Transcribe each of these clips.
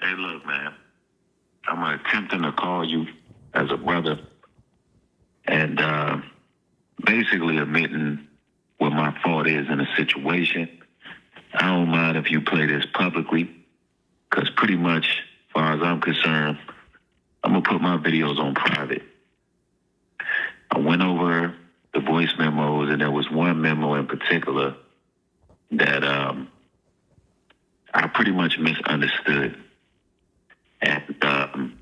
Hey, look, man. I'm attempting to call you as a brother and basically admitting what my fault is in a situation. I don't mind if you play this publicly, because pretty much, as far as I'm concerned, I'm going to put my videos on private. I went over the voice memos, and there was one memo in particular that I pretty much misunderstood. And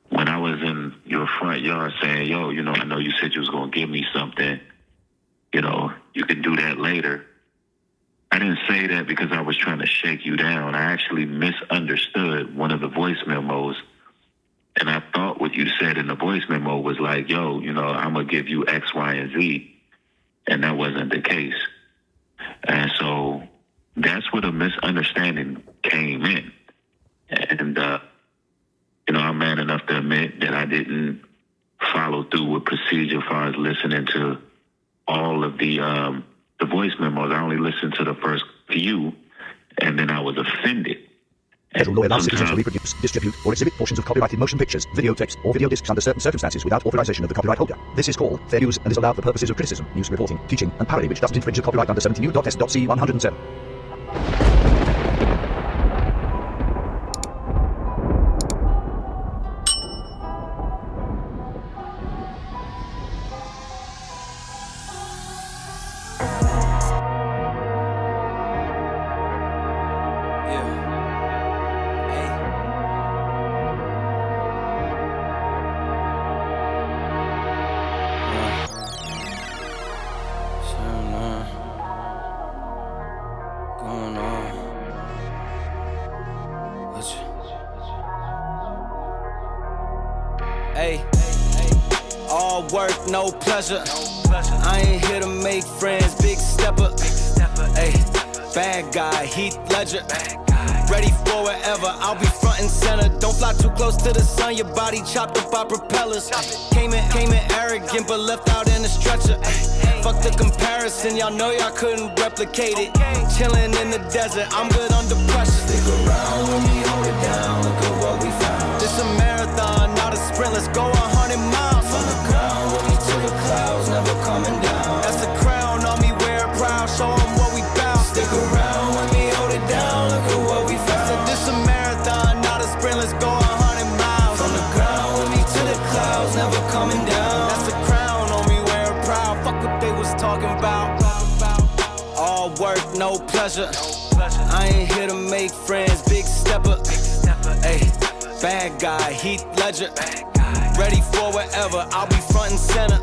when I was in your front yard saying, yo, I know you said you was going to give me something, you can do that later. I didn't say that because I was trying to shake you down. I actually misunderstood one of the voice memos. And I thought what you said in the voice memo was like, yo, I'm going to give you X, Y, and Z. And that wasn't the case. And so that's where the misunderstanding came in. And, I'm man enough to admit that I didn't follow through with procedure as far as listening to all of the voice memos. I only listened to the first few, and then I was offended. Federal law allows citizens to reproduce, distribute, or exhibit portions of copyrighted motion pictures, videotapes, or video discs under certain circumstances without authorization of the copyright holder. This is called fair use and is allowed for purposes of criticism, news reporting, teaching, and parody which doesn't infringe the copyright under 17 U.S.C. 107. All work, no pleasure. I ain't here to make friends, big stepper. Ay, bad guy, Heath Ledger. Ready for wherever, I'll be front and center. Don't fly too close to the sun, your body chopped up by propellers. Came in arrogant, but left out in a stretcher. Fuck the comparison, y'all know y'all couldn't replicate it. Chilling in the desert, I'm good under pressure. Stick around when we hold it down, look at what we found. This a marathon, not a sprint, let's go 100 miles. From the ground, with me to the clouds, never coming down. That's the crown on me, wear it proud, show 'em what we bout. Stick around when we hold it down, look at what we found. Said this a marathon, not a sprint, let's go 100 miles. From the ground, with me to the clouds, never coming down. That's the crown on me, wear it proud, fuck what they was talking about. All work, no pleasure. I ain't here to make friends, big stepper. Ay, bad guy, Heath Ledger. Ready for wherever, I'll be front and center.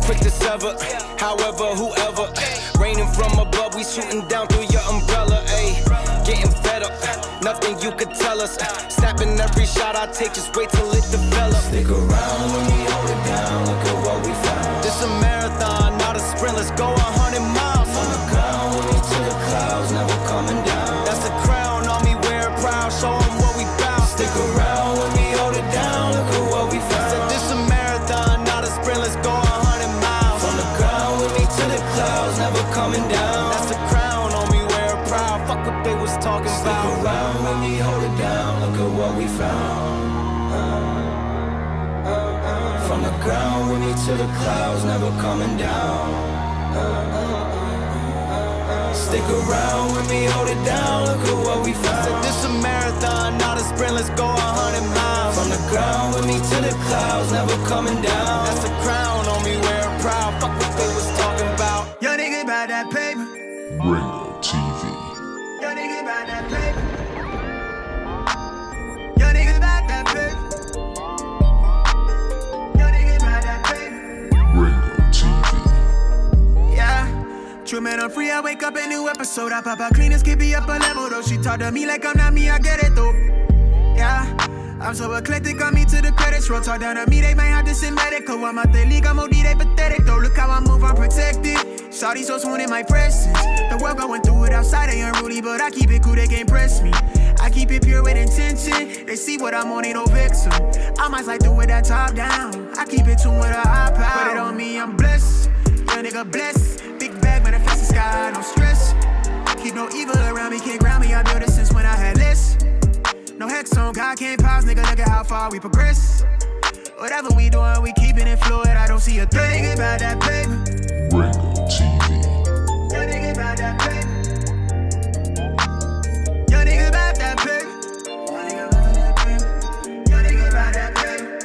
Quick to sever, however, whoever. Raining from above, we shooting down through your umbrella. Ay, getting fed up, nothing you could tell us. Snapping every shot I take, just wait till it develops. Stick around when we hold it down, look at what we found. This a marathon, not a sprint, let's go 100 miles. From the ground, with me to the clouds, never coming down. That's the crown on me, wear it proud, show 'em what we bout. Stick around when we hold it down, look at what we found. Said this a marathon, not a sprint, let's go 100 miles. From the ground, with me to the clouds, never coming down. That's the crown on me, wear it proud, fuck what they was talking Stick about. around when we hold it down, look at what we found. From the ground, with me to the clouds, never coming down. Stick around when we hold it down, look at what we found. Said this a marathon, not a sprint, let's go 100 miles. From the ground, with me to the clouds, never coming down. That's the crown on me, wear it proud, fuck what they was talking about. Yo nigga about that paper. Ringo TV. Yo nigga about that paper. Yo nigga about that paper. Yo nigga about that paper. Ringo TV. Yeah. True man, I'm free, I wake up a new episode. I pop out clean and skip me up a level though. She talk to me like I'm not me, I get it though. Yeah. I'm so eclectic, on me to the credits roll. Talk down to me, they might have to send medical. I'm out the league, I'm OD, they pathetic though. Look how I move, I'm protected. Shawty so swoon in my presence. The world going through it outside, they unruly, but I keep it cool, they can't press me. I keep it pure with intention. They see what I'm on, ain't no vixen. I might slide through with that top down. I keep it tuned with a high power. Put it on me, I'm blessed. Young nigga blessed. Big bag, manifest the sky, no stress. Keep no evil around me, can't ground me. I built it since when I had less. No hex on, God can't pause, nigga, look at how far we progress. Whatever we doing, we keeping it fluid. I don't see a thing about that paper. Ringo TV. Young nigga about that paper. Young nigga about that paper. Young nigga about that paper.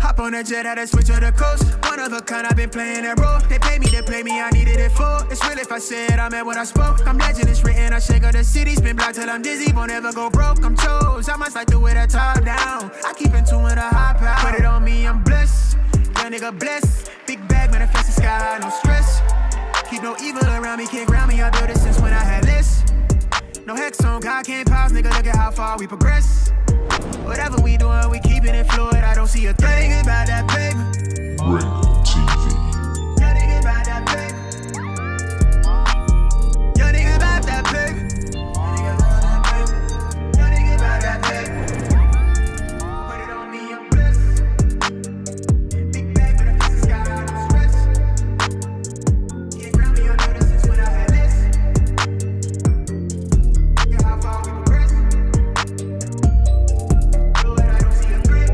Hop on a jet, had to switch to the coast. One of a kind, I've been playing that role. They pay me to play me, I needed it for. It's real if I said I meant what I spoke. I'm legend, it's written, I shake up the city. Spin block till I'm dizzy, won't ever go broke. I'm chose, I must like to wear that top down. I keep in tune with a high power. Put it on me, I'm blessed. Young nigga blessed. Big bag, manifest the sky, no stress. Keep no evil around me, can't ground me. I built it since when I had less. No hex on, God can't pause, nigga, look at how far we progress. Whatever we doing, we keeping it fluid. I don't see a thing about that paper. Ringo TV. Young nigga about that paper. Young nigga about that paper. Young nigga about that paper. Put it on me, I'm blessed. Big bag, but I fix the sky, no stress. Can't ground me, I know this since when I had less. Look at how far we progress. Fluid, I don't see a threat.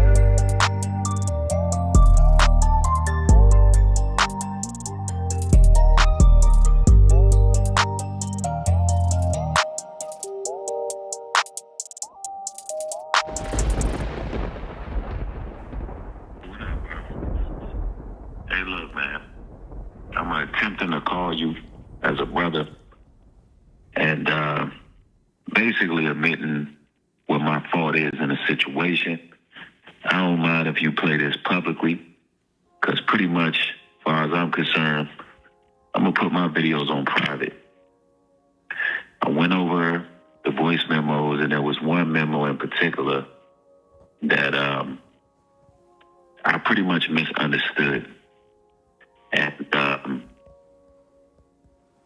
Hey, look, man. I'm attempting to call you as a brother and basically admitting what my fault is in a situation. I don't mind if you play this publicly, because pretty much, as far as I'm concerned, I'm going to put my videos on private. I went over the voice memos, and there was one memo in particular that I pretty much misunderstood. And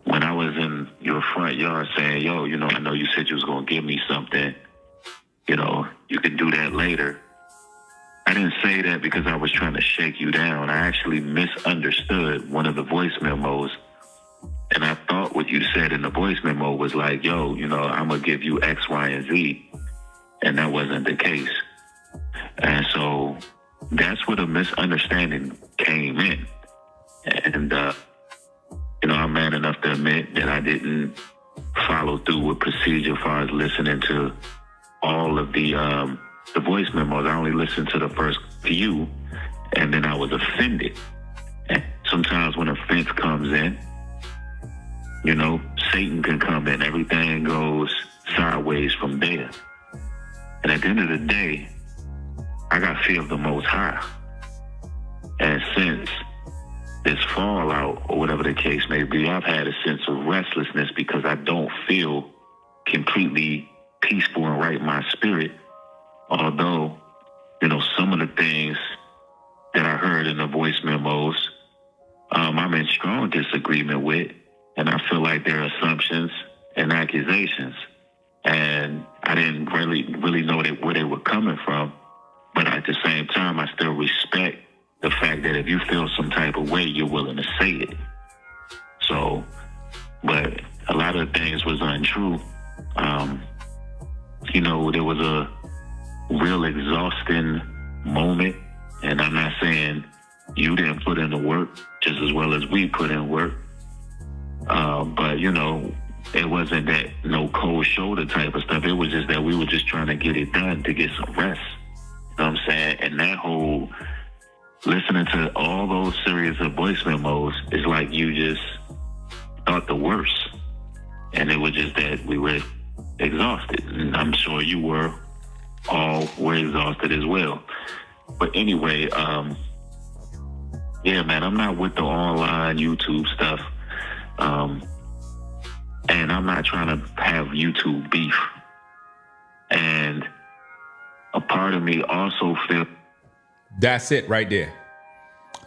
when I was in your front yard saying, yo, you know, I know you said you was going to give me something, you know, you can do that later. I didn't say that because I was trying to shake you down. I actually misunderstood one of the voice memos. And I thought what you said in the voice memo was like, yo, you know, I'm going to give you X, Y, and Z. And that wasn't the case. And so that's where the misunderstanding came in. And, you know, I'm man enough to admit that I didn't follow through with procedure as far as listening to all of the voice memos. I only listened to the first few, and then I was offended. And sometimes when offense comes in, you know, Satan can come in. Everything goes sideways from there. And at the end of the day, I got fear of the Most High. And since this fallout, or whatever the case may be, I've had a sense of restlessness because I don't feel completely peaceful and right in my spirit. Although, you know, some of the things that I heard in the voice memos, I'm in strong disagreement with, and I feel like they're assumptions and accusations. And I didn't really know where they were coming from. But at the same time, I still respect the fact that if you feel some type of way, you're willing to say it. So, but a lot of things was untrue. You know, there was a real exhausting moment, and I'm not saying you didn't put in the work just as well as we put in work. But, you know, it wasn't that no cold shoulder type of stuff. It was just that we were just trying to get it done to get some rest. You know what I'm saying? And that whole listening to all those series of voice memos is like you just thought the worst. And it was just that we were exhausted. And I'm sure you were exhausted as well. But anyway, yeah, man, I'm not with the online YouTube stuff. And I'm not trying to have YouTube beef. And a part of me also feels... That's it right there.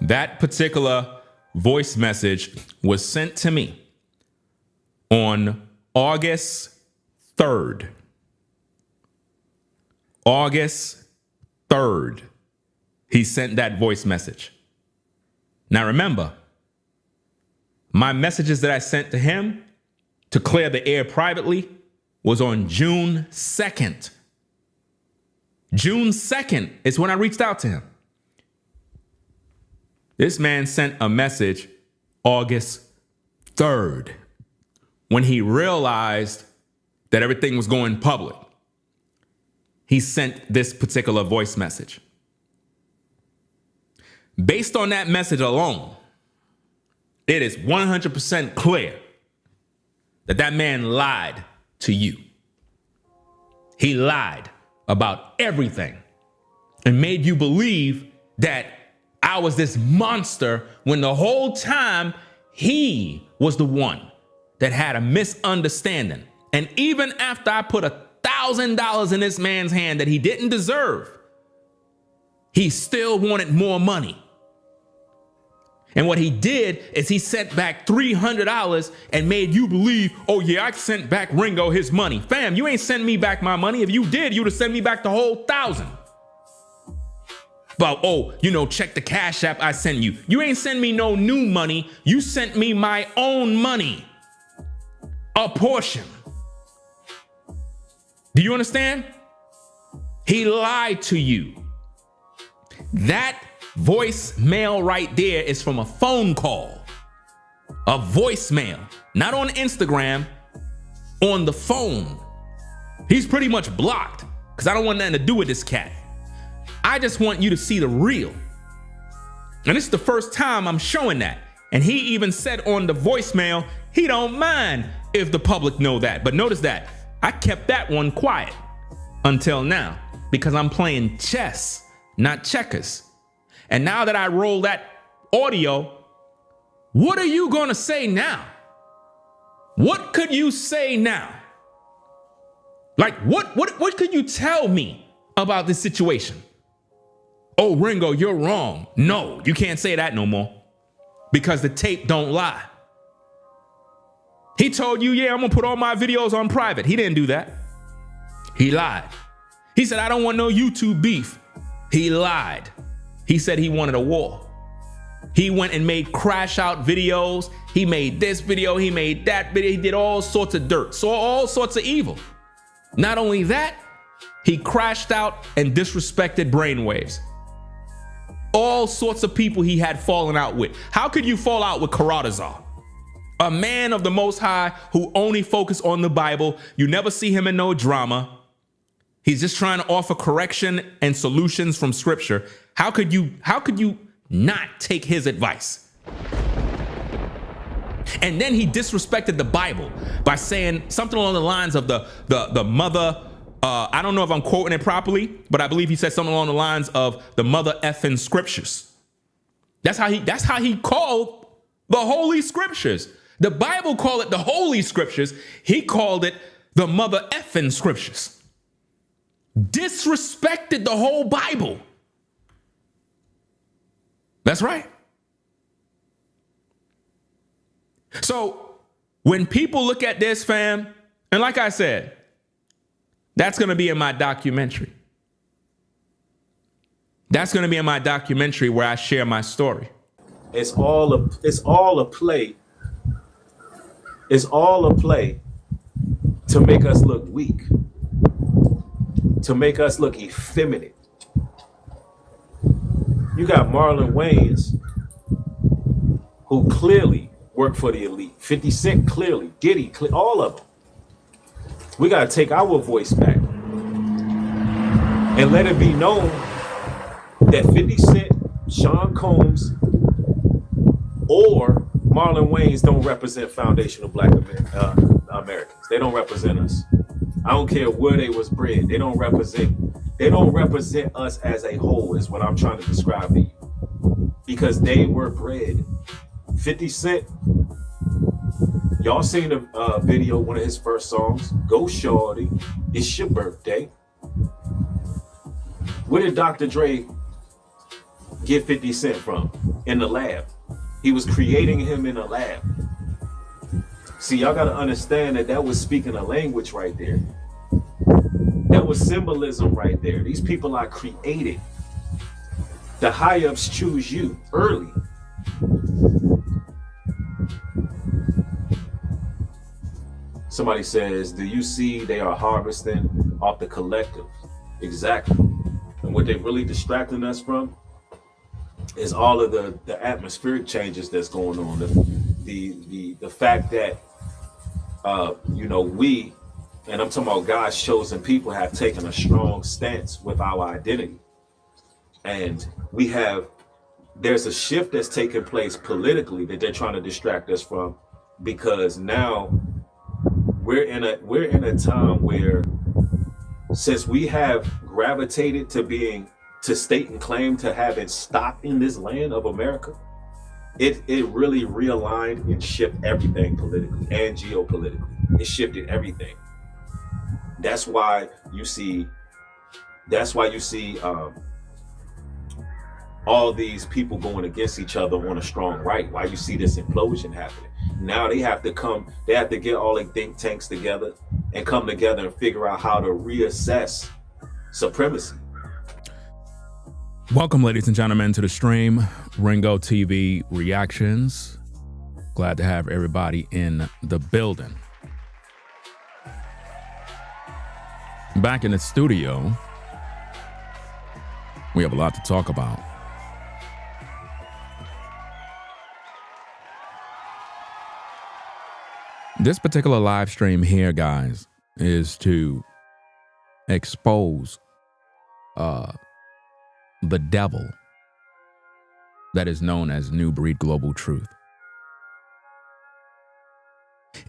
That particular voice message was sent to me on August 3rd. August 3rd. He sent that voice message. Now remember, my messages that I sent to him to clear the air privately was on June 2nd. June 2nd is when I reached out to him. This man sent a message August 3rd when he realized that everything was going public. He sent this particular voice message. Based on that message alone, it is 100% clear that that man lied to you. He lied about everything and made you believe that I was this monster when the whole time he was the one that had a misunderstanding. And even after I put $1,000 in this man's hand that he didn't deserve, he still wanted more money. And what he did is he sent back $300 and made you believe, oh yeah, I sent back Ringo his money. Fam, you ain't sent me back my money. If you did, you'd have sent me back the whole 1,000. But, check the Cash App I sent you. You ain't send me no new money. You sent me my own money. A portion. Do you understand? He lied to you. That voicemail right there is from a phone call. A voicemail. Not on Instagram. On the phone. He's pretty much blocked because I don't want nothing to do with this cat. I just want you to see the real. And this is the first time I'm showing that. And he even said on the voicemail, he don't mind if the public know that. But notice that I kept that one quiet until now because I'm playing chess, not checkers. And now that I roll that audio, what are you going to say now? What could you say now? Like, what could you tell me about this situation? Oh, Ringo, you're wrong. No, you can't say that no more because the tape don't lie. He told you, yeah, I'm going to put all my videos on private. He didn't do that. He lied. He said, I don't want no YouTube beef. He lied. He said he wanted a war. He went and made crash out videos. He made this video. He made that video. He did all sorts of dirt. Saw all sorts of evil. Not only that, he crashed out and disrespected brainwaves. All sorts of people he had fallen out with. How could you fall out with Karatazar? A man of the Most High who only focused on the Bible. You never see him in no drama. He's just trying to offer correction and solutions from scripture. How could you not take his advice? And then he disrespected the Bible by saying something along the lines of the mother. I don't know if I'm quoting it properly, but I believe he said something along the lines of the mother effing scriptures. That's how he called the Holy Scriptures. The Bible called it the Holy Scriptures. He called it the mother effing scriptures. Disrespected the whole Bible. That's right. So when people look at this, fam, and like I said, that's going to be in my documentary. That's going to be in my documentary where I share my story. It's all a play. It's all a play to make us look weak, to make us look effeminate. You got Marlon Wayans, who clearly work for the elite. 50 Cent clearly, Diddy, all of them. We got to take our voice back and let it be known that 50 Cent, Sean Combs, or Marlon Wayans don't represent foundational Black Americans. They don't represent us. I don't care where they was bred. They don't represent us as a whole is what I'm trying to describe to you. Because they were bred. 50 Cent, y'all seen the video, one of his first songs, Go Shorty, It's Your Birthday. Where did Dr. Dre get 50 Cent from? In the lab. He was creating him in a lab. See, y'all gotta understand that was speaking a language right there. That was symbolism right there. These people are created. The high-ups choose you early. Somebody says, do you see they are harvesting off the collective? Exactly. what they're really distracting us from is all of the atmospheric changes that's going on. The fact that we, and I'm talking about God's chosen people, have taken a strong stance with our identity. And there's a shift that's taking place politically that they're trying to distract us from, because now we're in a time where, since we have gravitated to state and claim to having stock in this land of America, it really realigned and shifted everything politically and geopolitically. It shifted everything. That's why you see all these people going against each other on a strong right. Why you see this implosion happening. Now they have to get all their think tanks together and come together and figure out how to reassess supremacy. Welcome, ladies and gentlemen, to the stream, Ringo TV Reactions. Glad to have everybody in the building. Back in the studio, we have a lot to talk about. This particular live stream here, guys, is to expose the devil that is known as Nubreed Global Truth.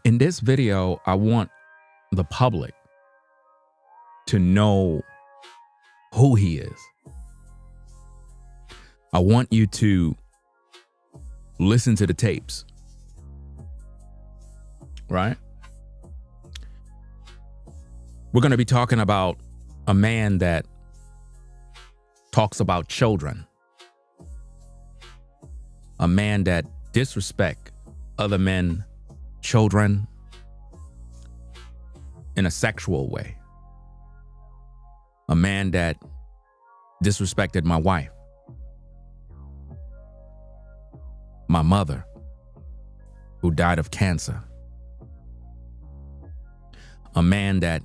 In this video, I want the public to know who he is. I want you to listen to the tapes, right? We're going to be talking about a man that talks about children, a man that disrespects other men, children, in a sexual way, a man that disrespected my wife, my mother, who died of cancer, a man that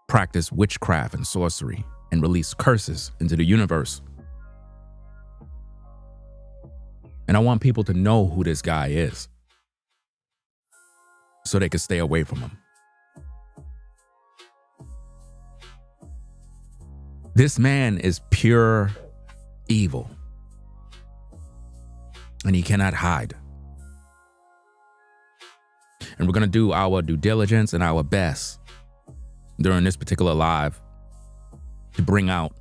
practiced witchcraft and sorcery and released curses into the universe. And I want people to know who this guy is so they can stay away from him. This man is pure evil, and he cannot hide. And we're going to do our due diligence and our best during this particular live to bring out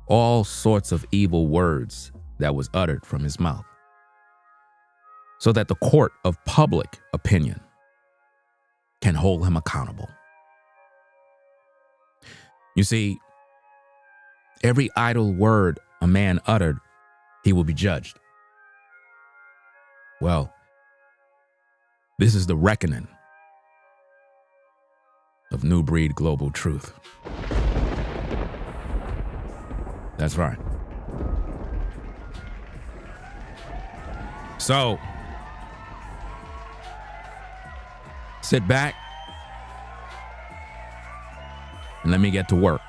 all sorts of evil words that was uttered from his mouth, so that the court of public opinion can hold him accountable. You see, every idle word a man uttered, he will be judged. Well, this is the reckoning of Nubreed Global Truth. That's right. So, sit back and let me get to work.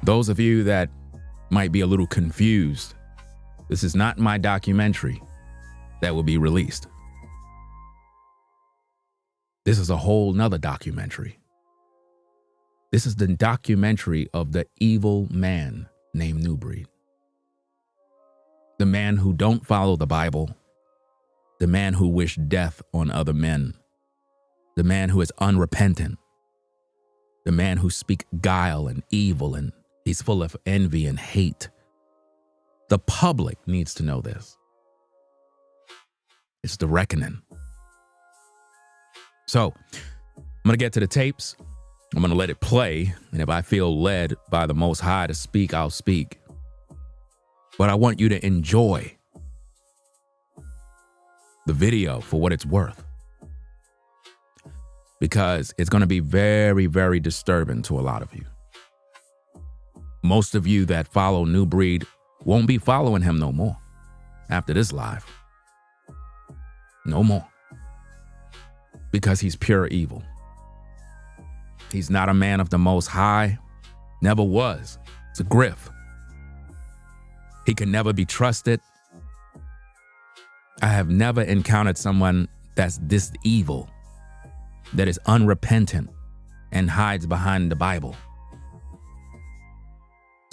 Those of you that might be a little confused, this is not my documentary that will be released. This is a whole nother documentary. This is the documentary of the evil man named Nubreed. The man who don't follow the Bible, the man who wished death on other men, the man who is unrepentant, the man who speaks guile and evil, and he's full of envy and hate. The public needs to know this. It's the reckoning. So, I'm going to get to the tapes. I'm going to let it play. And if I feel led by the Most High to speak, I'll speak. But I want you to enjoy the video for what it's worth, because it's going to be very, very disturbing to a lot of you. Most of you that follow Nubreed won't be following him no more after this live. No more. Because he's pure evil. He's not a man of the Most High. Never was. It's a grift. He can never be trusted. I have never encountered someone that's this evil, that is unrepentant and hides behind the Bible.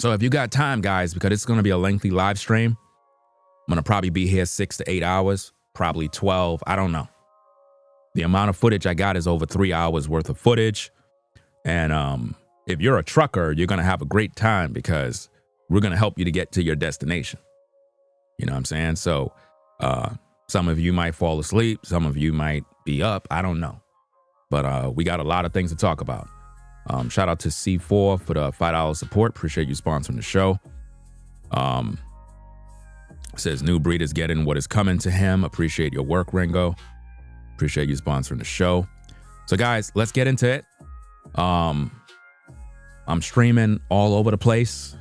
So if you got time, guys, because it's going to be a lengthy live stream, I'm going to probably be here 6 to 8 hours, probably 12. I don't know. The amount of footage I got is over 3 hours worth of footage. And if you're a trucker, you're going to have a great time because we're going to help you to get to your destination. You know what I'm saying? So some of you might fall asleep. Some of you might be up. I don't know. But we got a lot of things to talk about. Shout out to C4 for the $5 support. Appreciate you sponsoring the show. Says Nubreed is getting what is coming to him. Appreciate your work, Ringo. Appreciate you sponsoring the show. So guys, let's get into it. I'm streaming all over the place.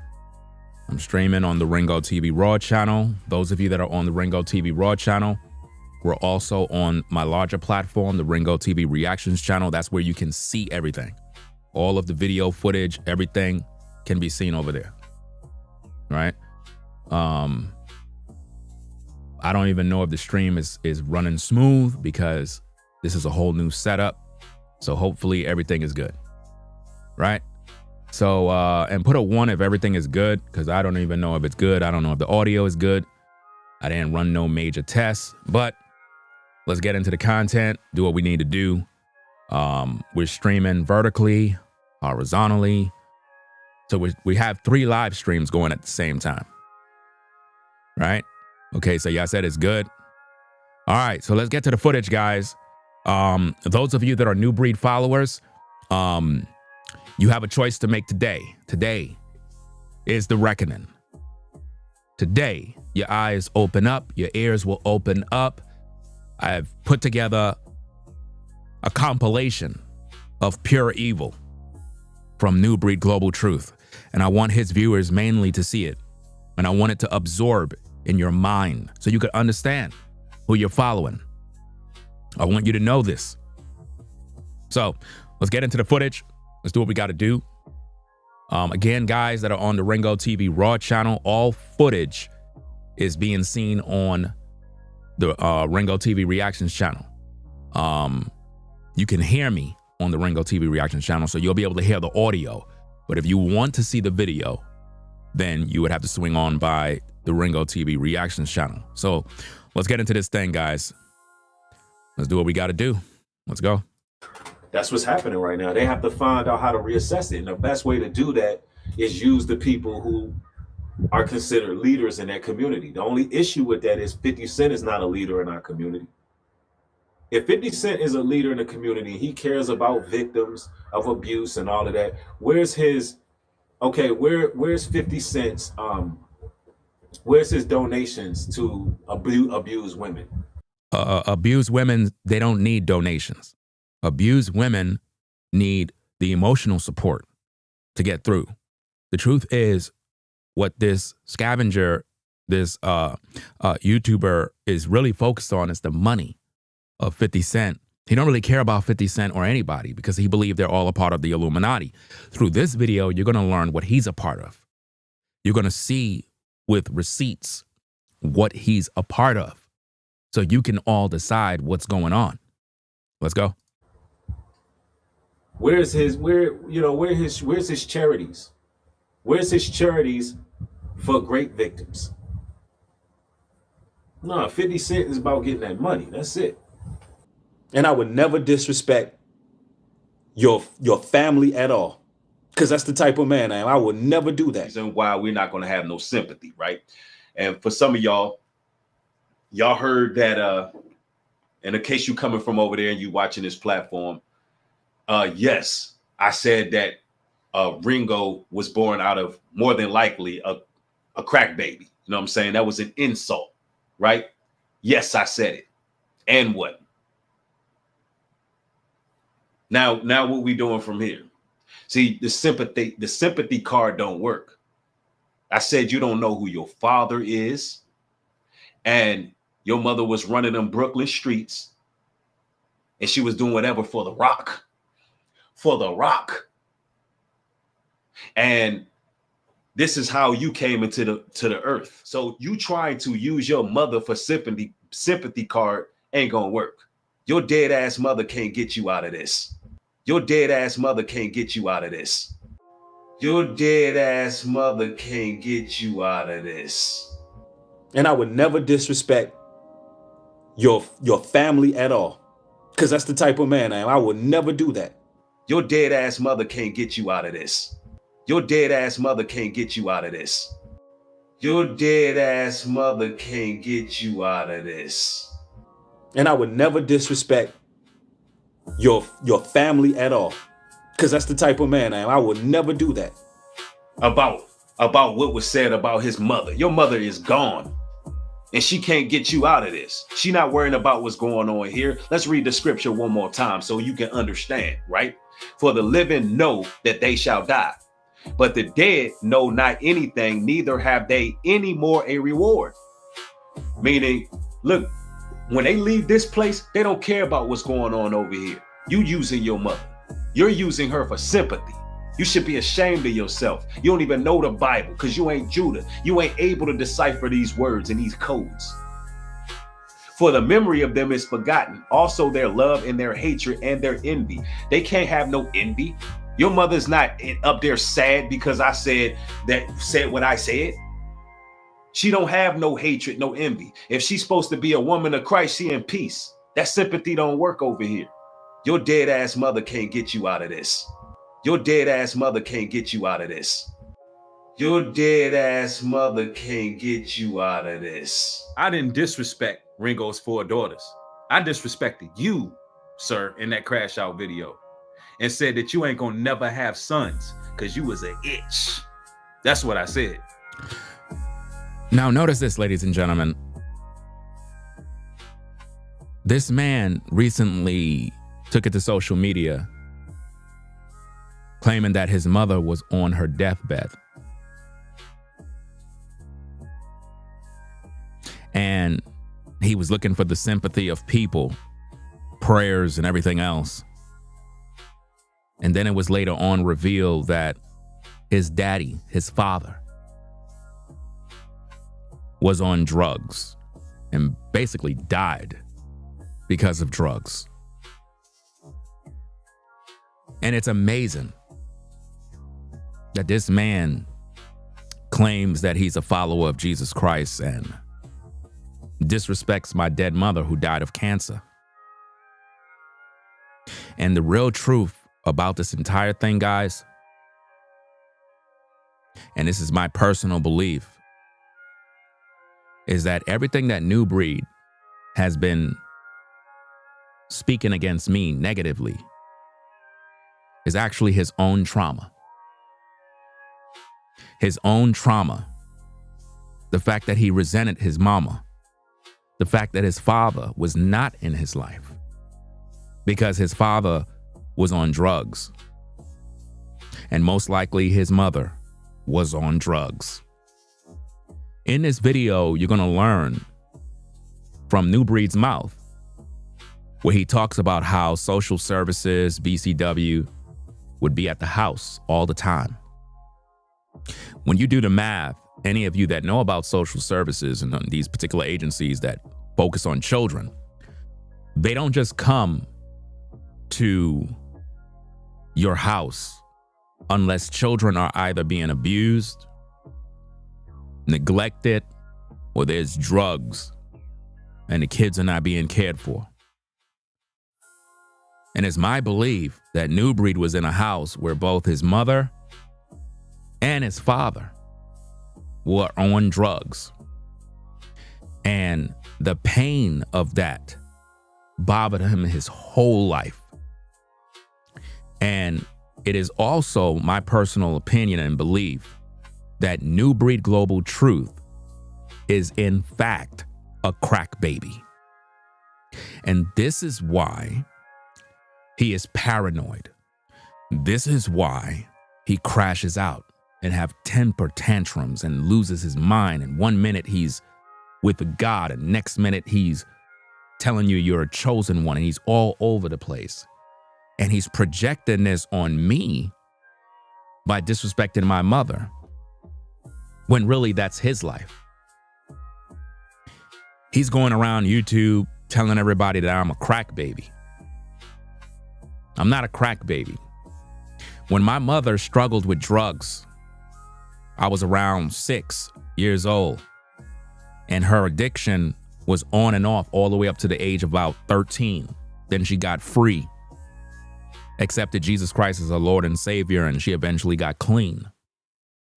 I'm streaming on the Ringo TV Raw channel. Those of you that are on the Ringo TV Raw channel, we're also on my larger platform, the Ringo TV Reactions channel. That's where you can see everything. All of the video footage, everything can be seen over there. Right? I don't even know if the stream is running smooth because this is a whole new setup. So hopefully everything is good. Right? So, and put a 1 if everything is good, because I don't even know if it's good. I don't know if the audio is good. I didn't run no major tests, but let's get into the content, do what we need to do. We're streaming vertically, horizontally. So we have 3 live streams going at the same time. Right? Okay, so y'all said it's good. All right, so let's get to the footage, guys. Those of you that are Nubreed followers, you have a choice to make today. Today is the reckoning. Today, your eyes open up, your ears will open up. I've put together a compilation of pure evil from Nubreed Global Truth. And I want his viewers mainly to see it. And I want it to absorb in your mind so you can understand who you're following. I want you to know this. So let's get into the footage. Let's do what we got to do. Again, guys that are on the Ringo TV Raw channel, all footage is being seen on the Ringo TV Reactions channel. You can hear me on the Ringo TV Reactions channel, so you'll be able to hear the audio. But if you want to see the video, then you would have to swing on by the Ringo TV Reactions channel. So let's get into this thing, guys. Let's do what we got to do. Let's go. That's what's happening right now. They have to find out how to reassess it. And the best way to do that is use the people who are considered leaders in that community. The only issue with that is 50 Cent is not a leader in our community. If 50 Cent is a leader in the community, he cares about victims of abuse and all of that. Where's his, okay, where's 50 Cent's, where's his donations to abuse women? Abused women, they don't need donations. Abused women need the emotional support to get through. The truth is, what this scavenger, this YouTuber is really focused on is the money of 50 Cent. He don't really care about 50 Cent or anybody because he believes they're all a part of the Illuminati. Through this video, you're going to learn what he's a part of. You're going to see with receipts what he's a part of. So you can all decide what's going on. Let's go. Where's his charities? Where's his charities for great victims? No, 50 Cent is about getting that money. That's it. And I would never disrespect your family at all, because that's the type of man I am. I would never do that. And why we're not going to have no sympathy, right? And for some of y'all heard that in case you coming from over there and you watching this platform, yes, I said that Ringo was born out of more than likely a crack baby. You know what I'm saying? That was an insult, right? Yes, I said it. And what? Now what we doing from here? See, the sympathy card don't work. I said you don't know who your father is, and your mother was running them Brooklyn streets, and she was doing whatever for the rock. for the rock. And this is how you came into the earth. So you trying to use your mother for sympathy card ain't gonna work. Your dead ass mother can't get you out of this. Your dead ass mother can't get you out of this. Your dead ass mother can't get you out of this. And I would never disrespect your family at all, because that's the type of man I am. I would never do that. Your dead ass mother can't get you out of this. Your dead ass mother can't get you out of this. Your dead ass mother can't get you out of this. And I would never disrespect your family at all, because that's the type of man I am. I would never do that. About what was said about his mother. Your mother is gone, and she can't get you out of this. She not worrying about what's going on here. Let's read the scripture one more time so you can understand, right? For the living know that they shall die, but the dead know not anything, neither have they any more a reward. Meaning, look, when they leave this place, they don't care about what's going on over here. You using your mother. You're using her for sympathy. You should be ashamed of yourself. You don't even know the Bible because you ain't Judah. You ain't able to decipher these words and these codes. For the memory of them is forgotten, also their love and their hatred and their envy. They can't have no envy. Your mother's not up there sad because I said what I said. She don't have no hatred, no envy. If she's supposed to be a woman of Christ, she in peace. That sympathy don't work over here. Your dead ass mother can't get you out of this. Your dead ass mother can't get you out of this. Your dead ass mother can't get you out of this. I didn't disrespect Ringo's 4 daughters. I disrespected you, sir, in that crash out video, and said that you ain't gonna never have sons because you was an itch. That's what I said. Now notice this, ladies and gentlemen. This man recently took it to social media claiming that his mother was on her deathbed. And he was looking for the sympathy of people, prayers and everything else. And then it was later on revealed that his daddy, his father, was on drugs and basically died because of drugs. And it's amazing that this man claims that he's a follower of Jesus Christ and disrespects my dead mother who died of cancer. And the real truth about this entire thing, guys, and this is my personal belief, is that everything that Nubreed has been speaking against me negatively is actually his own trauma. His own trauma. The fact that he resented his mama. The fact that his father was not in his life because his father was on drugs. And most likely his mother was on drugs. In this video, you're going to learn from Nubreed's mouth, where he talks about how social services, BCW, would be at the house all the time. When you do the math, any of you that know about social services and these particular agencies that focus on children, they don't just come to your house unless children are either being abused, neglected, or there's drugs and the kids are not being cared for. And it's my belief that Nubreed was in a house where both his mother and his father were on drugs. And the pain of that bothered him his whole life. And it is also my personal opinion and belief that Nubreed Global Truth is in fact a crack baby. And this is why he is paranoid. This is why he crashes out and have temper tantrums and loses his mind. And 1 minute he's with God, and next minute he's telling you you're a chosen one, and he's all over the place. And he's projecting this on me by disrespecting my mother, when really that's his life. He's going around YouTube telling everybody that I'm a crack baby. I'm not a crack baby. When my mother struggled with drugs, I was around 6 years old, and her addiction was on and off all the way up to the age of about 13. Then she got free, accepted Jesus Christ as her Lord and Savior, and she eventually got clean.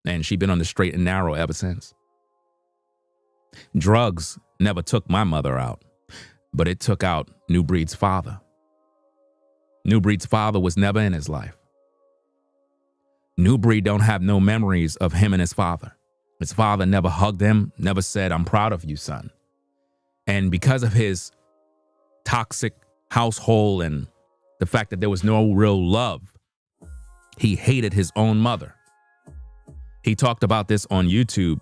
And she's been on the straight and narrow ever since. Drugs never took my mother out, but it took out Nubreed's father. Nubreed's father was never in his life. Nubreed don't have no memories of him and his father. His father never hugged him, never said, "I'm proud of you, son." And because of his toxic household and the fact that there was no real love, he hated his own mother. He talked about this on YouTube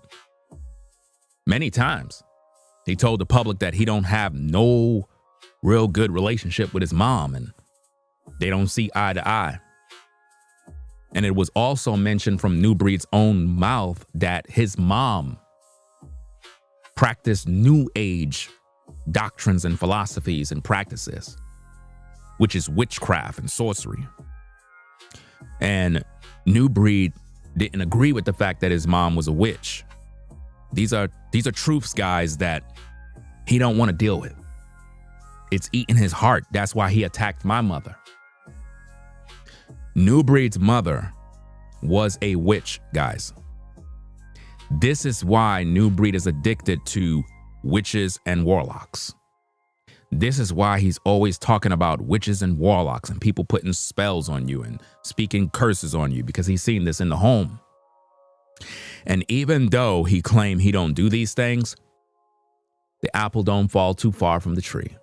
many times. He told the public that he don't have no real good relationship with his mom and they don't see eye to eye. And it was also mentioned from Nubreed's own mouth that his mom practiced New Age doctrines and philosophies and practices, which is witchcraft and sorcery. And Nubreed didn't agree with the fact that his mom was a witch. These are truths, guys, that he don't want to deal with. It's eating his heart. That's why he attacked my mother. Nubreed's mother was a witch, guys. This is why Nubreed is addicted to witches and warlocks. This is why he's always talking about witches and warlocks and people putting spells on you and speaking curses on you, because he's seen this in the home. And even though he claimed he don't do these things, the apple don't fall too far from the tree,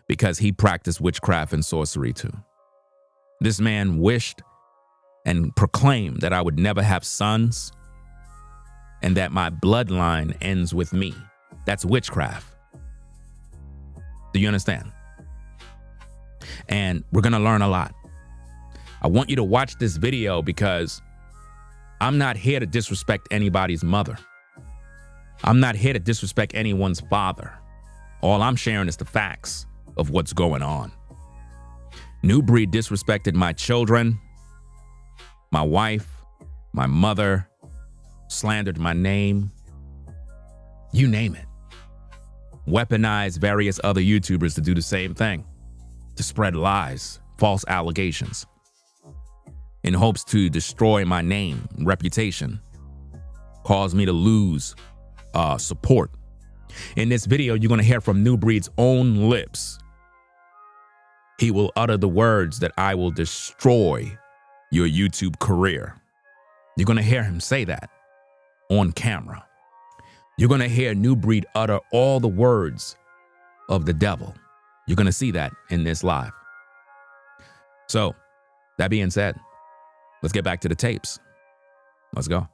because he practiced witchcraft and sorcery too. This man wished and proclaimed that I would never have sons and that my bloodline ends with me. That's witchcraft. Do you understand? And we're going to learn a lot. I want you to watch this video because I'm not here to disrespect anybody's mother. I'm not here to disrespect anyone's father. All I'm sharing is the facts of what's going on. Nubreed disrespected my children, my wife, my mother, slandered my name, you name it. Weaponized various other YouTubers to do the same thing, to spread lies, false allegations, in hopes to destroy my name, reputation, cause me to lose support. In this video, you're going to hear from Nubreed's own lips. He will utter the words that I will destroy your YouTube career. You're going to hear him say that on camera. You're going to hear Nubreed utter all the words of the devil. You're going to see that in this live. So, that being said, let's get back to the tapes. Let's go.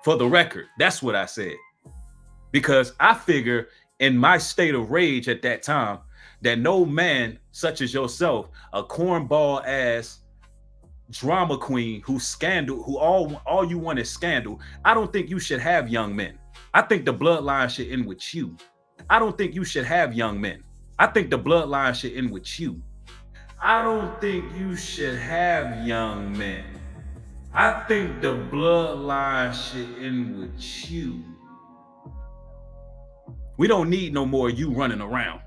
For the record, that's what I said. Because I figure in my state of rage at that time, that no man such as yourself, a cornball ass drama queen who all you want is scandal, I don't think you should have young men. I think the bloodline should end with you. I don't think you should have young men. I think the bloodline should end with you. I don't think you should have young men. I think the bloodline should end with you. We don't need no more you running around.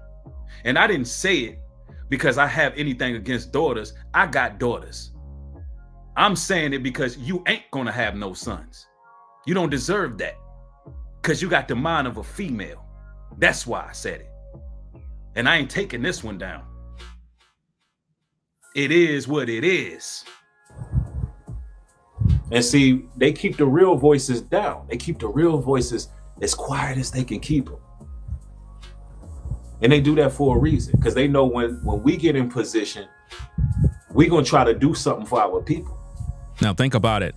And I didn't say it because I have anything against daughters. I got daughters. I'm saying it because you ain't gonna have no sons. You don't deserve that because you got the mind of a female. That's why I said it. And I ain't taking this one down. It is what it is. And see, they keep the real voices down. They keep the real voices as quiet as they can keep them. And they do that for a reason, because they know when we get in position, we're going to try to do something for our people. Now think about it.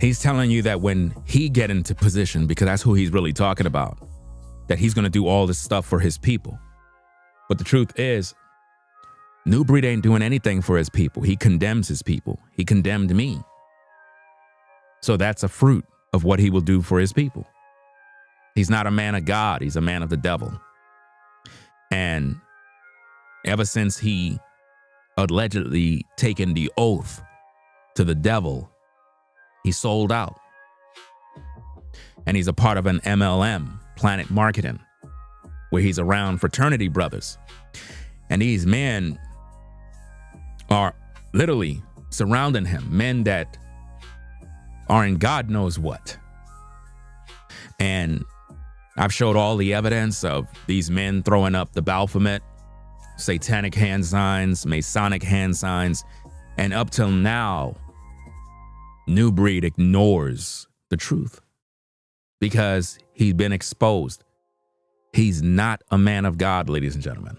He's telling you that when he get into position, because that's who he's really talking about, that he's going to do all this stuff for his people. But the truth is, Nubreed ain't doing anything for his people. He condemns his people. He condemned me. So that's a fruit of what he will do for his people. He's not a man of God. He's a man of the devil. And ever since he allegedly taken the oath to the devil, he sold out. And he's a part of an MLM, Planet Marketing, where he's around fraternity brothers. And these men are literally surrounding him, men that are in God knows what. And I've showed all the evidence of these men throwing up the Baphomet, satanic hand signs, Masonic hand signs, and up till now, Nubreed ignores the truth because he's been exposed. He's not a man of God, ladies and gentlemen.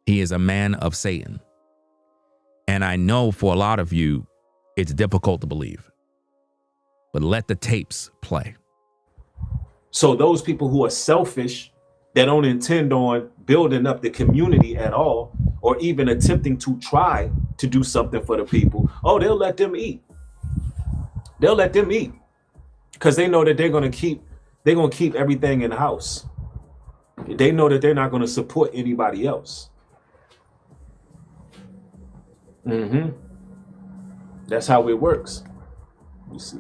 He is a man of Satan. And I know for a lot of you, it's difficult to believe. But let the tapes play. So those people who are selfish, that don't intend on building up the community at all, or even attempting to try to do something for the people, oh, they'll let them eat. They'll let them eat because they know that they're going to keep everything in the house. They know that they're not going to support anybody else. That's how it works. You see.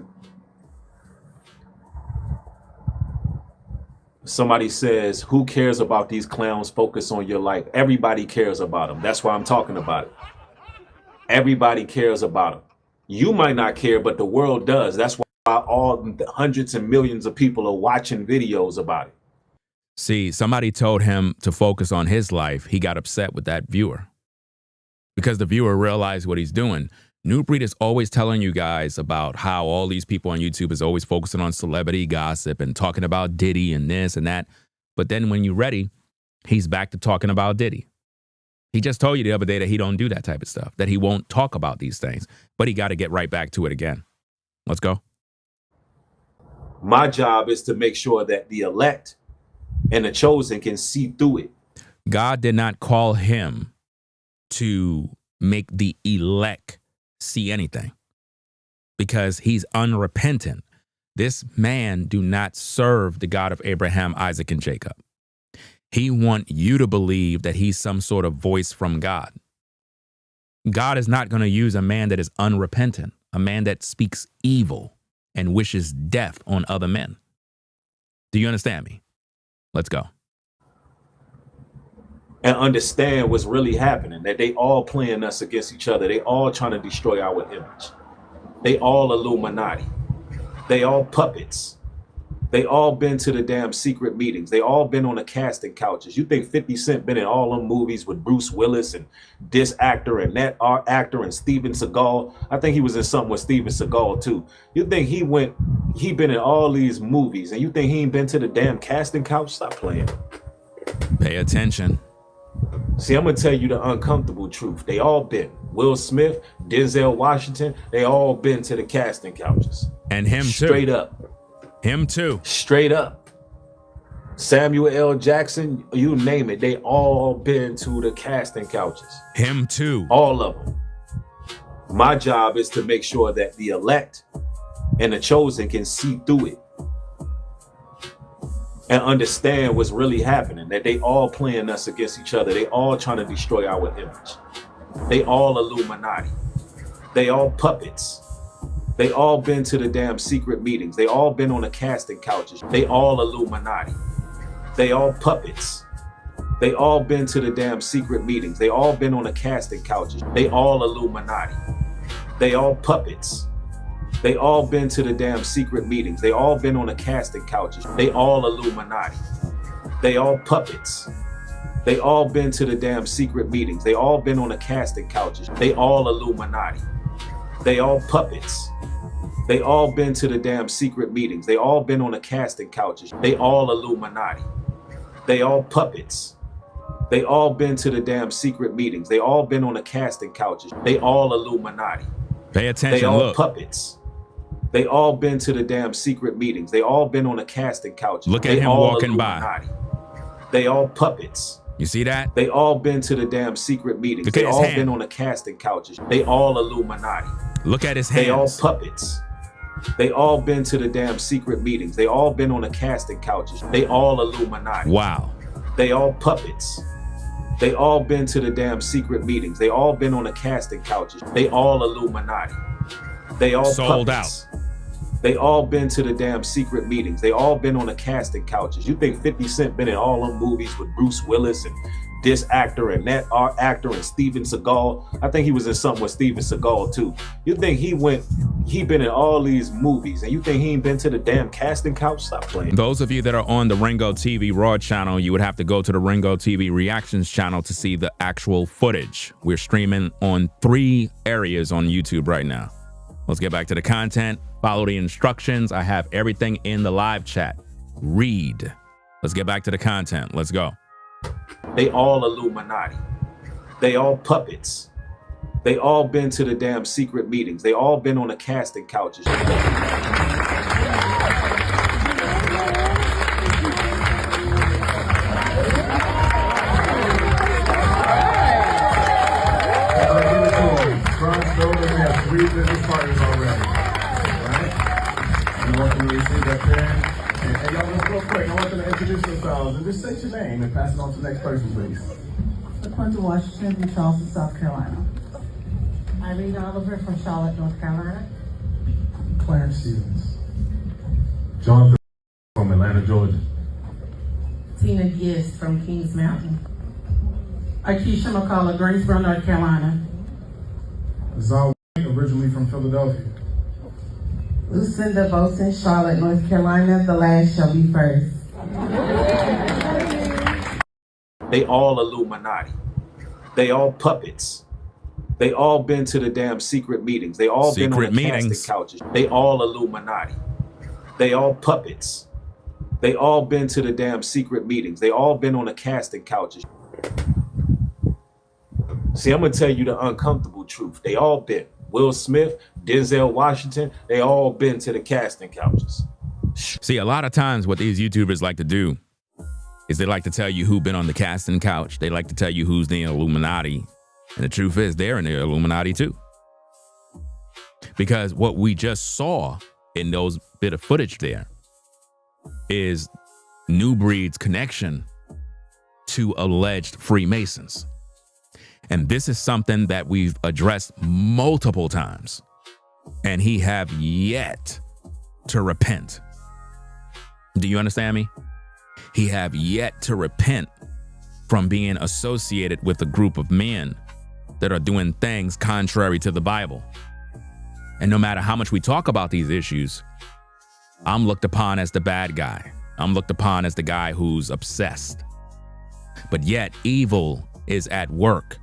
Somebody says, who cares about these clowns? Focus on your life. Everybody cares about them. That's why I'm talking about it. Everybody cares about them. You might not care, but the world does. That's why all the hundreds and millions of people are watching videos about it. See, somebody told him to focus on his life. He got upset with that viewer because the viewer realized what he's doing. Nubreed is always telling you guys about how all these people on YouTube is always focusing on celebrity gossip and talking about Diddy and this and that. But then when you're ready, he's back to talking about Diddy. He just told you the other day that he don't do that type of stuff, that he won't talk about these things, but he got to get right back to it again. Let's go. My job is to make sure that the elect and the chosen can see through it. God did not call him to make the elect see anything because he's unrepentant. This man do not serve the God of Abraham, Isaac, and Jacob. He want you to believe that he's some sort of voice from God. God is not going to use a man that is unrepentant, a man that speaks evil and wishes death on other men. Do you understand me? Let's go. And understand what's really happening, that they all playing us against each other. They all trying to destroy our image. They all Illuminati. They all puppets. They all been to the damn secret meetings. They all been on the casting couches. You think 50 Cent been in all them movies with Bruce Willis and this actor and that actor and Steven Seagal? I think he was in something with Steven Seagal too. You think he been in all these movies and you think he ain't been to the damn casting couch? Stop playing. Pay attention. See, I'm going to tell you the uncomfortable truth. They all been. Will Smith, Denzel Washington, they all been to the casting couches. And him too. Straight up. Him too. Straight up. Samuel L. Jackson, you name it. They all been to the casting couches. Him too. All of them. My job is to make sure that the elect and the chosen can see through it and understand what's really happening, that they all playing us against each other. They all trying to destroy our image. They all Illuminati. They all puppets. They all been to the damn secret meetings. They all been on the casting couches. They all Illuminati. They all puppets. They all been to the damn secret meetings. They all been on the casting couches. They all Illuminati. They all puppets. They all been to the damn secret meetings. They all been on the casting couches. They all Illuminati. They all puppets. They all been to the damn secret meetings. They all been on the casting couches. They all Illuminati. They all puppets. They all been to the damn secret meetings. They all been on the casting couches. They all Illuminati. They all puppets. They all been to the damn secret meetings. They all been on the casting couches. They all Illuminati. Pay attention. They all Look. puppets. They all been to the damn secret meetings. They all been on the casting couches. Look at they him all walking Illuminati. by. They all puppets. You see that? They all been to the damn secret meetings. Look at They his all hand. been on the casting couches. They all Illuminati. Look at his They all hands. puppets. They all been to the damn secret meetings. They all been on the casting couches. They all Illuminati. Wow. They all puppets. They all been to the damn secret meetings. They all been on the casting couches. They all Illuminati. They all Sold puppets. They all been to the damn secret meetings. They all been on the casting couches. You think 50 Cent been in all them movies with Bruce Willis and this actor and that actor and Steven Seagal? I think he was in something with Steven Seagal too. You think he been in all these movies and you think he ain't been to the damn casting couch? Stop playing. Those of you that are on the Ringo TV Raw channel, you would have to go to the Ringo TV Reactions channel to see the actual footage. We're streaming on 3 areas on YouTube right now. Let's get back to the content. Follow the instructions. I have everything in the live chat. Read. Let's get back to the content. Let's go. They all Illuminati. They all puppets. They all been to the damn secret meetings. They all been on the casting couches. have 3 business partners already. Right? I want them to receive that pen. And y'all, just real quick, I want them to introduce themselves and just say your name and pass it on to the next person, please. LaQuinta Washington from Charleston, South Carolina. Irene Oliver from Charlotte, North Carolina. Clarence Stevens. Jonathan from Atlanta, Georgia. Tina Gist from Kings Mountain. Akeisha McCullough, Greensboro, North Carolina. Zal originally from Philadelphia. Lucinda Bolton, Charlotte, North Carolina. The last shall be first. They all Illuminati. They all puppets. They all been to the damn secret meetings. They all been on the casting couches. They all Illuminati. They all puppets. They all been to the damn secret meetings. They all been on the casting couches. See, I'm gonna tell you the uncomfortable truth. They all been. Will Smith, Denzel Washington, they all been to the casting couches. See, a lot of times what these YouTubers like to do is they like to tell you who been on the casting couch. They like to tell you who's the Illuminati. And the truth is they're in the Illuminati too. Because what we just saw in those bit of footage there is Nubreed's connection to alleged Freemasons. And this is something that we've addressed multiple times. And he have yet to repent. Do you understand me? He have yet to repent from being associated with a group of men that are doing things contrary to the Bible. And no matter how much we talk about these issues, I'm looked upon as the bad guy. I'm looked upon as the guy who's obsessed. But yet evil is at work.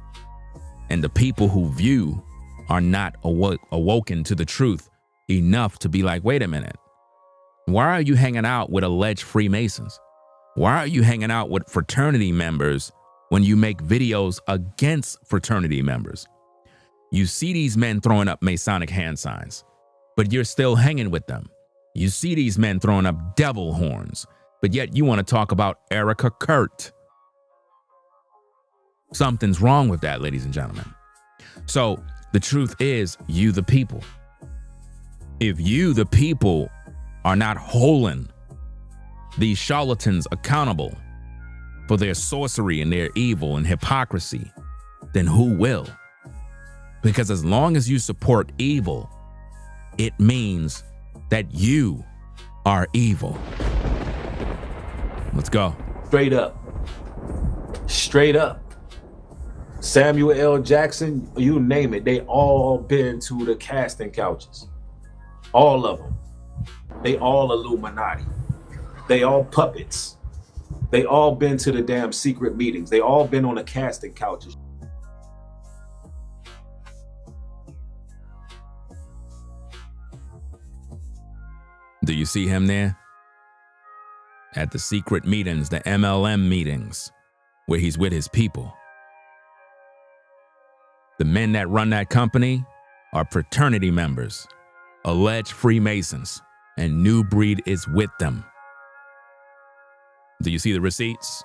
And the people who view are not awoken to the truth enough to be like, wait a minute. Why are you hanging out with alleged Freemasons? Why are you hanging out with fraternity members when you make videos against fraternity members? You see these men throwing up Masonic hand signs, but you're still hanging with them. You see these men throwing up devil horns, but yet you want to talk about Erica Kurt. Something's wrong with that, ladies and gentlemen. So the truth is, you the people. If you the people are not holding these charlatans accountable for their sorcery and their evil and hypocrisy, then who will? Because as long as you support evil, it means that you are evil. Let's go. Straight up. Straight up. Samuel L. Jackson, you name it, they all been to the casting couches. All of them. They all Illuminati. They all puppets. They all been to the damn secret meetings. They all been on the casting couches. Do you see him there? At the secret meetings, the MLM meetings, where he's with his people. The men that run that company are fraternity members, alleged Freemasons, and Nubreed is with them. Do you see the receipts?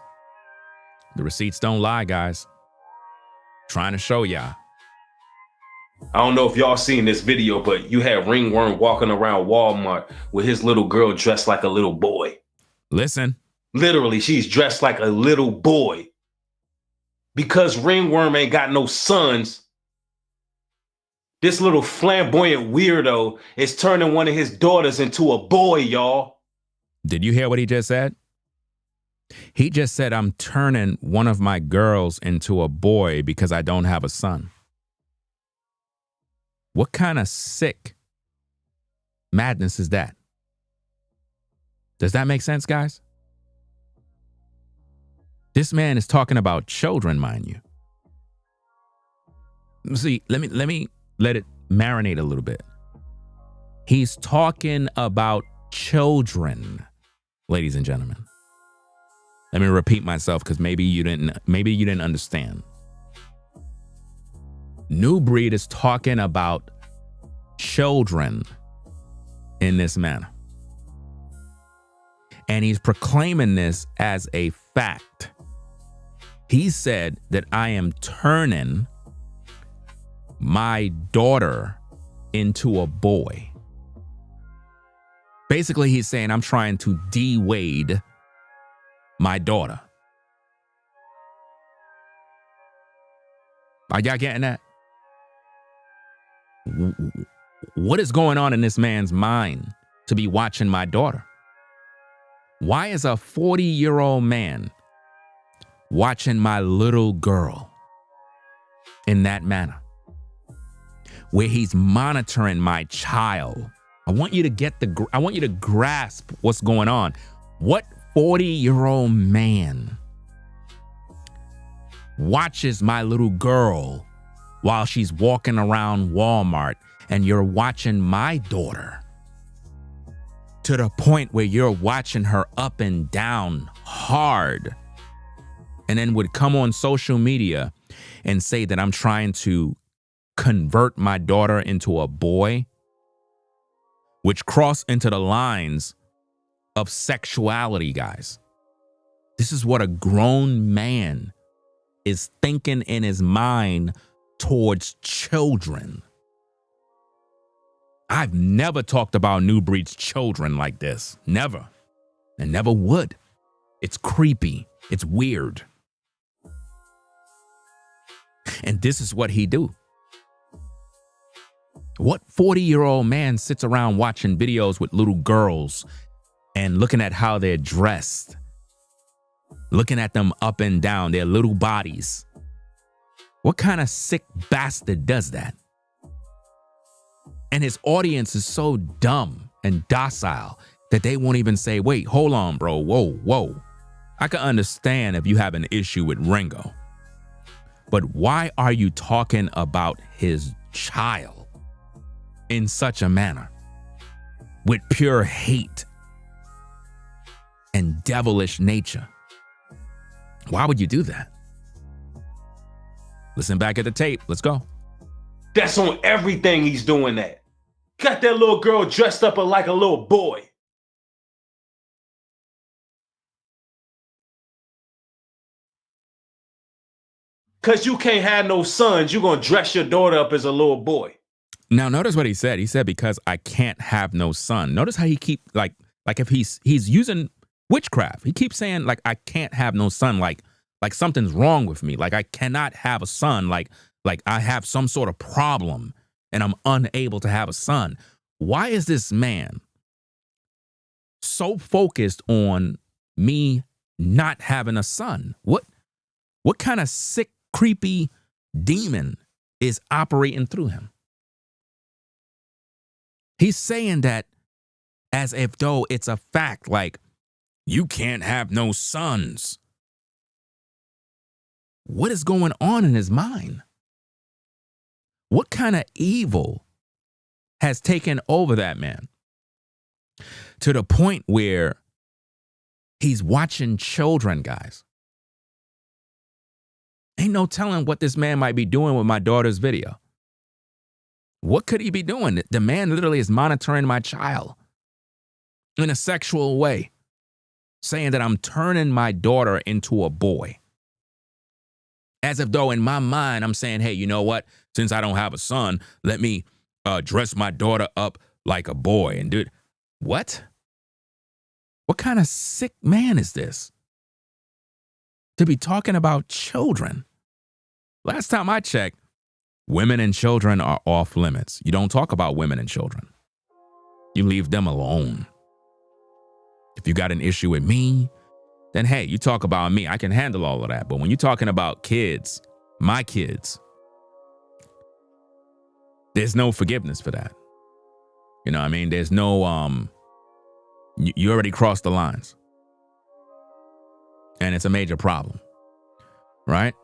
The receipts don't lie, guys. Trying to show y'all. I don't know if y'all seen this video, but you had Ringworm walking around Walmart with his little girl dressed like a little boy. Listen. Literally, she's dressed like a little boy. Because Ringworm ain't got no sons, this little flamboyant weirdo is turning one of his daughters into a boy, y'all. Did you hear what he just said? He just said, I'm turning one of my girls into a boy because I don't have a son. What kind of sick madness is that? Does that make sense, guys? This man is talking about children, mind you. See, let me let it marinate a little bit. He's talking about children, ladies and gentlemen. Let me repeat myself because maybe you didn't understand. Nubreed is talking about children in this manner. And he's proclaiming this as a fact. He said that I am turning my daughter into a boy. Basically, he's saying I'm trying to de-wade my daughter. Are y'all getting that? What is going on in this man's mind to be watching my daughter? Why is a 40-year-old man watching my little girl in that manner? Where he's monitoring my child. I want you to grasp what's going on. What 40-year-old man watches my little girl while she's walking around Walmart and you're watching my daughter to the point where you're watching her up and down hard and then would come on social media and say that I'm trying to convert my daughter into a boy, which cross into the lines of sexuality, guys. This is what a grown man is thinking in his mind towards children. I've never talked about Nubreed's children like this. Never. And never would. It's creepy. It's weird. And this is what he do. What 40-year-old man sits around watching videos with little girls and looking at how they're dressed, looking at them up and down, their little bodies? What kind of sick bastard does that? And his audience is so dumb and docile that they won't even say, wait, hold on, bro. Whoa. I can understand if you have an issue with Ringo. But why are you talking about his child in such a manner with pure hate and devilish nature? Why would you do that? Listen back at the tape. Let's go. That's on everything he's doing that. Got that little girl dressed up like a little boy. Because you can't have no sons, you're going to dress your daughter up as a little boy. Now, notice what he said. He said, because I can't have no son. Notice how he keep, like if he's using witchcraft. He keeps saying, like, I can't have no son. Like something's wrong with me. Like, I cannot have a son. Like I have some sort of problem and I'm unable to have a son. Why is this man so focused on me not having a son? What kind of sick, creepy demon is operating through him? He's saying that as if though it's a fact, like, you can't have no sons. What is going on in his mind? What kind of evil has taken over that man to the point where he's watching children, guys? Ain't no telling what this man might be doing with my daughter's video. What could he be doing? The man literally is monitoring my child in a sexual way, saying that I'm turning my daughter into a boy. As if though in my mind, I'm saying, hey, you know what? Since I don't have a son, let me dress my daughter up like a boy and do it. What? What kind of sick man is this? To be talking about children. Last time I checked, women and children are off limits. You don't talk about women and children. You leave them alone. If you got an issue with me, then hey, you talk about me. I can handle all of that. But when you're talking about kids, my kids, there's no forgiveness for that. You know what I mean? There's no, you already crossed the lines. And it's a major problem, right?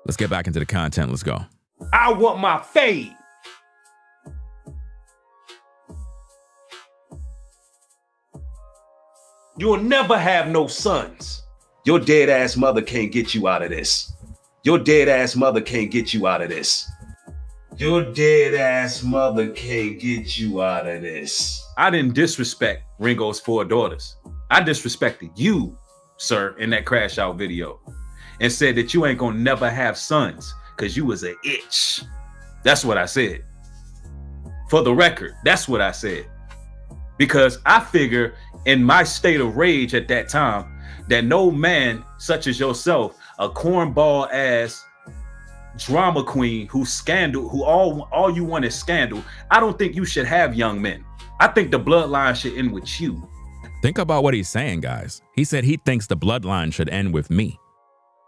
Let's get back into the content. Let's go. I want my fade. You'll never have no sons. Your dead ass mother can't get you out of this. Your dead ass mother can't get you out of this. Your dead ass mother can't get you out of this. I didn't disrespect Ringo's 4 daughters. I disrespected you, sir, in that crash out video and said that you ain't gonna never have sons because you was an itch. That's what I said. For the record, that's what I said. Because I figure in my state of rage at that time that no man such as yourself, a cornball ass drama queen who all you want is scandal, I don't think you should have young men. I think the bloodline should end with you. Think about what he's saying, guys. He said he thinks the bloodline should end with me.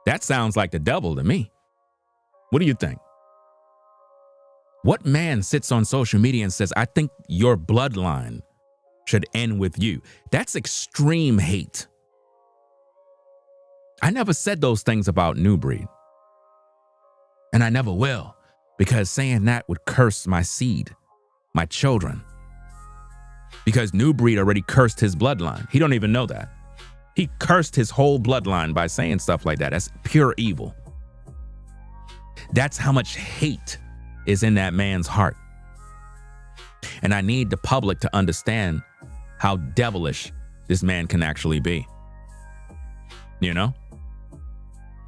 That sounds like the devil to me. What do you think? What man sits on social media and says, I think your bloodline should end with you? That's extreme hate. I never said those things about Nubreed. And I never will, because saying that would curse my seed, my children. Because Nubreed already cursed his bloodline. He don't even know that. He cursed his whole bloodline by saying stuff like that. That's pure evil. That's how much hate is in that man's heart. And I need the public to understand how devilish this man can actually be. You know?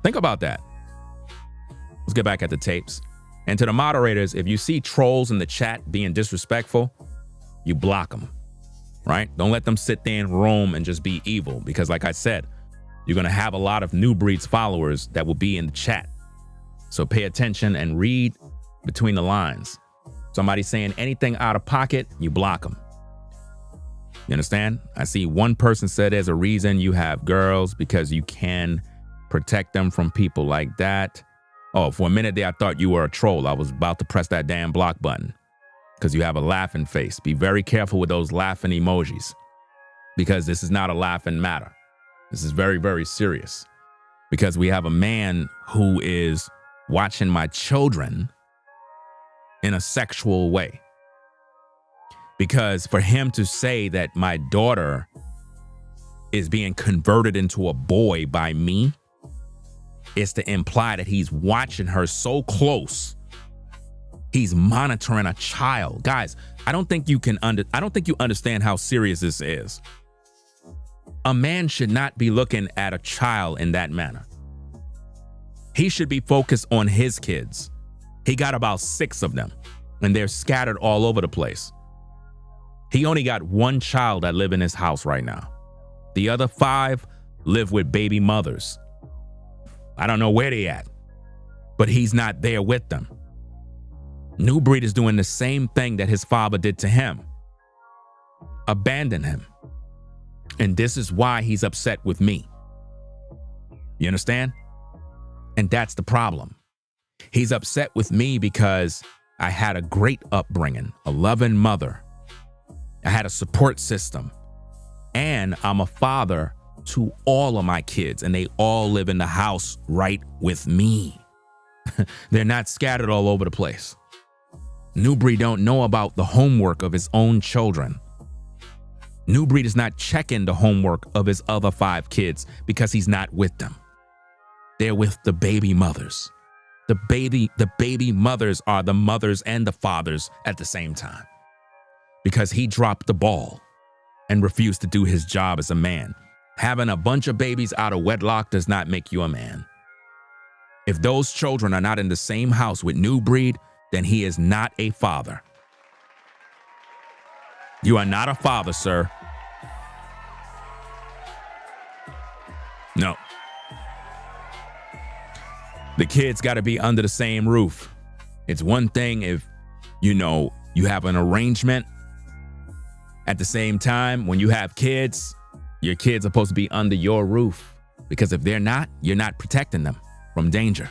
Think about that. Let's get back at the tapes. And to the moderators, if you see trolls in the chat being disrespectful, you block them, right? Don't let them sit there and roam and just be evil. Because like I said, you're going to have a lot of Nubreed's followers that will be in the chat. So pay attention and read between the lines. Somebody saying anything out of pocket, you block them. You understand? I see one person said there's a reason you have girls, because you can protect them from people like that. Oh, for a minute there, I thought you were a troll. I was about to press that damn block button because you have a laughing face. Be very careful with those laughing emojis, because this is not a laughing matter. This is very, very serious, because we have a man who is watching my children in a sexual way. Because for him to say that my daughter is being converted into a boy by me is to imply that he's watching her so close. He's monitoring a child. Guys, I don't think you understand how serious this is. A man should not be looking at a child in that manner. He should be focused on his kids. He got about 6 of them, and they're scattered all over the place. He only got 1 child that live in his house right now. The other 5 live with baby mothers. I don't know where they at, but he's not there with them. Nubreed is doing the same thing that his father did to him. Abandon him. And this is why he's upset with me. You understand? And that's the problem. He's upset with me because I had a great upbringing, a loving mother. I had a support system, and I'm a father to all of my kids, and they all live in the house right with me. They're not scattered all over the place. Nubreed don't know about the homework of his own children. Nubreed is not checking the homework of his other 5 kids because he's not with them. They're with the baby mothers. The baby mothers are the mothers and the fathers at the same time, because he dropped the ball and refused to do his job as a man. Having a bunch of babies out of wedlock does not make you a man. If those children are not in the same house with Nubreed, then he is not a father. You are not a father, sir. No. The kids got to be under the same roof. It's one thing if, you have an arrangement. At the same time, when you have kids, your kids are supposed to be under your roof. Because if they're not, you're not protecting them from danger.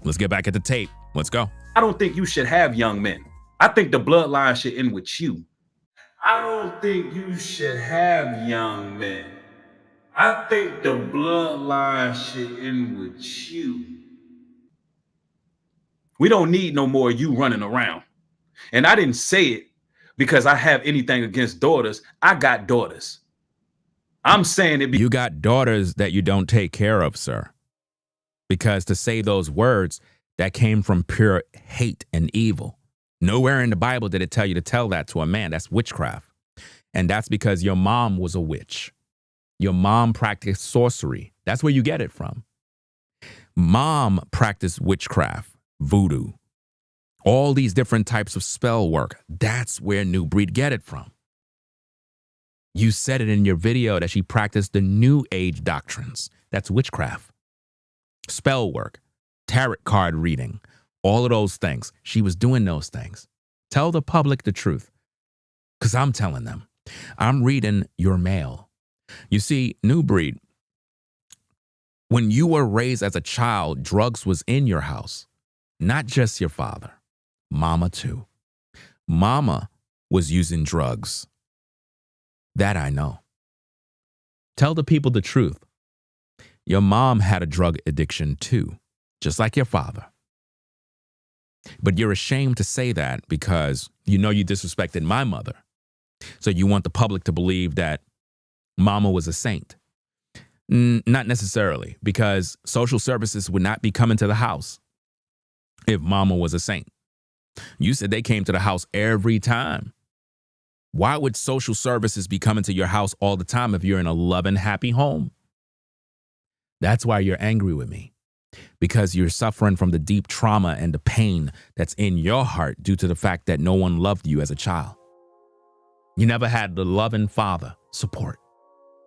Let's get back at the tape. Let's go. I don't think you should have young men. I think the bloodline should end with you. I don't think you should have young men. I think the bloodline should end with you. We don't need no more you running around. And I didn't say it because I have anything against daughters. I got daughters. I'm saying it. You got daughters that you don't take care of, sir. Because to say those words, that came from pure hate and evil. Nowhere in the Bible did it tell you to tell that to a man. That's witchcraft. And that's because your mom was a witch. Your mom practiced sorcery. That's where you get it from. Mom practiced witchcraft, voodoo, all these different types of spell work. That's where Nubreed get it from. You said it in your video that she practiced the New Age doctrines. That's witchcraft. Spell work, tarot card reading, all of those things. She was doing those things. Tell the public the truth, because I'm telling them. I'm reading your mail. You see, Nubreed, when you were raised as a child, drugs was in your house. Not just your father, mama too. Mama was using drugs. That I know. Tell the people the truth. Your mom had a drug addiction too, just like your father. But you're ashamed to say that because you know you disrespected my mother. So you want the public to believe that mama was a saint. Not necessarily, because social services would not be coming to the house if mama was a saint. You said they came to the house every time. Why would social services be coming to your house all the time if you're in a loving, happy home? That's why you're angry with me, because you're suffering from the deep trauma and the pain that's in your heart due to the fact that no one loved you as a child. You never had the loving father support.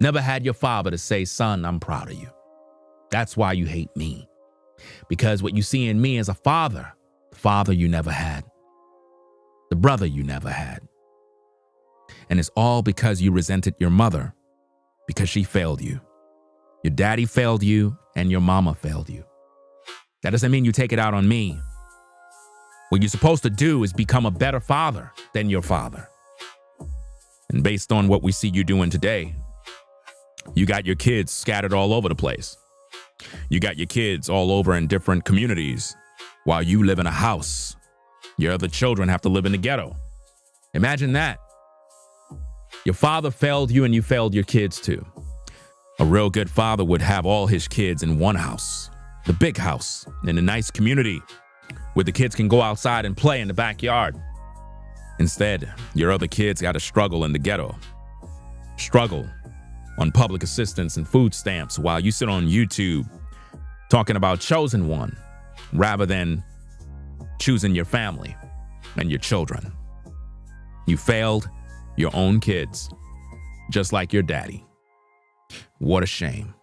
Never had your father to say, son, I'm proud of you. That's why you hate me. Because what you see in me is a father, the father you never had, the brother you never had. And it's all because you resented your mother, because she failed you. Your daddy failed you and your mama failed you. That doesn't mean you take it out on me. What you're supposed to do is become a better father than your father. And based on what we see you doing today, you got your kids scattered all over the place. You got your kids all over in different communities while you live in a house. Your other children have to live in the ghetto. Imagine that. Your father failed you and you failed your kids too. A real good father would have all his kids in one house, the big house, in a nice community where the kids can go outside and play in the backyard. Instead, your other kids got to struggle in the ghetto. Struggle on public assistance and food stamps while you sit on YouTube talking about chosen one rather than choosing your family and your children. You failed your own kids, just like your daddy. What a shame.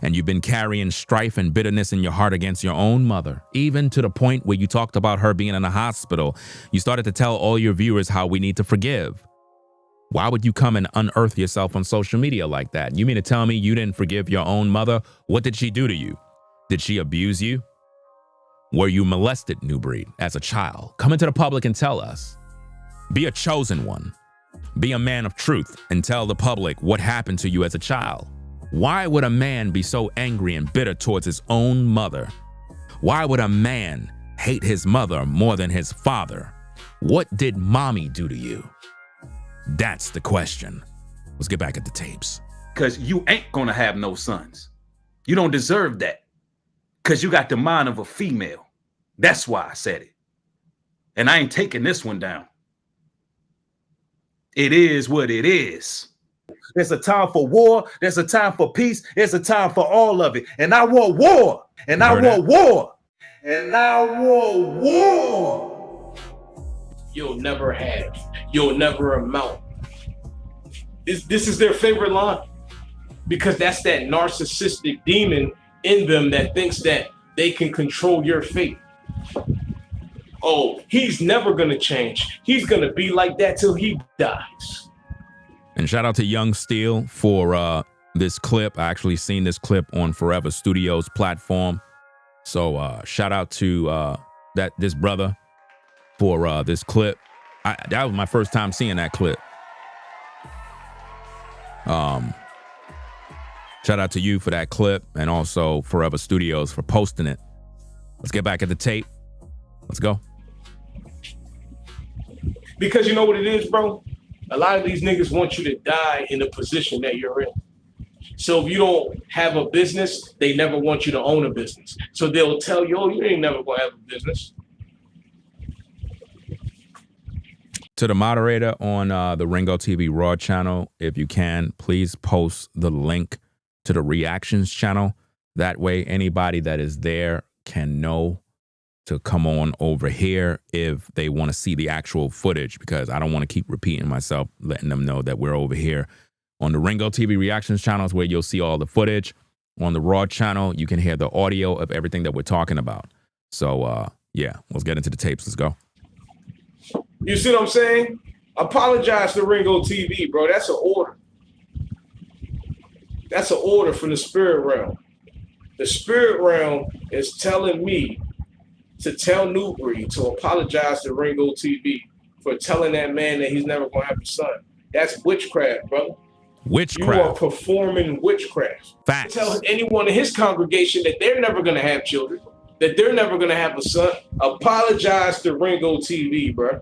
And you've been carrying strife and bitterness in your heart against your own mother, even to the point where you talked about her being in a hospital. You started to tell all your viewers how we need to forgive. Why would you come and unearth yourself on social media like that? You mean to tell me you didn't forgive your own mother? What did she do to you? Did she abuse you? Were you molested, Nubreed, as a child? Come into the public and tell us. Be a chosen one. Be a man of truth and tell the public what happened to you as a child. Why would a man be so angry and bitter towards his own mother? Why would a man hate his mother more than his father? What did mommy do to you? That's the question. Let's get back at the tapes. Because you ain't gonna have no sons. You don't deserve that. Because you got the mind of a female. That's why I said it. And I ain't taking this one down. It is what it is. There's a time for war. There's a time for peace. There's a time for all of it. And I want war. And I want war. And I want war. You'll never have. You'll never amount. This is their favorite line, because that's that narcissistic demon in them that thinks that they can control your fate. Oh, he's never gonna change. He's gonna be like that till he dies. And shout out to Young Steel for this clip. I actually seen this clip on Forever Studios platform. So shout out to this brother for this clip. That was my first time seeing that clip. Shout out to you for that clip, and also Forever Studios for posting it. Let's get back at the tape. Let's go. Because you know what it is, bro? A lot of these niggas want you to die in the position that you're in. So if you don't have a business, they never want you to own a business. So they'll tell you, oh, you ain't never gonna have a business. To the moderator on the Ringo TV Raw channel, if you can, please post the link to the reactions channel. That way, anybody that is there can know to come on over here if they want to see the actual footage, because I don't want to keep repeating myself, letting them know that we're over here on the Ringo TV reactions channels where you'll see all the footage. On the Raw channel, you can hear the audio of everything that we're talking about. So, yeah, let's get into the tapes. Let's go. You see what I'm saying? Apologize to Ringo TV, bro. That's an order. That's an order from the spirit realm. The spirit realm is telling me to tell Nubreed to apologize to Ringo TV for telling that man that he's never going to have a son. That's witchcraft, brother. Witchcraft. You are performing witchcraft. Facts. Tell anyone in his congregation that they're never going to have children, that they're never going to have a son. Apologize to Ringo TV, bro.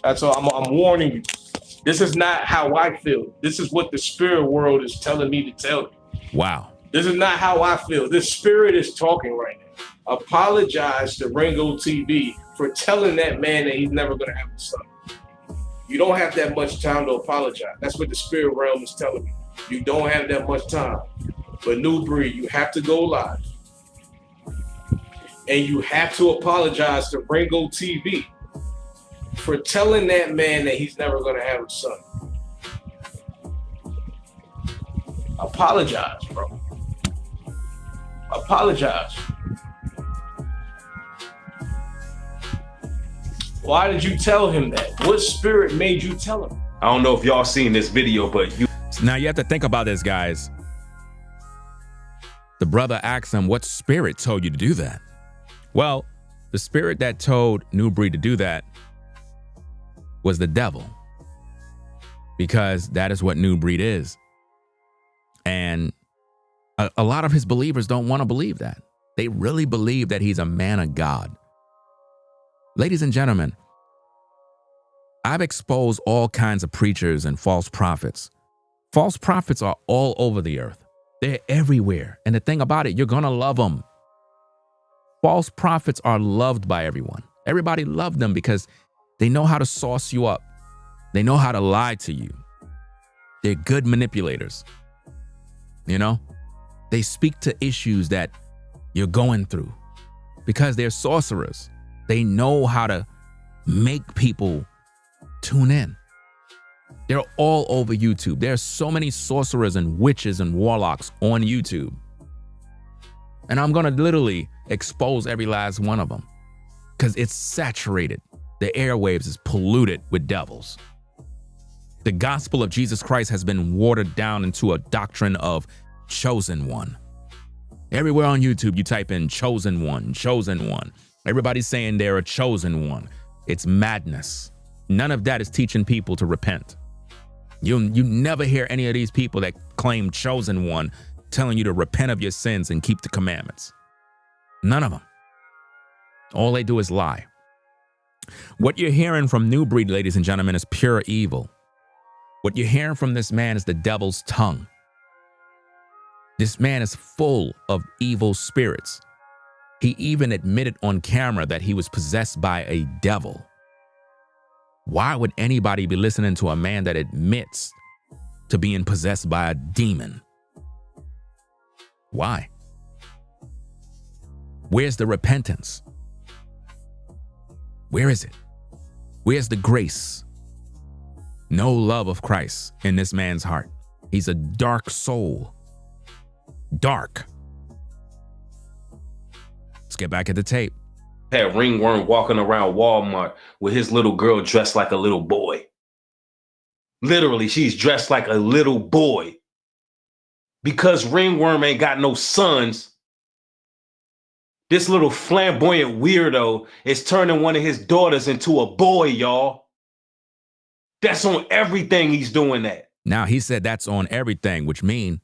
That's all. I'm warning you. This is not how I feel. This is what the spirit world is telling me to tell you. Wow. This is not how I feel. The spirit is talking right now. Apologize to Ringo TV for telling that man that he's never going to have a son. You don't have that much time to apologize. That's what the spirit realm is telling me. You don't have that much time. But Nubreed, you have to go live. And you have to apologize to Ringo TV for telling that man that he's never going to have a son. Apologize, bro. Apologize. Why did you tell him that? What spirit made you tell him? I don't know if y'all seen this video, but now you have to think about this, guys. The brother asked him, what spirit told you to do that? Well, the spirit that told Nubreed to do that was the devil, because that is what Nubreed is. And a lot of his believers don't want to believe that. They really believe that he's a man of God. Ladies and gentlemen, I've exposed all kinds of preachers and false prophets. False prophets are all over the earth. They're everywhere. And the thing about it, you're going to love them. False prophets are loved by everyone. Everybody loved them because they know how to sauce you up. They know how to lie to you. They're good manipulators. You know, they speak to issues that you're going through because they're sorcerers. They know how to make people tune in. They're all over YouTube. There are so many sorcerers and witches and warlocks on YouTube. And I'm going to literally expose every last one of them because it's saturated. The airwaves is polluted with devils. The gospel of Jesus Christ has been watered down into a doctrine of chosen one. Everywhere on YouTube, you type in chosen one, chosen one. Everybody's saying they're a chosen one. It's madness. None of that is teaching people to repent. You never hear any of these people that claim chosen one telling you to repent of your sins and keep the commandments. None of them. All they do is lie. What you're hearing from Nubreed, ladies and gentlemen, is pure evil. What you're hearing from this man is the devil's tongue. This man is full of evil spirits. He even admitted on camera that he was possessed by a devil. Why would anybody be listening to a man that admits to being possessed by a demon? Why? Where's the repentance? Where is it? Where's the grace? No love of Christ in this man's heart. He's a dark soul. Dark. Let's get back at the tape. Had Ringworm walking around Walmart with his little girl dressed like a little boy. Literally, she's dressed like a little boy. Because Ringworm ain't got no sons, this little flamboyant weirdo is turning one of his daughters into a boy, y'all. That's on everything he's doing that. Now, he said that's on everything, which means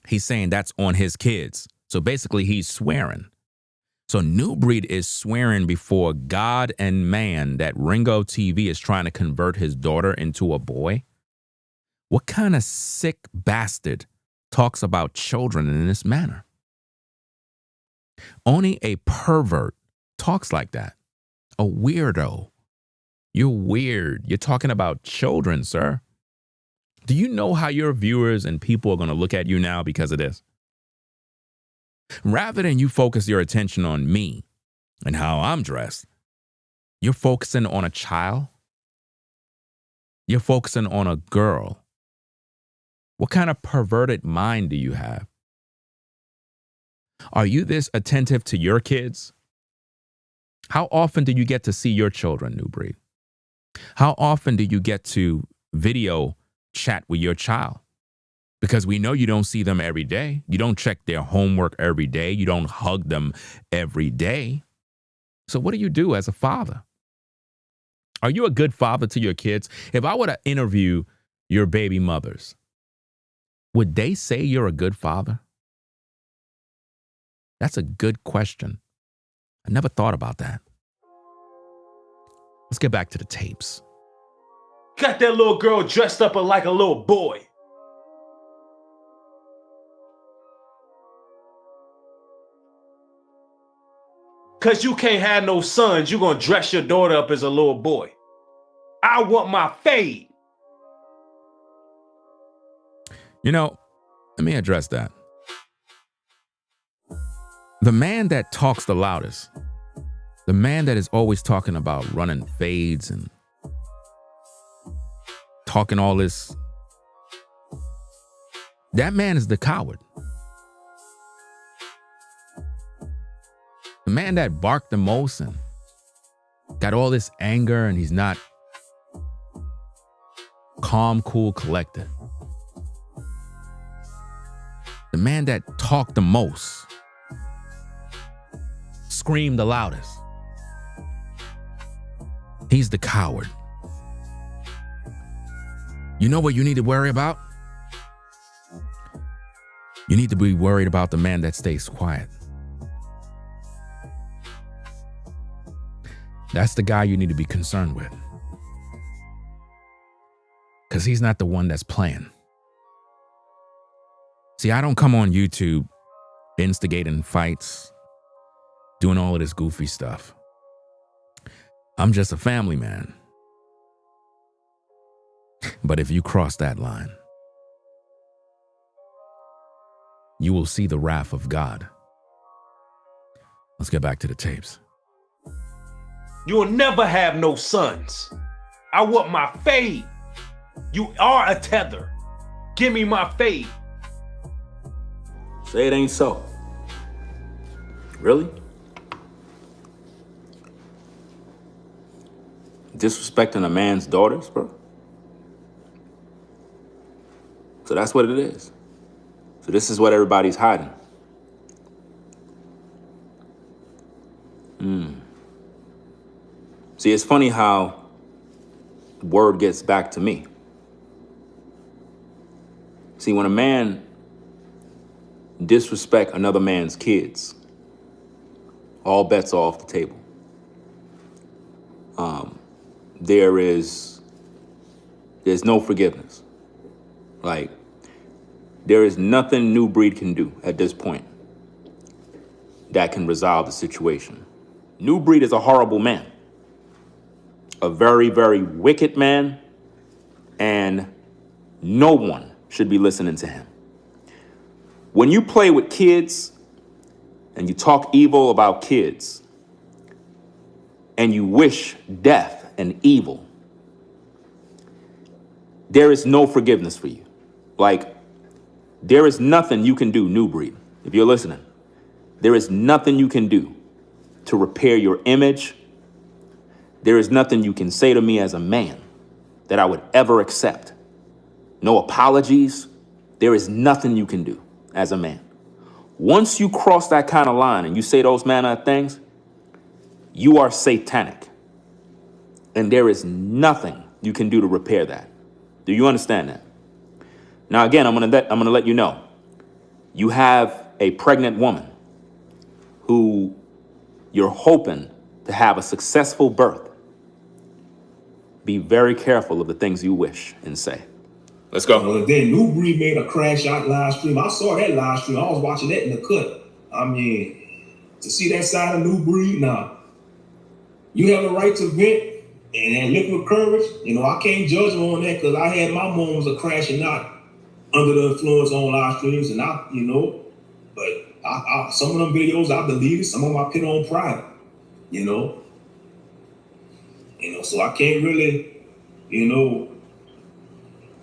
he's saying that's on his kids. So basically, he's swearing. So Nubreed is swearing before God and man that Ringo TV is trying to convert his daughter into a boy. What kind of sick bastard talks about children in this manner? Only a pervert talks like that. A weirdo. You're weird. You're talking about children, sir. Do you know how your viewers and people are going to look at you now because of this? Rather than you focus your attention on me and how I'm dressed, you're focusing on a child. You're focusing on a girl. What kind of perverted mind do you have? Are you this attentive to your kids? How often do you get to see your children, Nubreed? How often do you get to video chat with your child? Because we know you don't see them every day. You don't check their homework every day. You don't hug them every day. So what do you do as a father? Are you a good father to your kids? If I were to interview your baby mothers, would they say you're a good father? That's a good question. I never thought about that. Let's get back to the tapes. Got that little girl dressed up like a little boy. Because you can't have no sons, you're going to dress your daughter up as a little boy. I want my fade. You know, let me address that. The man that talks the loudest, the man that is always talking about running fades and talking all this, that man is the coward. The man that barked the most and got all this anger and he's not calm, cool, collected. The man that talked the most, screamed the loudest. He's the coward. You know what you need to worry about? You need to be worried about the man that stays quiet. That's the guy you need to be concerned with. Because he's not the one that's playing. See, I don't come on YouTube instigating fights, doing all of this goofy stuff. I'm just a family man. But if you cross that line, you will see the wrath of God. Let's get back to the tapes. You'll never have no sons. I want my fade. You are a tether. Give me my fade. Say it ain't so. Really? Disrespecting a man's daughters, bro? So that's what it is. So this is what everybody's hiding. See, it's funny how word gets back to me. See, when a man disrespect another man's kids, all bets are off the table. There's no forgiveness. Like, there is nothing Nubreed can do at this point that can resolve the situation. Nubreed is a horrible man. a very, very wicked man, and no one should be listening to him. When you play with kids and you talk evil about kids and you wish death and evil, there is no forgiveness for you. Like, there is nothing you can do, Nubreed, if you're listening. There is nothing you can do to repair your image. There is nothing you can say to me as a man that I would ever accept. No apologies. There is nothing you can do as a man. Once you cross that kind of line and you say those manner of things, you are satanic. And there is nothing you can do to repair that. Do you understand that? Now, again, I'm gonna let you know. You have a pregnant woman who you're hoping to have a successful birth. Be very careful of the things you wish and say. Let's go. Well, then Nubreed made a crash out live stream. I saw that live stream. I was watching that in the cut. I mean, to see that side of Nubreed, nah. You have a right to vent and liquid courage. You know, I can't judge him on that because I had my moments of crashing out under the influence on live streams, and but I some of them videos I deleted, some of them I put on private, so I can't really,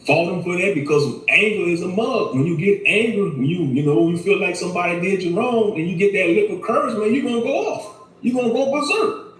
fault him for that because anger is a mug. When you get angry, when you feel like somebody did you wrong and you get that liquid courage, man, you're gonna go off. You're gonna go berserk,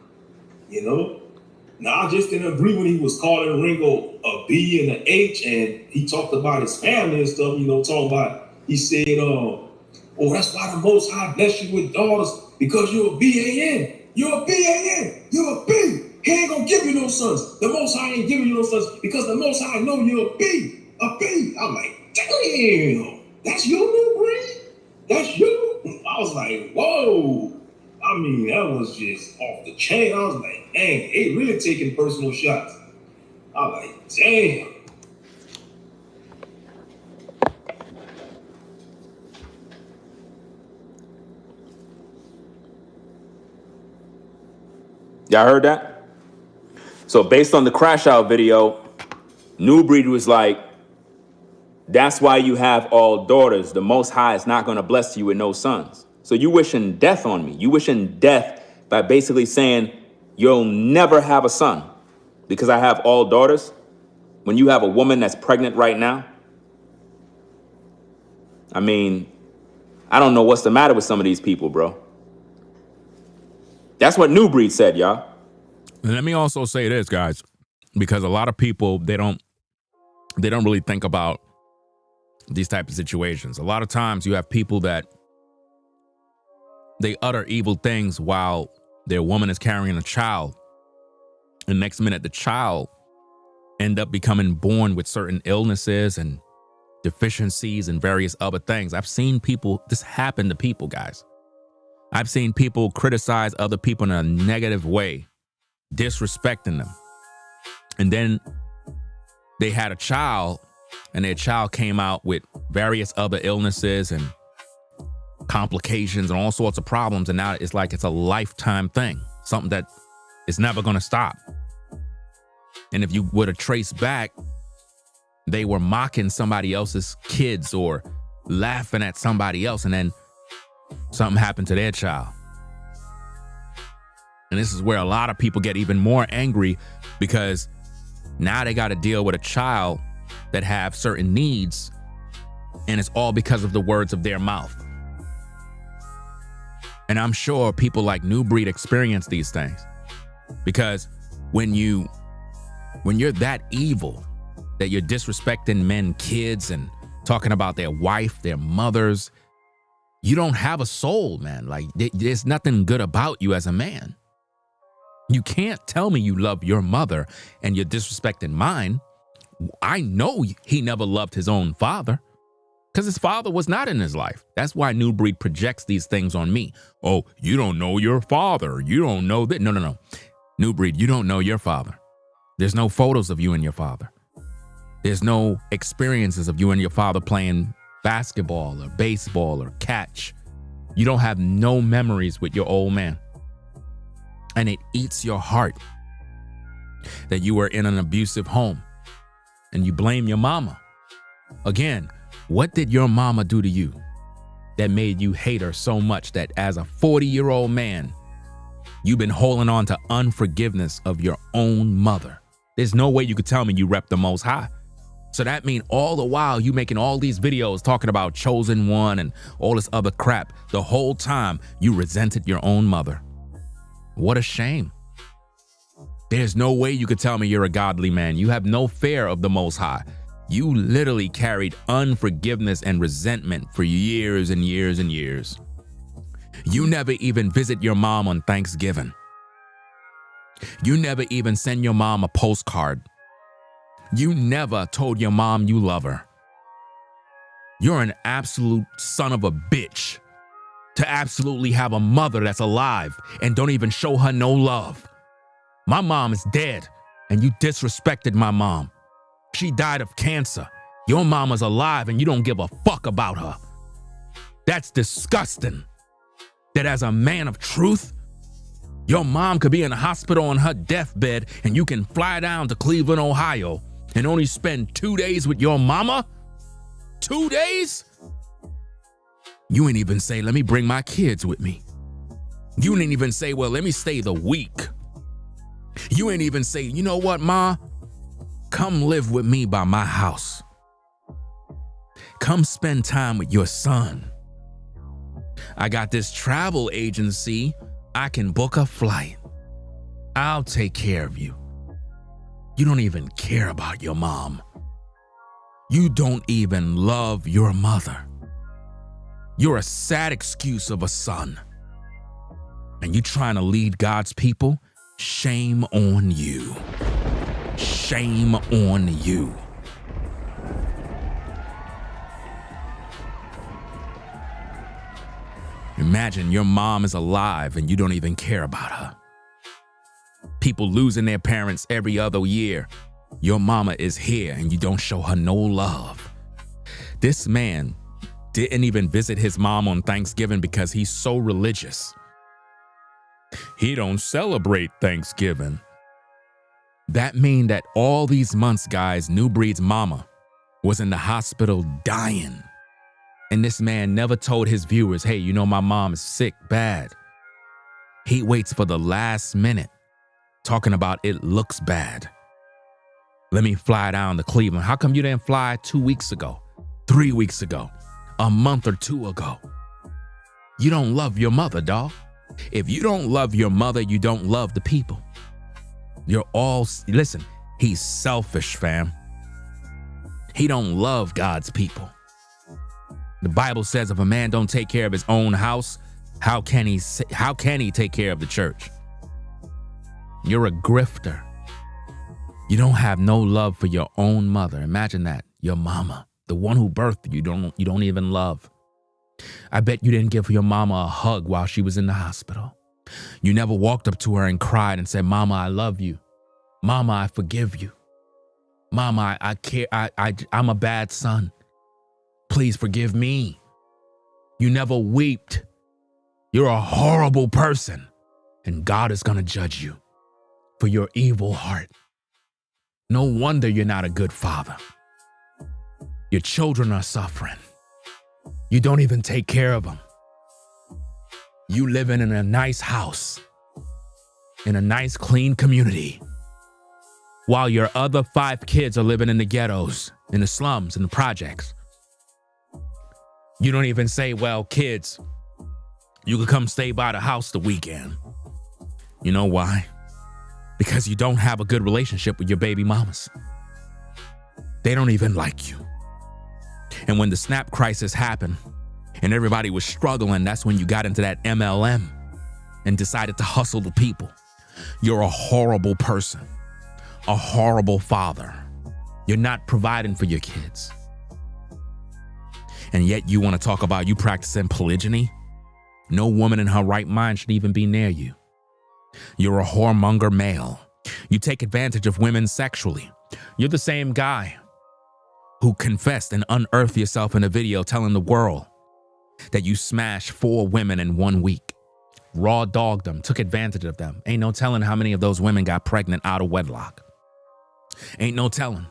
Now, I just didn't agree when he was calling Ringo a B and an H, and he talked about his family and stuff, talking about, he said, that's why the Most High bless you with daughters, because you're a B-A-N. You're a B-A-N. You're a B. He ain't gonna give you no sons. The Most High ain't giving you no sons because the Most High know you're a B. A B. I'm like, damn, that's you, Nubreed? That's you? I was like, whoa. I mean, that was just off the chain. I was like, dang, they really taking personal shots. I was like, damn. Y'all heard that? So based on the crash out video, Nubreed was like, that's why you have all daughters. The Most High is not going to bless you with no sons. So you wishing death on me. You wishing death by basically saying you'll never have a son because I have all daughters. When you have a woman that's pregnant right now. I mean, I don't know what's the matter with some of these people, bro. That's what Nubreed said, y'all. And let me also say this, guys, because a lot of people, they don't really think about these type of situations. A lot of times you have people that they utter evil things while their woman is carrying a child. And next minute, the child end up becoming born with certain illnesses and deficiencies and various other things. I've seen people, this happen to people, guys. I've seen people criticize other people in a negative way, disrespecting them. And then they had a child and their child came out with various other illnesses and complications and all sorts of problems. And now it's like it's a lifetime thing, something that is never going to stop. And if you were to trace back, they were mocking somebody else's kids or laughing at somebody else. And then something happened to their child. And this is where a lot of people get even more angry because now they got to deal with a child that have certain needs, and it's all because of the words of their mouth. And I'm sure people like Nubreed experience these things because when you're that evil that you're disrespecting men, kids, and talking about their wife, their mothers, you don't have a soul, man. Like there's nothing good about you as a man. You can't tell me you love your mother and you're disrespecting mine. I know he never loved his own father because his father was not in his life. That's why Nubreed projects these things on me. Oh, you don't know your father. You don't know that. No. Nubreed, you don't know your father. There's no photos of you and your father. There's no experiences of you and your father playing basketball or baseball or catch. You don't have no memories with your old man. And it eats your heart that you were in an abusive home and you blame your mama. Again, what did your mama do to you that made you hate her so much that as a 40-year-old man, you've been holding on to unforgiveness of your own mother? There's no way you could tell me you rep the Most High. So that means all the while you making all these videos talking about chosen one and all this other crap, the whole time you resented your own mother. What a shame. There's no way you could tell me you're a godly man. You have no fear of the Most High. You literally carried unforgiveness and resentment for years and years and years. You never even visit your mom on Thanksgiving. You never even send your mom a postcard. You never told your mom you love her. You're an absolute son of a bitch to absolutely have a mother that's alive and don't even show her no love. My mom is dead and you disrespected my mom. She died of cancer. Your mama's alive and you don't give a fuck about her. That's disgusting. That as a man of truth, your mom could be in the hospital on her deathbed and you can fly down to Cleveland, Ohio and only spend 2 days with your mama? 2 days? You ain't even say, let me bring my kids with me. You didn't even say, well, let me stay the week. You ain't even say, you know what, Ma? Come live with me by my house. Come spend time with your son. I got this travel agency. I can book a flight. I'll take care of you. You don't even care about your mom. You don't even love your mother. You're a sad excuse of a son. And you trying to lead God's people? Shame on you. Shame on you. Imagine your mom is alive and you don't even care about her. People losing their parents every other year. Your mama is here and you don't show her no love. This man didn't even visit his mom on Thanksgiving because he's so religious. He don't celebrate Thanksgiving. That mean that all these months, guys, Nubreed's mama was in the hospital dying. And this man never told his viewers, hey, you know my mom is sick, bad. He waits for the last minute, talking about it looks bad. Let me fly down to Cleveland. How come you didn't fly 2 weeks ago, 3 weeks ago, a month or two ago? You don't love your mother, dog. If you don't love your mother, you don't love the people. You're all, listen, he's selfish, fam. He don't love God's people. The Bible says if a man don't take care of his own house, how can he take care of the church? You're a grifter. You don't have no love for your own mother. Imagine that, your mama, the one who birthed you, you don't even love. I bet you didn't give your mama a hug while she was in the hospital. You never walked up to her and cried and said, Mama, I love you. Mama, I forgive you. Mama, I care. I'm a bad son. Please forgive me. You never wept. You're a horrible person, and God is going to judge you for your evil heart. No wonder you're not a good father. Your children are suffering. You don't even take care of them. You living in a nice house, in a nice, clean community, while your other 5 kids are living in the ghettos, in the slums, in the projects. You don't even say, well, kids, you could come stay by the house the weekend. You know why? Because you don't have a good relationship with your baby mamas. They don't even like you. And when the SNAP crisis happened and everybody was struggling, that's when you got into that MLM and decided to hustle the people. You're a horrible person, a horrible father. You're not providing for your kids. And yet you want to talk about you practicing polygyny? No woman in her right mind should even be near you. You're a whoremonger male. You take advantage of women sexually. You're the same guy who confessed and unearthed yourself in a video telling the world that you smashed 4 women in 1 week. raw dogged them, took advantage of them. Ain't no telling how many of those women got pregnant out of wedlock. Ain't no telling.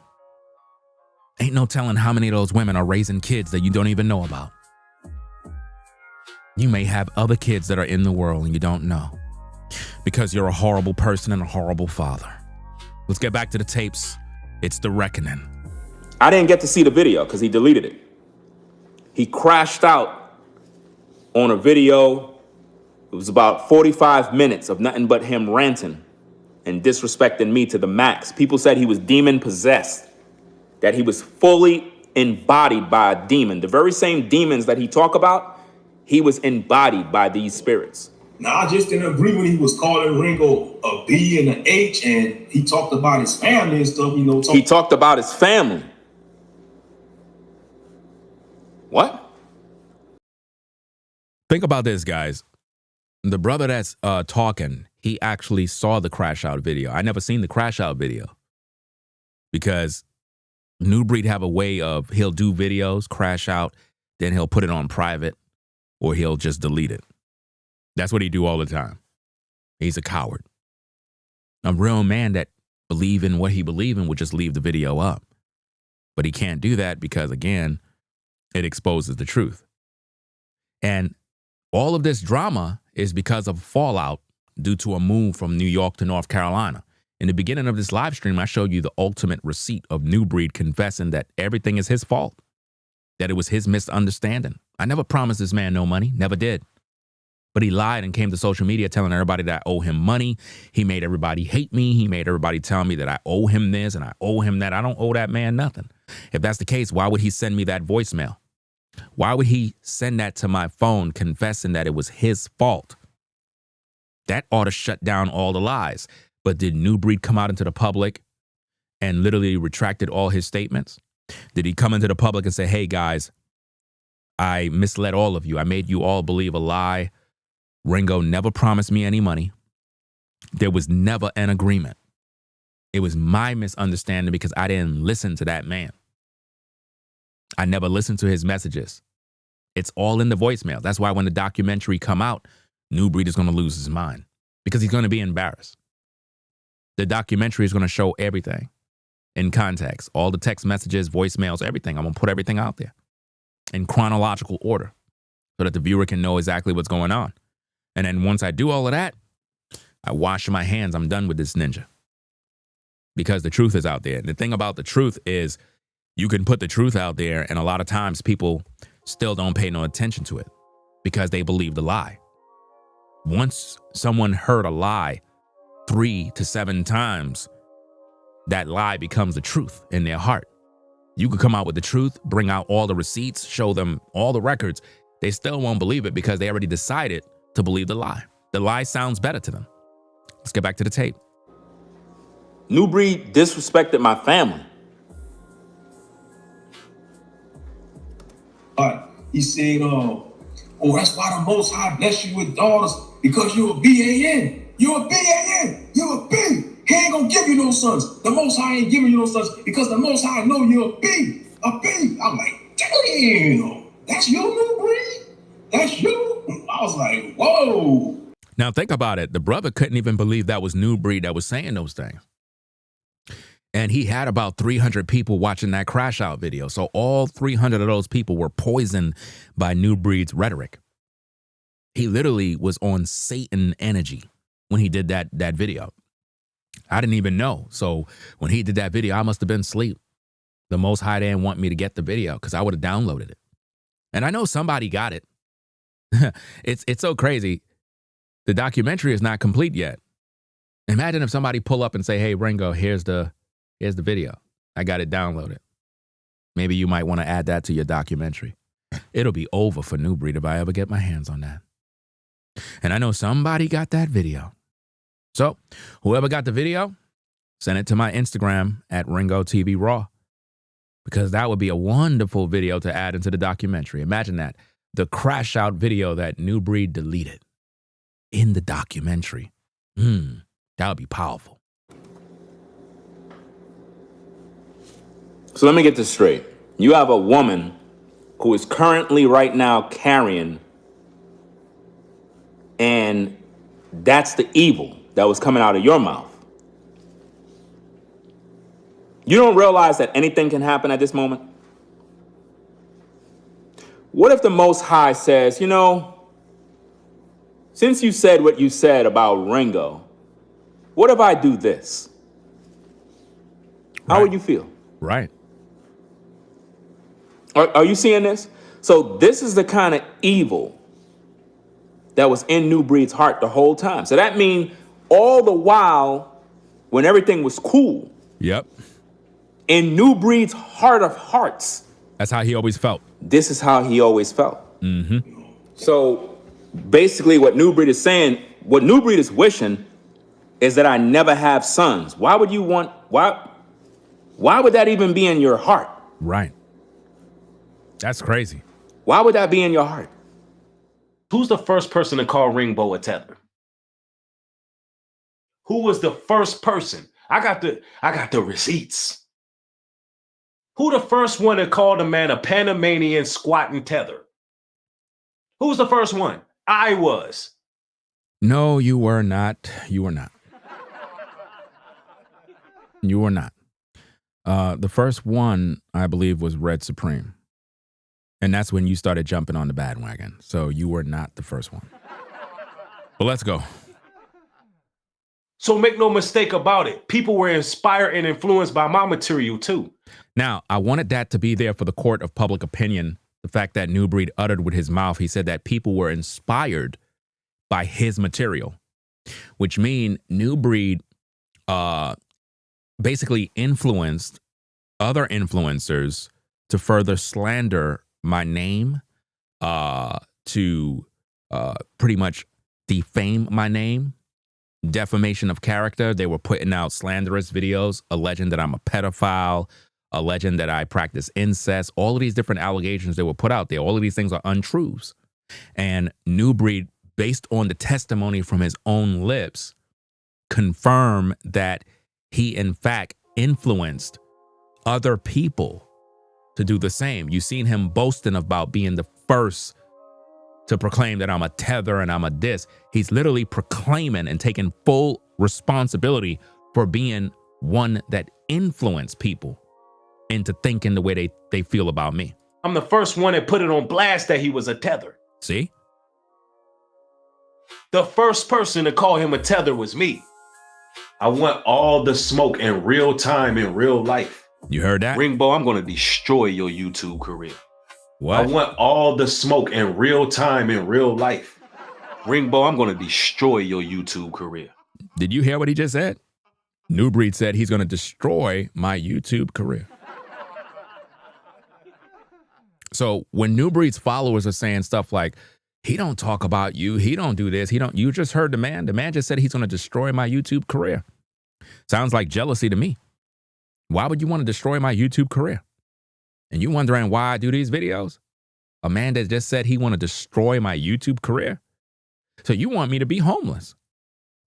Ain't no telling how many of those women are raising kids that you don't even know about. You may have other kids that are in the world and you don't know because you're a horrible person and a horrible father. Let's get back to the tapes. It's the reckoning. I didn't get to see the video because he deleted it. He crashed out on a video. It was about 45 minutes of nothing but him ranting and disrespecting me to the max. People said he was demon possessed, that he was fully embodied by a demon. The very same demons that he talked about, he was embodied by these spirits. Now, I just didn't agree when he was calling Ringo a B and an H, and he talked about his family and stuff, you know. He talked about his family. What? Think about this, guys. The brother that's talking, he actually saw the crash out video. I never seen the crash out video because Nubreed have a way of, he'll do videos, crash out, then he'll put it on private or he'll just delete it. That's what he do all the time. He's a coward. A real man that believe in what he believe in would just leave the video up. But he can't do that because, again, it exposes the truth. And all of this drama is because of fallout due to a move from New York to North Carolina. In the beginning of this live stream, I showed you the ultimate receipt of Nubreed confessing that everything is his fault, that it was his misunderstanding. I never promised this man no money, never did. But he lied and came to social media telling everybody that I owe him money. He made everybody hate me. He made everybody tell me that I owe him this and I owe him that. I don't owe that man nothing. If that's the case, why would he send me that voicemail? Why would he send that to my phone confessing that it was his fault? That ought to shut down all the lies. But did Nubreed come out into the public and literally retracted all his statements? Did he come into the public and say, hey, guys, I misled all of you. I made you all believe a lie. Ringo never promised me any money. There was never an agreement. It was my misunderstanding because I didn't listen to that man. I never listened to his messages. It's all in the voicemail. That's why when the documentary come out, Nubreed is going to lose his mind because he's going to be embarrassed. The documentary is going to show everything in context, all the text messages, voicemails, everything. I'm going to put everything out there in chronological order so that the viewer can know exactly what's going on. And then once I do all of that, I wash my hands. I'm done with this ninja because the truth is out there. And the thing about the truth is you can put the truth out there and a lot of times people still don't pay no attention to it because they believe the lie. Once someone heard a lie 3 to 7 times, that lie becomes the truth in their heart. You could come out with the truth, bring out all the receipts, show them all the records. They still won't believe it because they already decided to believe the lie. The lie sounds better to them. Let's get back to the tape. Nubreed disrespected my family. He said, oh, that's why the Most High bless you with daughters because you're a B-A-N. You're a B-A-N. You're a B. He ain't gonna give you no sons. The Most High ain't giving you no sons because the Most High know you're a B. A B. I'm like, damn, that's you, Nubreed? That's you? I was like, whoa. Now think about it. The brother couldn't even believe that was Nubreed that was saying those things. And he had about 300 people watching that crash out video. So all 300 of those people were poisoned by Nubreed's rhetoric. He literally was on Satan energy when he did that video. I didn't even know. So when he did that video, I must have been asleep. The Most High didn't want me to get the video because I would have downloaded it. And I know somebody got it. It's so crazy. The documentary is not complete yet. Imagine if somebody pull up and say, hey, Ringo, here's the video. I got it downloaded. Maybe you might want to add that to your documentary. It'll be over for Nubreed if I ever get my hands on that. And I know somebody got that video. So whoever got the video, send it to my Instagram at Ringo TV Raw, because that would be a wonderful video to add into the documentary. Imagine that. The crash out video that Nubreed deleted in the documentary. That would be powerful. So let me get this straight. You have a woman who is currently right now carrying And that's the evil that was coming out of your mouth. You don't realize that anything can happen at this moment? What if the Most High says, you know, since you said what you said about Ringo, what if I do this? How would you feel? Right. Are you seeing this? So this is the kind of evil that was in Nubreed's heart the whole time. So that means all the while, when everything was cool, yep, in Nubreed's heart of hearts, that's how he always felt. This is how he always felt. Mm-hmm. So basically what Nubreed is saying, what Nubreed is wishing is that I never have sons. Why would you want, why would that even be in your heart? Right. That's crazy. Why would that be in your heart? Who's the first person to call Ringo a tether? Who was the first person? I got the receipts. Who the first one that called a man a Panamanian squatting tether? Who's the first one? I was. No, you were not. You were not. You were not. The first one, I believe, was Red Supreme. And that's when you started jumping on the bandwagon. So you were not the first one. But let's go. So make no mistake about it. People were inspired and influenced by my material too. Now, I wanted that to be there for the court of public opinion. The fact that Nubreed uttered with his mouth, he said that people were inspired by his material, which means Nubreed basically influenced other influencers to further slander my name, to pretty much defame my name, defamation of character. They were putting out slanderous videos, alleging that I'm a pedophile, alleging that I practice incest. All of these different allegations that were put out there, all of these things are untruths. And Nubreed, based on the testimony from his own lips, confirmed that he in fact influenced other people to do the same. You've seen him boasting about being the first to proclaim that I'm a tether and I'm a this. He's literally proclaiming and taking full responsibility for being one that influenced people into thinking the way they feel about me. I'm the first one that put it on blast that he was a tether. See? The first person to call him a tether was me. I want all the smoke in real time, in real life. You heard that? Ringo, I'm going to destroy your YouTube career. What? I want all the smoke in real time, in real life. Ringo, I'm going to destroy your YouTube career. Did you hear what he just said? Nubreed said he's going to destroy my YouTube career. So when Nubreed's followers are saying stuff like, he don't talk about you, he don't do this, you just heard the man. The man just said he's going to destroy my YouTube career. Sounds like jealousy to me. Why would you want to destroy my YouTube career? And you wondering why I do these videos? A man that just said he want to destroy my YouTube career? So you want me to be homeless.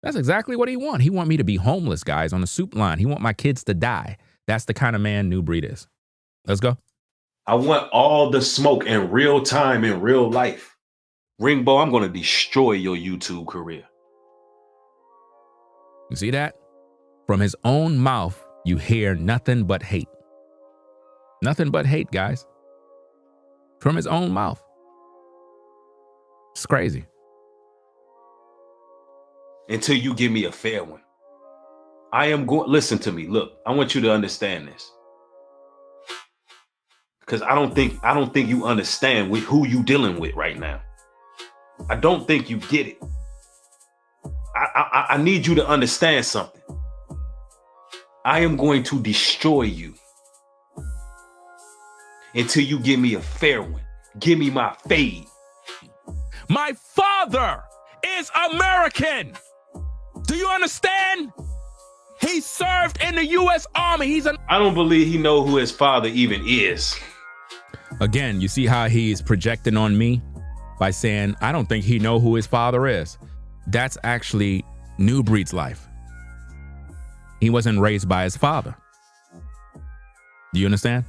That's exactly what he want. He want me to be homeless, guys, on the soup line. He want my kids to die. That's the kind of man Nubreed is. Let's go. I want all the smoke in real time, in real life. Ringo, I'm going to destroy your YouTube career. You see that? From his own mouth, you hear nothing but hate. Nothing but hate, guys. From his own mouth. It's crazy. Until you give me a fair one. I am going, listen to me. Look, I want you to understand this. Because I don't think you understand with who you dealing with right now. I don't think you get it. I need you to understand something. I am going to destroy you until you give me a fair one. Give me my fade. My father is American. Do you understand? He served in the U.S. Army. I don't believe he know who his father even is. Again, you see how he's projecting on me by saying, I don't think he know who his father is. That's actually Nubreed's life. He wasn't raised by his father. Do you understand?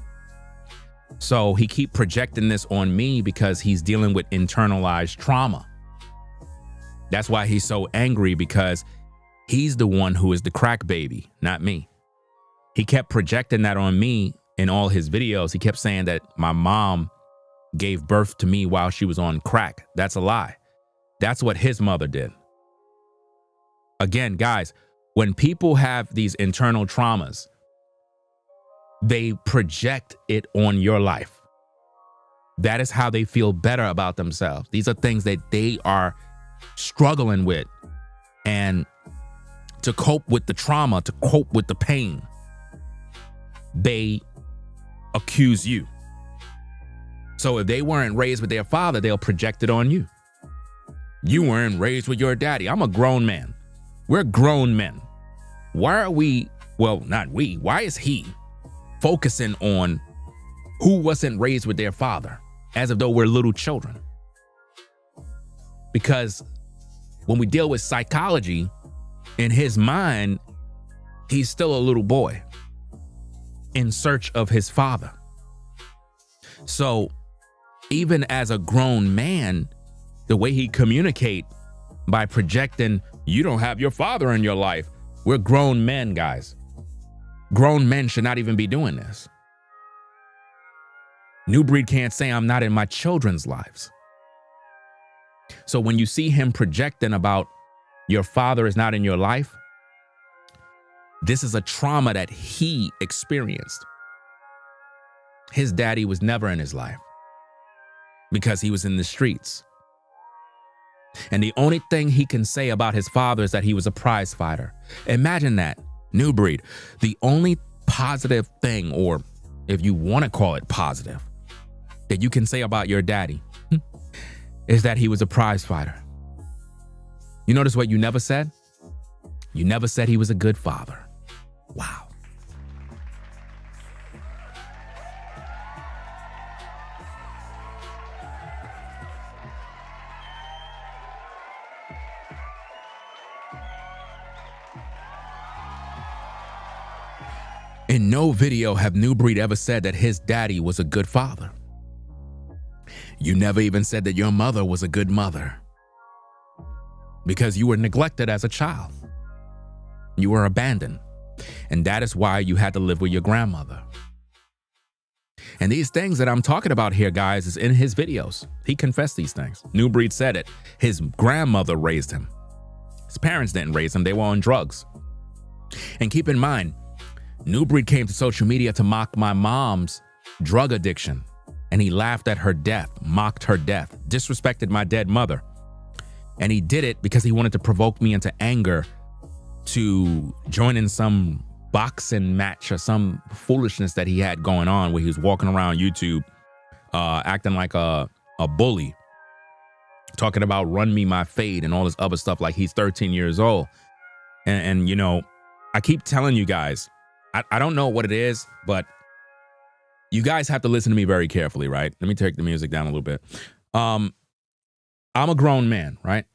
So he keep projecting this on me because he's dealing with internalized trauma. That's why he's so angry, because he's the one who is the crack baby, not me. He kept projecting that on me in all his videos. He kept saying that my mom gave birth to me while she was on crack. That's a lie. That's what his mother did. Again, guys, when people have these internal traumas, they project it on your life. That is how they feel better about themselves. These are things that they are struggling with. And to cope with the trauma, to cope with the pain, they accuse you. So if they weren't raised with their father, they'll project it on you. You weren't raised with your daddy. I'm a grown man. We're grown men. Why are we, well, not we, why is he focusing on who wasn't raised with their father as if though we're little children? Because when we deal with psychology, in his mind, he's still a little boy in search of his father. So even as a grown man, the way he communicate by projecting, you don't have your father in your life. We're grown men, guys. Grown men should not even be doing this. Nubreed can't say I'm not in my children's lives. So when you see him projecting about your father is not in your life, this is a trauma that he experienced. His daddy was never in his life because he was in the streets. And the only thing he can say about his father is that he was a prize fighter. Imagine that, Nubreed. The only positive thing, or if you want to call it positive, that you can say about your daddy is that he was a prize fighter. You notice what you never said? You never said he was a good father. Wow. In no video have Nubreed ever said that his daddy was a good father. You never even said that your mother was a good mother, because you were neglected as a child. You were abandoned. And that is why you had to live with your grandmother. And these things that I'm talking about here, guys, is in his videos. He confessed these things. Nubreed said it. His grandmother raised him. His parents didn't raise him. They were on drugs. And keep in mind, Nubreed came to social media to mock my mom's drug addiction. And he laughed at her death, mocked her death, disrespected my dead mother. And he did it because he wanted to provoke me into anger to join in some boxing match or some foolishness that he had going on, where he was walking around YouTube acting like a bully, talking about run me my fade and all this other stuff like he's 13 years old. And you know, I keep telling you guys, I don't know what it is, but you guys have to listen to me very carefully, right? Let me take the music down a little bit. I'm a grown man, right?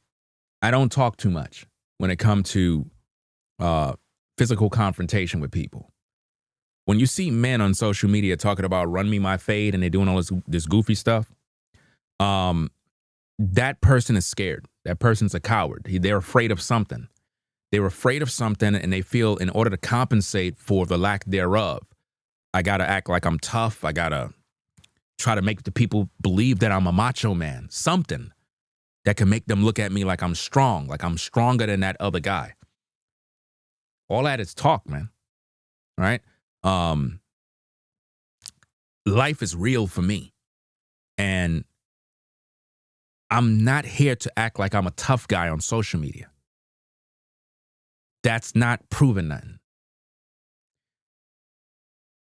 I don't talk too much when it comes to physical confrontation with people. When you see men on social media talking about run me my fade and they're doing all this goofy stuff, that person is scared. That person's a coward. They're afraid of something. They're afraid of something, and they feel in order to compensate for the lack thereof, I got to act like I'm tough. I got to try to make the people believe that I'm a macho man, something that can make them look at me like I'm strong, like I'm stronger than that other guy. All that is talk, man. Right? Life is real for me. And I'm not here to act like I'm a tough guy on social media. That's not proving nothing.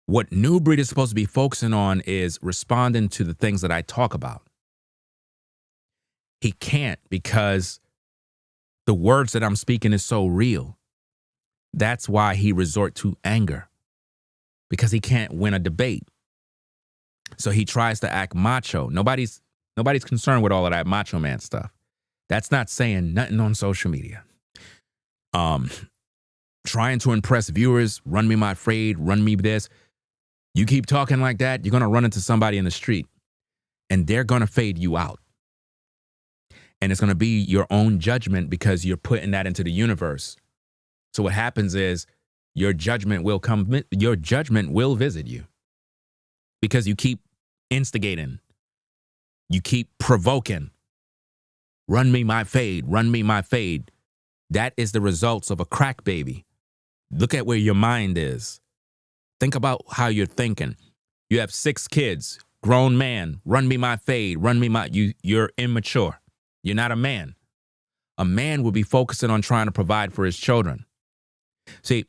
What Nubreed is supposed to be focusing on is responding to the things that I talk about. He can't, because the words that I'm speaking is so real. That's why he resort to anger, because he can't win a debate. So he tries to act macho. Nobody's concerned with all of that macho man stuff. That's not saying nothing on social media. Trying to impress viewers, run me my fade, run me this. You keep talking like that, you're going to run into somebody in the street and they're going to fade you out. And it's going to be your own judgment because you're putting that into the universe. So what happens is your judgment will visit you because you keep instigating. You keep provoking. Run me my fade, run me my fade. That is the results of a crack baby. Look at where your mind is. Think about how you're thinking. You have 6 kids, grown man, run me my fade, run me my, you're immature. You're not a man. A man will be focusing on trying to provide for his children. See,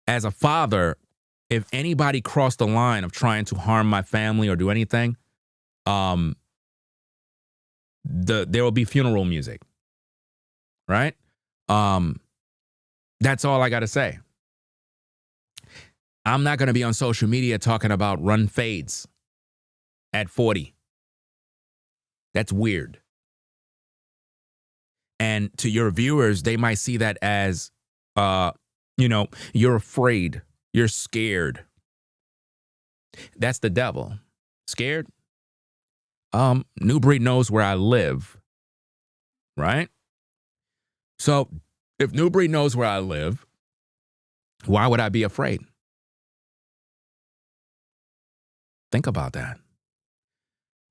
as a father, if anybody crossed the line of trying to harm my family or do anything, there will be funeral music, right? That's all I got to say. I'm not going to be on social media talking about run fades at 40. That's weird. And to your viewers, they might see that as, you're afraid, you're scared. That's the devil. Scared? Nubreed knows where I live, right? So if Nubreed knows where I live, why would I be afraid? Think about that.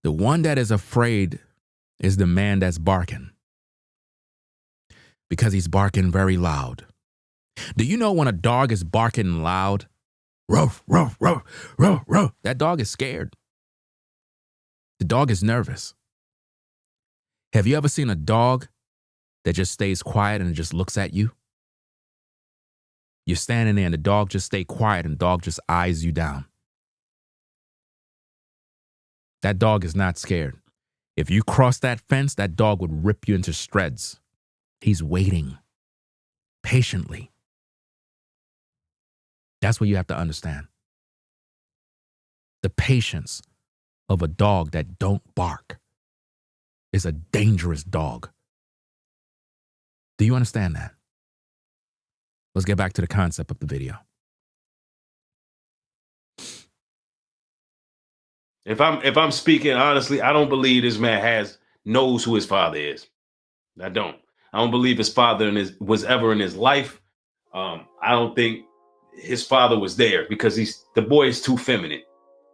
The one that is afraid is the man that's barking, because he's barking very loud. Do you know when a dog is barking loud? Ruff, ruff, ruff, ruff, ruff. That dog is scared. The dog is nervous. Have you ever seen a dog that just stays quiet and just looks at you? You're standing there and the dog just stays quiet and the dog just eyes you down. That dog is not scared. If you cross that fence, that dog would rip you into shreds. He's waiting patiently. That's what you have to understand. The patience of a dog that don't bark is a dangerous dog. Do you understand that? Let's get back to the concept of the video. If I'm speaking honestly, I don't believe this man knows who his father is. I don't believe his father was ever in his life. I don't think his father was there because the boy is too feminine.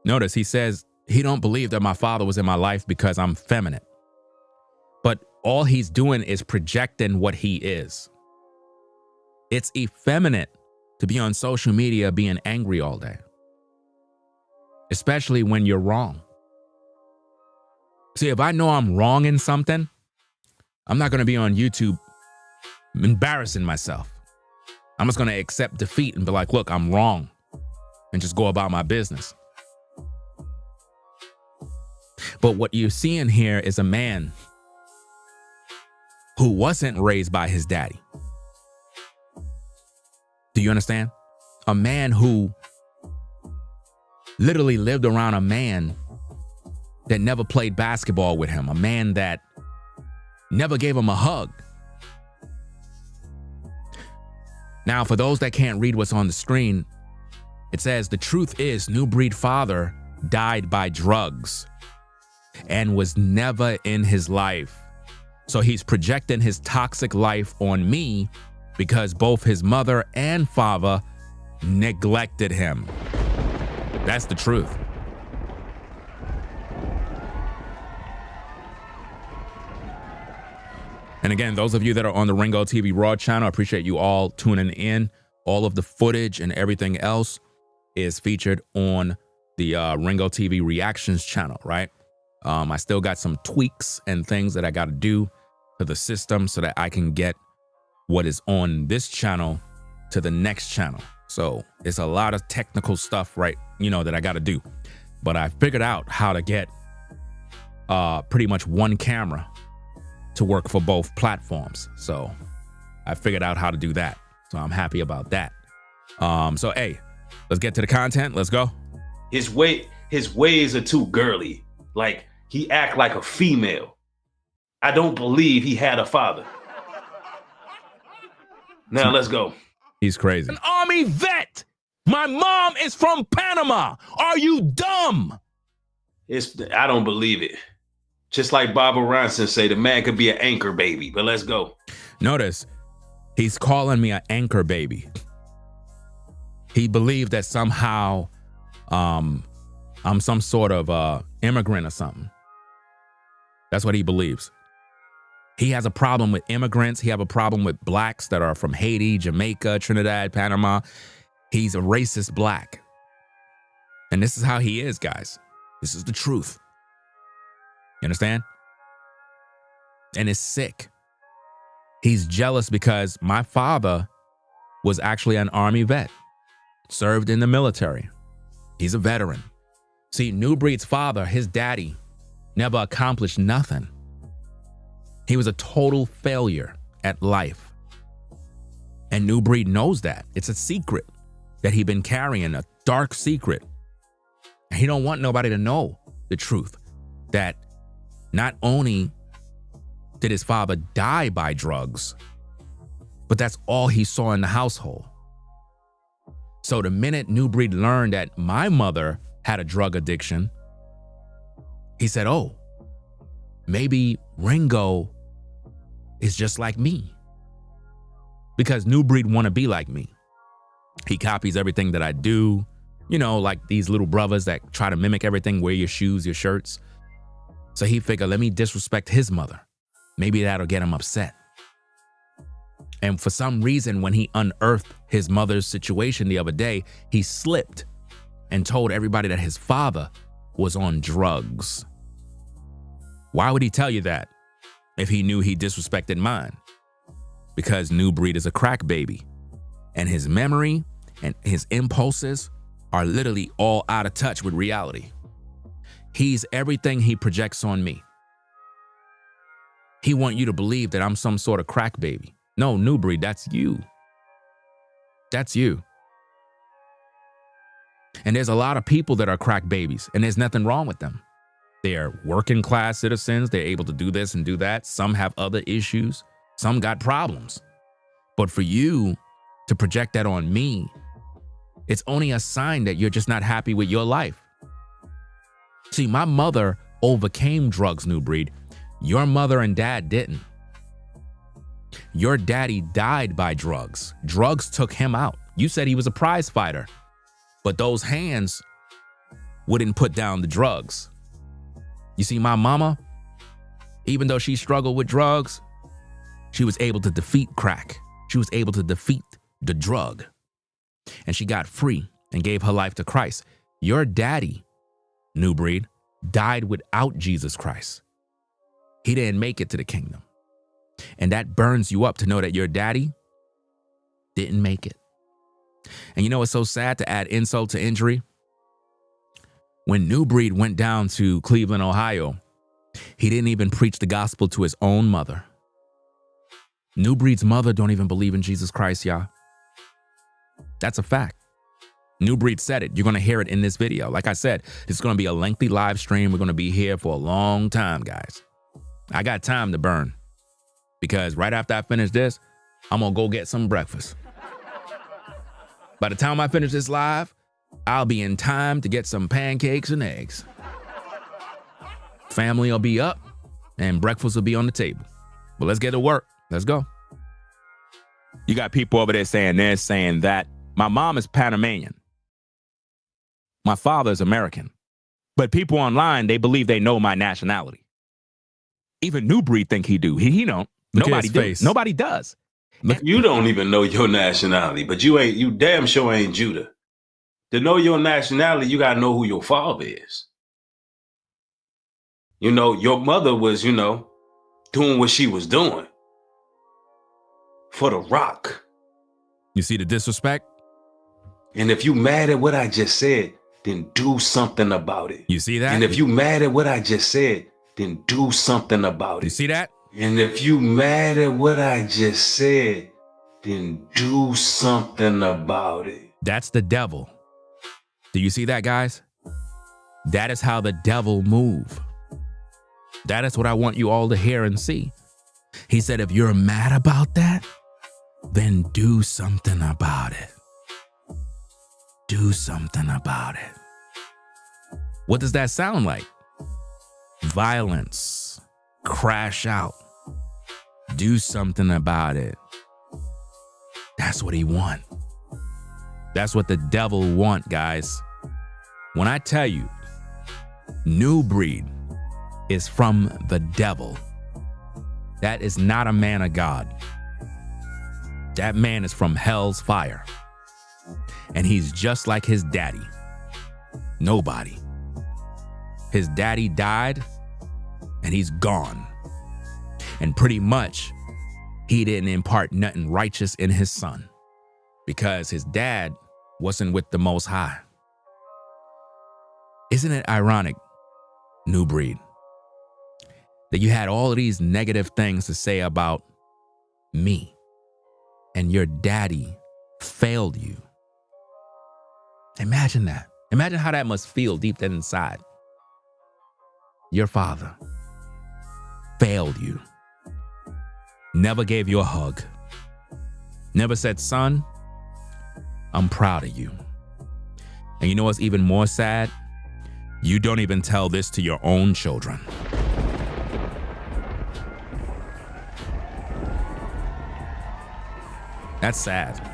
Notice he says he don't believe that my father was in my life because I'm feminine. But all he's doing is projecting what he is. It's effeminate to be on social media being angry all day, especially when you're wrong. See, if I know I'm wrong in something, I'm not going to be on YouTube embarrassing myself. I'm just going to accept defeat and be like, look, I'm wrong, and just go about my business. But what you're seeing here is a man who wasn't raised by his daddy. Do you understand? A man who literally lived around a man that never played basketball with him, a man that never gave him a hug. Now, for those that can't read what's on the screen, it says the truth is Nubreed father died by drugs and was never in his life. So he's projecting his toxic life on me because both his mother and father neglected him. That's the truth. And again, those of you that are on the Ringo TV Raw channel, I appreciate you all tuning in. All of the footage and everything else is featured on the Ringo TV Reactions channel, right? I still got some tweaks and things that I got to do to the system so that I can get what is on this channel to the next channel. So it's a lot of technical stuff, right? That I got to do. But I figured out how to get pretty much one camera to work for both platforms. So I figured out how to do that. So I'm happy about that. So, hey, let's get to the content. Let's go. His ways are too girly. Like, he act like a female. I don't believe he had a father. Now let's go. He's crazy. An Army vet. My mom is from Panama. Are you dumb? I don't believe it. Just like Barbara Ronson say, the man could be an anchor baby, but let's go. Notice, he's calling me an anchor baby. He believed that somehow I'm some sort of immigrant or something. That's what he believes. He has a problem with immigrants. He has a problem with blacks that are from Haiti, Jamaica, Trinidad, Panama. He's a racist black. And this is how he is, guys. This is the truth. You understand? And it's sick. He's jealous because my father was actually an Army vet, served in the military. He's a veteran. See, Nubreed's father, his daddy, never accomplished nothing. He was a total failure at life. And Nubreed knows that. It's a secret that he's been carrying, a dark secret. And he don't want nobody to know the truth, that not only did his father die by drugs, but that's all he saw in the household. So the minute Nubreed learned that my mother had a drug addiction, he said, oh, maybe Ringo is just like me. Because Nubreed want to be like me. He copies everything that I do. You know, like these little brothers that try to mimic everything, wear your shoes, your shirts. So he figured, let me disrespect his mother. Maybe that'll get him upset. And for some reason, when he unearthed his mother's situation the other day, he slipped and told everybody that his father was on drugs. Why would he tell you that if he knew he disrespected mine? Because Nubreed is a crack baby, and his memory and his impulses are literally all out of touch with reality. He's everything he projects on me. He wants you to believe that I'm some sort of crack baby. No, Nubreed, that's you. That's you. And there's a lot of people that are crack babies, and there's nothing wrong with them. They are working class citizens. They're able to do this and do that. Some have other issues. Some got problems. But for you to project that on me, it's only a sign that you're just not happy with your life. See, my mother overcame drugs, Nubreed. Your mother and dad didn't. Your daddy died by drugs. Drugs took him out. You said he was a prize fighter, but those hands wouldn't put down the drugs. You see, my mama, even though she struggled with drugs, she was able to defeat crack. She was able to defeat the drug. And she got free and gave her life to Christ. Your daddy, Nubreed, died without Jesus Christ. He didn't make it to the kingdom. And that burns you up to know that your daddy didn't make it. And you know what's so sad, to add insult to injury? When Nubreed went down to Cleveland, Ohio, he didn't even preach the gospel to his own mother. Nubreed's mother don't even believe in Jesus Christ, y'all. That's a fact. Nubreed said it. You're going to hear it in this video. Like I said, it's going to be a lengthy live stream. We're going to be here for a long time, guys. I got time to burn, because right after I finish this, I'm going to go get some breakfast. By the time I finish this live, I'll be in time to get some pancakes and eggs. Family will be up and breakfast will be on the table. But let's get to work. Let's go. You got people over there saying this, saying that. My mom is Panamanian. My father is American. But people online, they believe they know my nationality. Even Nubreed think he do. He don't. Nobody does. Nobody does. Look, you don't even know your nationality, but you damn sure ain't Judah. To know your nationality, you gotta know who your father is. You know, your mother was, doing what she was doing for the rock. You see the disrespect? And if you mad at what I just said, then do something about it. You see that? And if you mad at what I just said, then do something about it. You see that? And if you mad at what I just said, then do something about it. That's the devil. Do you see that, guys? That is how the devil move. That is what I want you all to hear and see. He said, if you're mad about that, then do something about it. Do something about it. What does that sound like? Violence. crash out. Do something about it. That's what he want. That's what the devil want, guys. When I tell you, Nubreed is from the devil. That is not a man of God. That man is from hell's fire. And he's just like his daddy. Nobody. His daddy died and he's gone. And pretty much, he didn't impart nothing righteous in his son because his dad wasn't with the Most High. Isn't it ironic, Nubreed, that you had all of these negative things to say about me and your daddy failed you? Imagine that. Imagine how that must feel deep down inside. Your father failed you. Never gave you a hug. Never said, son, I'm proud of you. And you know what's even more sad? You don't even tell this to your own children. That's sad.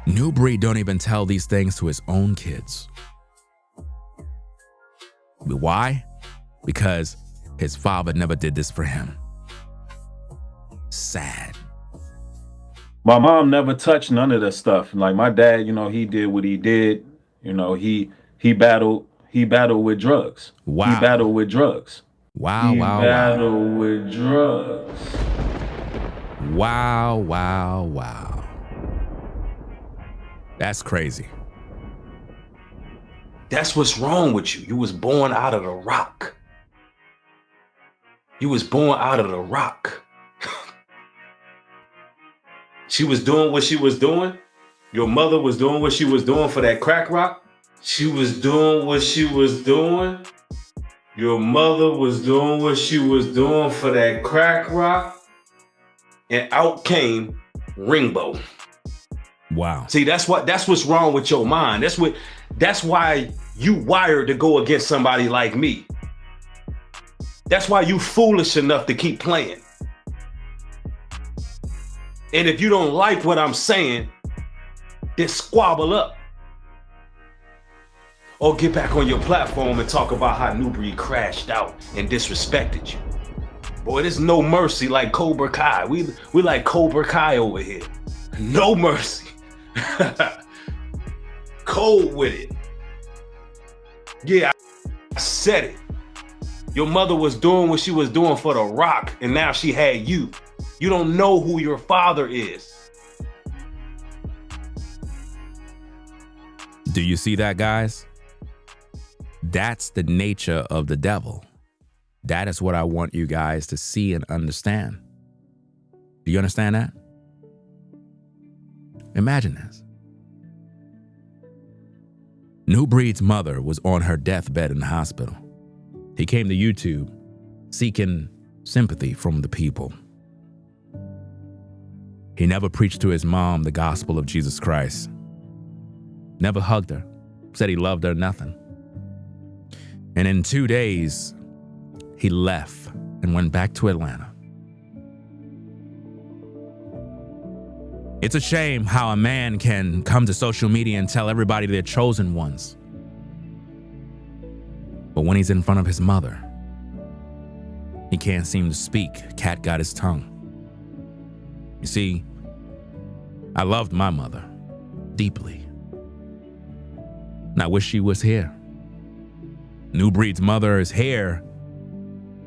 Nubreed don't even tell these things to his own kids. Why? Because his father never did this for him. Sad. My mom never touched none of that stuff. Like my dad, you know, he did what he did. You know, he battled with drugs. Wow. He battled with drugs. Wow, he wow, battled with drugs. Wow, wow, wow. That's crazy. That's what's wrong with you. You was born out of the rock. You was born out of the rock. She was doing what she was doing. Your mother was doing what she was doing for that crack rock. She was doing what she was doing. Your mother was doing what she was doing for that crack rock. And out came Ringbo. Wow. See, that's what's wrong with your mind. That's why you wired to go against somebody like me. That's why you foolish enough to keep playing. And if you don't like what I'm saying, then squabble up. Or get back on your platform and talk about how Nubreed crashed out and disrespected you. Boy, there's no mercy like Cobra Kai. We like Cobra Kai over here. No mercy. Cold with it. Yeah, I said it. Your mother was doing what she was doing for the rock, and now she had you. You don't know who your father is. Do you see that, guys? That's the nature of the devil. That is what I want you guys to see and understand. Do you understand that? Imagine this. Nubreed's mother was on her deathbed in the hospital. He came to YouTube seeking sympathy from the people. He never preached to his mom the gospel of Jesus Christ. Never hugged her, said he loved her, nothing. And in 2 days, he left and went back to Atlanta. It's a shame how a man can come to social media and tell everybody they're chosen ones. But when he's in front of his mother, he can't seem to speak. Cat got his tongue. You see, I loved my mother deeply. And I wish she was here. Nubreed's mother is here,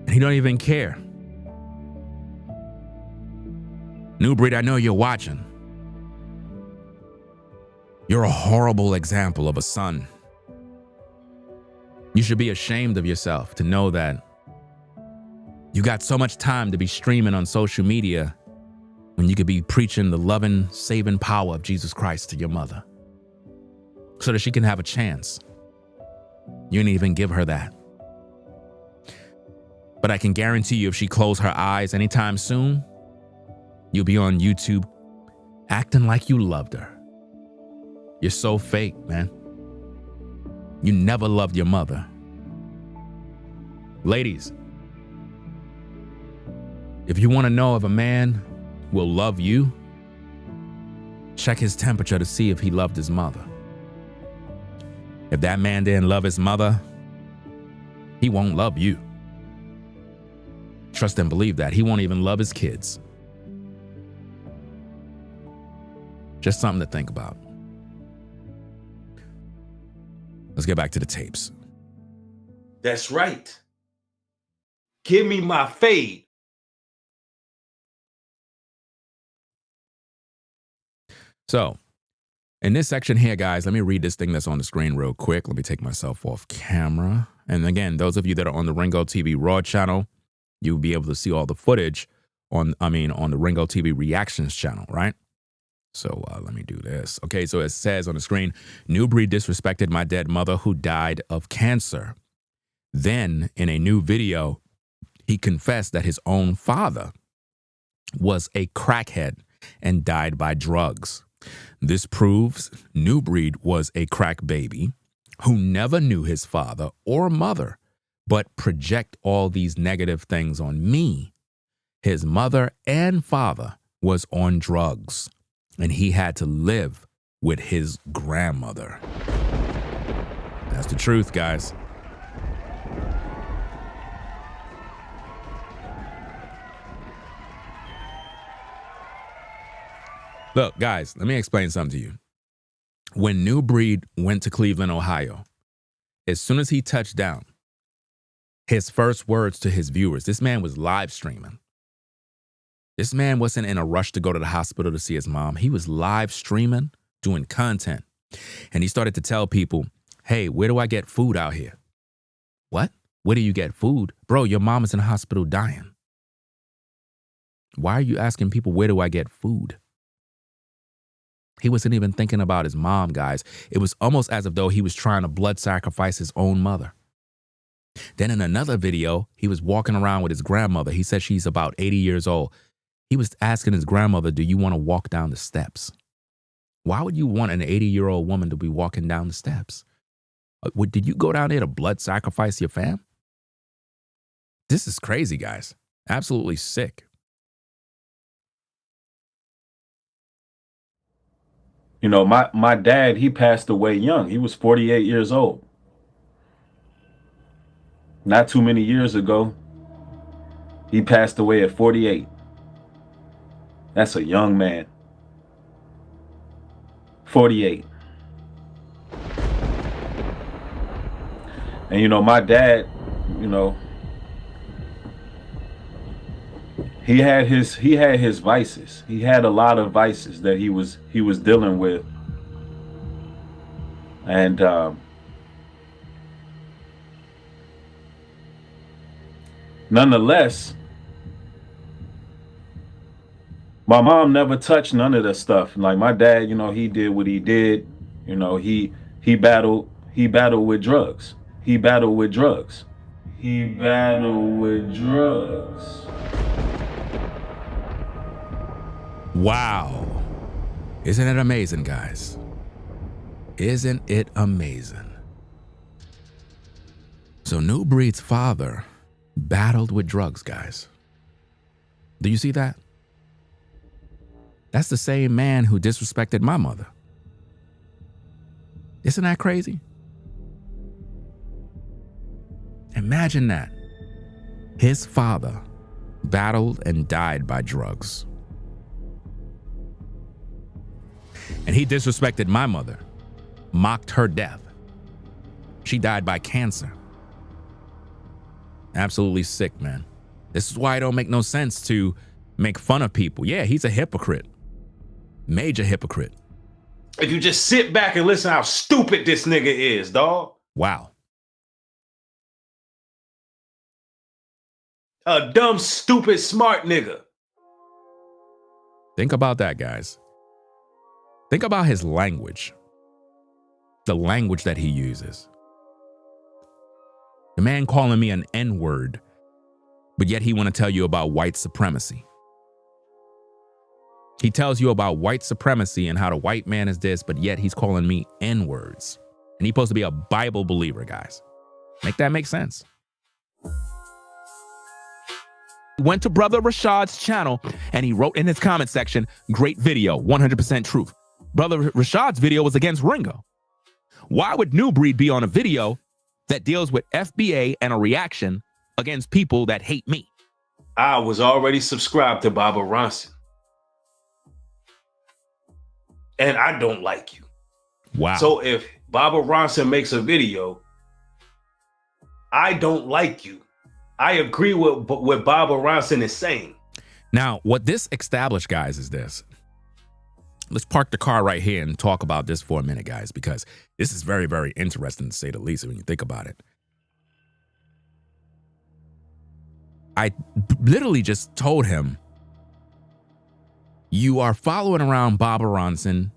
and he don't even care. Nubreed, I know you're watching. You're a horrible example of a son. You should be ashamed of yourself to know that you got so much time to be streaming on social media when you could be preaching the loving, saving power of Jesus Christ to your mother so that she can have a chance. You didn't even give her that. But I can guarantee you if she closed her eyes anytime soon, you'll be on YouTube acting like you loved her. You're so fake, man. You never loved your mother. Ladies, if you want to know if a man will love you, check his temperature to see if he loved his mother. If that man didn't love his mother, he won't love you. Trust and believe that. He won't even love his kids. Just something to think about. Let's get back to the tapes. That's right. Give me my fade. So, in this section here, guys, let me read this thing that's on the screen real quick. Let me take myself off camera. And again, those of you that are on the Ringo TV Raw channel, you'll be able to see all the footage on the Ringo TV Reactions channel, right? So let me do this. Okay, so it says on the screen, Nubreed disrespected my dead mother who died of cancer. Then, in a new video, he confessed that his own father was a crackhead and died by drugs. This proves Nubreed was a crack baby who never knew his father or mother, but project all these negative things on me. His mother and father was on drugs, and he had to live with his grandmother. That's the truth, guys. Look, guys, let me explain something to you. When Nubreed went to Cleveland, Ohio, as soon as he touched down, his first words to his viewers, this man was live streaming. This man wasn't in a rush to go to the hospital to see his mom. He was live streaming, doing content. And he started to tell people, hey, where do I get food out here? What? Where do you get food? Bro, your mom is in the hospital dying. Why are you asking people, where do I get food? He wasn't even thinking about his mom, guys. It was almost as if though he was trying to blood sacrifice his own mother. Then in another video, he was walking around with his grandmother. He said she's about 80 years old. He was asking his grandmother, do you want to walk down the steps? Why would you want an 80-year-old woman to be walking down the steps? Did you go down there to blood sacrifice your fam? This is crazy, guys. Absolutely sick. You know, my dad, he passed away young. He was 48 years old. Not too many years ago, he passed away at 48. That's a young man. 48. And, you know, my dad, you know, he had his vices. He had a lot of vices that he was dealing with. And nonetheless, my mom never touched none of the stuff. Like my dad, you know, he did what he did. You know, he battled with drugs. He battled with drugs. He battled with drugs. Wow. Isn't it amazing, guys? Isn't it amazing? So Nubreed's father battled with drugs, guys. Do you see that? That's the same man who disrespected my mother. Isn't that crazy? Imagine that. His father battled and died by drugs. And he disrespected my mother, mocked her death. She died by cancer. Absolutely sick, man. This is why it don't make no sense to make fun of people. Yeah, he's a hypocrite. Major hypocrite. If you just sit back and listen how stupid this nigga is, dog. Wow. A dumb, stupid, smart nigga. Think about that, guys. Think about his language. The language that he uses. The man calling me an N-word, but yet he want to tell you about white supremacy. He tells you about white supremacy and how the white man is this, but yet he's calling me N-words. And he's supposed to be a Bible believer, guys. Make that make sense? went to Brother Rashad's channel and he wrote in his comment section, great video, 100% truth. Brother Rashad's video was against Ringo. Why would Nubreed be on a video that deals with FBA and a reaction against people that hate me? I was already subscribed to Baba Ronson. And I don't like you. Wow. So if Baba Ronson makes a video, I don't like you. I agree with what Baba Ronson is saying. Now, what this established, guys, is this. Let's park the car right here and talk about this for a minute, guys, because this is very, very interesting to say the least when you think about it. I literally just told him, you are following around Baba Ronson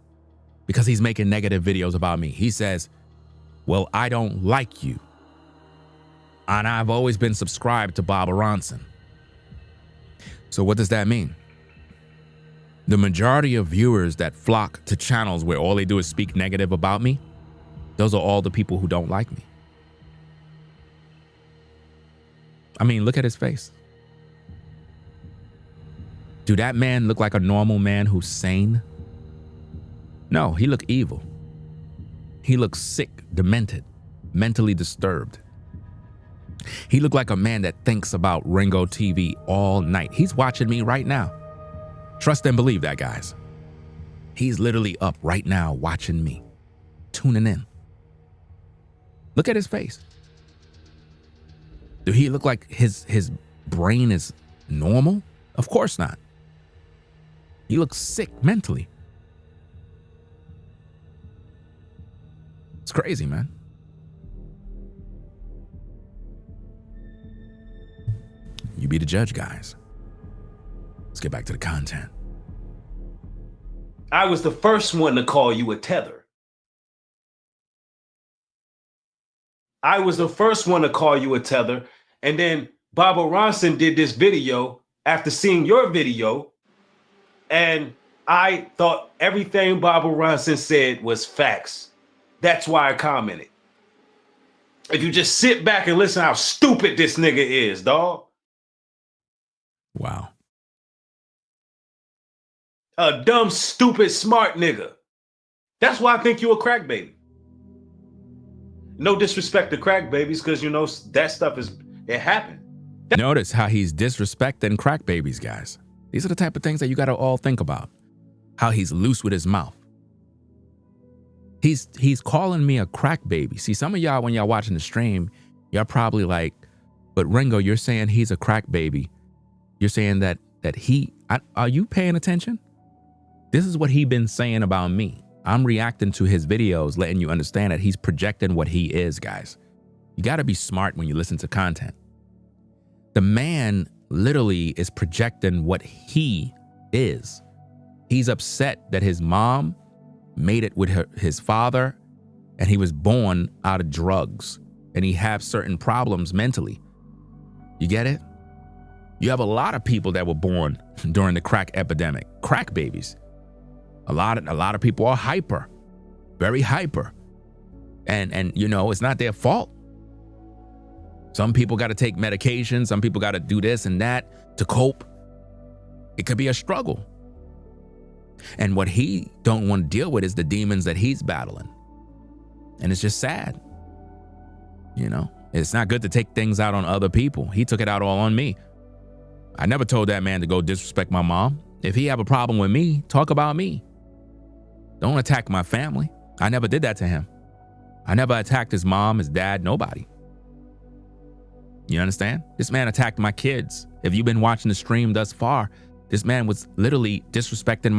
because he's making negative videos about me. He says, well, I don't like you. And I've always been subscribed to Baba Ronson. So what does that mean? The majority of viewers that flock to channels where all they do is speak negative about me, those are all the people who don't like me. I mean, look at his face. Do that man look like a normal man who's sane? No, he look evil. He looks sick, demented, mentally disturbed. He looked like a man that thinks about Ringo TV all night. He's watching me right now. Trust and believe that, guys. He's literally up right now watching me, tuning in. Look at his face. Do he look like his brain is normal? Of course not. He looks sick mentally. It's crazy, man. You be the judge, guys. Let's get back to the content. I was the first one to call you a tether. I was the first one to call you a tether. And then Baba Ronson did this video after seeing your video. And I thought everything Baba Ronson said was facts. That's why I commented. If you just sit back and listen how stupid this nigga is, dog. Wow. A dumb, stupid, smart nigga. That's why I think you a crack baby. No disrespect to crack babies, because you know that stuff it happened. Notice how he's disrespecting crack babies, guys. These are the type of things that you got to all think about. How he's loose with his mouth. He's calling me a crack baby. See, some of y'all, when y'all watching the stream, y'all probably like, but Ringo, you're saying he's a crack baby. You're saying that are you paying attention? This is what he been saying about me. I'm reacting to his videos, letting you understand that he's projecting what he is, guys. You got to be smart when you listen to content. The man literally is projecting what he is. He's upset that his mom made it with his father and he was born out of drugs and he has certain problems mentally. You get it? You have a lot of people that were born during the crack epidemic, crack babies. A lot of people are hyper, very hyper. And you know, it's not their fault. Some people got to take medication. Some people got to do this and that to cope. It could be a struggle. And what he don't want to deal with is the demons that he's battling. And it's just sad. You know, it's not good to take things out on other people. He took it out all on me. I never told that man to go disrespect my mom. If he have a problem with me, talk about me. Don't attack my family. I never did that to him. I never attacked his mom, his dad, nobody. You understand? This man attacked my kids. If you've been watching the stream thus far, this man was literally disrespecting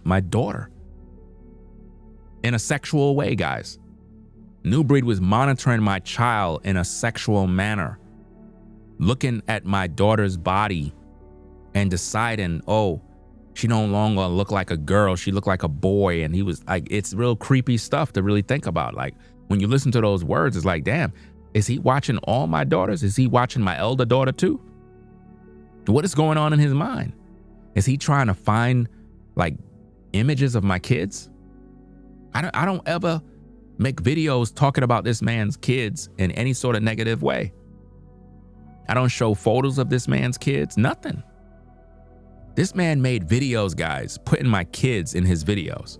my daughter in a sexual way, guys. Nubreed was monitoring my child in a sexual manner, looking at my daughter's body and deciding, oh, she no longer look like a girl, she looked like a boy. And he was like, it's real creepy stuff to really think about. Like when you listen to those words, it's like, damn, is he watching all my daughters? Is he watching my elder daughter too? What is going on in his mind? Is he trying to find like images of my kids? I don't ever make videos talking about this man's kids in any sort of negative way. I don't show photos of this man's kids, nothing. This man made videos, guys, putting my kids in his videos,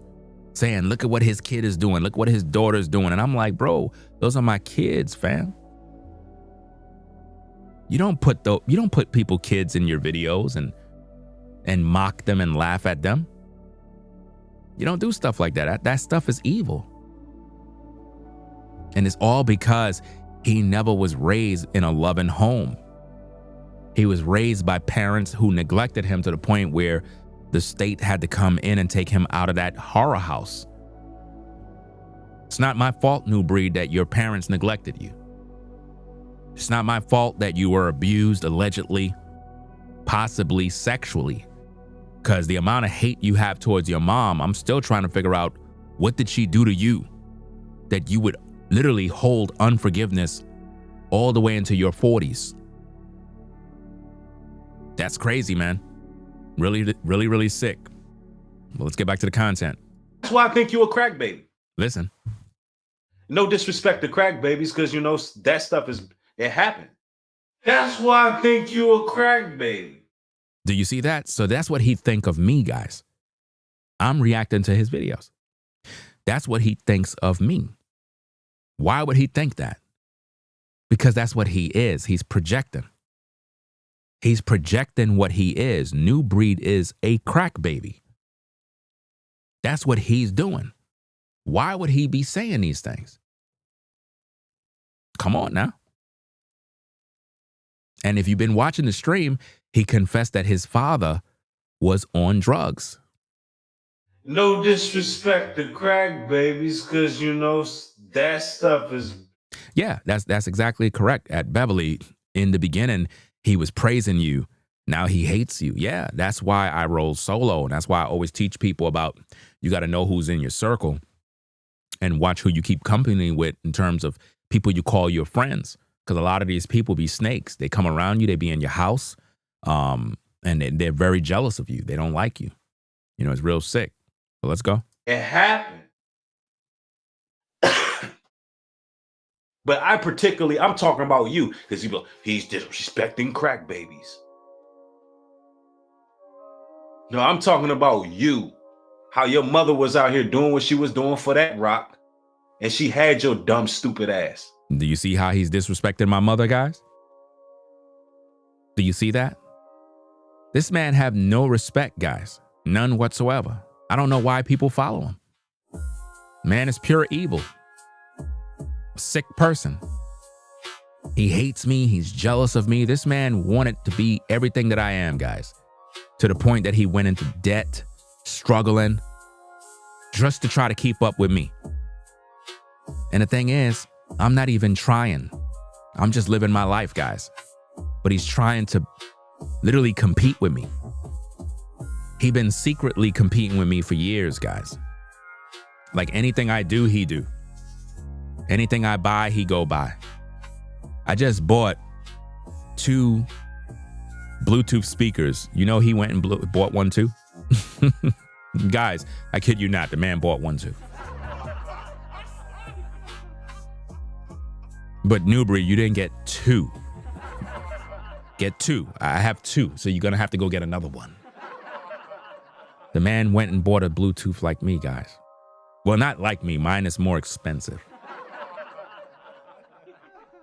saying, look at what his kid is doing, look what his daughter's doing. And I'm like, bro, those are my kids, fam. You don't put people kids in your videos and mock them and laugh at them. You don't do stuff like that. That stuff is evil. And it's all because he never was raised in a loving home. He was raised by parents who neglected him to the point where the state had to come in and take him out of that horror house. It's not my fault, Nubreed, that your parents neglected you. It's not my fault that you were abused, allegedly, possibly sexually. Because the amount of hate you have towards your mom, I'm still trying to figure out, what did she do to you that you would literally hold unforgiveness all the way into your 40s? That's crazy, man. Really, really, really sick. Well, let's get back to the content. That's why I think you a crack baby. Listen. No disrespect to crack babies, because you know that stuff it happened. That's why I think you a crack baby. Do you see that? So that's what he think of me, guys. I'm reacting to his videos. That's what he thinks of me. Why would he think that? Because that's what he is. He's projecting. He's projecting what he is. Nubreed is a crack baby. That's what he's doing. Why would he be saying these things? Come on now. And if you've been watching the stream, he confessed that his father was on drugs. No disrespect to crack babies, because you know that stuff is. Yeah, that's exactly correct. At Beverly, in the beginning, he was praising you. Now he hates you. Yeah, that's why I roll solo. And that's why I always teach people about, you got to know who's in your circle and watch who you keep company with in terms of people you call your friends. Because a lot of these people be snakes. They come around you, they be in your house, and they're very jealous of you. They don't like you. You know, it's real sick. But let's go. It happened. But I'm talking about you, because he's disrespecting crack babies. No, I'm talking about you. How your mother was out here doing what she was doing for that rock, and she had your dumb, stupid ass. Do you see how he's disrespecting my mother, guys? Do you see that? This man have no respect, guys. None whatsoever. I don't know why people follow him. Man is pure evil. A sick person. He hates me. He's jealous of me. This man wanted to be everything that I am, guys. To the point that he went into debt, struggling, just to try to keep up with me. And the thing is, I'm not even trying. I'm just living my life, guys. But he's trying to literally compete with me. He's been secretly competing with me for years, guys. Like anything I do, he do. Anything I buy, he go buy. I just bought 2 Bluetooth speakers. You know he went and bought one too? Guys, I kid you not, the man bought one too. But Nubreed, you didn't get 2. Get 2. I have 2, so you're gonna have to go get another one. The man went and bought a Bluetooth like me, guys. Well, not like me. Mine is more expensive.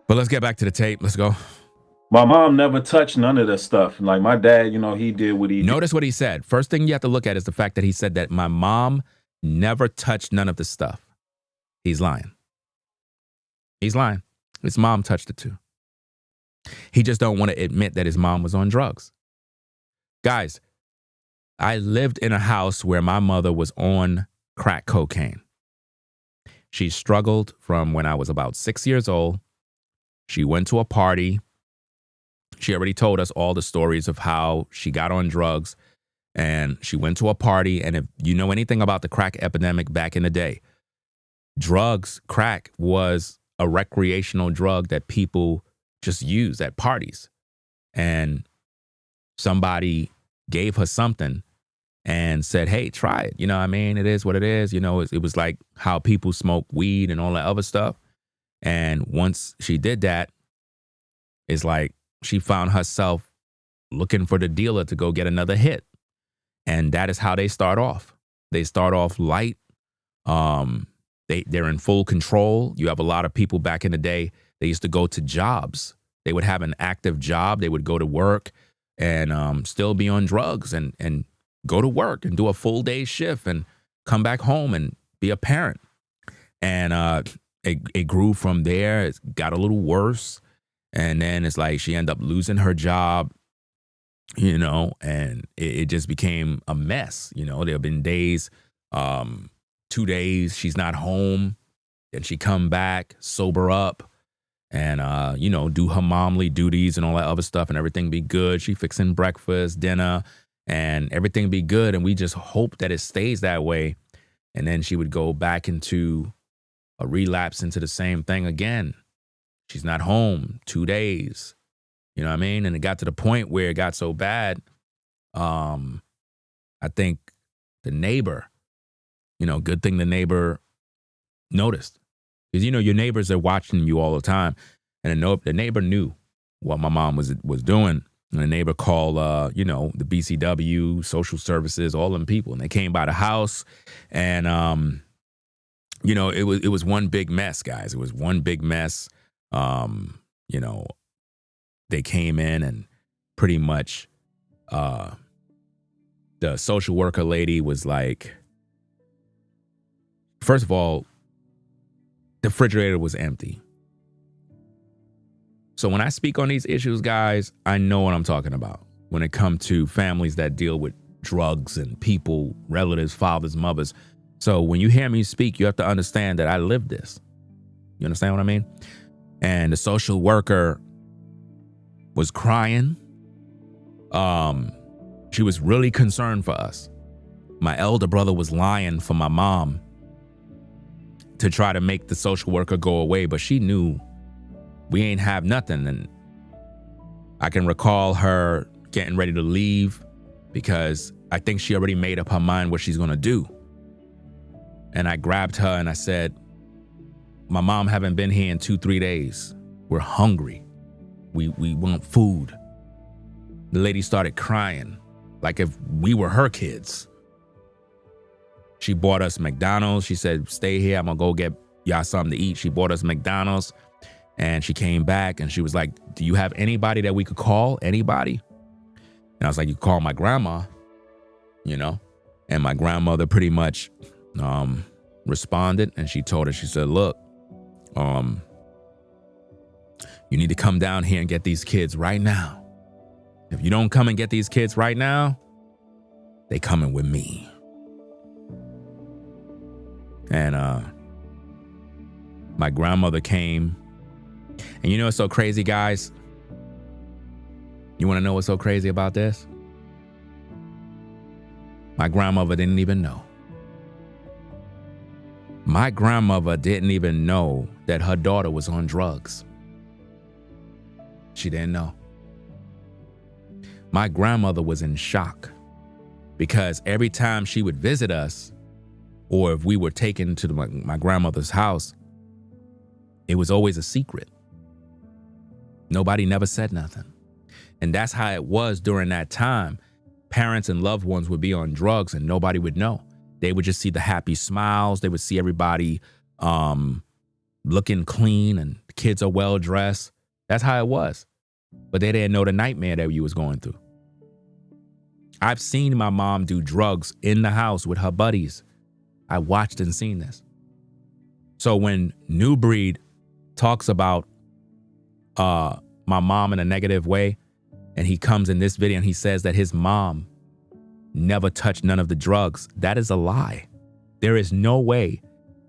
But let's get back to the tape. Let's go. My mom never touched none of this stuff. Like my dad, you know, he did what he did. Notice what he said. First thing you have to look at is the fact that he said that my mom never touched none of the stuff. He's lying. He's lying. His mom touched it too. He just don't want to admit that his mom was on drugs. Guys, I lived in a house where my mother was on crack cocaine. She struggled from when I was about 6 years old. She went to a party. She already told us all the stories of how she got on drugs, and she went to a party. And if you know anything about the crack epidemic back in the day, drugs, crack was a recreational drug that people just used at parties. And somebody gave her something and said, hey, try it. You know what I mean? It is what it is. You know, it was like how people smoke weed and all that other stuff. And once she did that, it's like she found herself looking for the dealer to go get another hit. And that is how they start off. They start off light. They're in full control. You have a lot of people back in the day, they used to go to jobs. They would have an active job. They would go to work and still be on drugs and go to work and do a full day shift and come back home and be a parent. And it grew from there. It got a little worse. And then it's like she ended up losing her job, you know, and it just became a mess. You know, there have been days, 2 days she's not home. Then she come back, sober up, and, you know, do her momly duties and all that other stuff, and everything be good. She fixing breakfast, dinner, and everything be good. And we just hope that it stays that way. And then she would go back into a relapse into the same thing again. She's not home 2 days. You know what I mean? And it got to the point where it got so bad, I think the neighbor, you know, good thing the neighbor noticed. Because, you know, your neighbors are watching you all the time. And the neighbor knew what my mom was doing. And the neighbor called, you know, the BCW, social services, all them people. And they came by the house. And, you know, it was one big mess, guys. It was one big mess. You know, they came in and pretty much the social worker lady was like, first of all, the refrigerator was empty. So when I speak on these issues, guys, I know what I'm talking about when it comes to families that deal with drugs and people, relatives, fathers, mothers. So when you hear me speak, you have to understand that I lived this. You understand what I mean? And the social worker was crying. She was really concerned for us. My elder brother was lying for my mom to try to make the social worker go away, but she knew we ain't have nothing. And I can recall her getting ready to leave because I think she already made up her mind what she's gonna do. And I grabbed her and I said, my mom haven't been here in 2-3 days. We're hungry. We want food. The lady started crying like if we were her kids. She bought us McDonald's. She said, stay here. I'm gonna go get y'all something to eat. She bought us McDonald's and she came back and she was like, do you have anybody that we could call? Anybody? And I was like, you call my grandma, you know? And my grandmother pretty much responded and she told her, she said, look, you need to come down here and get these kids right now. If you don't come and get these kids right now, they coming with me. And my grandmother came. And you know what's so crazy, guys? You want to know what's so crazy about this? My grandmother didn't even know. My grandmother didn't even know that her daughter was on drugs. She didn't know. My grandmother was in shock because every time she would visit us, or if we were taken to my grandmother's house, it was always a secret. Nobody never said nothing. And that's how it was during that time. Parents and loved ones would be on drugs and nobody would know. They would just see the happy smiles. They would see everybody looking clean and the kids are well dressed. That's how it was. But they didn't know the nightmare that you was going through. I've seen my mom do drugs in the house with her buddies. I watched and seen this. So when Nubreed talks about my mom in a negative way, and he comes in this video and he says that his mom never touched none of the drugs, that is a lie. There is no way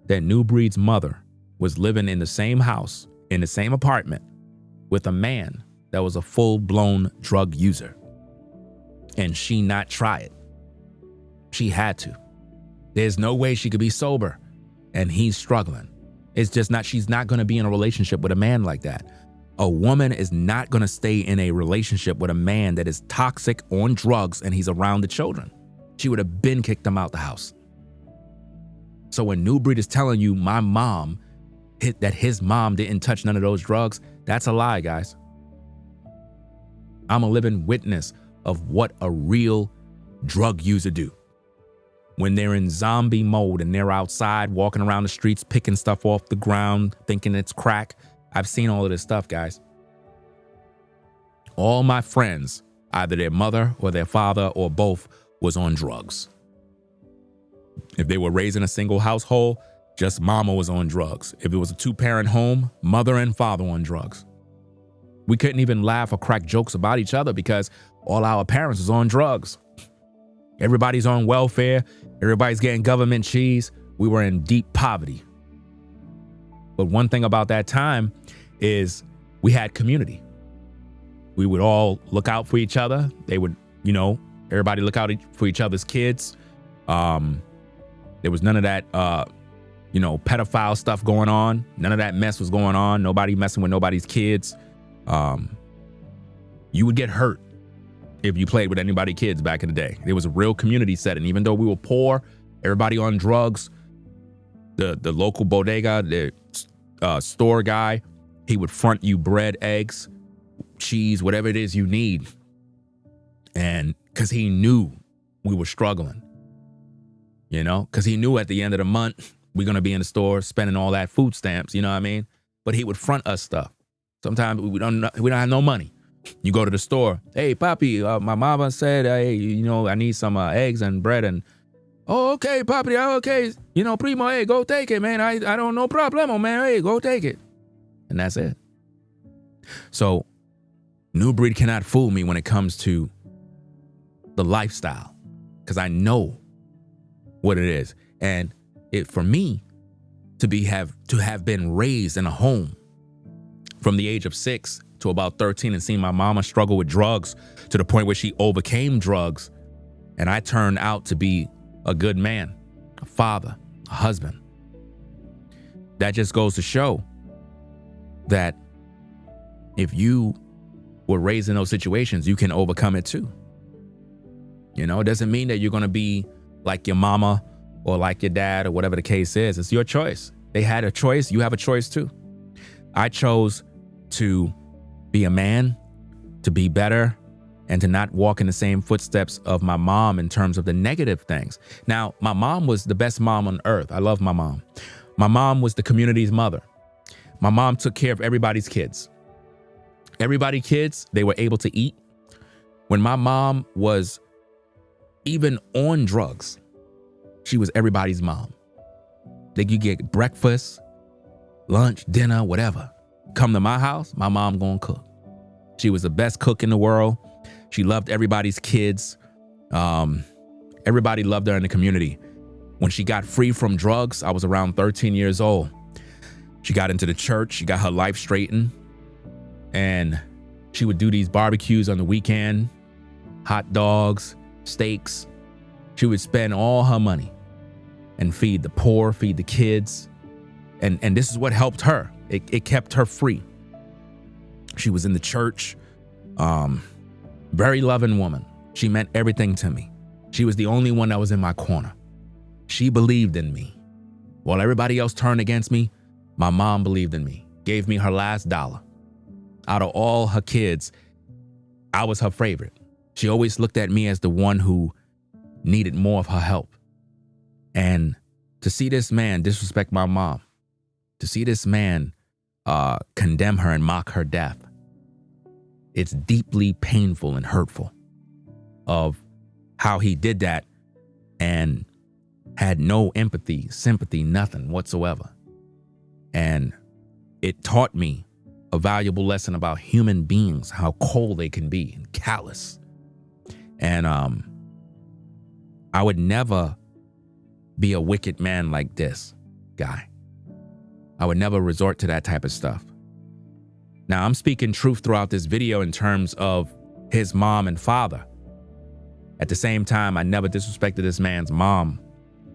that Nubreed's mother was living in the same house, in the same apartment, with a man that was a full-blown drug user. And she not try it. She had to. There's no way she could be sober and he's struggling. It's just not, she's not gonna be in a relationship with a man like that. A woman is not gonna stay in a relationship with a man that is toxic, on drugs, and he's around the children. She would have been kicked him out the house. So when Nubreed is telling you my mom, that his mom didn't touch none of those drugs, that's a lie, guys. I'm a living witness of what a real drug user do. When they're in zombie mode and they're outside walking around the streets, picking stuff off the ground, thinking it's crack. I've seen all of this stuff, guys. All my friends, either their mother or their father or both, was on drugs. If they were raised in a single household, just mama was on drugs. If it was a 2-parent home, mother and father on drugs. We couldn't even laugh or crack jokes about each other because all our parents was on drugs. Everybody's on welfare. Everybody's getting government cheese. We were in deep poverty. But one thing about that time is we had community. We would all look out for each other. They would, everybody look out for each other's kids. There was none of that, pedophile stuff going on. None of that mess was going on. Nobody messing with nobody's kids. You would get hurt if you played with anybody's kids back in the day. There was a real community setting. Even though we were poor, everybody on drugs, the local bodega, the store guy, he would front you bread, eggs, cheese, whatever it is you need. And because he knew we were struggling, because he knew at the end of the month, we're going to be in the store spending all that food stamps, you know what I mean? But he would front us stuff. Sometimes we don't have no money. You go to the store. Hey, Papi, my mama said, hey, I need some eggs and bread. And, oh, okay, Papi, okay. Primo, hey, go take it, man. I don't, no problemo, man. Hey, go take it. And that's it. So, Nubreed cannot fool me when it comes to the lifestyle, because I know what it is. And for me to have been raised in a home from the age of 6 to about 13 and seeing my mama struggle with drugs to the point where she overcame drugs, and I turned out to be a good man, a father, a husband. That just goes to show that if you were raised in those situations, you can overcome it too. It doesn't mean that you're going to be like your mama or like your dad or whatever the case is. It's your choice. They had a choice. You have a choice too. I chose to be a man, to be better, and to not walk in the same footsteps of my mom in terms of the negative things. Now, my mom was the best mom on earth. I love my mom. My mom was the community's mother. My mom took care of everybody's kids. Everybody's kids, they were able to eat. When my mom was even on drugs, she was everybody's mom. They could get breakfast, lunch, dinner, whatever. Come to my house, my mom gonna cook. She was the best cook in the world. She loved everybody's kids. Everybody loved her in the community. When she got free from drugs, I was around 13 years old. She got into the church. She got her life straightened. And she would do these barbecues on the weekend, hot dogs, steaks. She would spend all her money and feed the poor, feed the kids. And this is what helped her. It kept her free. She was in the church. Very loving woman. She meant everything to me. She was the only one that was in my corner. She believed in me. While everybody else turned against me, my mom believed in me, gave me her last dollar. Out of all her kids, I was her favorite. She always looked at me as the one who needed more of her help. And to see this man disrespect my mom, to see this man condemn her and mock her death, it's deeply painful and hurtful of how he did that and had no empathy, sympathy, nothing whatsoever. And it taught me a valuable lesson about human beings, how cold they can be and callous. And I would never be a wicked man like this guy. I would never resort to that type of stuff. Now, I'm speaking truth throughout this video in terms of his mom and father. At the same time, I never disrespected this man's mom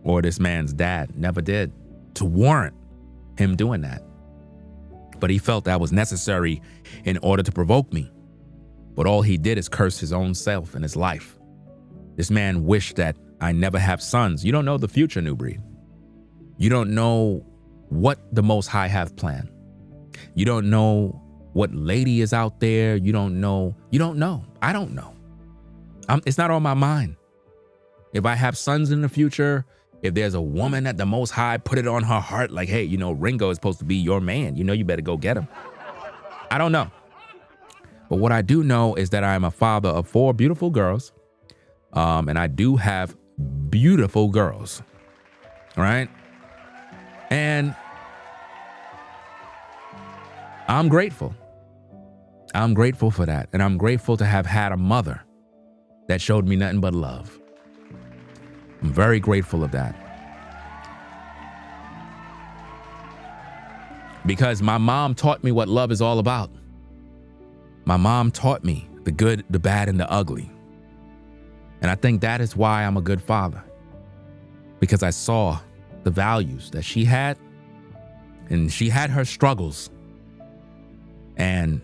or this man's dad. Never did, to warrant him doing that. But he felt that was necessary in order to provoke me. But all he did is curse his own self and his life. This man wished that I never have sons. You don't know the future, Nubreed. You don't know what the Most High have planned. You don't know what lady is out there. You don't know. You don't know. I don't know. It's not on my mind. If I have sons in the future, if there's a woman that the Most High put it on her heart, like, hey, you know, Ringo is supposed to be your man. You know, you better go get him. I don't know. But what I do know is that I am a father of 4 beautiful girls. And I do have beautiful girls. All right. And I'm grateful. I'm grateful for that. And I'm grateful to have had a mother that showed me nothing but love. I'm very grateful of that. Because my mom taught me what love is all about. My mom taught me the good, the bad, and the ugly. And I think that is why I'm a good father. Because I saw the values that she had, and she had her struggles. And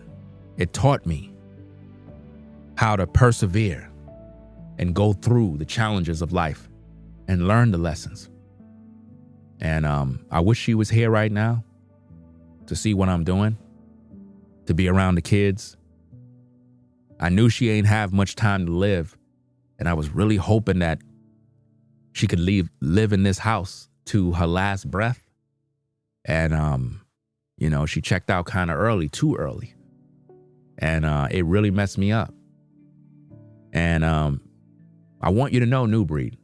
it taught me how to persevere and go through the challenges of life and learn the lessons. And I wish she was here right now to see what I'm doing, to be around the kids. I knew she ain't have much time to live, and I was really hoping that she could live in this house to her last breath. And, you know, she checked out kind of early, too early. And it really messed me up. And I want you to know, Nubreed,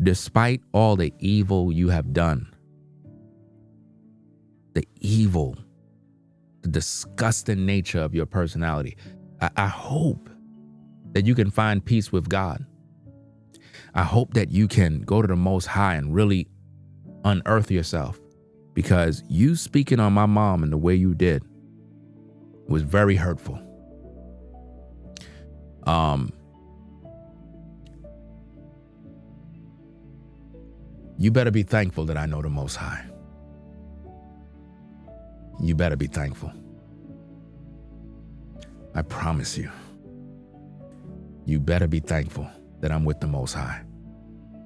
despite all the evil you have done, the evil, the disgusting nature of your personality, I hope that you can find peace with God. I hope that you can go to the Most High and really unearth yourself, because you speaking on my mom and the way you did was very hurtful. You better be thankful that I know the Most High. You better be thankful. I promise you. You better be thankful that I'm with the Most High.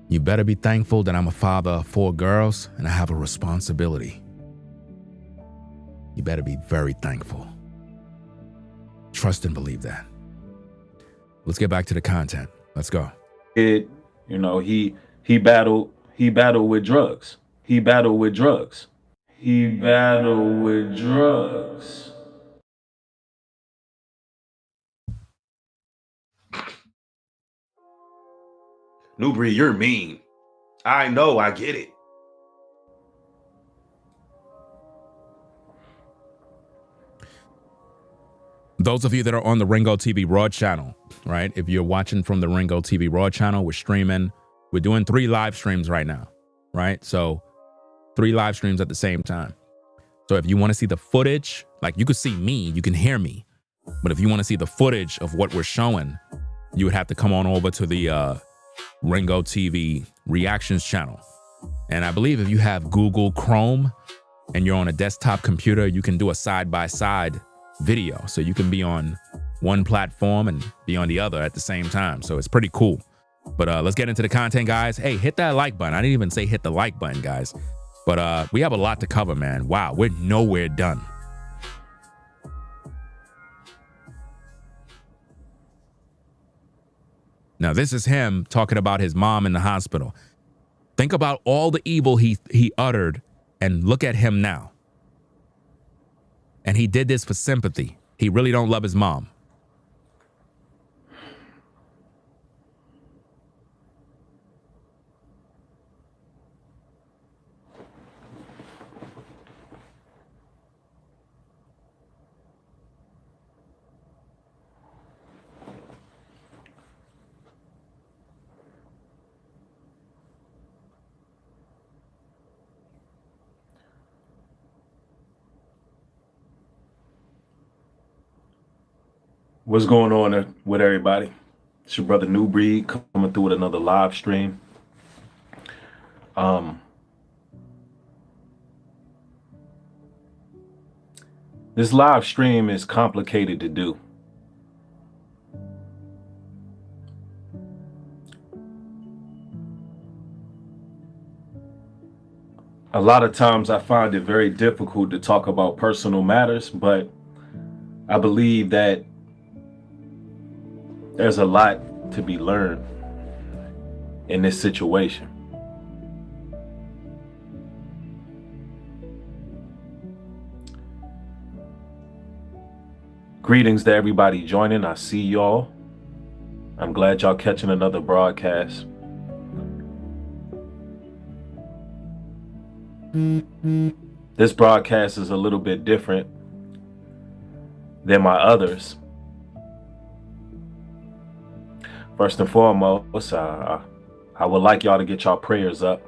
You better be thankful that I'm a father of 4 girls and I have a responsibility. You better be very thankful. Trust and believe that. Let's get back to the content. Let's go. You know, he battled with drugs. He battled with drugs. He battled with drugs. Nubreed, you're mean. I know, I get it. Those of you that are on the Ringo TV Raw channel, right? If you're watching from the Ringo TV Raw channel, we're streaming. We're doing 3 live streams right now, right? So 3 live streams at the same time. So if you want to see the footage, like you could see me, you can hear me. But if you want to see the footage of what we're showing, you would have to come on over to the Ringo TV Reactions channel. And I believe if you have Google Chrome and you're on a desktop computer, you can do a side-by-side video. So you can be on one platform and be on the other at the same time. So it's pretty cool. But let's get into the content, guys. Hey, hit that like button. I didn't even say hit the like button, guys. But we have a lot to cover, man. Wow, we're nowhere done. Now, this is him talking about his mom in the hospital. Think about all the evil he uttered, and look at him now. And he did this for sympathy. He really don't love his mom. What's going on with everybody? It's your brother Nubreed coming through with another live stream. This live stream is complicated to do. a lot of times I find it very difficult to talk about personal matters, but I believe that there's a lot to be learned in this situation. Greetings to everybody joining. I see y'all. I'm glad y'all catching another broadcast. This broadcast is a little bit different than my others. First and foremost, I would like y'all to get y'all prayers up.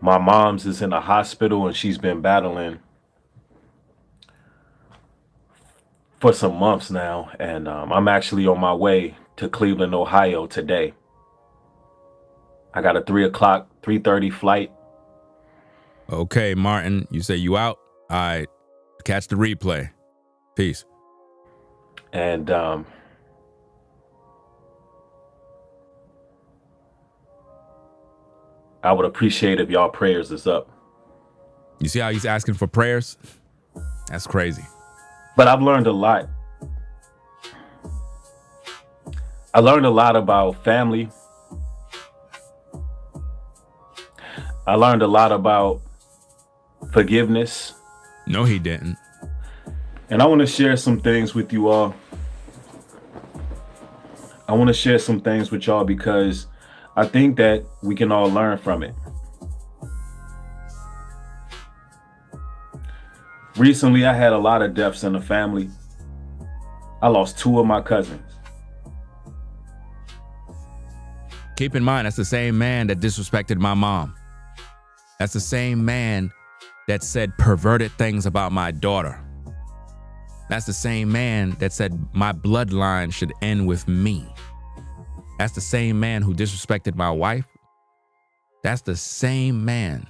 My mom's is in the hospital and she's been battling for some months now, and I'm actually on my way to Cleveland, Ohio today. I got a 3:30 flight. Okay, Martin, you say you out? All right, catch the replay. Peace. And I would appreciate if y'all prayers is up. You see how he's asking for prayers? That's crazy. But I've learned a lot. I learned a lot about family. I learned a lot about forgiveness. No, he didn't. And I want to share some things with you all. I want to share some things with y'all because I think that we can all learn from it. Recently, I had a lot of deaths in the family. I lost 2 of my cousins. Keep in mind, that's the same man that disrespected my mom. That's the same man that said perverted things about my daughter. That's the same man that said my bloodline should end with me. That's the same man who disrespected my wife. That's the same man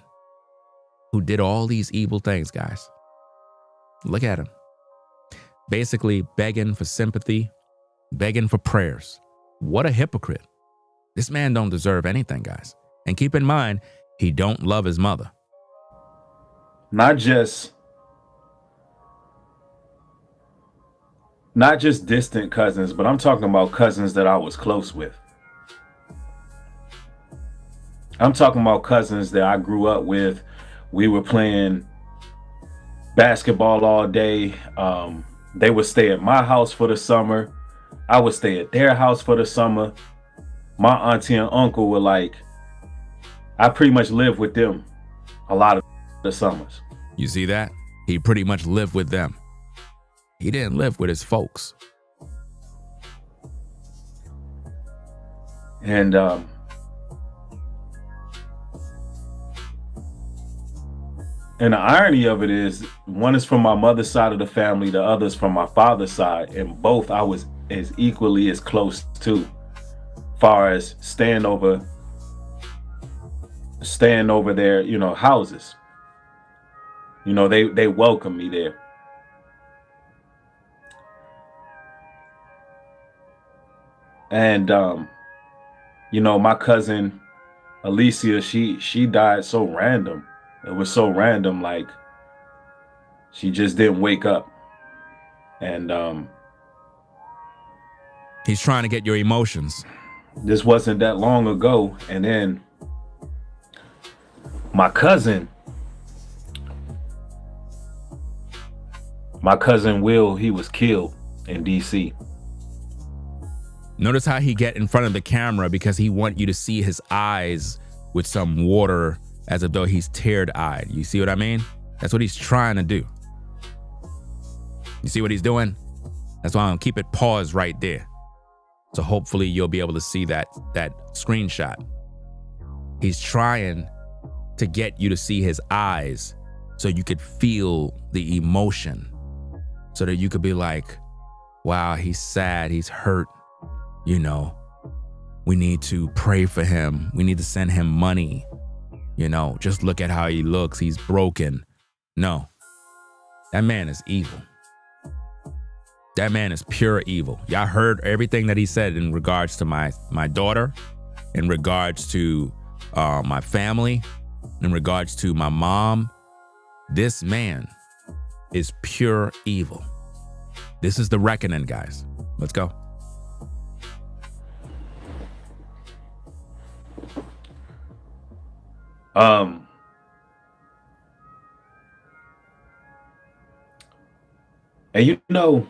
who did all these evil things, guys. Look at him. Basically begging for sympathy, begging for prayers. What a hypocrite. This man don't deserve anything, guys. And keep in mind, he don't love his mother. Not just distant cousins, but I'm talking about cousins that I was close with. I'm talking about cousins that I grew up with. We were playing basketball all day. They would stay at my house for the summer. I would stay at their house for the summer. My auntie and uncle were like, I pretty much lived with them a lot of the summers. You see that? He pretty much lived with them. He didn't live with his folks. And the irony of it is, one is from my mother's side of the family, the other is from my father's side, and both I was as equally as close to, far as staying over their, houses. They welcomed me there. And my cousin Alicia, she died so random. It was so random, like she just didn't wake up. And he's trying to get your emotions. This wasn't that long ago. And then my cousin Will, he was killed in DC. Notice how he get in front of the camera because he want you to see his eyes with some water as if though he's teared-eyed. You see what I mean? That's what he's trying to do. You see what he's doing? That's why I'm gonna keep it paused right there. So hopefully you'll be able to see that screenshot. He's trying to get you to see his eyes so you could feel the emotion, so that you could be like, wow, he's sad, he's hurt. We need to pray for him. We need to send him money. Just look at how he looks. He's broken. No, that man is evil. That man is pure evil. Y'all heard everything that he said in regards to my daughter, in regards to my family, in regards to my mom, this man is pure evil. This is the reckoning, guys. Let's go. And you know,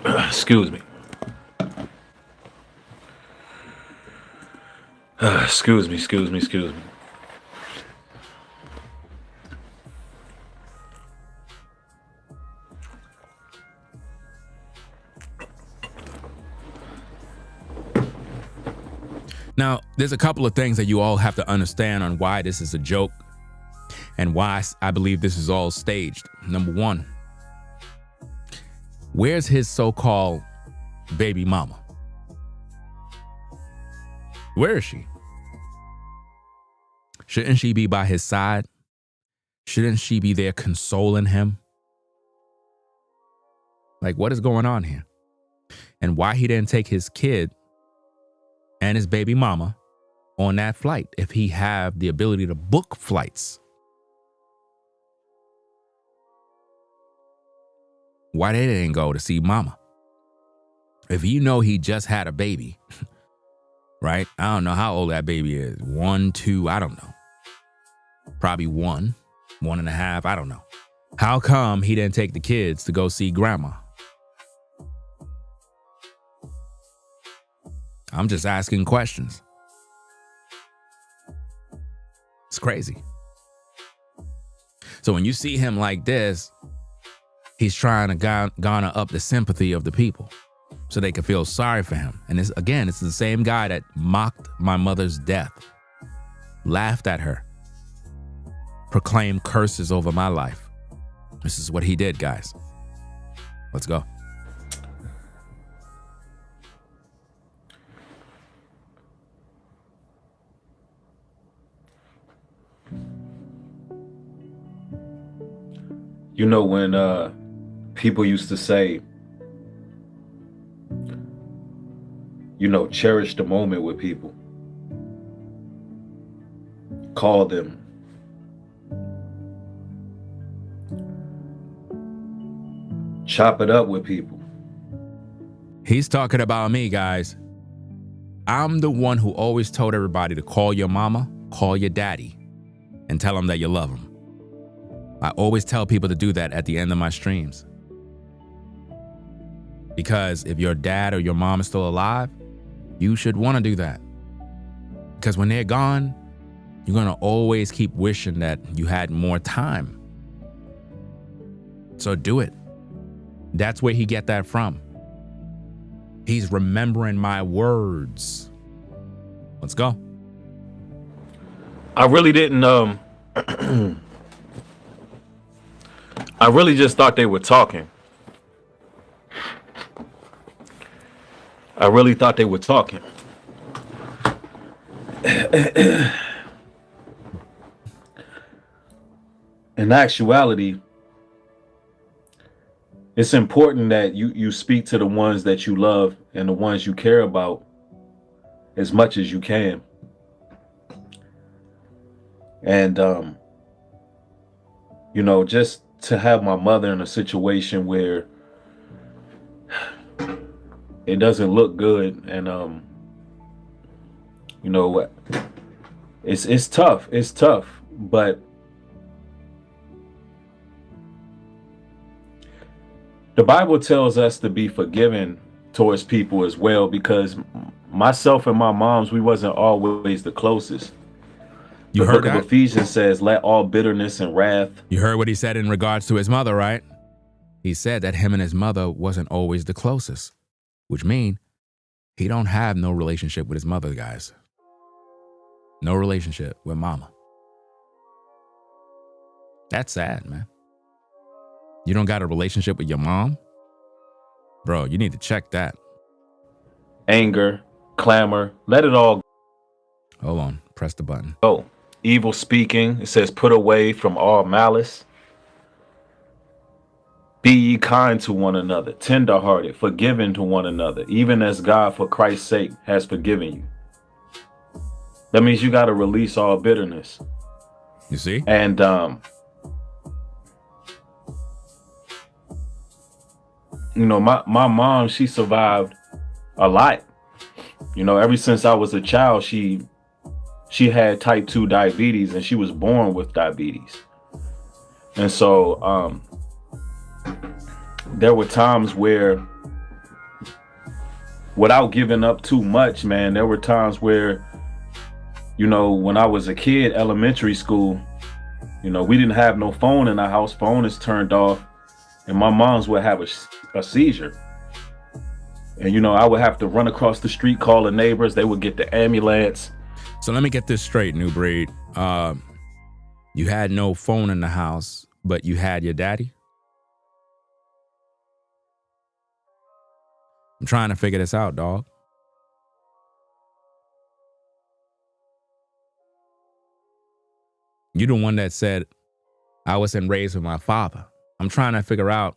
excuse me. Excuse me. Now, there's a couple of things that you all have to understand on why this is a joke and why I believe this is all staged. Number one, where's his so-called baby mama? Where is she? Shouldn't she be by his side? Shouldn't she be there consoling him? Like, what is going on here? And why he didn't take his kid and his baby mama on that flight if he have the ability to book flights? Why they didn't go to see mama? If you know he just had a baby, right? I don't know how old that baby is. 1, 2, I don't know. Probably 1, 1.5, I don't know. How come he didn't take the kids to go see grandma? I'm just asking questions. It's crazy. So when you see him like this, he's trying to garner up the sympathy of the people so they can feel sorry for him. And it's the same guy that mocked my mother's death, laughed at her, proclaimed curses over my life. This is what he did, guys. Let's go. You know, when people used to say, you know, cherish the moment with people, call them, chop it up with people. He's talking about me, guys. I'm the one who always told everybody to call your mama, call your daddy, and tell them that you love them. I always tell people to do that at the end of my streams. Because if your dad or your mom is still alive, you should want to do that. Because when they're gone, you're going to always keep wishing that you had more time. So do it. That's where he get that from. He's remembering my words. Let's go. I really didn't, I really just thought they were talking. I really thought they were talking. In actuality, it's important that you speak to the ones that you love and the ones you care about as much as you can. And, you know, just to have my mother in a situation where it doesn't look good, and you know, it's tough, but the Bible tells us to be forgiving towards people as well, because myself and my moms, we wasn't always the closest. You The heard book of that? Ephesians says, let all bitterness and wrath. You heard what he said in regards to his mother, right? He said that him and his mother wasn't always the closest, which means he don't have no relationship with his mother, guys. No relationship with mama. That's sad, man. You don't got a relationship with your mom? Bro, you need to check that. Anger, clamor, let it all Hold on, press the button. go. Evil speaking, it says put away from all malice. Be ye kind to one another, tenderhearted, forgiving to one another, even as God for Christ's sake has forgiven you. That means you got to release all bitterness. You see? And you know, my mom, she survived a lot. You know, ever since I was a child, she had type 2 diabetes, and she was born with diabetes. And so there were times where, without giving up too much, man, there were times where, you know, when I was a kid, elementary school, you know, we didn't have no phone in our house. Phone is turned off, and my mom's would have a seizure. And, you know, I would have to run across the street, call the neighbors. They would get the ambulance. So let me get this straight, Nubreed. You had no phone in the house, but you had your daddy? I'm trying to figure this out, dog. You're the one that said, I wasn't raised with my father. I'm trying to figure out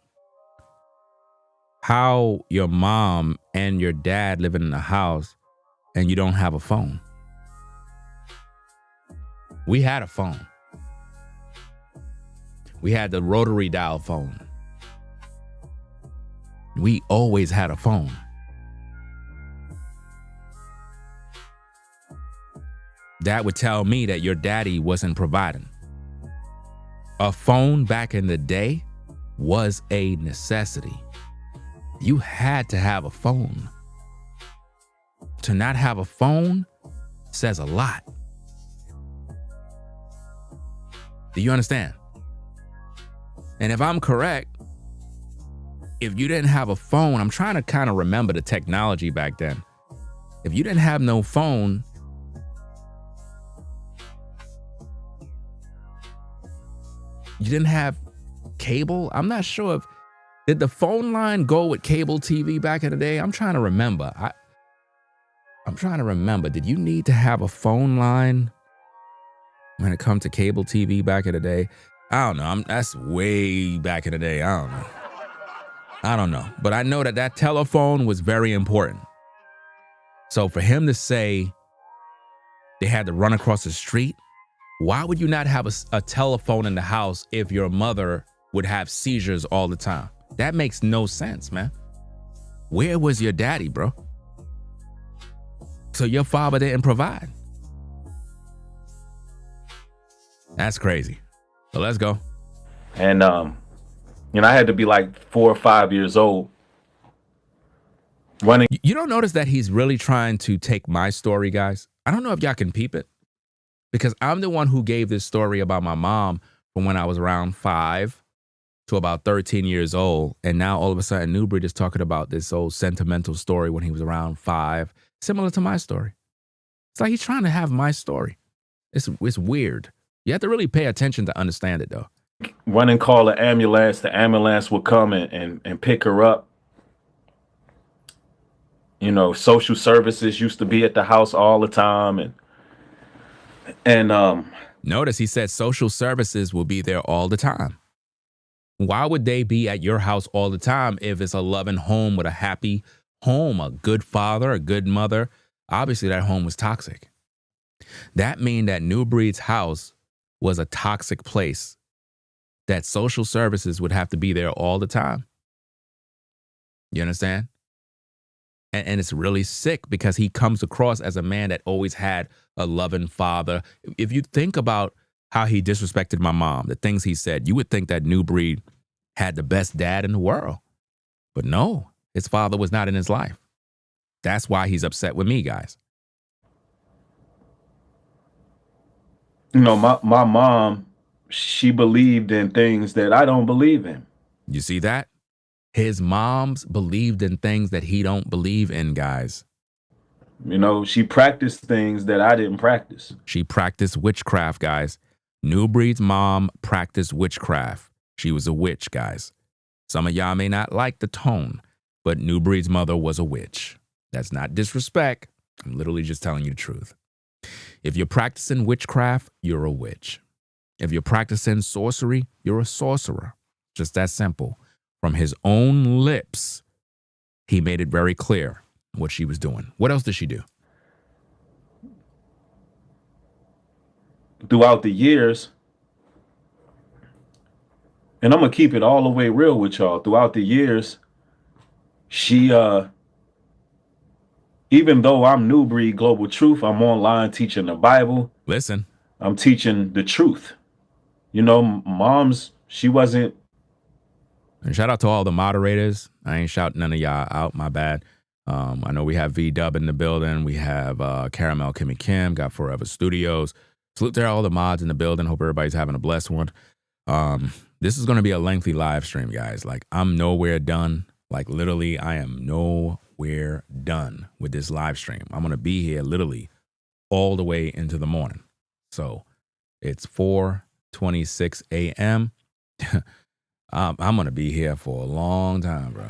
how your mom and your dad living in the house and you don't have a phone. We had a phone. We had the rotary dial phone. We always had a phone. That would tell me that your daddy wasn't providing. A phone back in the day was a necessity. You had to have a phone. To not have a phone says a lot. Do you understand? And if I'm correct, if you didn't have a phone, I'm trying to kind of remember the technology back then. If you didn't have no phone, you didn't have cable. I'm not sure if, did the phone line go with cable TV back in the day? I'm trying to remember. I'm trying to remember. Did you need to have a phone line when it comes to cable TV back in the day? I don't know. That's way back in the day. I don't know. But I know that telephone was very important. So for him to say they had to run across the street, why would you not have a telephone in the house if your mother would have seizures all the time? That makes no sense, man. Where was your daddy, bro? So your father didn't provide. That's crazy. So let's go. And, you know, I had to be like 4 or 5 years old. Running. You don't notice that he's really trying to take my story, guys? I don't know if y'all can peep it, because I'm the one who gave this story about my mom from when I was around 5 to about 13 years old. And now all of a sudden, Nubreed is talking about this old sentimental story when he was around 5, similar to my story. It's like he's trying to have my story. It's weird. You have to really pay attention to understand it, though. Run and call the ambulance would come and pick her up. You know, social services used to be at the house all the time. And notice he said social services will be there all the time. Why would they be at your house all the time if it's a loving home with a happy home, a good father, a good mother? Obviously, that home was toxic. That means that Nubreed's house was a toxic place, that social services would have to be there all the time. You understand? And it's really sick because he comes across as a man that always had a loving father. If you think about how he disrespected my mom, the things he said, you would think that Nubreed had the best dad in the world. But no, his father was not in his life. That's why he's upset with me, guys. You know, my mom, she believed in things that I don't believe in. You see that? His moms believed in things that he don't believe in, guys. You know, she practiced things that I didn't practice. She practiced witchcraft, guys. Nubreed's mom practiced witchcraft. She was a witch, guys. Some of y'all may not like the tone, but Nubreed's mother was a witch. That's not disrespect. I'm literally just telling you the truth. If you're practicing witchcraft, you're a witch. If you're practicing sorcery, you're a sorcerer. Just that simple. from his own lips, he made it very clear what she was doing. What else did she do? Throughout the years, and I'm gonna keep it all the way real with y'all. Throughout the years, she even though I'm Nubreed Global Truth, I'm online teaching the Bible. Listen, I'm teaching the truth. You know, mom's, she wasn't. And shout out to all the moderators. I ain't shouting none of y'all out, my bad. I know we have V-Dub in the building. We have Caramel Kimmy Kim, got Forever Studios. Salute to all the mods in the building. Hope everybody's having a blessed one. This is going to be a lengthy live stream, guys. Like, I'm nowhere done. Like, literally, I am nowhere done with this live stream. I'm going to be here literally all the way into the morning. So it's 4:26 a.m. I'm going to be here for a long time, bro.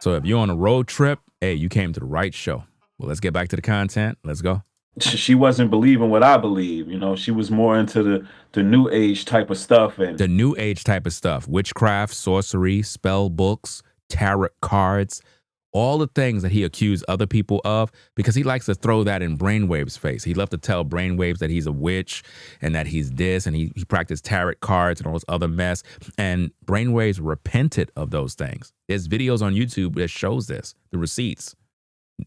So if you're on a road trip, hey, you came to the right show. Well, let's get back to the content. Let's go. She wasn't believing what I believe. You know, she was more into the new age type of stuff. And the new age type of stuff, witchcraft, sorcery, spell books, tarot cards, all the things that he accused other people of, because he likes to throw that in Brainwave's face. He loves to tell Brainwaves that he's a witch and that he's this, and he practiced tarot cards and all this other mess. And Brainwaves repented of those things. There's videos on YouTube that shows this, the receipts.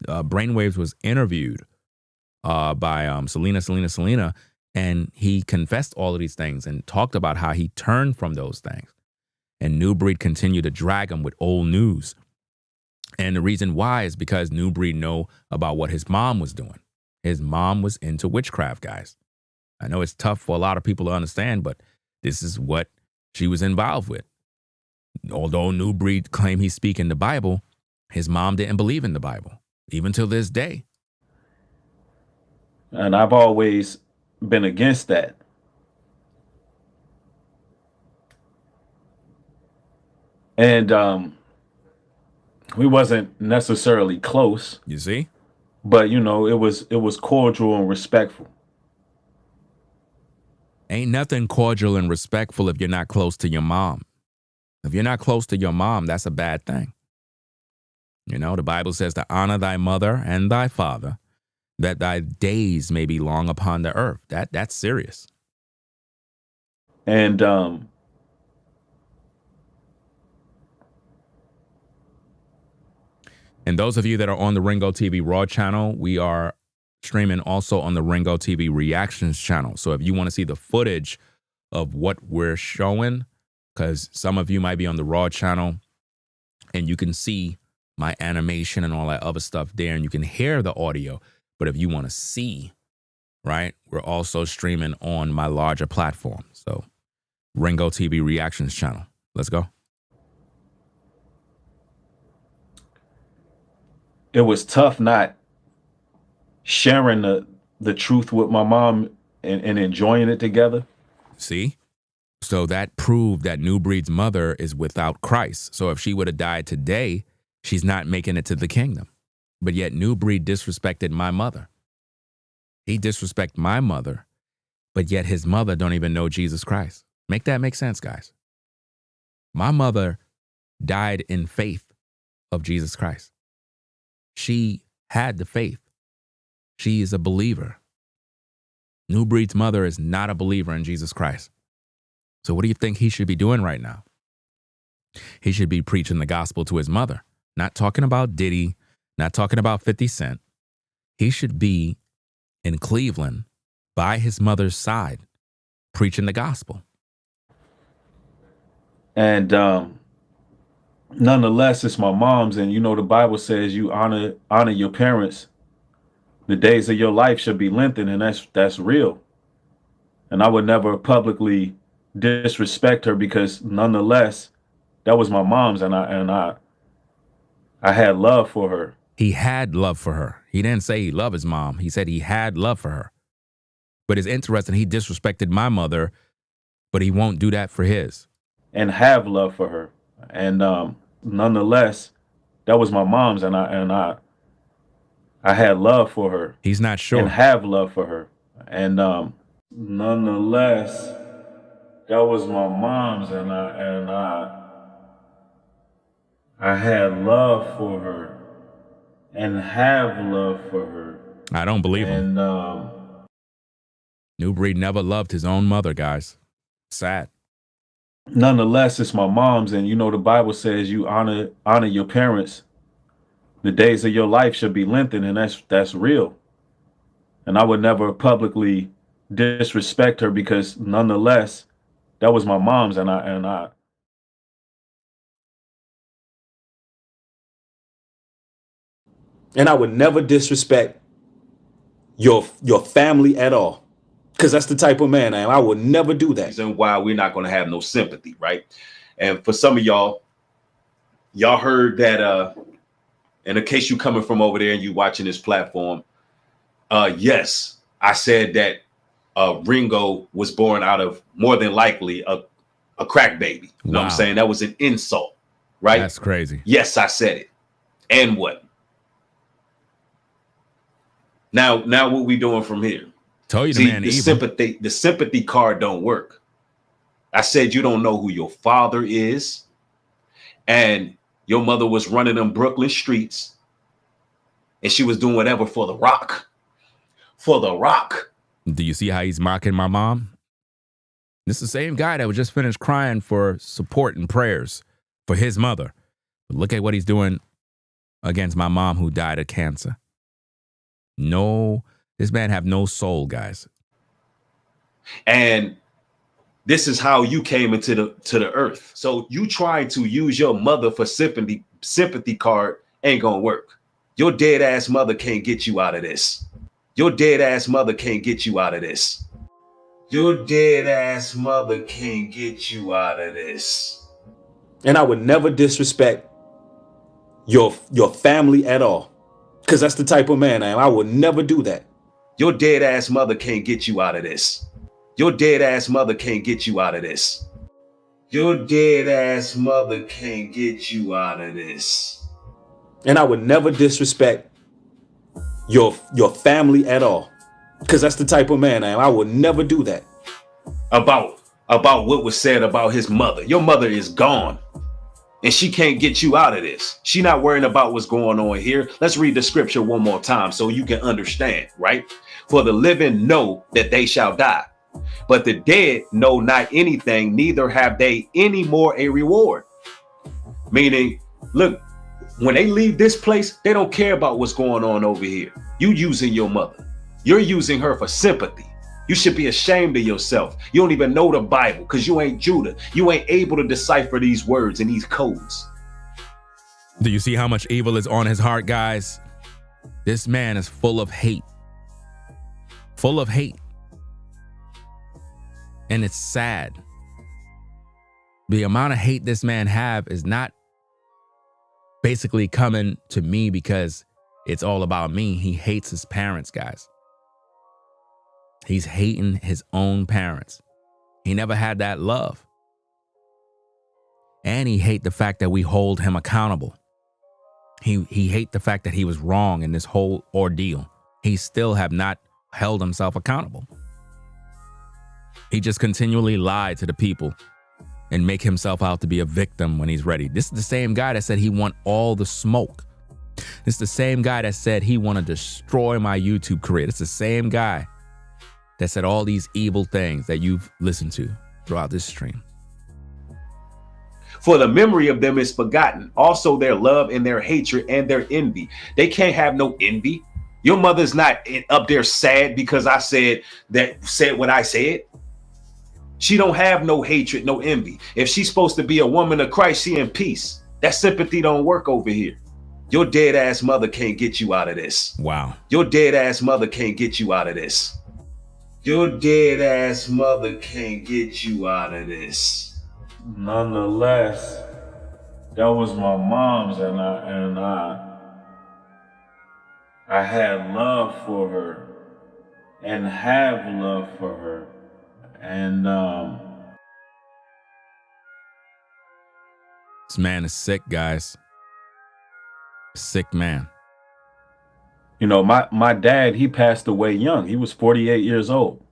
Brainwaves was interviewed by Selena, and he confessed all of these things and talked about how he turned from those things. And Nubreed continued to drag him with old news. And the reason why is because Nubreed know about what his mom was doing. His mom was into witchcraft, guys. I know it's tough for a lot of people to understand, but this is what she was involved with. Although Nubreed claimed he's speaking the Bible, his mom didn't believe in the Bible, even till this day. And I've always been against that. And we wasn't necessarily close. You see? But you know, it was cordial and respectful. Ain't nothing cordial and respectful if you're not close to your mom. If you're not close to your mom, that's a bad thing. You know, the Bible says to honor thy mother and thy father, that thy days may be long upon the earth. That's serious. And those of you that are on the Ringo TV Raw channel, we are streaming also on the Ringo TV Reactions channel. So if you want to see the footage of what we're showing, because some of you might be on the Raw channel and you can see my animation and all that other stuff there, and you can hear the audio. But if you want to see, right, we're also streaming on my larger platform. So Ringo TV Reactions channel. Let's go. It was tough not sharing the truth with my mom and enjoying it together. See? So that proved that Nubreed's mother is without Christ. So if she would have died today, she's not making it to the kingdom. But yet Nubreed disrespected my mother. He disrespected my mother, but yet his mother don't even know Jesus Christ. Make that make sense, guys. My mother died in faith of Jesus Christ. She had the faith. She is a believer. Nubreed's mother is not a believer in Jesus Christ. So what do you think he should be doing right now? He should be preaching the gospel to his mother, not talking about Diddy, not talking about 50 Cent. He should be in Cleveland by his mother's side, preaching the gospel. And nonetheless, it's my mom's, and you know the Bible says you honor your parents. The days of your life should be lengthened, and that's real. And I would never publicly disrespect her, because nonetheless, that was my mom's, and I had love for her. He had love for her. He didn't say he loved his mom. He said he had love for her. But it's interesting, he disrespected my mother, but he won't do that for his. And have love for her. And nonetheless, that was my mom's, and I had love for her. He's not sure. And have love for her. And nonetheless, that was my mom's, and I had love for her and have love for her. I don't believe him. Nubreed never loved his own mother, guys. Sad. Nonetheless, it's my mom's, and you know the Bible says you honor your parents. The days of your life should be lengthened, and that's real. And I would never publicly disrespect her because nonetheless, that was my mom's, and I would never disrespect your family at all. Because that's the type of man I am. I would never do that. Reason why we're not going to have no sympathy, right? And for some of y'all heard that in case you coming from over there and you watching this platform, yes, I said that Ringo was born out of more than likely a crack baby. You know what I'm saying? That was an insult, right? That's crazy. Yes, I said it. And what? Now what we doing from here? Told you the sympathy card don't work. I said you don't know who your father is, and your mother was running them Brooklyn streets, and she was doing whatever for the rock. For the rock. Do you see how he's mocking my mom? This is the same guy that was just finished crying for support and prayers for his mother. But look at what he's doing against my mom who died of cancer. No, this man have no soul, guys. And this is how you came into the earth. So you trying to use your mother for sympathy card ain't gonna work. Your dead ass mother can't get you out of this. Your dead ass mother can't get you out of this. Your dead ass mother can't get you out of this. And I would never disrespect your family at all. Because that's the type of man I am. I would never do that. Your dead ass mother can't get you out of this. Your dead ass mother can't get you out of this. Your dead ass mother can't get you out of this. And I would never disrespect your family at all. Because that's the type of man I am. I would never do that. About what was said about his mother. Your mother is gone. And she can't get you out of this. She not worrying about what's going on here. Let's read the scripture one more time so you can understand, right? For the living know that they shall die, but the dead know not anything, neither have they any more a reward. Meaning, look, when they leave this place, they don't care about what's going on over here. You using your mother. You're using her for sympathy. You should be ashamed of yourself. You don't even know the Bible because you ain't Judah. You ain't able to decipher these words and these codes. Do you see how much evil is on his heart, guys? This man is full of hate. Full of hate. And it's sad. The amount of hate this man have is not basically coming to me because it's all about me. He hates his parents, guys. He's hating his own parents. He never had that love. And he hate the fact that we hold him accountable. He hate the fact that he was wrong in this whole ordeal. He still have not held himself accountable. He just continually lied to the people and make himself out to be a victim when he's ready. This is the same guy that said he want all the smoke. This is the same guy that said he want to destroy my YouTube career. It's the same guy that said all these evil things that you've listened to throughout this stream. For the memory of them is forgotten, also their love and their hatred and their envy. They can't have no envy. Your mother's not up there sad because I said what I said. She don't have no hatred, no envy. If she's supposed to be a woman of Christ, she in peace. That sympathy don't work over here. Your dead ass mother can't get you out of this. Wow. Your dead ass mother can't get you out of this. Your dead ass mother can't get you out of this. Nonetheless, that was my mom's, and I had love for her and have love for her. And this man is sick, guys. Sick man. You know, my dad, he passed away young. He was 48 years old.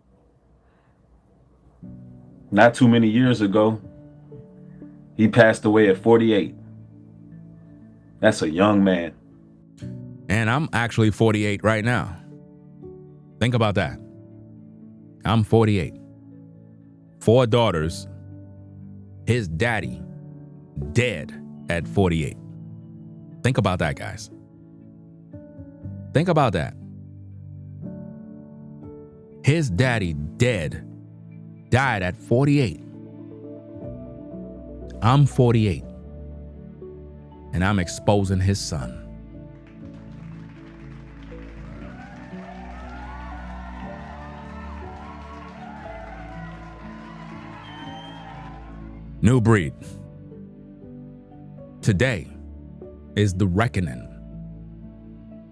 Not too many years ago, he passed away at 48. That's a young man. And I'm actually 48 right now. Think about that. I'm 48. 4 daughters. His daddy dead at 48. Think about that, guys. Think about that. His daddy died at 48. I'm 48. And I'm exposing his son. Nubreed. Today is the reckoning.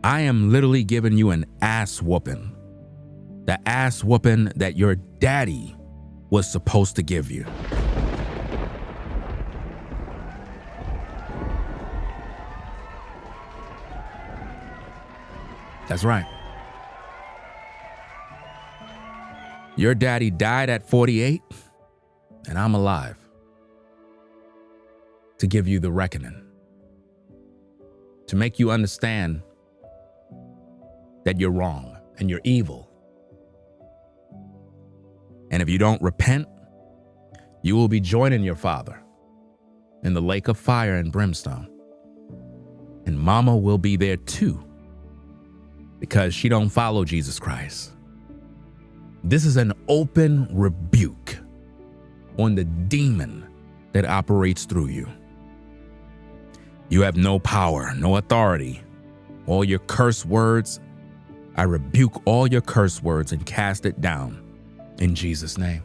I am literally giving you an ass whooping. The ass whooping that your daddy was supposed to give you. That's right. Your daddy died at 48, and I'm alive to give you the reckoning, to make you understand that you're wrong and you're evil. And if you don't repent, you will be joining your father in the lake of fire and brimstone. And mama will be there too, because she don't follow Jesus Christ. This is an open rebuke on the demon that operates through you. You have no power, no authority. All your curse words, I rebuke all your curse words and cast it down in Jesus' name.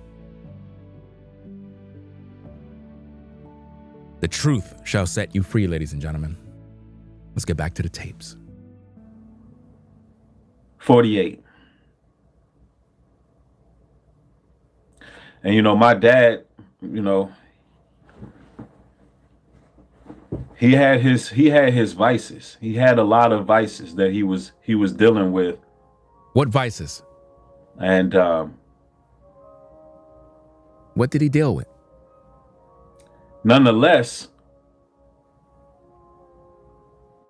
The truth shall set you free, ladies and gentlemen. Let's get back to the tapes. 48. And my dad, he had his vices. He had a lot of vices that he was dealing with. What vices? And what did he deal with? Nonetheless,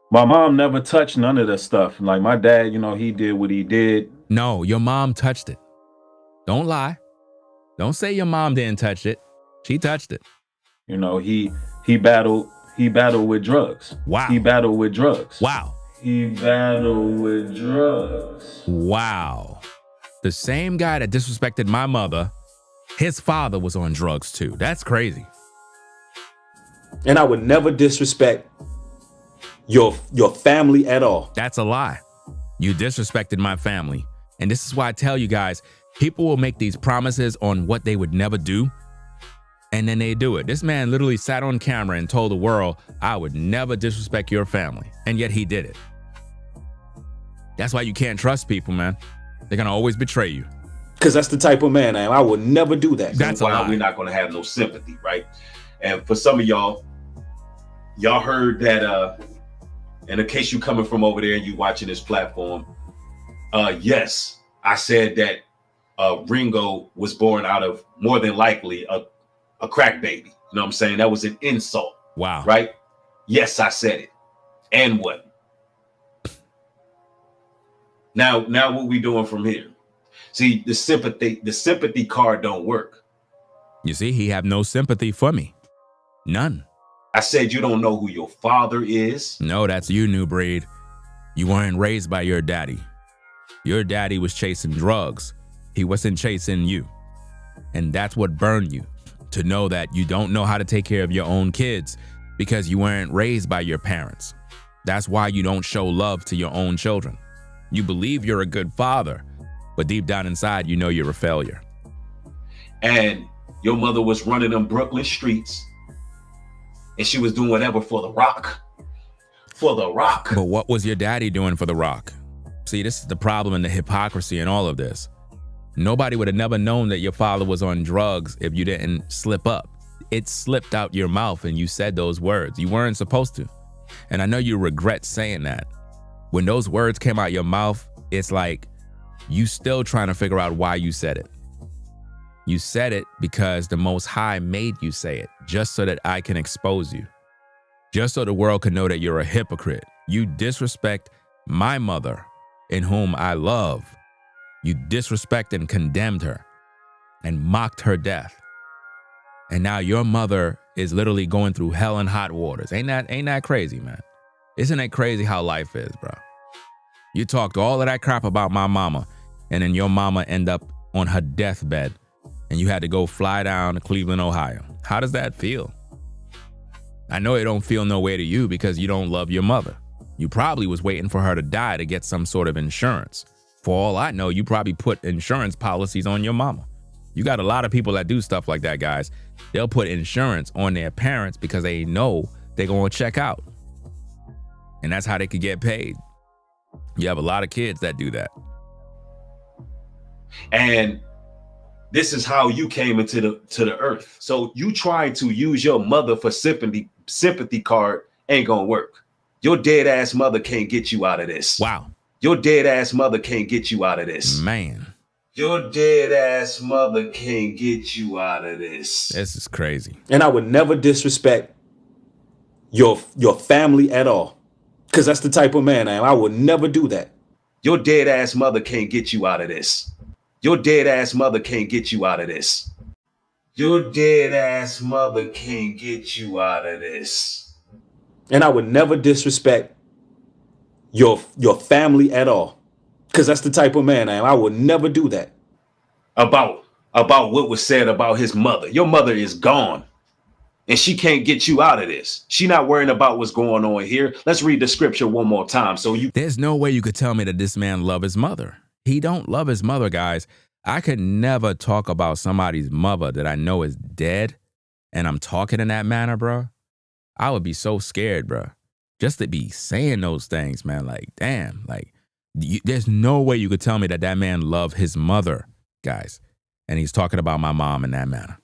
my mom never touched none of that stuff. Like my dad, he did what he did. No, your mom touched it. Don't lie. Don't say your mom didn't touch it. She touched it. He battled with drugs. Wow. He battled with drugs. Wow. He battled with drugs. Wow. The same guy that disrespected my mother, his father was on drugs too. That's crazy. And I would never disrespect your family at all. That's a lie. You disrespected my family. And this is why I tell you guys, people will make these promises on what they would never do, and then they do it. This man literally sat on camera and told the world, I would never disrespect your family. And yet he did it. That's why you can't trust people, man. They're going to always betray you. Because that's the type of man I am. I would never do that. That's why we're not going to have no sympathy, right? And for some of y'all heard that, in case you coming from over there and you watching this platform, yes, I said that Ringo was born out of, more than likely, a crack baby. You know what I'm saying? That was an insult. Wow. Right? Yes, I said it. And what? Now what we doing from here? See, the sympathy card don't work. You see, he have no sympathy for me. None. I said you don't know who your father is. No, that's you, Nubreed. You weren't raised by your daddy. Your daddy was chasing drugs. He wasn't chasing you. And that's what burned you, to know that you don't know how to take care of your own kids because you weren't raised by your parents. That's why you don't show love to your own children. You believe you're a good father, but deep down inside, you know you're a failure. And your mother was running them Brooklyn streets, and she was doing whatever for the rock. For the rock. But what was your daddy doing for the rock? See, this is the problem and the hypocrisy in all of this. Nobody would have never known that your father was on drugs if you didn't slip up. It slipped out your mouth and you said those words. You weren't supposed to. And I know you regret saying that. When those words came out your mouth, it's like you still trying to figure out why you said it. You said it because the Most High made you say it, just so that I can expose you. just so the world can know that you're a hypocrite. You disrespect my mother, in whom I love. You disrespect and condemned her and mocked her death. And now your mother is literally going through hell and hot waters. Ain't that crazy, man? Isn't it crazy how life is, bro? You talked all of that crap about my mama, and then your mama end up on her deathbed, and you had to go fly down to Cleveland, Ohio. How does that feel? I know it don't feel no way to you because you don't love your mother. You probably was waiting for her to die to get some sort of insurance. For all I know, you probably put insurance policies on your mama. You got a lot of people that do stuff like that, guys. They'll put insurance on their parents because they know they're going to check out. And that's how they could get paid. You have a lot of kids that do that. And this is how you came into the earth. So you trying to use your mother for sympathy card ain't gonna work. Your dead ass mother can't get you out of this. Wow. Your dead ass mother can't get you out of this. Man. Your dead ass mother can't get you out of this. This is crazy. And I would never disrespect your family at all. Because that's the type of man I am. I would never do that. Your dead ass mother can't get you out of this. Your dead ass mother can't get you out of this. Your dead ass mother can't get you out of this. And I would never disrespect your family at all. Because that's the type of man I am. I would never do that. About what was said about his mother. Your mother is gone. And she can't get you out of this. She not worrying about what's going on here. Let's read the scripture one more time. There's no way you could tell me that this man love his mother. He don't love his mother, guys. I could never talk about somebody's mother that I know is dead and I'm talking in that manner, bro. I would be so scared, bro. Just to be saying those things, man. Like, damn, like, there's no way you could tell me that that man loved his mother, guys. And he's talking about my mom in that manner.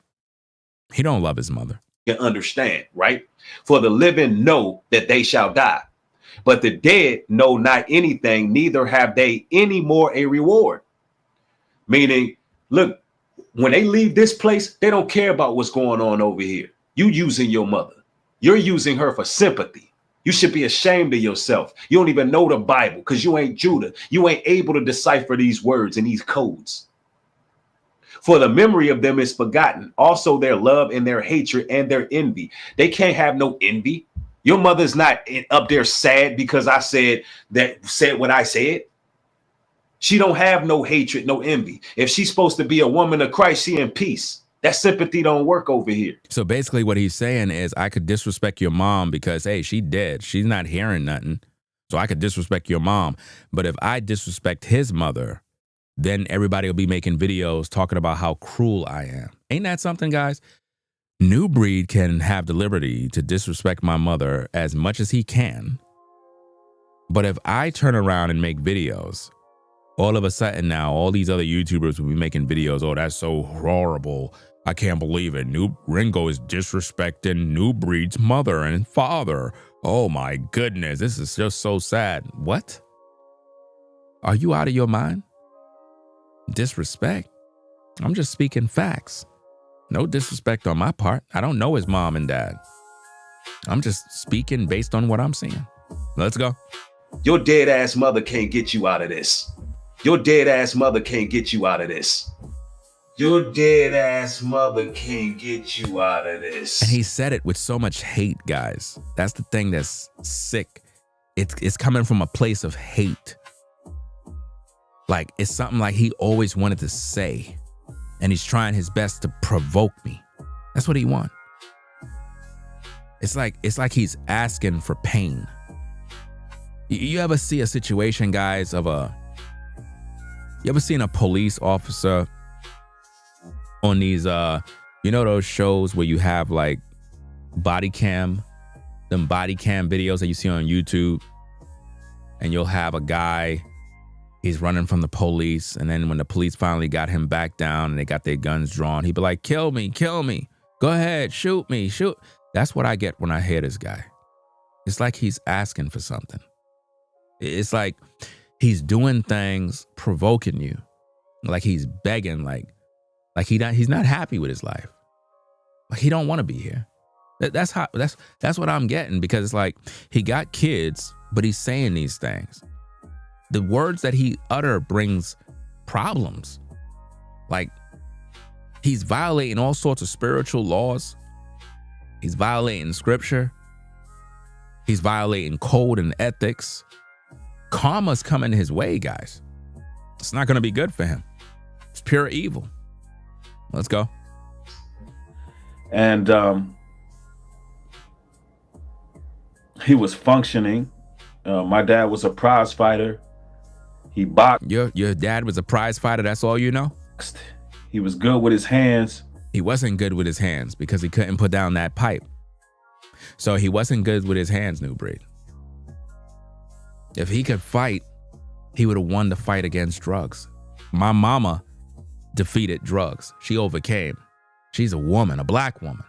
He don't love his mother. Can understand, right? For the living know that they shall die, but the dead know not anything, neither have they any more a reward. Meaning, look, when they leave this place, they don't care about what's going on over here. You using your mother. You're using her for sympathy. You should be ashamed of yourself. You don't even know the Bible because you ain't Judah. You ain't able to decipher these words and these codes. For the memory of them is forgotten. Also their love and their hatred and their envy. They can't have no envy. Your mother's not up there sad because I said what I said. She don't have no hatred, no envy. If she's supposed to be a woman of Christ, she in peace. That sympathy don't work over here. So basically what he's saying is I could disrespect your mom because, hey, she dead. She's not hearing nothing. So I could disrespect your mom. But if I disrespect his mother, then everybody will be making videos talking about how cruel I am. Ain't that something, guys? Nubreed can have the liberty to disrespect my mother as much as he can. But if I turn around and make videos, all of a sudden now, all these other YouTubers will be making videos. Oh, that's so horrible. I can't believe it. Ringo is disrespecting Nubreed's mother and father. Oh my goodness, this is just so sad. What? Are you out of your mind? Disrespect? I'm just speaking facts. No disrespect on my part. I don't know his mom and dad. I'm just speaking based on what I'm seeing. Let's go. Your dead ass mother can't get you out of this. Your dead ass mother can't get you out of this. Your dead ass mother can't get you out of this. And he said it with so much hate, guys. That's the thing that's sick. It's coming from a place of hate. Like, it's something like he always wanted to say. And he's trying his best to provoke me. That's what he wants. It's like he's asking for pain. You ever see a situation, guys, you ever seen a police officer on these, those shows where you have like them body cam videos that you see on YouTube, and you'll have a guy, he's running from the police, and then when the police finally got him back down and they got their guns drawn, he'd be like, kill me, go ahead, shoot me, shoot. That's what I get when I hear this guy. It's like he's asking for something. It's like he's doing things, provoking you, like he's begging, like he's not happy with his life. Like he don't want to be here. That's what I'm getting, because it's like he got kids, but he's saying these things. The words that he utter brings problems. Like, he's violating all sorts of spiritual laws. He's violating scripture. He's violating code and ethics. Karma's coming his way, guys. It's not going to be good for him. It's pure evil. Let's go. And he was functioning. My dad was a prize fighter. He boxed. Your dad was a prize fighter. That's all you know? He was good with his hands. He wasn't good with his hands because he couldn't put down that pipe. So he wasn't good with his hands, Nubreed. If he could fight, he would have won the fight against drugs. My mama defeated drugs. She overcame. She's a woman, a black woman.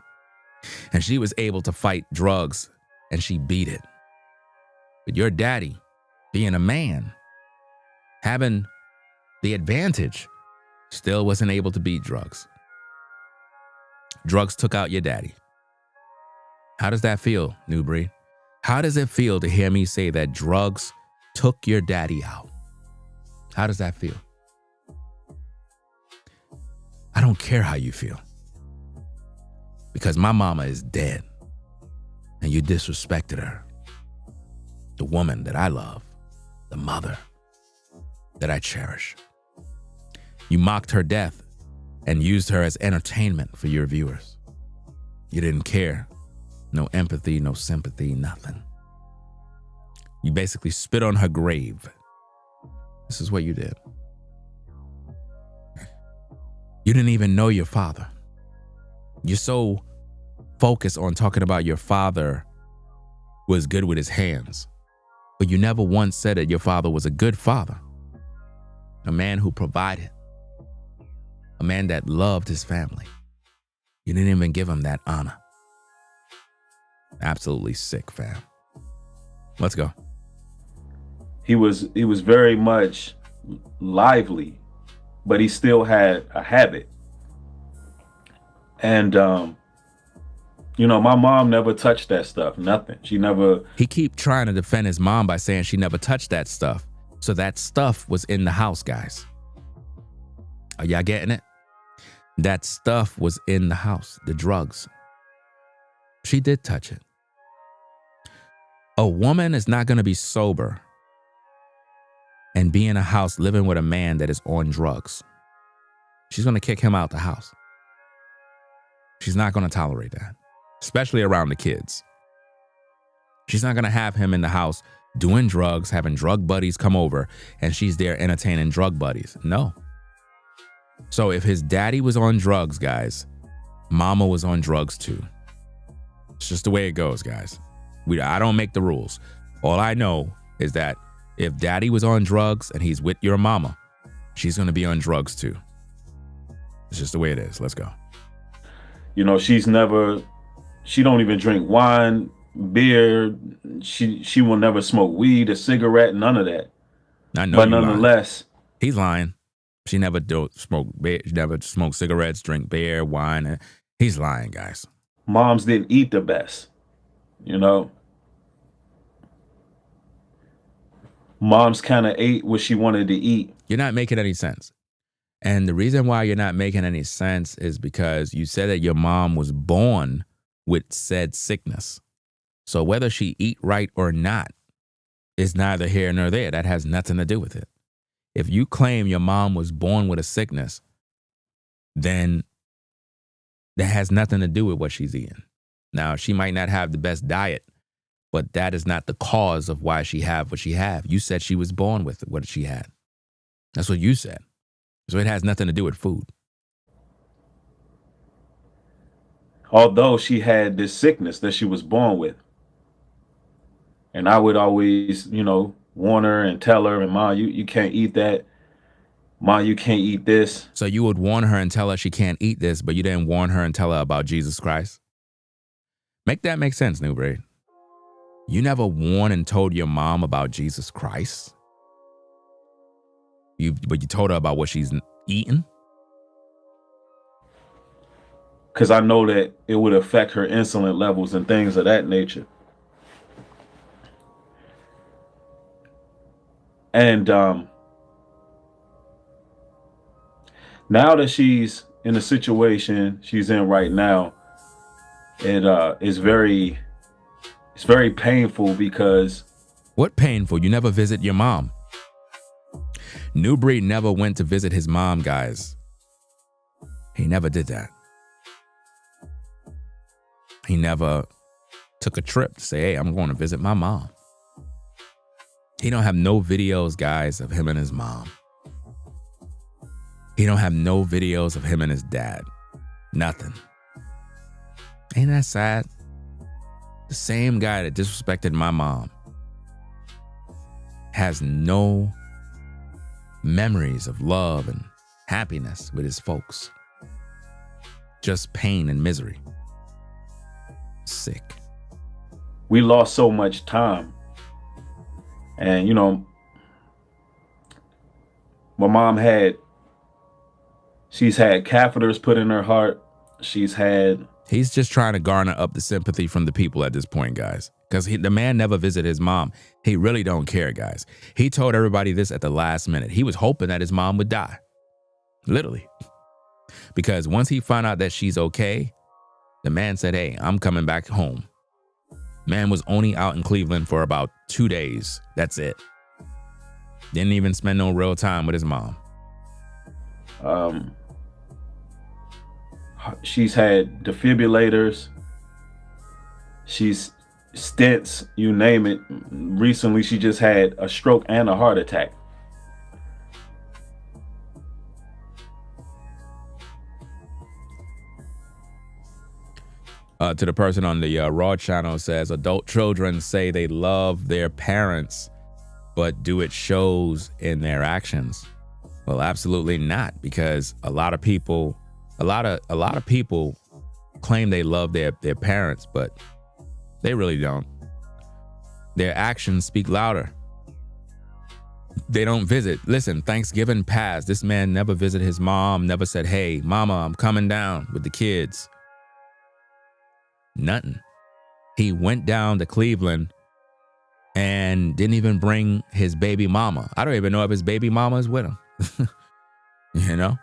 And she was able to fight drugs, and she beat it. But your daddy, being a man, having the advantage, still wasn't able to beat drugs. Drugs took out your daddy. How does that feel, Nubreed? How does it feel to hear me say that drugs took your daddy out? How does that feel? I don't care how you feel. Because my mama is dead. And you disrespected her. The woman that I love. The mother that I cherish. You mocked her death and used her as entertainment for your viewers. You didn't care. No empathy, no sympathy, nothing. You basically spit on her grave. This is what you did. You didn't even know your father. You're so focused on talking about your father was good with his hands, but you never once said that your father was a good father. A man who provided. A man that loved his family. You didn't even give him that honor. Absolutely sick, fam. Let's go. He was very much lively, but he still had a habit. And my mom never touched that stuff. Nothing. She never. He keep trying to defend his mom by saying she never touched that stuff. So that stuff was in the house, guys. Are y'all getting it? That stuff was in the house, the drugs. She did touch it. A woman is not going to be sober and be in a house living with a man that is on drugs. She's going to kick him out the house. She's not going to tolerate that, especially around the kids. She's not going to have him in the house doing drugs, having drug buddies come over, and she's there entertaining drug buddies. No. So if his daddy was on drugs, guys, mama was on drugs too. It's just the way it goes, guys. I don't make the rules. All I know is that if daddy was on drugs and he's with your mama, she's going to be on drugs too. It's just the way it is. Let's go. She don't even drink wine, beer. She will never smoke weed, a cigarette, none of that. I know, but nonetheless, he's lying. She never smoked cigarettes, drink beer, wine. He's lying, guys. Moms didn't eat the best, Moms kind of ate what she wanted to eat. You're not making any sense. And the reason why you're not making any sense is because you said that your mom was born with said sickness. So whether she eat right or not is neither here nor there. That has nothing to do with it. If you claim your mom was born with a sickness, then that has nothing to do with what she's eating. Now, she might not have the best diet, but that is not the cause of why she have what she have. You said she was born with what she had. That's what you said. So it has nothing to do with food. Although she had this sickness that she was born with. And I would always, warn her and tell her, and Ma, you can't eat that. Ma, you can't eat this. So you would warn her and tell her she can't eat this, but you didn't warn her and tell her about Jesus Christ? Make that make sense, Nubreed. You never warned and told your mom about Jesus Christ? But you told her about what she's eating? because I know that it would affect her insulin levels and things of that nature. And now that she's in the situation she's in right now, it's very painful because... What painful? You never visit your mom. Nubreed never went to visit his mom, guys. He never did that. He never took a trip to say, hey, I'm going to visit my mom. He don't have no videos, guys, of him and his mom. He don't have no videos of him and his dad. Nothing. Ain't that sad? The same guy that disrespected my mom has no memories of love and happiness with his folks. Just pain and misery. Sick. We lost so much time. And, you know, my mom she's had catheters put in her heart. He's just trying to garner up the sympathy from the people at this point, guys. Because the man never visited his mom. He really don't care, guys. He told everybody this at the last minute. He was hoping that his mom would die. Literally. Because once he found out that she's okay, the man said, hey, I'm coming back home. Man was only out in Cleveland for about 2 days. That's it. Didn't even spend no real time with his mom. She's had defibrillators. She's stents, you name it. Recently, she just had a stroke and a heart attack. To the person on the Raw channel says, adult children say they love their parents, but do it shows in their actions? Well, absolutely not, because a lot of people claim they love their parents, but they really don't. Their actions speak louder. They don't visit. Listen, Thanksgiving passed. This man never visited his mom, never said, hey, mama, I'm coming down with the kids. Nothing. He went down to Cleveland and didn't even bring his baby mama. I don't even know if his baby mama is with him. You know?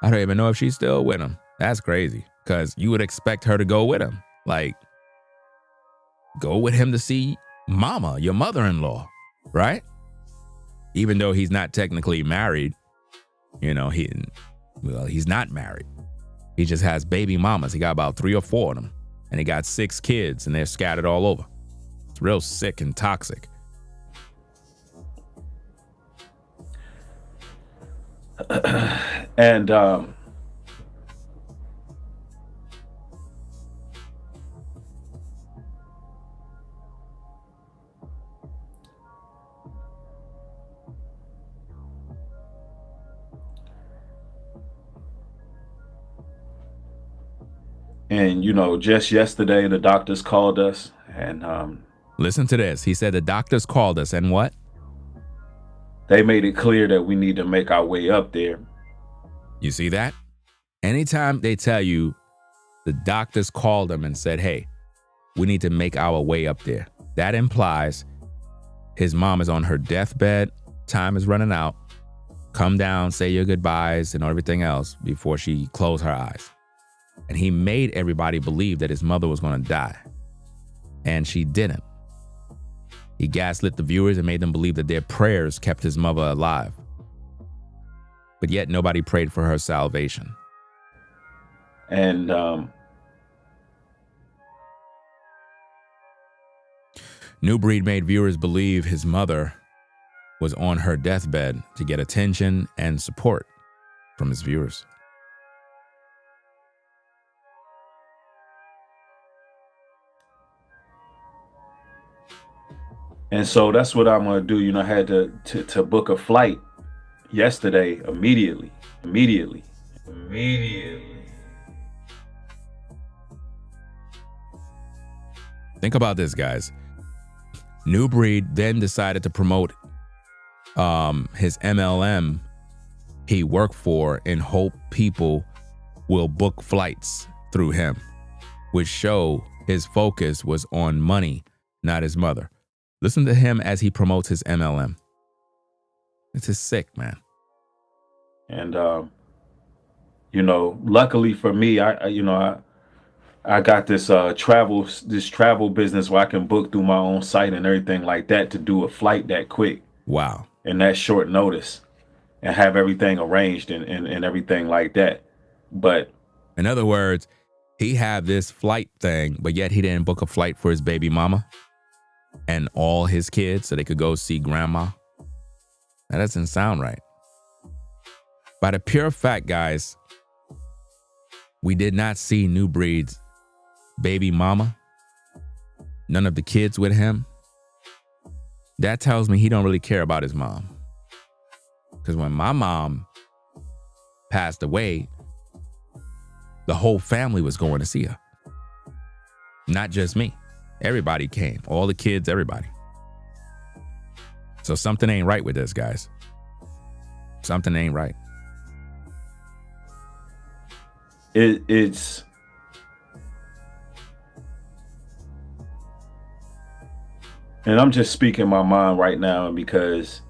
I don't even know if she's still with him. That's crazy, because you would expect her to go with him. Like, go with him to see mama, your mother-in-law, right? Even though he's not technically married, you know, he's not married. He just has baby mamas. He got about 3 or 4 of them. And he got 6 kids, and they're scattered all over. It's real sick and toxic. And you know, just yesterday, the doctors called us and... Listen to this. He said the doctors called us and what? They made it clear that we need to make our way up there. You see that? Anytime they tell you the doctors called them and said, hey, we need to make our way up there, that implies his mom is on her deathbed. Time is running out. Come down, say your goodbyes and everything else before she closed her eyes. And he made everybody believe that his mother was going to die. And she didn't. He gaslit the viewers and made them believe that their prayers kept his mother alive. But yet nobody prayed for her salvation. And Nubreed made viewers believe his mother was on her deathbed to get attention and support from his viewers. And so that's what I'm going to do. You know, I had to book a flight yesterday immediately. Think about this, guys. Nubreed then decided to promote his MLM he worked for in hope people will book flights through him, which show his focus was on money, not his mother. Listen to him as he promotes his MLM. This is sick, man. And luckily for me, I got this travel business where I can book through my own site and everything like that to do a flight that quick. Wow. And that short notice, and have everything arranged and everything like that. But in other words, he had this flight thing, but yet he didn't book a flight for his baby mama and all his kids so they could go see grandma. That doesn't sound right. By the pure fact, guys, we did not see Nubreed's baby mama, none of the kids with him. That tells me he don't really care about his mom. Because when my mom passed away, the whole family was going to see her. Not just me. Everybody came. All the kids, everybody. So something ain't right with this, guys. Something ain't right. It's and I'm just speaking my mind right now because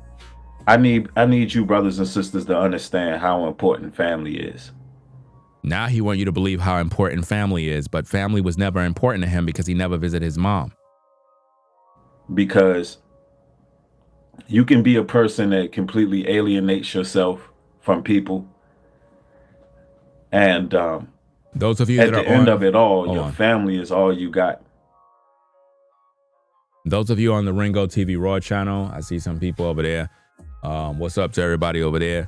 I need you brothers and sisters to understand how important family is. Now he wants you to believe how important family is, but family was never important to him because he never visited his mom. Because you can be a person that completely alienates yourself from people. And those of you at that are the end on, of it all, your family is all you got. Those of you on the Ringo TV Raw channel, I see some people over there. What's up to everybody over there?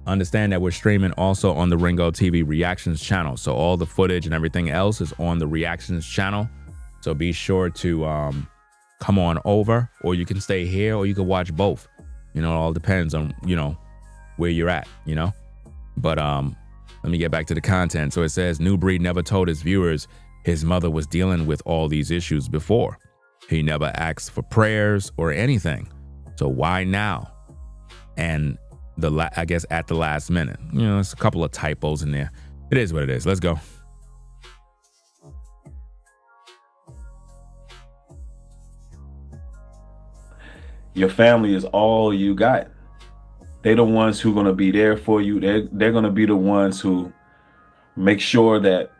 Understand that we're streaming also on the Ringo TV Reactions channel. So all the footage and everything else is on the Reactions channel. So be sure to come on over, or you can stay here, or you can watch both. You know, it all depends on, where you're at, But let me get back to the content. So it says, Nubreed never told his viewers his mother was dealing with all these issues before. He never asked for prayers or anything. So why now? And I guess at the last minute. It's a couple of typos in there. It is what it is. Let's go. Your family is all you got. They're the ones who are going to be there for you. They're going to be the ones who make sure that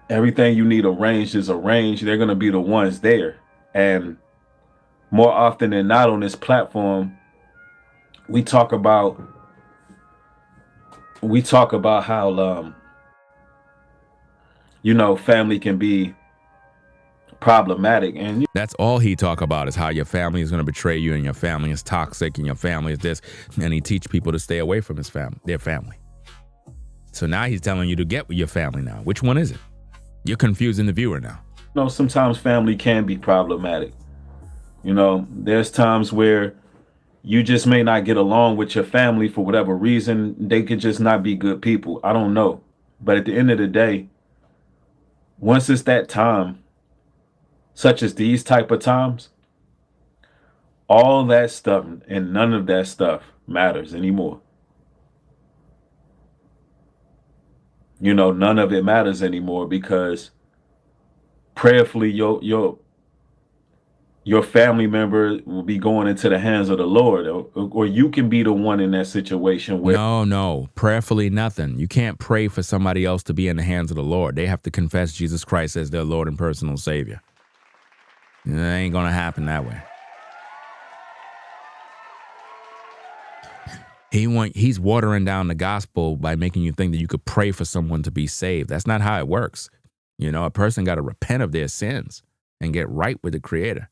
everything you need arranged is arranged. They're going to be the ones there. And more often than not on this platform, we talk about how, family can be problematic. And that's all he talk about, is how your family is going to betray you, and your family is toxic, and your family is this. And he teach people to stay away from their family. So now he's telling you to get with your family now. Which one is it? You're confusing the viewer now. Sometimes family can be problematic. There's times where you just may not get along with your family for whatever reason. They could just not be good people. I don't know. But at the end of the day, once it's that time, such as these type of times, all that stuff and none of that stuff matters anymore. None of it matters anymore, because prayerfully your family member will be going into the hands of the Lord, or you can be the one in that situation where no, prayerfully nothing. You can't pray for somebody else to be in the hands of the Lord. They have to confess Jesus Christ as their Lord and personal Savior. It ain't gonna happen that way. He's watering down the gospel by making you think that you could pray for someone to be saved. That's not how it works. A person got to repent of their sins and get right with the Creator.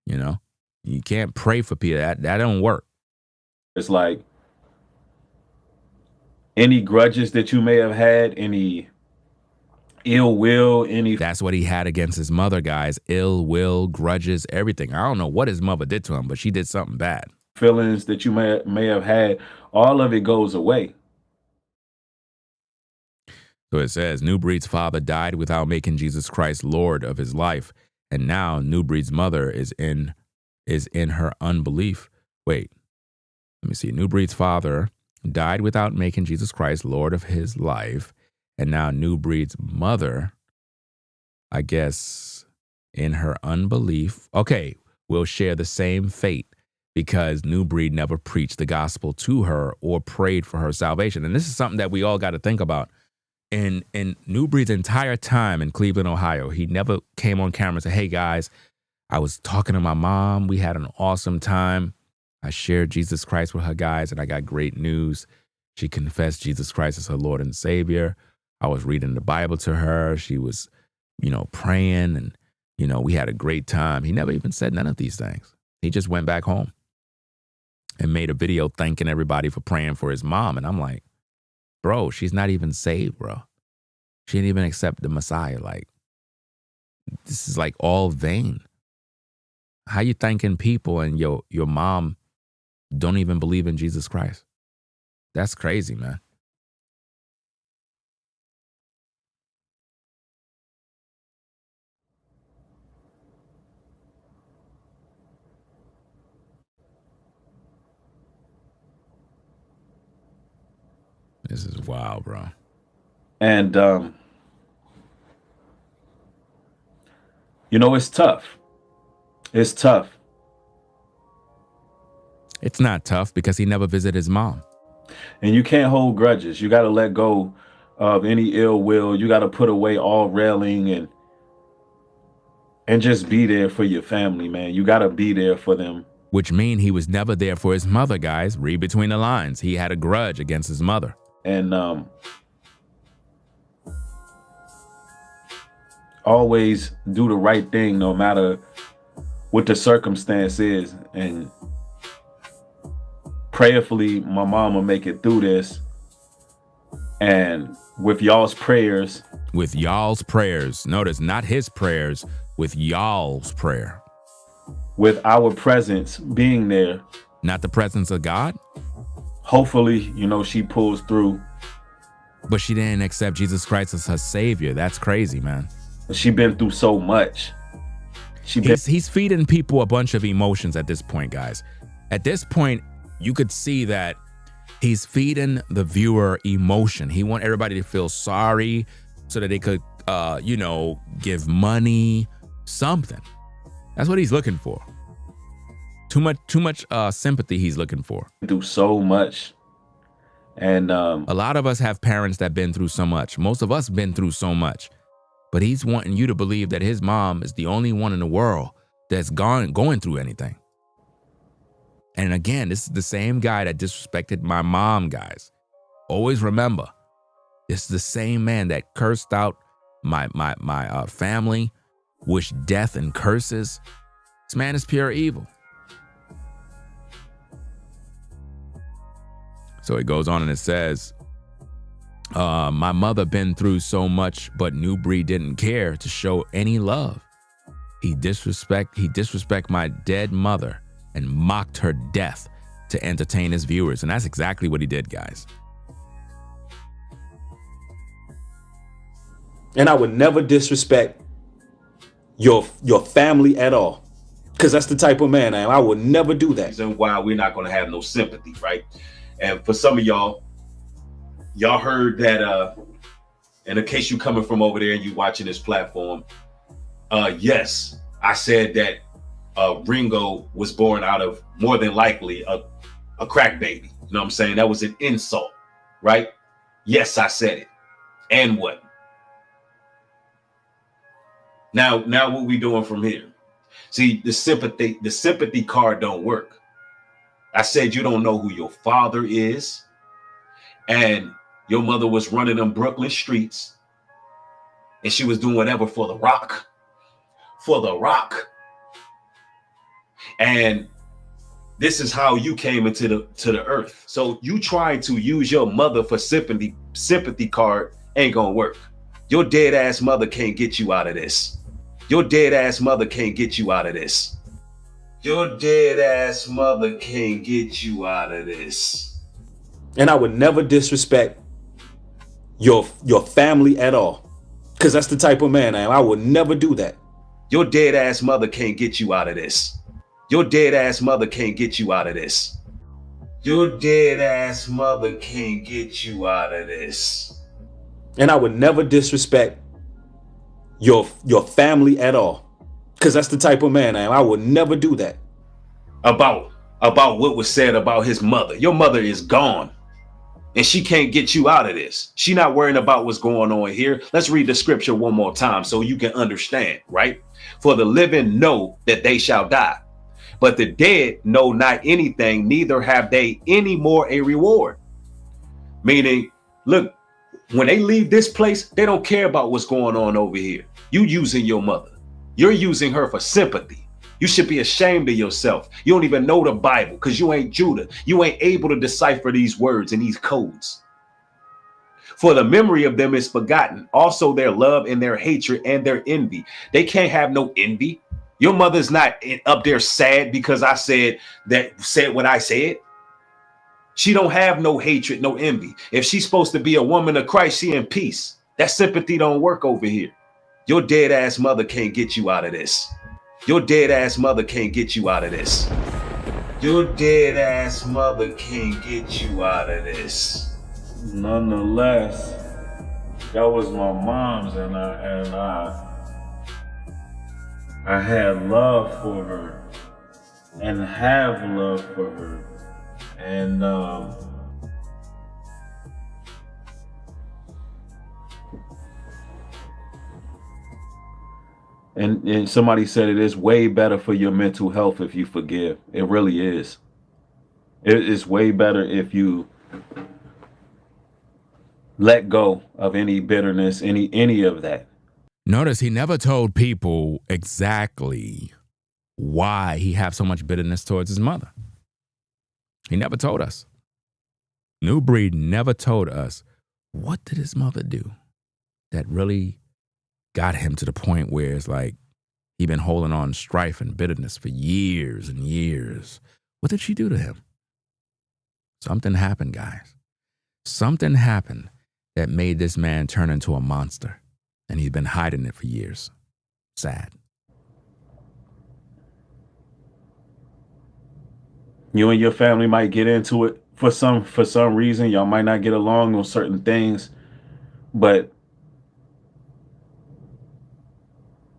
You can't pray for people. That don't work. It's like any grudges that you may have had, any ill will, That's what he had against his mother, guys. Ill will, grudges, everything. I don't know what his mother did to him, but she did something bad. Feelings that you may have had, all of it goes away. So it says, Nubreed's father died without making Jesus Christ Lord of his life. And now Nubreed's mother is in her unbelief. Wait, let me see. Nubreed's father died without making Jesus Christ Lord of his life. And now Nubreed's mother, I guess, in her unbelief, okay, will share the same fate because Nubreed never preached the gospel to her or prayed for her salvation. And this is something that we all got to think about. In Nubreed's entire time in Cleveland, Ohio, he never came on camera and said, hey, guys, I was talking to my mom. We had an awesome time. I shared Jesus Christ with her, guys, and I got great news. She confessed Jesus Christ as her Lord and Savior. I was reading the Bible to her. She was, praying, and, we had a great time. He never even said none of these things. He just went back home and made a video thanking everybody for praying for his mom. And I'm like, bro, she's not even saved, bro. She didn't even accept the Messiah. Like, this is like all vain. How you thanking people and your mom don't even believe in Jesus Christ? That's crazy, man. This is wild, bro. And, it's tough. It's tough. It's not tough because he never visited his mom. And you can't hold grudges. You got to let go of any ill will. You got to put away all railing and just be there for your family, man. You got to be there for them. Which means he was never there for his mother, guys. Read between the lines. He had a grudge against his mother. And always do the right thing no matter what the circumstance is. And prayerfully, my mom will make it through this. And with y'all's prayers. With y'all's prayers. Notice, not his prayers, with y'all's prayer. With our presence being there. Not the presence of God? Hopefully, she pulls through. But she didn't accept Jesus Christ as her savior. That's crazy, man. She been through so much. He's feeding people a bunch of emotions at this point, guys. At this point, you could see that he's feeding the viewer emotion. He wants everybody to feel sorry so that they could, give money, something. That's what he's looking for. Too much sympathy he's looking for. Do so much. And a lot of us have parents that been through so much. Most of us been through so much. But he's wanting you to believe that his mom is the only one in the world that's going through anything. And again, this is the same guy that disrespected my mom, guys. Always remember, it's the same man that cursed out my family, wished death and curses. This man is pure evil. So it goes on and it says, my mother been through so much, but Nubreed didn't care to show any love. He disrespect my dead mother and mocked her death to entertain his viewers. And that's exactly what he did, guys. And I would never disrespect your family at all. Because that's the type of man I am. I would never do that. And why we're not going to have no sympathy, right? And for some of y'all heard that, and in case you coming from over there and you watching this platform, yes, I said that Ringo was born out of more than likely a crack baby. You know what I'm saying? That was an insult, right? Yes, I said it. And what? Now what we doing from here? See, the sympathy card don't work. I said you don't know who your father is, and your mother was running them Brooklyn streets, and she was doing whatever for the rock. And this is how you came into the earth. So you trying to use your mother for sympathy card ain't gonna work. Your dead ass mother can't get you out of this. Your dead ass mother can't get you out of this. Your dead ass mother can't get you out of this. And I would never disrespect your family at all. Because that's the type of man I am. I would never do that. Your dead ass mother can't get you out of this. Your dead ass mother can't get you out of this. Your dead ass mother can't get you out of this. And I would never disrespect your family at all. Because that's the type of man I am. I would never do that. About what was said about his mother. Your mother is gone. And she can't get you out of this. She not worrying about what's going on here. Let's read the scripture one more time so you can understand, right? For the living know that they shall die, but the dead know not anything, neither have they any more a reward. Meaning, look, when they leave this place, they don't care about what's going on over here. You using your mother. You're using her for sympathy. You should be ashamed of yourself. You don't even know the Bible because you ain't Judah. You ain't able to decipher these words and these codes. For the memory of them is forgotten. Also their love and their hatred and their envy. They can't have no envy. Your mother's not up there sad because I said what I said. She don't have no hatred, no envy. If she's supposed to be a woman of Christ, she in peace. That sympathy don't work over here. Your dead ass mother can't get you out of this. Your dead ass mother can't get you out of this. Your dead ass mother can't get you out of this. Nonetheless, that was my mom's, and I had love for her and have love for her. And somebody said it is way better for your mental health if you forgive. It really is. It is way better if you let go of any bitterness, any of that. Notice he never told people exactly why he had so much bitterness towards his mother. He never told us. Nubreed never told us what did his mother do that really got him to the point where it's like he'd been holding on strife and bitterness for years and years. What did she do to him? Something happened, guys. Something happened that made this man turn into a monster, and he's been hiding it for years. Sad. You and your family might get into it for some reason. Y'all might not get along on certain things, but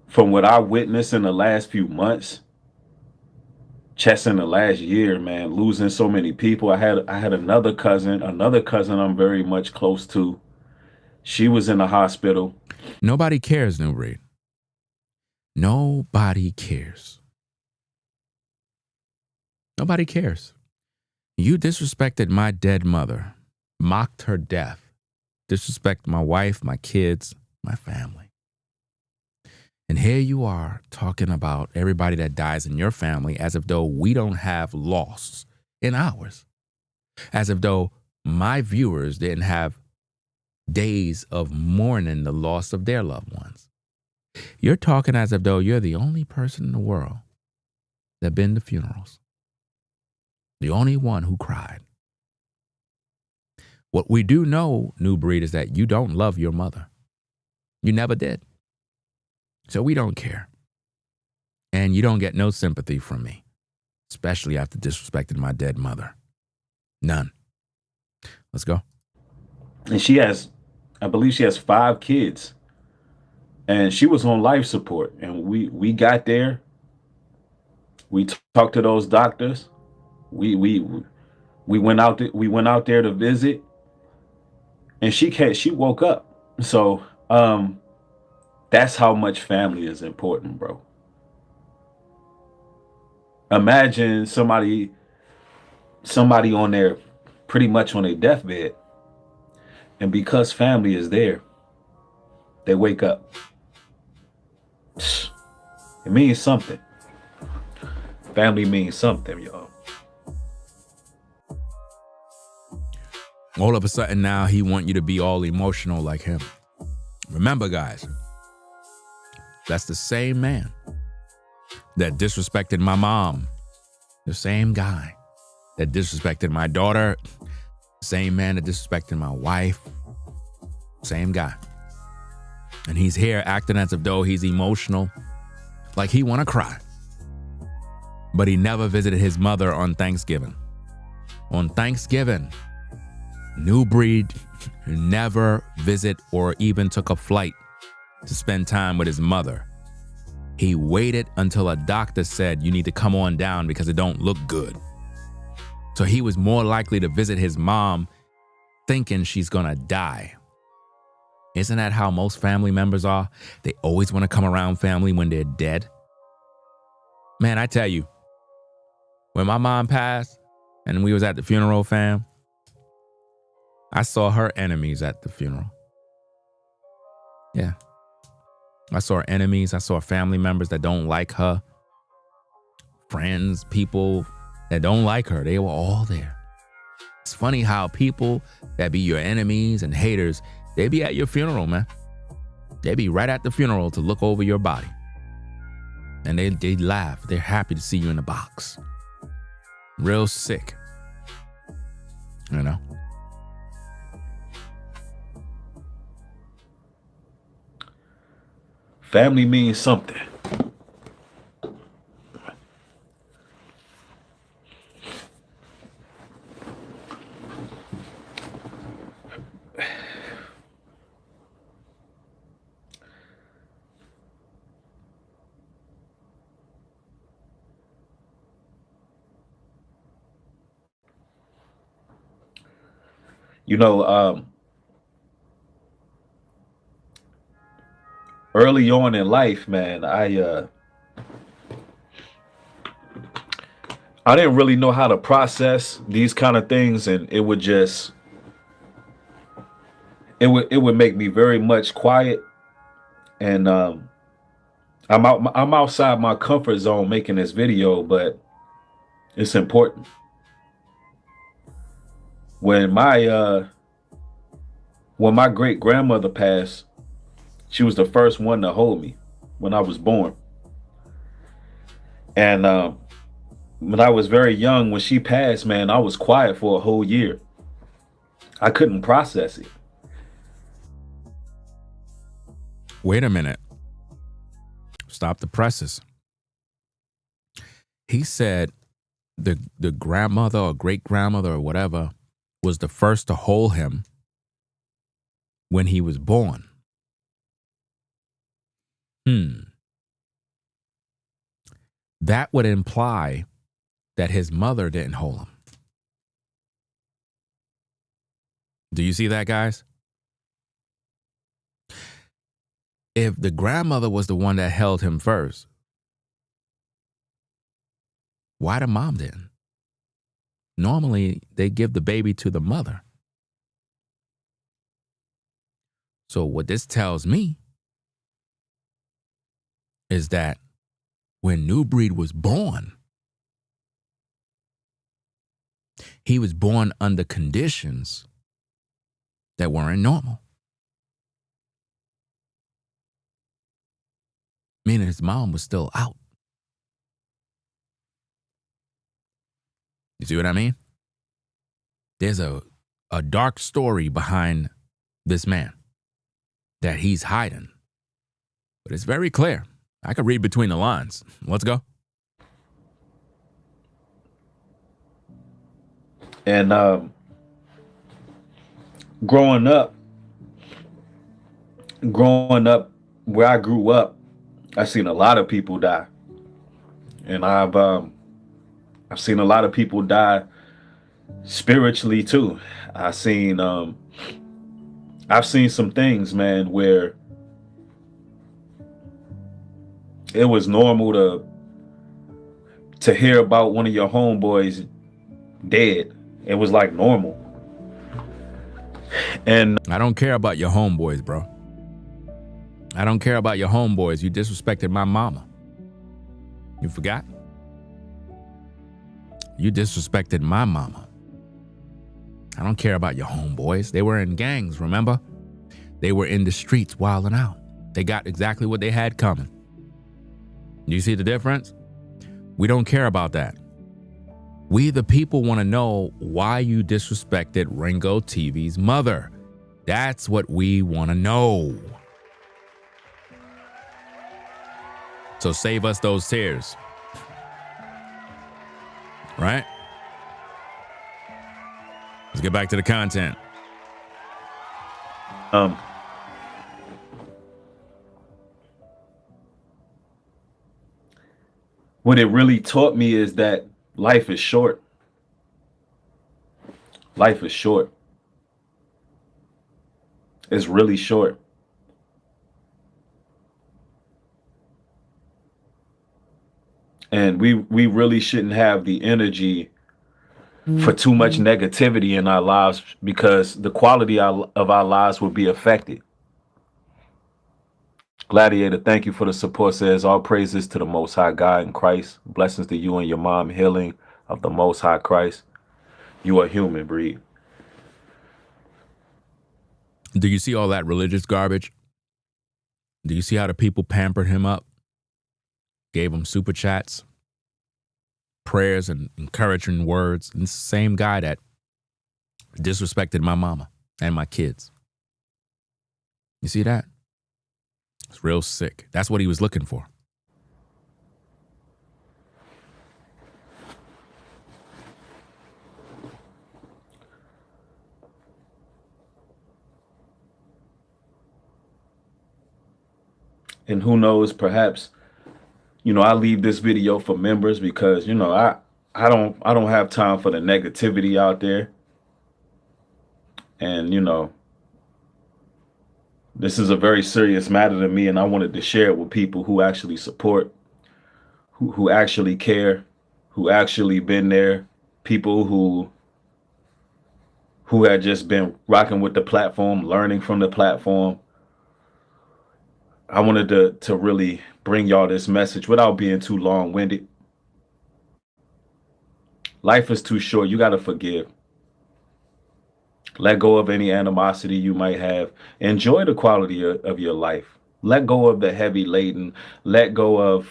from what I witnessed in the last few months, just in the last year, man, losing so many people. I had another cousin I'm very much close to. She was in the hospital. Nobody cares, Nubreed. Nobody cares. Nobody cares. You disrespected my dead mother, mocked her death, disrespected my wife, my kids, my family. And here you are talking about everybody that dies in your family as if though we don't have loss in ours. As if though my viewers didn't have days of mourning the loss of their loved ones. You're talking as if though you're the only person in the world that been to funerals. The only one who cried. What we do know, Nubreed, is that you don't love your mother. You never did. So we don't care. And you don't get no sympathy from me, especially after disrespecting my dead mother. None. Let's go. And I believe she has 5 kids. And she was on life support. And we got there. We talked to those doctors. We went out there to visit. And she woke up. So that's how much family is important, bro. Imagine somebody on there, pretty much on their deathbed, and because family is there, they wake up. It means something. Family means something, y'all. All of a sudden now he want you to be all emotional like him. Remember, guys, that's the same man that disrespected my mom. The same guy that disrespected my daughter. Same man that disrespected my wife. Same guy. And he's here acting as if though he's emotional, like he want to cry. But he never visited his mother on Thanksgiving. on Thanksgiving, Nubreed never visit or even took a flight to spend time with his mother. He waited until a doctor said, you need to come on down because it don't look good. So he was more likely to visit his mom thinking she's gonna die. Isn't that how most family members are? They always want to come around family when they're dead. Man, I tell you, when my mom passed and we was at the funeral, fam, I saw her enemies at the funeral. Yeah. I saw her enemies. I saw family members that don't like her. Friends, people that don't like her. They were all there. It's funny how people that be your enemies and haters, they be at your funeral, man. They be right at the funeral to look over your body. And they laugh. They're happy to see you in the box. Real sick. You know? Family means something. You know, early on in life, man, I didn't really know how to process these kind of things, and it would make me very much quiet. And I'm outside my comfort zone making this video, but it's important. When my great grandmother passed, she was the first one to hold me when I was born. And when I was very young, when she passed, man, I was quiet for a whole year. I couldn't process it. Wait a minute. Stop the presses. He said the grandmother or great grandmother or whatever was the first to hold him when he was born. That would imply that his mother didn't hold him. Do you see that, guys? If the grandmother was the one that held him first, why the mom didn't? Normally, they give the baby to the mother. So what this tells me is that when Nubreed was born, he was born under conditions that weren't normal. Meaning his mom was still out. You see what I mean? There's a dark story behind this man that he's hiding. But it's very clear. I could read between the lines. Let's go. And growing up where I grew up, I've seen a lot of people die. And I've seen a lot of people die spiritually too. I've seen some things, man, where it was normal to hear about one of your homeboys dead. It was like normal. And I don't care about your homeboys, bro. I don't care about your homeboys. You disrespected my mama. You forgot? You disrespected my mama. I don't care about your homeboys. They were in gangs, remember? They were in the streets wilding out. They got exactly what they had coming. You see the difference? We don't care about that. We, the people, want to know why you disrespected Ringo TV's mother. That's what we want to know. So save us those tears. Right? Let's get back to the content. What it really taught me is that life is short. Life is short. It's really short. And we really shouldn't have the energy for too much negativity in our lives, because the quality of our lives will be affected. Gladiator, thank you for the support. Says, all praises to the Most High God in Christ. Blessings to you and your mom. Healing of the Most High Christ. You are human, Breed. Do you see all that religious garbage? Do you see how the people pampered him up? Gave him super chats, prayers, and encouraging words. And it's the same guy that disrespected my mama and my kids. You see that? It's real sick. That's what he was looking for. And who knows, perhaps, you know, I leave this video for members because, you know, I don't have time for the negativity out there. And, you know, this is a very serious matter to me, and I wanted to share it with people who actually support, who actually care, who actually been there, people who had just been rocking with the platform, learning from the platform. I wanted to really bring y'all this message without being too long-winded. Life is too short. You got to forgive. Let go of any animosity you might have. Enjoy the quality of your life. Let go of the heavy laden. Let go of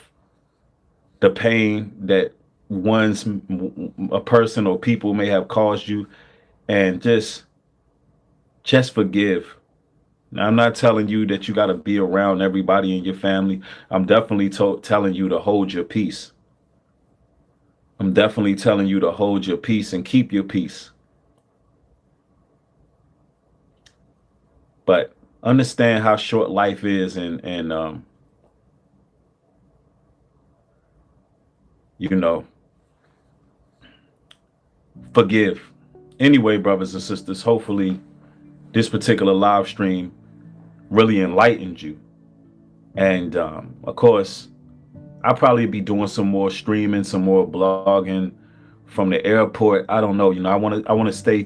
the pain that a person or people may have caused you, and just forgive. Now, I'm not telling you that you got to be around everybody in your family. I'm definitely telling you to hold your peace. I'm definitely telling you to hold your peace and keep your peace. But understand how short life is, and you know, forgive. Anyway, brothers and sisters, hopefully this particular live stream really enlightened you. And of course, I'll probably be doing some more streaming, some more blogging from the airport. I don't know. You know, I want to stay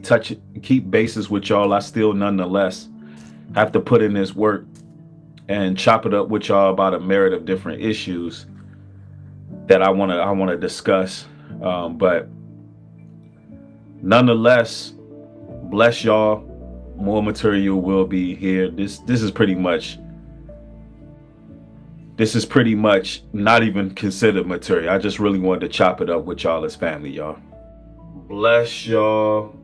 keep bases with y'all. I still nonetheless have to put in this work and chop it up with y'all about a myriad of different issues that I want to discuss. But nonetheless, bless y'all. More material will be here. This is pretty much not even considered material. I just really wanted to chop it up with y'all as family, y'all. Bless y'all.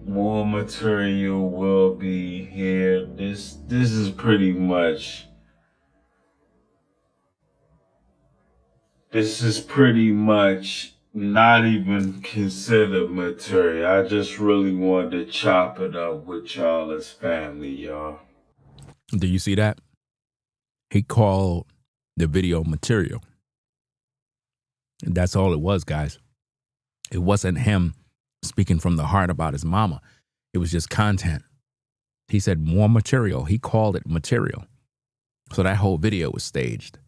More material will be here. This is pretty much not even considered material. I just really wanted to chop it up with y'all as family, y'all. Do you see that? He called the video material. And that's all it was, guys. It wasn't him speaking from the heart about his mama. It was just content. He said more material. He called it material. So that whole video was staged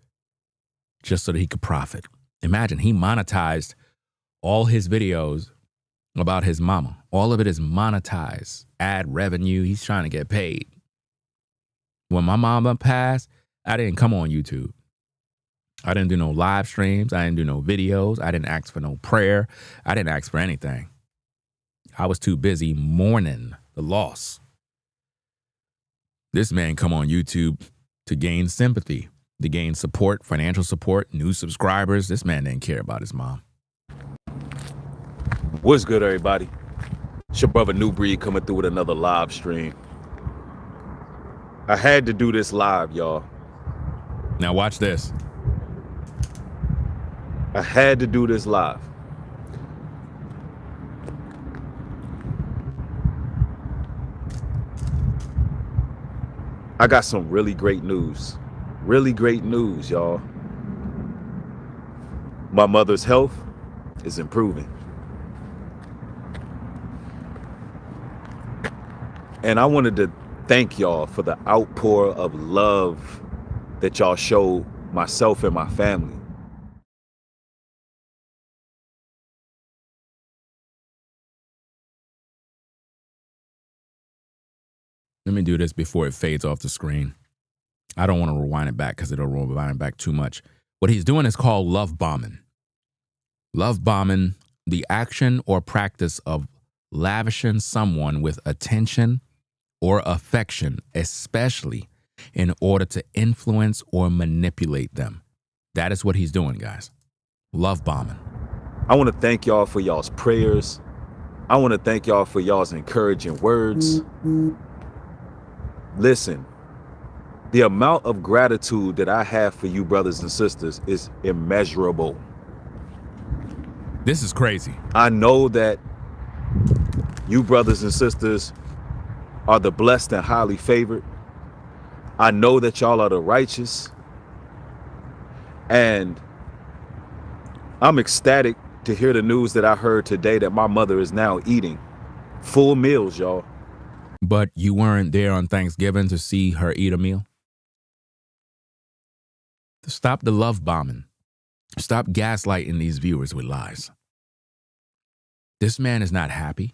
just so that he could profit. Imagine, he monetized all his videos about his mama. All of it is monetized. Ad revenue. He's trying to get paid. When my mama passed, I didn't come on YouTube. I didn't do no live streams. I didn't do no videos. I didn't ask for no prayer. I didn't ask for anything. I was too busy mourning the loss. This man come on YouTube to gain sympathy, to gain support, financial support, new subscribers. This man didn't care about his mom. What's good, everybody? It's your brother Nubreed coming through with another live stream. I had to do this live, y'all. Now watch this. I had to do this live. I got some really great news. Really great news, y'all. My mother's health is improving. And I wanted to thank y'all for the outpour of love that y'all show myself and my family. Let me do this before it fades off the screen. I don't want to rewind it back because it'll rewind it back too much. What he's doing is called love bombing. Love bombing, the action or practice of lavishing someone with attention or affection, especially in order to influence or manipulate them. That is what he's doing, guys. Love bombing. I want to thank y'all for y'all's prayers. I want to thank y'all for y'all's encouraging words. Listen, the amount of gratitude that I have for you brothers and sisters is immeasurable. This is crazy. I know that you brothers and sisters are the blessed and highly favored. I know that y'all are the righteous. And I'm ecstatic to hear the news that I heard today that my mother is now eating full meals, y'all. But you weren't there on Thanksgiving to see her eat a meal? Stop the love bombing. Stop gaslighting these viewers with lies. This man is not happy.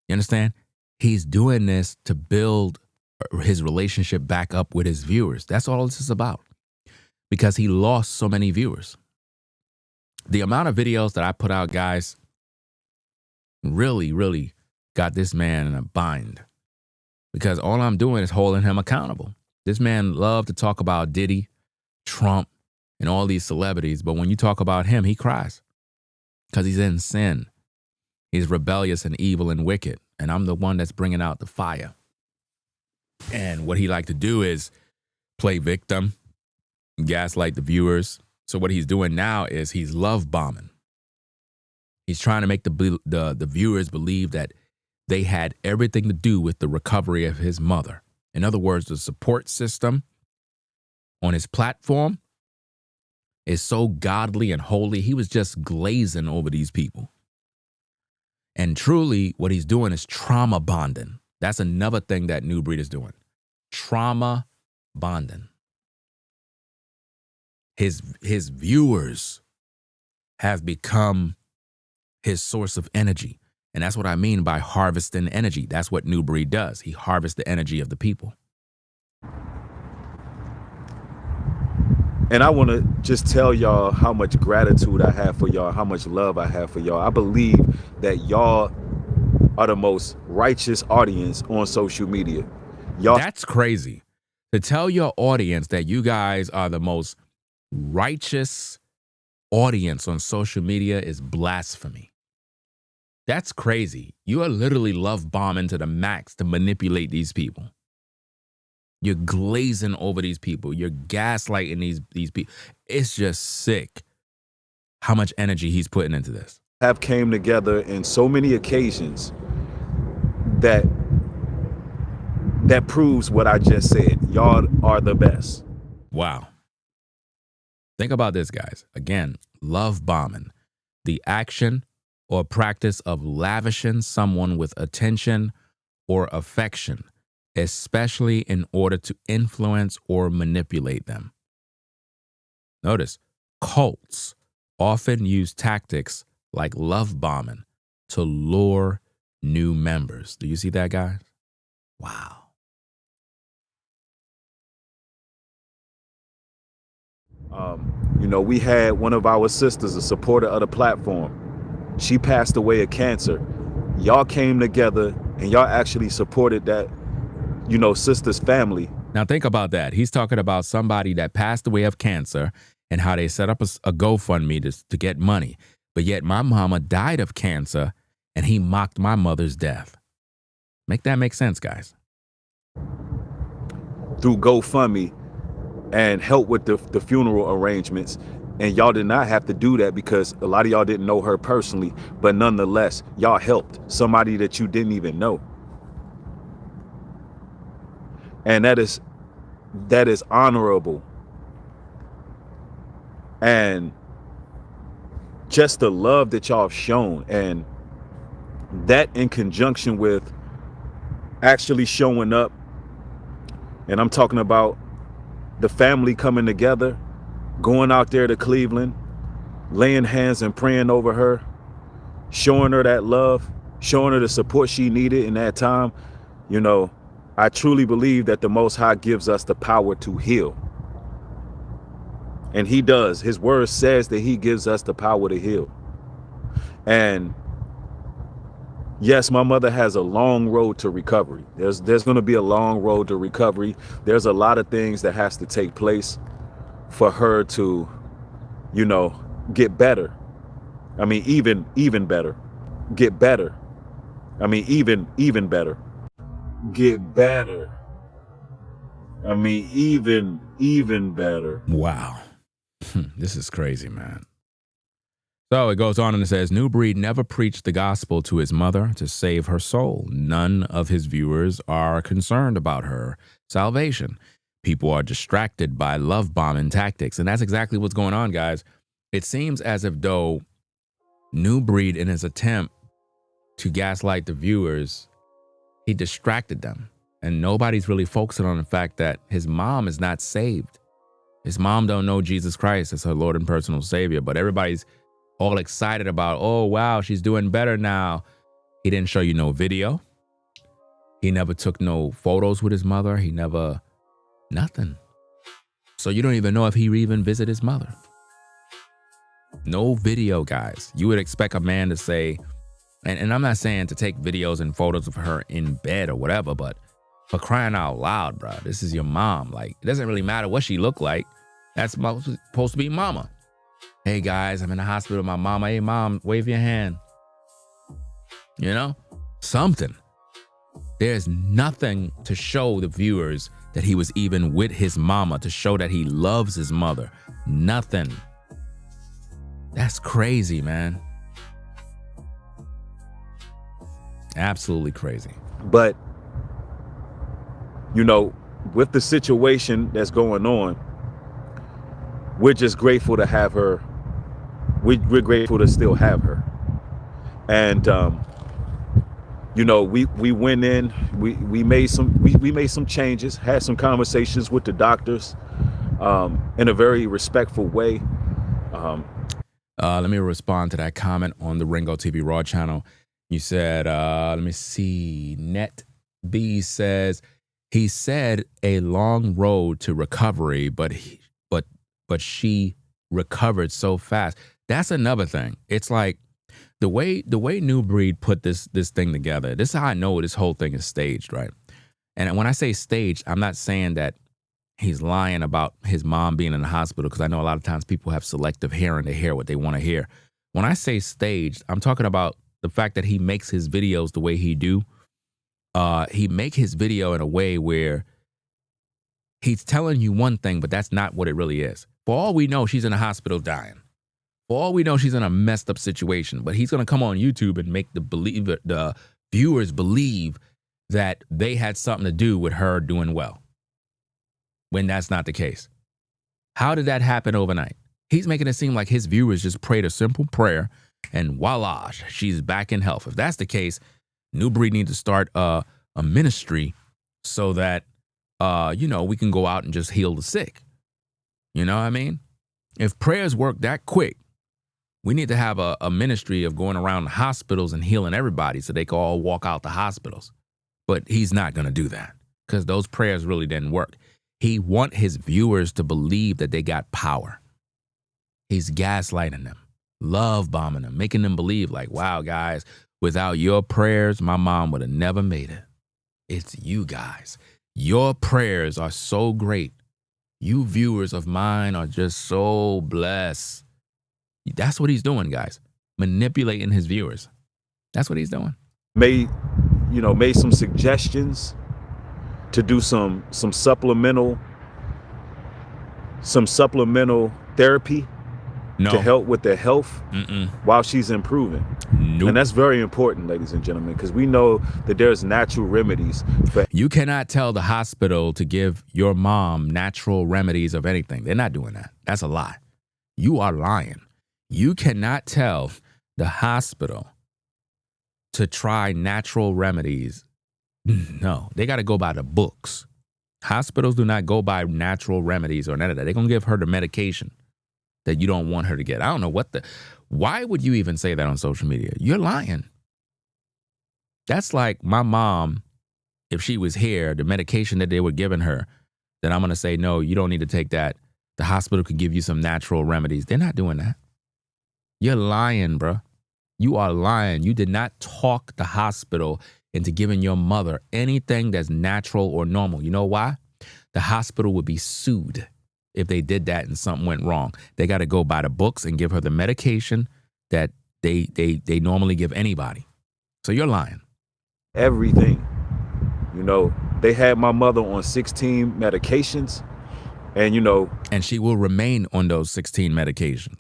You understand? He's doing this to build his relationship back up with his viewers. That's all this is about. Because he lost so many viewers. The amount of videos that I put out, guys, really got this man in a bind. Because all I'm doing is holding him accountable. This man loved to talk about Diddy, Trump, and all these celebrities. But when you talk about him, he cries. Because he's in sin. He's rebellious and evil and wicked. And I'm the one that's bringing out the fire. And what he like to do is play victim, gaslight the viewers. So what he's doing now is he's love bombing. He's trying to make the viewers believe that they had everything to do with the recovery of his mother. In other words, the support system on his platform is so godly and holy. He was just glazing over these people. And truly, what he's doing is trauma bonding. That's another thing that Nubreed is doing. Trauma bonding. His viewers have become his source of energy. And that's what I mean by harvesting energy. That's what Nubreed does. He harvests the energy of the people. And I want to just tell y'all how much gratitude I have for y'all, how much love I have for y'all. I believe that y'all are the most righteous audience on social media. Y'all. That's crazy. To tell your audience that you guys are the most righteous audience on social media is blasphemy. That's crazy. You are literally love bombing to the max to manipulate these people. You're glazing over these people. You're gaslighting these people. It's just sick how much energy he's putting into this. Have came together in so many occasions that proves what I just said. Y'all are the best. Wow. Think about this, guys. Again, love bombing. The action or practice of lavishing someone with attention or affection, especially in order to influence or manipulate them. Notice, cults often use tactics like love bombing to lure new members. Do you see that, guys? Wow. We had one of our sisters, a supporter of the platform. She passed away of cancer. Y'all came together and y'all actually supported that, sister's family. Now think about that. He's talking about somebody that passed away of cancer and how they set up a GoFundMe to get money. But yet my mama died of cancer and he mocked my mother's death. Make that make sense, guys. Through GoFundMe and help with the funeral arrangements. And y'all did not have to do that because a lot of y'all didn't know her personally. But nonetheless, y'all helped somebody that you didn't even know. And that is honorable. And just the love that y'all have shown, and that in conjunction with actually showing up, and I'm talking about the family coming together, going out there to Cleveland, laying hands and praying over her, showing her that love, showing her the support she needed in that time. You know, I truly believe that the Most High gives us the power to heal. And he does. His word says that he gives us the power to heal. And yes, my mother has a long road to recovery. There's going to be a long road to recovery. There's a lot of things that has to take place for her to, you know, get better. I mean, even better. Get better. I mean, even better. Get better. I mean, even better. Wow. This is crazy, man. So it goes on and it says, Nubreed never preached the gospel to his mother to save her soul. None of his viewers are concerned about her salvation. People are distracted by love bombing tactics. And that's exactly what's going on, guys. It seems as if though Nubreed, in his attempt to gaslight the viewers, he distracted them. And nobody's really focusing on the fact that his mom is not saved. His mom don't know Jesus Christ as her Lord and personal Savior, but everybody's all excited about, oh, wow, she's doing better now. He didn't show you no video. He never took no photos with his mother. He never, nothing. So you don't even know if he even visited his mother. No video, guys. You would expect a man to say, and I'm not saying to take videos and photos of her in bed or whatever, but for crying out loud, bro, this is your mom. Like, it doesn't really matter what she looked like. That's supposed to be mama. Hey, guys, I'm in the hospital with my mama. Hey, mom, wave your hand. You know, something. There's nothing to show the viewers that he was even with his mama, to show that he loves his mother. Nothing. That's crazy, man. Absolutely crazy. But, you know, with the situation that's going on, we're just grateful to have her. We're grateful to still have her. And, you know, we went in, we made some changes, had some conversations with the doctors in a very respectful way. Let me respond to that comment on the Ringo TV Raw channel. You said, let me see, Net B says, he said a long road to recovery, but she recovered so fast. That's another thing. It's like the way Nubreed put this thing together. This is how I know this whole thing is staged, right? And when I say staged, I'm not saying that he's lying about his mom being in the hospital, because I know a lot of times people have selective hearing. They hear what they want to hear. When I say staged, I'm talking about the fact that he makes his videos the way he do. He make his video in a way where he's telling you one thing, but that's not what it really is. For all we know, she's in a hospital dying. For all we know, she's in a messed up situation. But he's going to come on YouTube and make the viewers believe that they had something to do with her doing well, when that's not the case. How did that happen overnight? He's making it seem like his viewers just prayed a simple prayer and voila, she's back in health. If that's the case, Nubreed needs to start a ministry so that, you know, we can go out and just heal the sick. You know what I mean? If prayers work that quick, we need to have a ministry of going around the hospitals and healing everybody so they can all walk out the hospitals. But he's not going to do that because those prayers really didn't work. He want his viewers to believe that they got power. He's gaslighting them, love bombing them, making them believe like, wow, guys, without your prayers, my mom would have never made it. It's you guys. Your prayers are so great. You viewers of mine are just so blessed. That's what he's doing, guys. Manipulating his viewers. That's what he's doing. Made some suggestions to do some supplemental therapy to help with their health while she's improving. And that's very important, ladies and gentlemen, because we know that there's natural remedies for. You cannot tell the hospital to give your mom natural remedies of anything. They're not doing that. That's a lie. You are lying. You cannot tell the hospital to try natural remedies. No, they got to go by the books. Hospitals do not go by natural remedies or none of that. They're going to give her the medication that you don't want her to get. I don't know why would you even say that on social media? You're lying. That's like my mom, if she was here, the medication that they were giving her, then I'm going to say, no, you don't need to take that. The hospital could give you some natural remedies. They're not doing that. You're lying, bro. You are lying. You did not talk the hospital into giving your mother anything that's natural or normal. You know why? The hospital would be sued if they did that and something went wrong. They got to go by the books and give her the medication that they normally give anybody. So you're lying. Everything. You know, they had my mother on 16 medications, and you know. And she will remain on those 16 medications.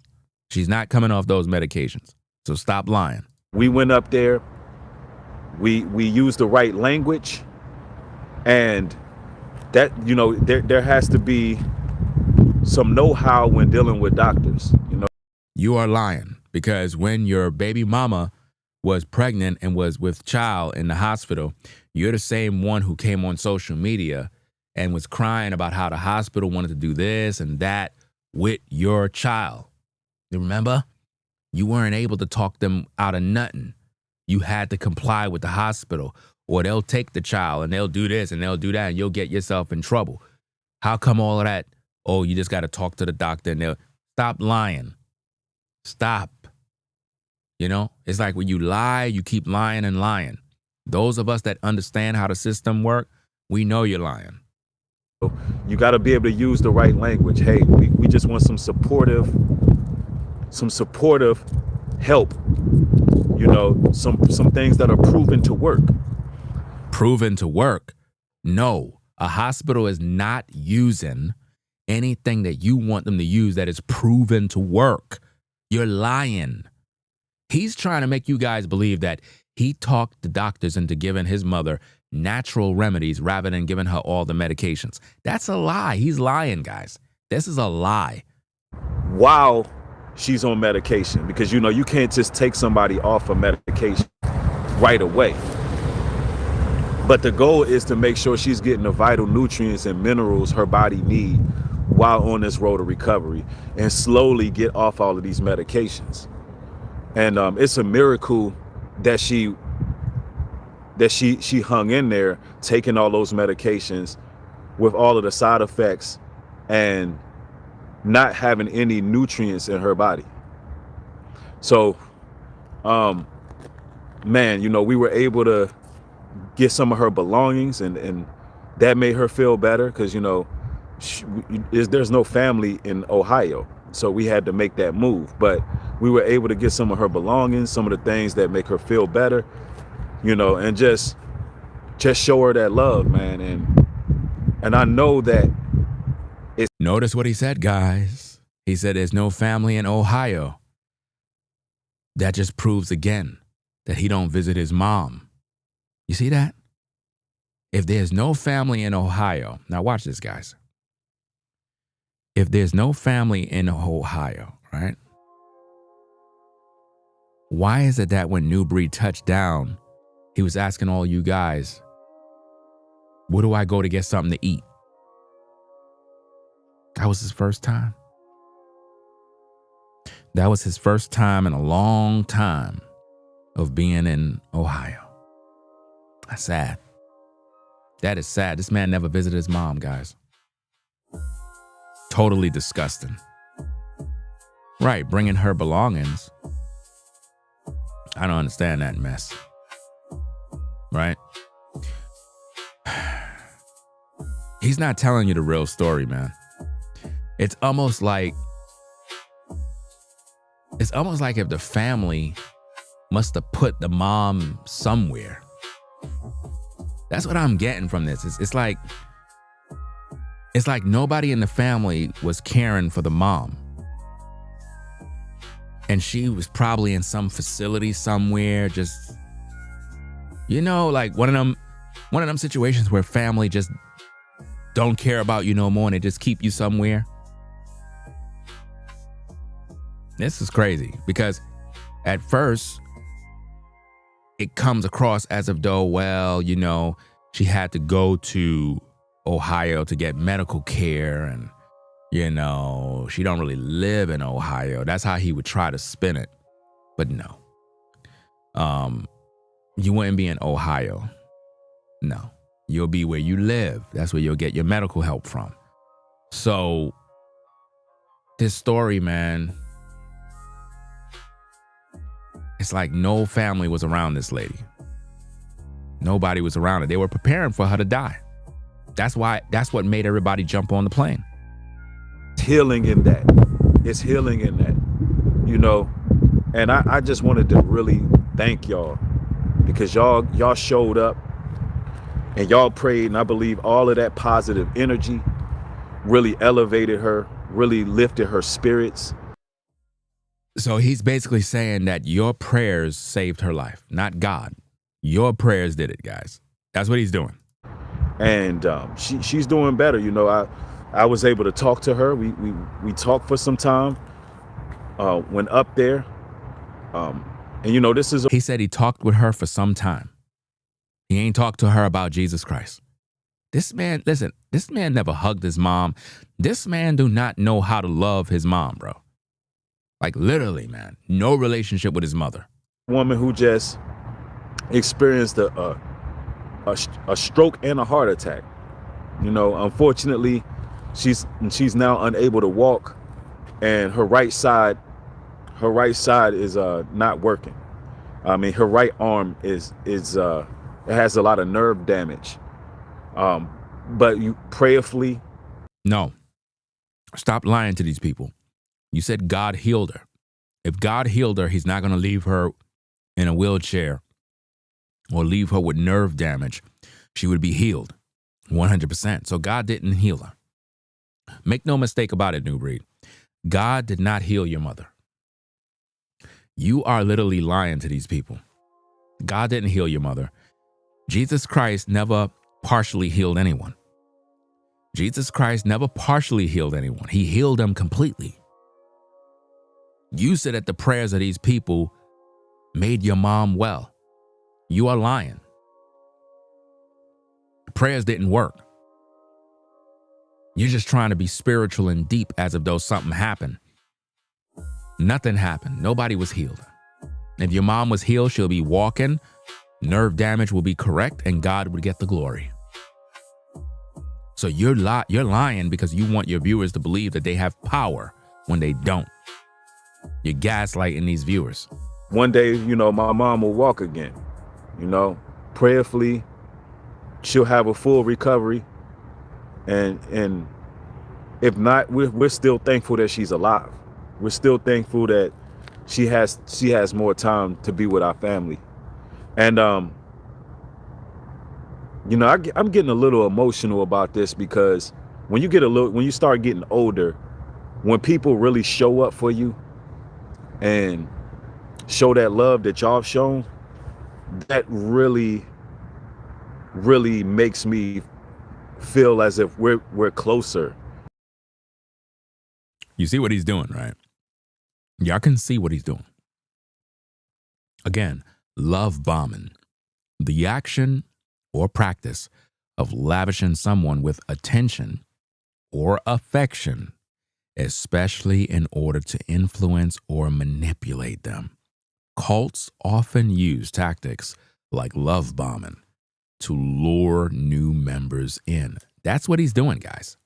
She's not coming off those medications. So stop lying. We went up there. We used the right language, and that, you know, there has to be some know-how when dealing with doctors, you know. You are lying, because when your baby mama was pregnant and was with child in the hospital, you're the same one who came on social media and was crying about how the hospital wanted to do this and that with your child. You remember? You weren't able to talk them out of nothing. You had to comply with the hospital, or they'll take the child and they'll do this and they'll do that and you'll get yourself in trouble. How come all of that? Oh, you just got to talk to the doctor and they'll stop lying. Stop. You know, it's like when you lie, you keep lying and lying. Those of us that understand how the system works, we know you're lying. You got to be able to use the right language. Hey, we just want some supportive help. You know, some things that are proven to work. Proven to work? No, a hospital is not using anything that you want them to use that is proven to work. You're lying. He's trying to make you guys believe that he talked the doctors into giving his mother natural remedies rather than giving her all the medications. That's a lie. He's lying, guys. This is a lie. While she's on medication, because, you know, you can't just take somebody off of medication right away. But the goal is to make sure she's getting the vital nutrients and minerals her body needs while on this road to recovery, and slowly get off all of these medications. And it's a miracle that she hung in there, taking all those medications with all of the side effects and not having any nutrients in her body. So, man, you know, we were able to get some of her belongings, and that made her feel better, because, you know, there's no family in Ohio, so we had to make that move. But we were able to get some of her belongings, some of the things that make her feel better, you know, and just show her that love, man. And I know that it's. Notice what he said, guys. He said there's no family in Ohio. That just proves again that he don't visit his mom. You see that? If there's no family in Ohio, now watch this, guys. If there's no family in Ohio, right? Why is it that when Nubreed touched down, he was asking all you guys, where do I go to get something to eat? That was his first time. That was his first time in a long time of being in Ohio. That's sad. That is sad. This man never visited his mom, guys. Totally disgusting. Right, bringing her belongings. I don't understand that mess. Right? He's not telling you the real story, man. It's almost like if the family must have put the mom somewhere. That's what I'm getting from this. It's like nobody in the family was caring for the mom. And she was probably in some facility somewhere, just, you know, like one of them situations where family just don't care about you no more and they just keep you somewhere. This is crazy because at first it comes across as if though, well, you know, she had to go to Ohio to get medical care and, you know, she don't really live in Ohio. That's how he would try to spin it. But no. You wouldn't be in Ohio. No. You'll be where you live. That's where you'll get your medical help from. So this story, man, it's like no family was around this lady. Nobody was around her. They were preparing for her to die. That's what made everybody jump on the plane. It's healing in that. It's healing in that, you know. And I just wanted to really thank y'all because y'all showed up and y'all prayed, and I believe all of that positive energy really elevated her, really lifted her spirits. So he's basically saying that your prayers saved her life, not God. Your prayers did it, guys. That's what he's doing. And she's doing better. You know, I was able to talk to her. We talked for some time. Went up there. And you know, he said he talked with her for some time. He ain't talked to her about Jesus Christ. This man, listen, this man never hugged his mom. This man do not know how to love his mom, bro. Like literally, man, no relationship with his mother. Woman who just experienced a stroke and a heart attack. You know, unfortunately, she's now unable to walk, and her right side is not working. I mean, her right arm is it has a lot of nerve damage. But you prayerfully. No, stop lying to these people. You said God healed her. If God healed her, he's not going to leave her in a wheelchair or leave her with nerve damage. She would be healed 100%. So God didn't heal her. Make no mistake about it, Nubreed. God did not heal your mother. You are literally lying to these people. God didn't heal your mother. Jesus Christ never partially healed anyone. Jesus Christ never partially healed anyone. He healed them completely. You said that the prayers of these people made your mom well. You are lying. The prayers didn't work. You're just trying to be spiritual and deep as if though something happened. Nothing happened. Nobody was healed. If your mom was healed, she'll be walking, nerve damage will be correct, and God would get the glory. So you're lying because you want your viewers to believe that they have power when they don't. You're gaslighting these viewers. One day, you know, my mom will walk again. You know, prayerfully, she'll have a full recovery. And if not, we're still thankful that she's alive. We're still thankful that she has more time to be with our family. And you know, I'm getting a little emotional about this because when you start getting older, when people really show up for you and show that love that y'all have shown, that really, really makes me feel as if we're closer. You see what he's doing, right? Y'all can see what he's doing. Again, love bombing. The action or practice of lavishing someone with attention or affection, especially in order to influence or manipulate them. Cults often use tactics like love bombing to lure new members in. That's what he's doing, guys.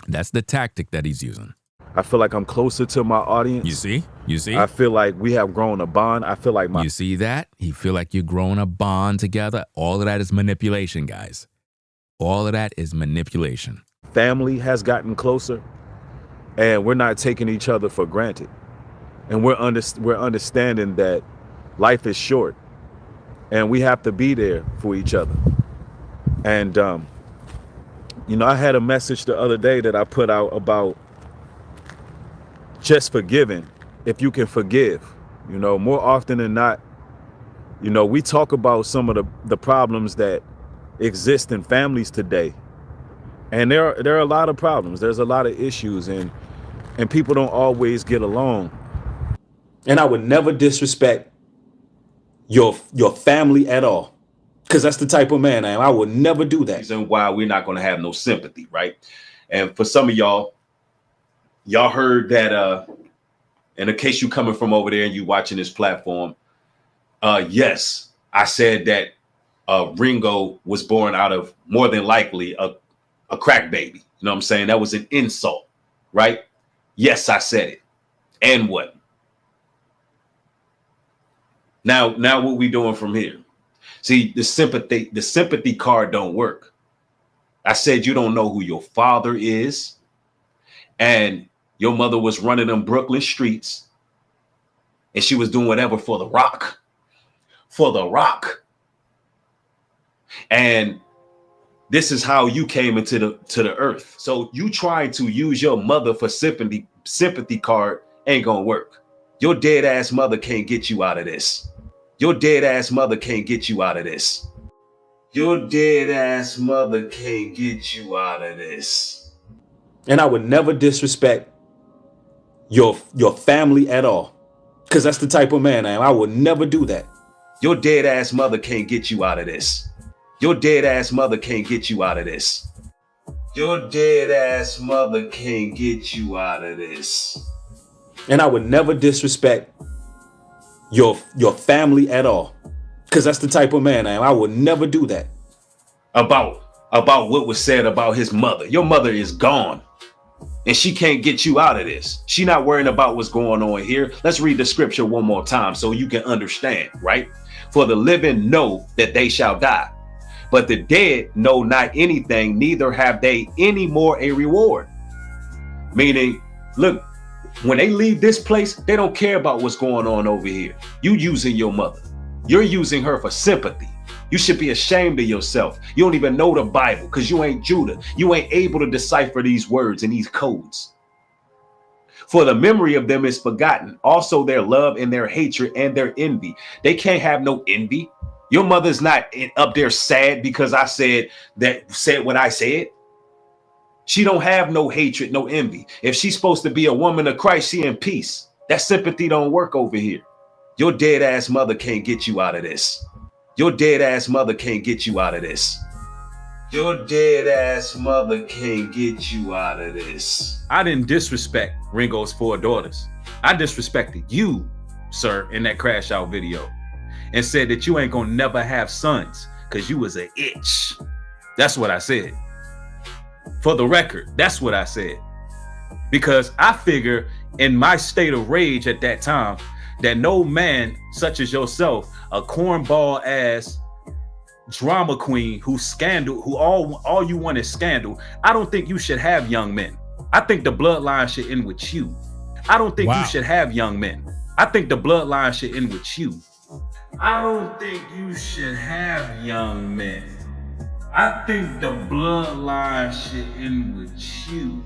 That's the tactic that he's using. I feel like I'm closer to my audience. You see? You see? I feel like we have grown a bond. I feel like You see that? You feel like you're growing a bond together. All of that is manipulation, guys. All of that is manipulation. Family has gotten closer, and we're not taking each other for granted. And we're understanding that life is short, and we have to be there for each other. And you know, I had a message the other day that I put out about just forgiving if you can forgive. You know, more often than not, you know, we talk about some of the problems that exist in families today. And there are a lot of problems. There's a lot of issues, and people don't always get along. And I would never disrespect your family at all, because that's the type of man I am. I would never do that. Reason why we're not going to have no sympathy, right? And for some of y'all heard that in the case you coming from over there and you watching this platform, yes, I said that Ringo was born out of more than likely a crack baby. You know what I'm saying? That was an insult, right? Yes, I said it. And what? Now what we doing from here? See, the sympathy card don't work. I said you don't know who your father is, and your mother was running them Brooklyn streets, and she was doing whatever for the rock. For the rock. And this is how you came into the earth. So you trying to use your mother for sympathy card ain't gonna work. Your dead ass mother can't get you out of this. Your dead ass mother can't get you out of this. Your dead ass mother can't get you out of this. And I would never disrespect your family at all, because that's the type of man I am. I would never do that. Your dead ass mother can't get you out of this. Your dead ass mother can't get you out of this. Your dead ass mother can't get you out of this. And I would never disrespect your family at all, because that's the type of man I am. I would never do that. About what was said about his mother. Your mother is gone, and she can't get you out of this. She not worrying about what's going on here. Let's read the scripture one more time so you can understand, right? For the living know that they shall die, but the dead know not anything, neither have they any more a reward. Meaning, look, when they leave this place, they don't care about what's going on over here. You using your mother. You're using her for sympathy. You should be ashamed of yourself. You don't even know the Bible because you ain't Judah. You ain't able to decipher these words and these codes. For the memory of them is forgotten. Also their love and their hatred and their envy. They can't have no envy. Your mother's not up there sad because I said what I said. She don't have no hatred, no envy. If she's supposed to be a woman of Christ, she in peace. That sympathy don't work over here. Your dead ass mother can't get you out of this. Your dead ass mother can't get you out of this. Your dead ass mother can't get you out of this. I didn't disrespect Ringo's 4 daughters. I disrespected you, sir, in that crash out video, and said that you ain't gonna never have sons because you was an itch. That's what I said. For the record, that's what I said. Because I figure in my state of rage at that time that no man such as yourself, a cornball ass drama queen who all you want is scandal, I don't think you should have young men. I think the bloodline should end with you. I don't think you should have young men. I think the bloodline should end with you. I don't think you should have young men. I think the bloodline should end with you.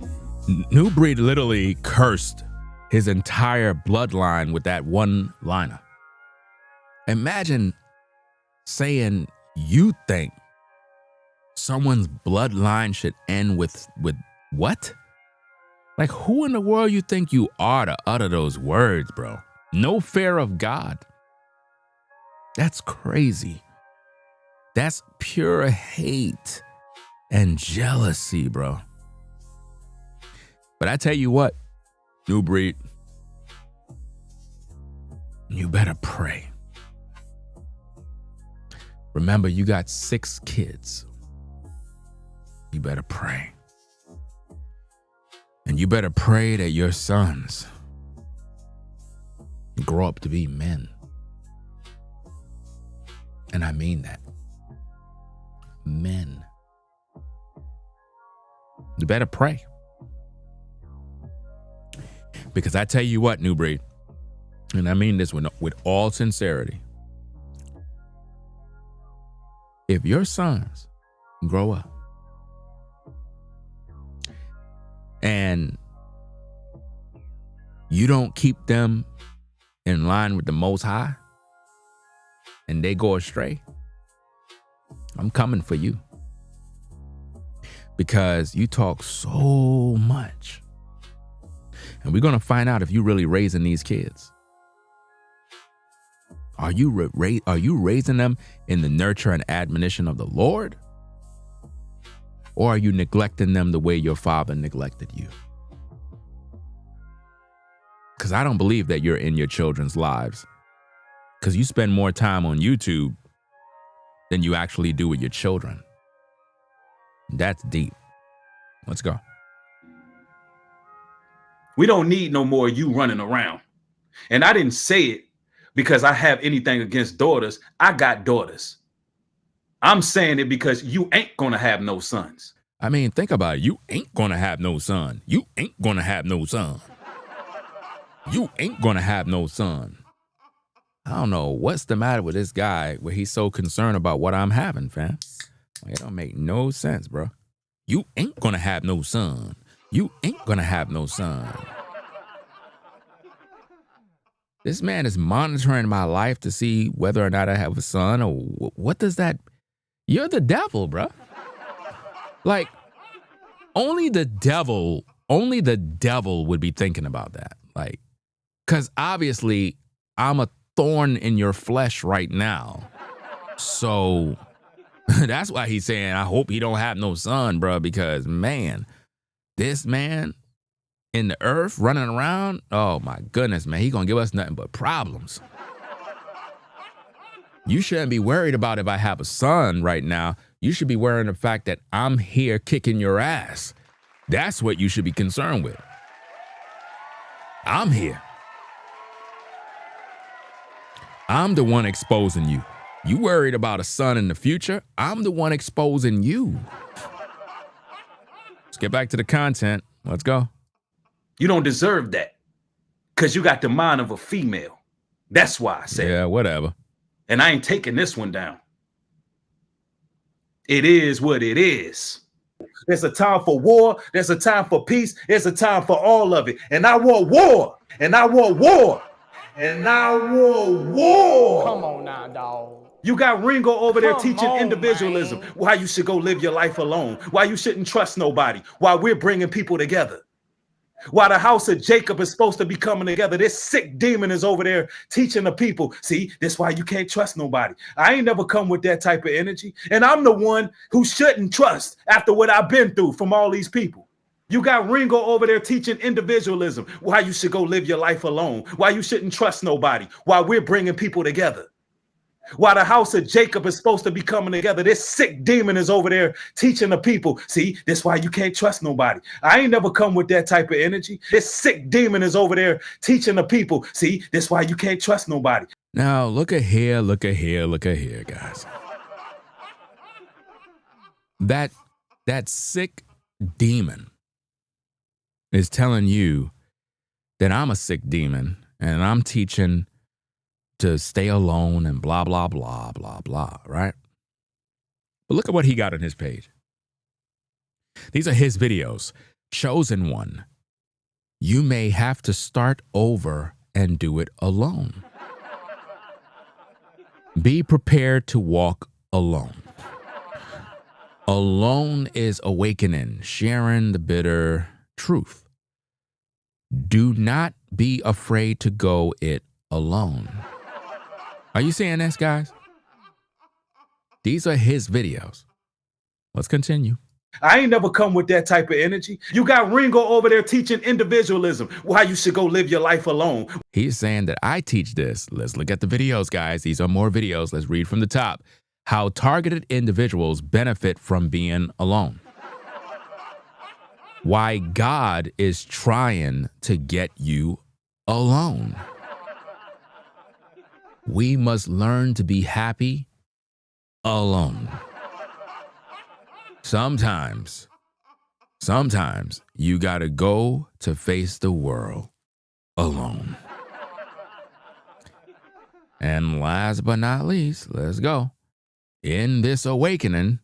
Nubreed literally cursed his entire bloodline with that one liner. Imagine saying you think someone's bloodline should end with what? Like, who in the world you think you are to utter those words, bro? No fear of God. That's crazy. That's pure hate and jealousy, bro. But I tell you what, Nubreed, you better pray. Remember, you got 6 kids. You better pray. And you better pray that your sons grow up to be men. And I mean that. Men. You better pray. Because I tell you what, Nubreed, and I mean this with all sincerity, if your sons grow up and you don't keep them in line with the Most High and they go astray, I'm coming for you. Because you talk so much. And we're going to find out if you're really raising these kids. Are you raising them in the nurture and admonition of the Lord? Or are you neglecting them the way your father neglected you? Because I don't believe that you're in your children's lives. Because you spend more time on YouTube than you actually do with your children. That's deep. Let's go. We don't need no more you running around. And I didn't say it because I have anything against daughters. I got daughters. I'm saying it because you ain't gonna have no sons. I mean, think about it. You ain't gonna have no son. You ain't gonna have no son. You ain't gonna have no son. I don't know what's the matter with this guy where he's so concerned about what I'm having, fam. It don't make no sense, bro. You ain't gonna have no son. You ain't gonna have no son. This man is monitoring my life to see whether or not I have a son, or what does that? You're the devil, bro. Like, only the devil would be thinking about that. Like, because obviously I'm a thorn in your flesh right now. So that's why he's saying, I hope he don't have no son, bro, because man, this man in the earth running around, oh my goodness, man, he gonna give us nothing but problems. You shouldn't be worried about if I have a son right now. You should be worrying the fact that I'm here kicking your ass. That's what you should be concerned with. I'm here. I'm the one exposing you. You worried about a son in the future? I'm the one exposing you. Let's get back to the content. Let's go. You don't deserve that because you got the mind of a female. That's why I said. Yeah, whatever. And I ain't taking this one down. It is what it is. There's a time for war. There's a time for peace. There's a time for all of it. And I want war. And I want war. And I want war. Come on now, dog. You got Ringo over there teaching individualism. Man. Why you should go live your life alone. Why you shouldn't trust nobody. Why we're bringing people together. Why the house of Jacob is supposed to be coming together. This sick demon is over there teaching the people. See, that's why you can't trust nobody. I ain't never come with that type of energy. And I'm the one who shouldn't trust after what I've been through from all these people. You got Ringo over there teaching individualism. Why you should go live your life alone. Why you shouldn't trust nobody. Why we're bringing people together. Why the house of Jacob is supposed to be coming together. This sick demon is over there teaching the people. See, that's why you can't trust nobody. I ain't never come with that type of energy. This sick demon is over there teaching the people. See, that's why you can't trust nobody. Now, look at here, guys. That sick demon is telling you that I'm a sick demon and I'm teaching to stay alone and blah, blah, blah, blah, blah, right? But look at what he got on his page. These are his videos. Chosen one. You may have to start over and do it alone. Be prepared to walk alone. Alone is awakening, sharing the bitter truth. Do not be afraid to go it alone. Are you seeing this, guys? These are his videos. Let's continue. I ain't never come with that type of energy. You got Ringo over there teaching individualism. Why you should go live your life alone. He's saying that I teach this. Let's look at the videos, guys. These are more videos. Let's read from the top. How targeted individuals benefit from being alone. Why God is trying to get you alone. We must learn to be happy alone. Sometimes you gotta go to face the world alone. And last but not least, let's go. In this awakening,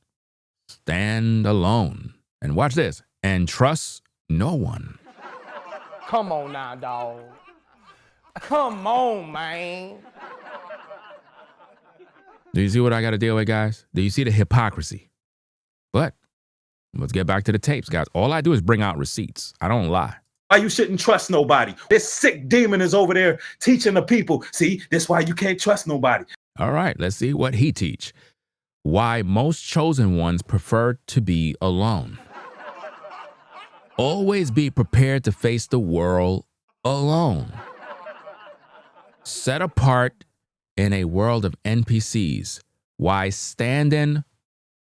stand alone. And watch this. And trust no one. Come on now, dog. Come on, man. Do you see what I got to deal with, guys? Do you see the hypocrisy? But let's get back to the tapes, guys. All I do is bring out receipts. I don't lie. Why you shouldn't trust nobody. This sick demon is over there teaching the people. See, that's why you can't trust nobody. All right, let's see what he teach. Why most chosen ones prefer to be alone. Always be prepared to face the world alone. Set apart in a world of NPCs. Why standing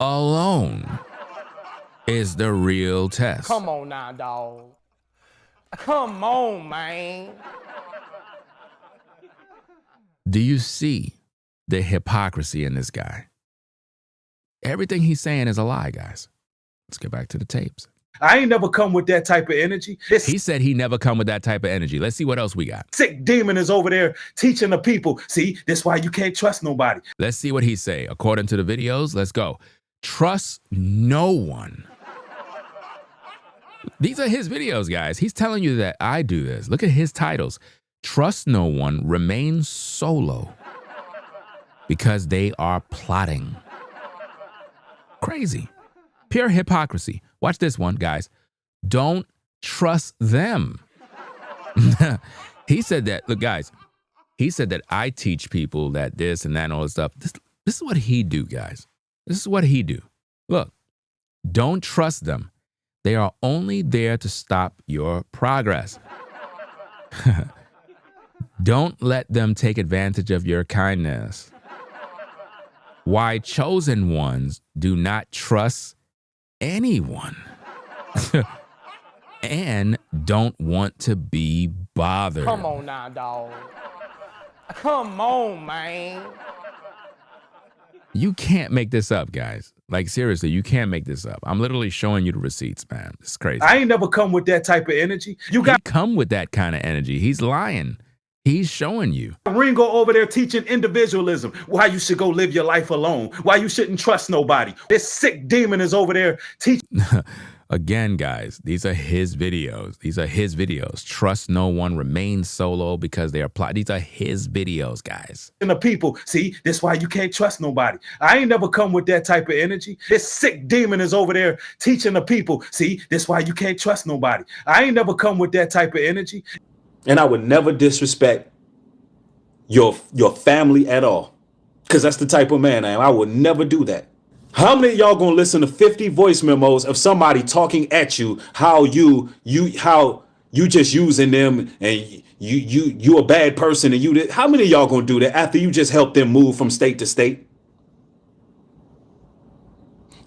alone is the real test. Come on now, dog. Come on, man. Do you see the hypocrisy in this guy? Everything he's saying is a lie, guys. Let's get back to the tapes. I ain't never come with that type of energy. He said he never come with that type of energy. Let's see what else we got. Sick demon is over there teaching the people. See, that's why you can't trust nobody. Let's see what he say. According to the videos, let's go. Trust no one. These are his videos, guys. He's telling you that I do this. Look at his titles. Trust no one, remain solo because they are plotting. Crazy. Pure hypocrisy. Watch this one, guys. Don't trust them. He said that, look, guys, he said that I teach people that this and that and all this stuff. This is what he do, guys. This is what he do. Look, don't trust them. They are only there to stop your progress. Don't let them take advantage of your kindness. Why chosen ones do not trust anyone and don't want to be bothered. Come on now, dog. Come on, man. You can't make this up, guys. Like, seriously, you can't make this up. I'm literally showing you the receipts, man. It's crazy. I ain't never come with that type of energy. He come with that kind of energy. He's lying. He's showing you. Ringo over there teaching individualism. Why you should go live your life alone. Why you shouldn't trust nobody. This sick demon is over there teaching. Again, guys, these are his videos. These are his videos. Trust no one, remain solo because they are plot. These are his videos, guys. And the people, see, that's why you can't trust nobody. I ain't never come with that type of energy. This sick demon is over there teaching the people. See, that's why you can't trust nobody. I ain't never come with that type of energy. And I would never disrespect your family at all. Because that's the type of man I am. I would never do that. How many of y'all gonna listen to 50 voice memos of somebody talking at you, how you just using them and you a bad person and you did? How many of y'all gonna do that after you just helped them move from state to state?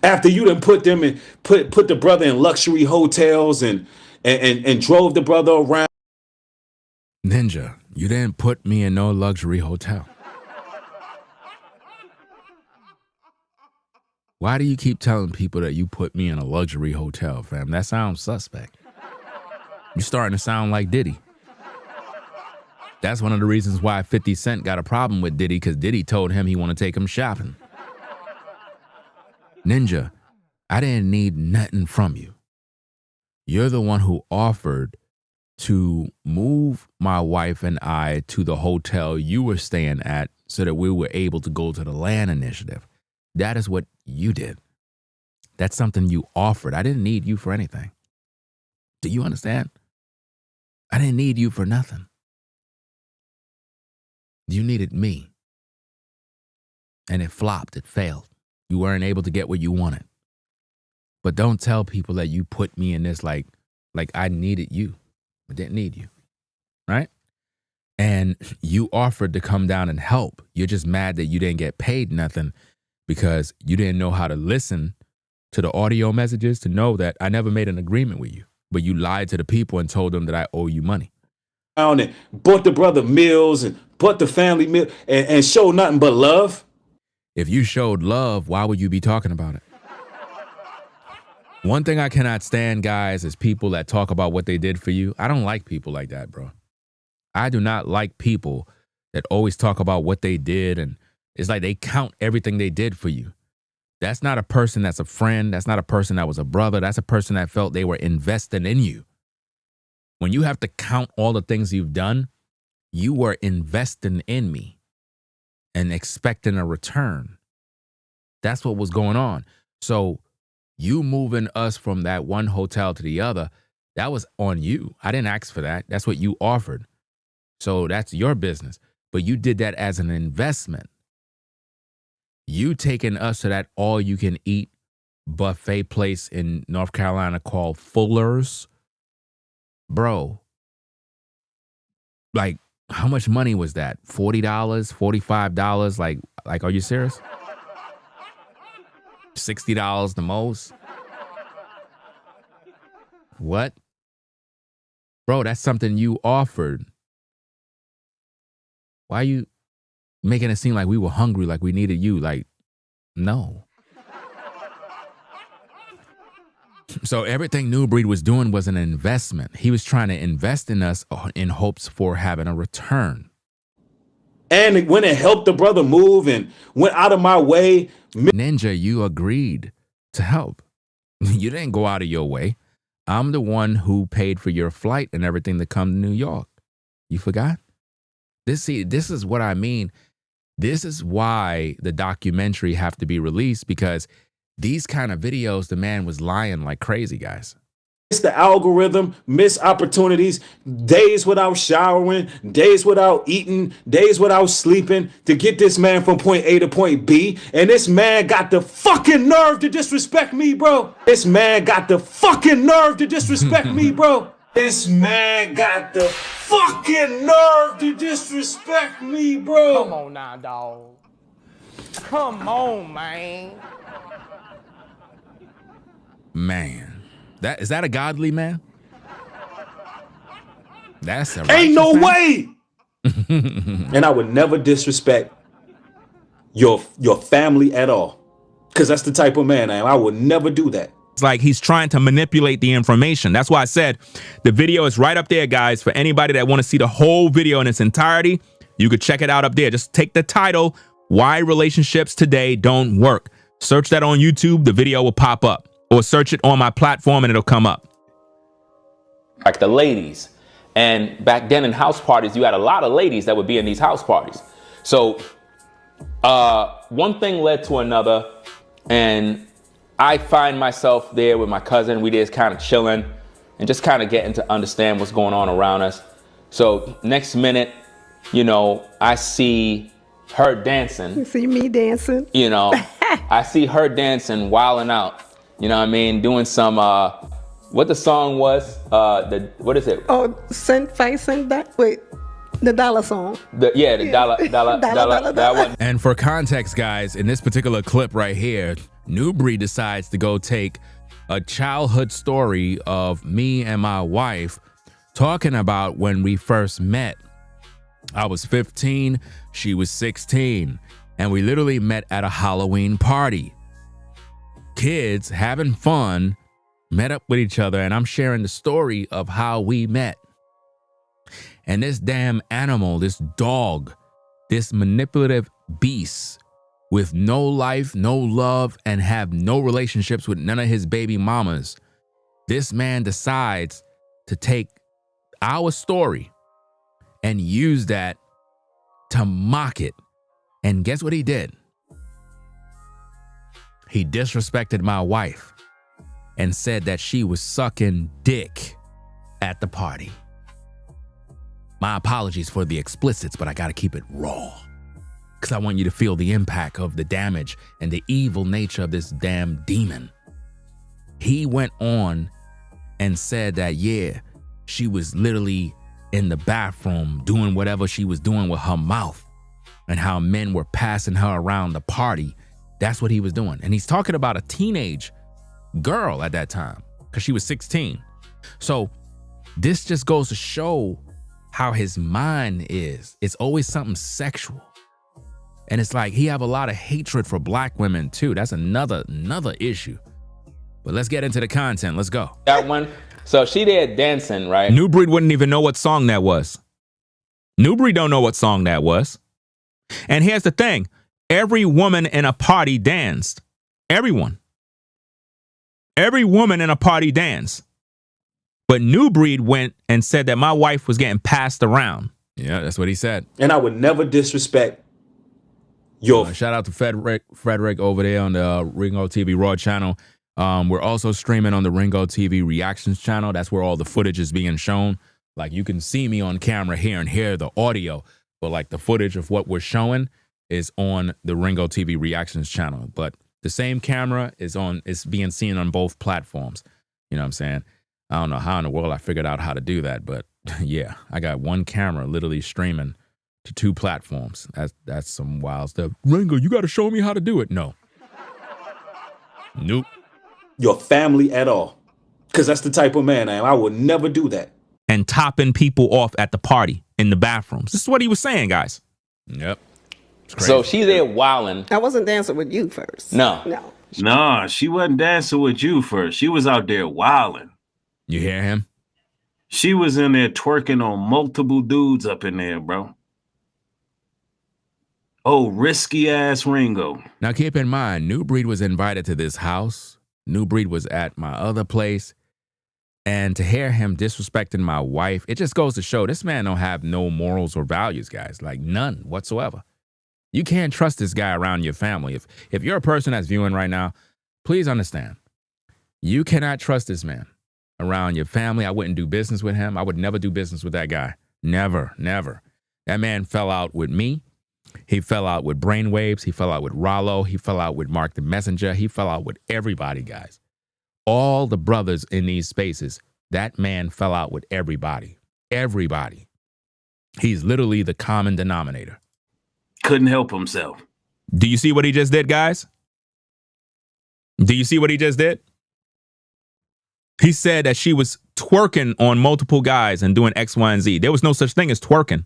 After you done put them in put the brother in luxury hotels and drove the brother around. Ninja, you didn't put me in no luxury hotel. Why do you keep telling people that you put me in a luxury hotel, fam? That sounds suspect. You're starting to sound like Diddy. That's one of the reasons why 50 Cent got a problem with Diddy, because Diddy told him he want to take him shopping. Ninja, I didn't need nothing from you. You're the one who offered to move my wife and I to the hotel you were staying at so that we were able to go to the land initiative. That is what you did. That's something you offered. I didn't need you for anything. Do you understand? I didn't need you for nothing. You needed me. And it flopped. It failed. You weren't able to get what you wanted. But don't tell people that you put me in this like I needed you. I didn't need you. Right? And you offered to come down and help. You're just mad that you didn't get paid nothing because you didn't know how to listen to the audio messages to know that I never made an agreement with you. But you lied to the people and told them that I owe you money. And bought the brother meals and bought the family meal and showed nothing but love. If you showed love, why would you be talking about it? One thing I cannot stand, guys, is people that talk about what they did for you. I don't like people like that, bro. I do not like people that always talk about what they did, and it's like they count everything they did for you. That's not a person that's a friend. That's not a person that was a brother. That's a person that felt they were investing in you. When you have to count all the things you've done, you were investing in me and expecting a return. That's what was going on. So you moving us from that one hotel to the other, that was on you. I didn't ask for that. That's what you offered. So that's your business. But you did that as an investment. You taking us to that all-you-can-eat buffet place in North Carolina called Fuller's. Bro, like, how much money was that? $40, $45? Like, are you serious? $60 the most? What? Bro, that's something you offered. Why are you making it seem like we were hungry, like we needed you? Like, no. So everything Nubreed was doing was an investment. He was trying to invest in us in hopes for having a return. And when it helped the brother move and went out of my way. Ninja, you agreed to help. You didn't go out of your way. I'm the one who paid for your flight and everything to come to New York. You forgot? This is what I mean. This is why the documentary have to be released, because these kind of videos, the man was lying like crazy, guys. It's the algorithm, missed opportunities, days without showering, days without eating, days without sleeping to get this man from point A to point B. And this man got the fucking nerve to disrespect me, bro. This man got the fucking nerve to disrespect me, bro. This man got the fucking nerve to disrespect me, bro. Come on now, dog. Come on, man. Man, is that a godly man? That's a ain't no man. way. And I would never disrespect your family at all, because that's the type of man I am. I would never do that. It's like he's trying to manipulate the information. That's why I said the video is right up there, guys. For anybody that want to see the whole video in its entirety, you could check it out up there. Just take the title, Why Relationships Today Don't Work. Search that on YouTube. The video will pop up. Or search it on my platform and it'll come up. Like the ladies. And back then in house parties, you had a lot of ladies that would be in these house parties. So one thing led to another, and I find myself there with my cousin. We just kind of chilling and just kind of getting to understand what's going on around us. So next minute, you know, I see her dancing. You see me dancing? You know, I see her dancing, wilding out. You know what I mean? Doing some, what the song was, what is it? Oh, wait, the dollar song. The dollar, that one. And for context, guys, in this particular clip right here, Nubreed decides to go take a childhood story of me and my wife talking about when we first met. I was 15, she was 16, and we literally met at a Halloween party. Kids having fun, met up with each other, and I'm sharing the story of how we met. And this damn animal, this dog, this manipulative beast with no life, no love, and have no relationships with none of his baby mamas, this man decides to take our story and use that to mock it. And guess what he did? He disrespected my wife and said that she was sucking dick at the party. My apologies for the explicits, but I gotta keep it raw, because I want you to feel the impact of the damage and the evil nature of this damn demon. He went on and said that, yeah, she was literally in the bathroom doing whatever she was doing with her mouth, and how men were passing her around the party. That's what he was doing. And he's talking about a teenage girl at that time, because she was 16. So this just goes to show how his mind is. It's always something sexual. And it's like he have a lot of hatred for black women too. That's another issue. But let's get into the content. Let's go. That one. So she there dancing, right? Nubreed wouldn't even know what song that was. Nubreed don't know what song that was. And here's the thing. Every woman in a party danced. Everyone. Every woman in a party danced. But Nubreed went and said that my wife was getting passed around. Yeah, that's what he said. And I would never disrespect your... Shout out to Frederick over there on the Ringo TV Raw channel. We're also streaming on the Ringo TV Reactions channel. That's where all the footage is being shown. Like, you can see me on camera here and hear the audio, but like the footage of what we're showing is on the Ringo TV Reactions channel. But the same camera is being seen on both platforms. You know what I'm saying? I don't know how in the world I figured out how to do that, but yeah, I got one camera literally streaming to 2 platforms. That's some wild stuff. Ringo, you got to show me how to do it. No. Nope. Your family at all. Because that's the type of man I am. I would never do that. And topping people off at the party in the bathrooms. This is what he was saying, guys. Yep. So she there wilding. I wasn't dancing with you first. No. Nah, she wasn't dancing with you first. She was out there wilding. You hear him? She was in there twerking on multiple dudes up in there, bro. Oh, risky ass Ringo. Now keep in mind, Nubreed was invited to this house. Nubreed was at my other place. And to hear him disrespecting my wife, it just goes to show this man don't have no morals or values, guys. Like none whatsoever. You can't trust this guy around your family. If you're a person that's viewing right now, please understand. You cannot trust this man around your family. I wouldn't do business with him. I would never do business with that guy. Never, never. That man fell out with me. He fell out with Brainwaves. He fell out with Rollo. He fell out with Mark the Messenger. He fell out with everybody, guys. All the brothers in these spaces, that man fell out with everybody. Everybody. He's literally the common denominator. Couldn't help himself. Do you see what he just did, guys? Do you see what he just did? He said that she was twerking on multiple guys and doing X, Y, and Z. There was no such thing as twerking.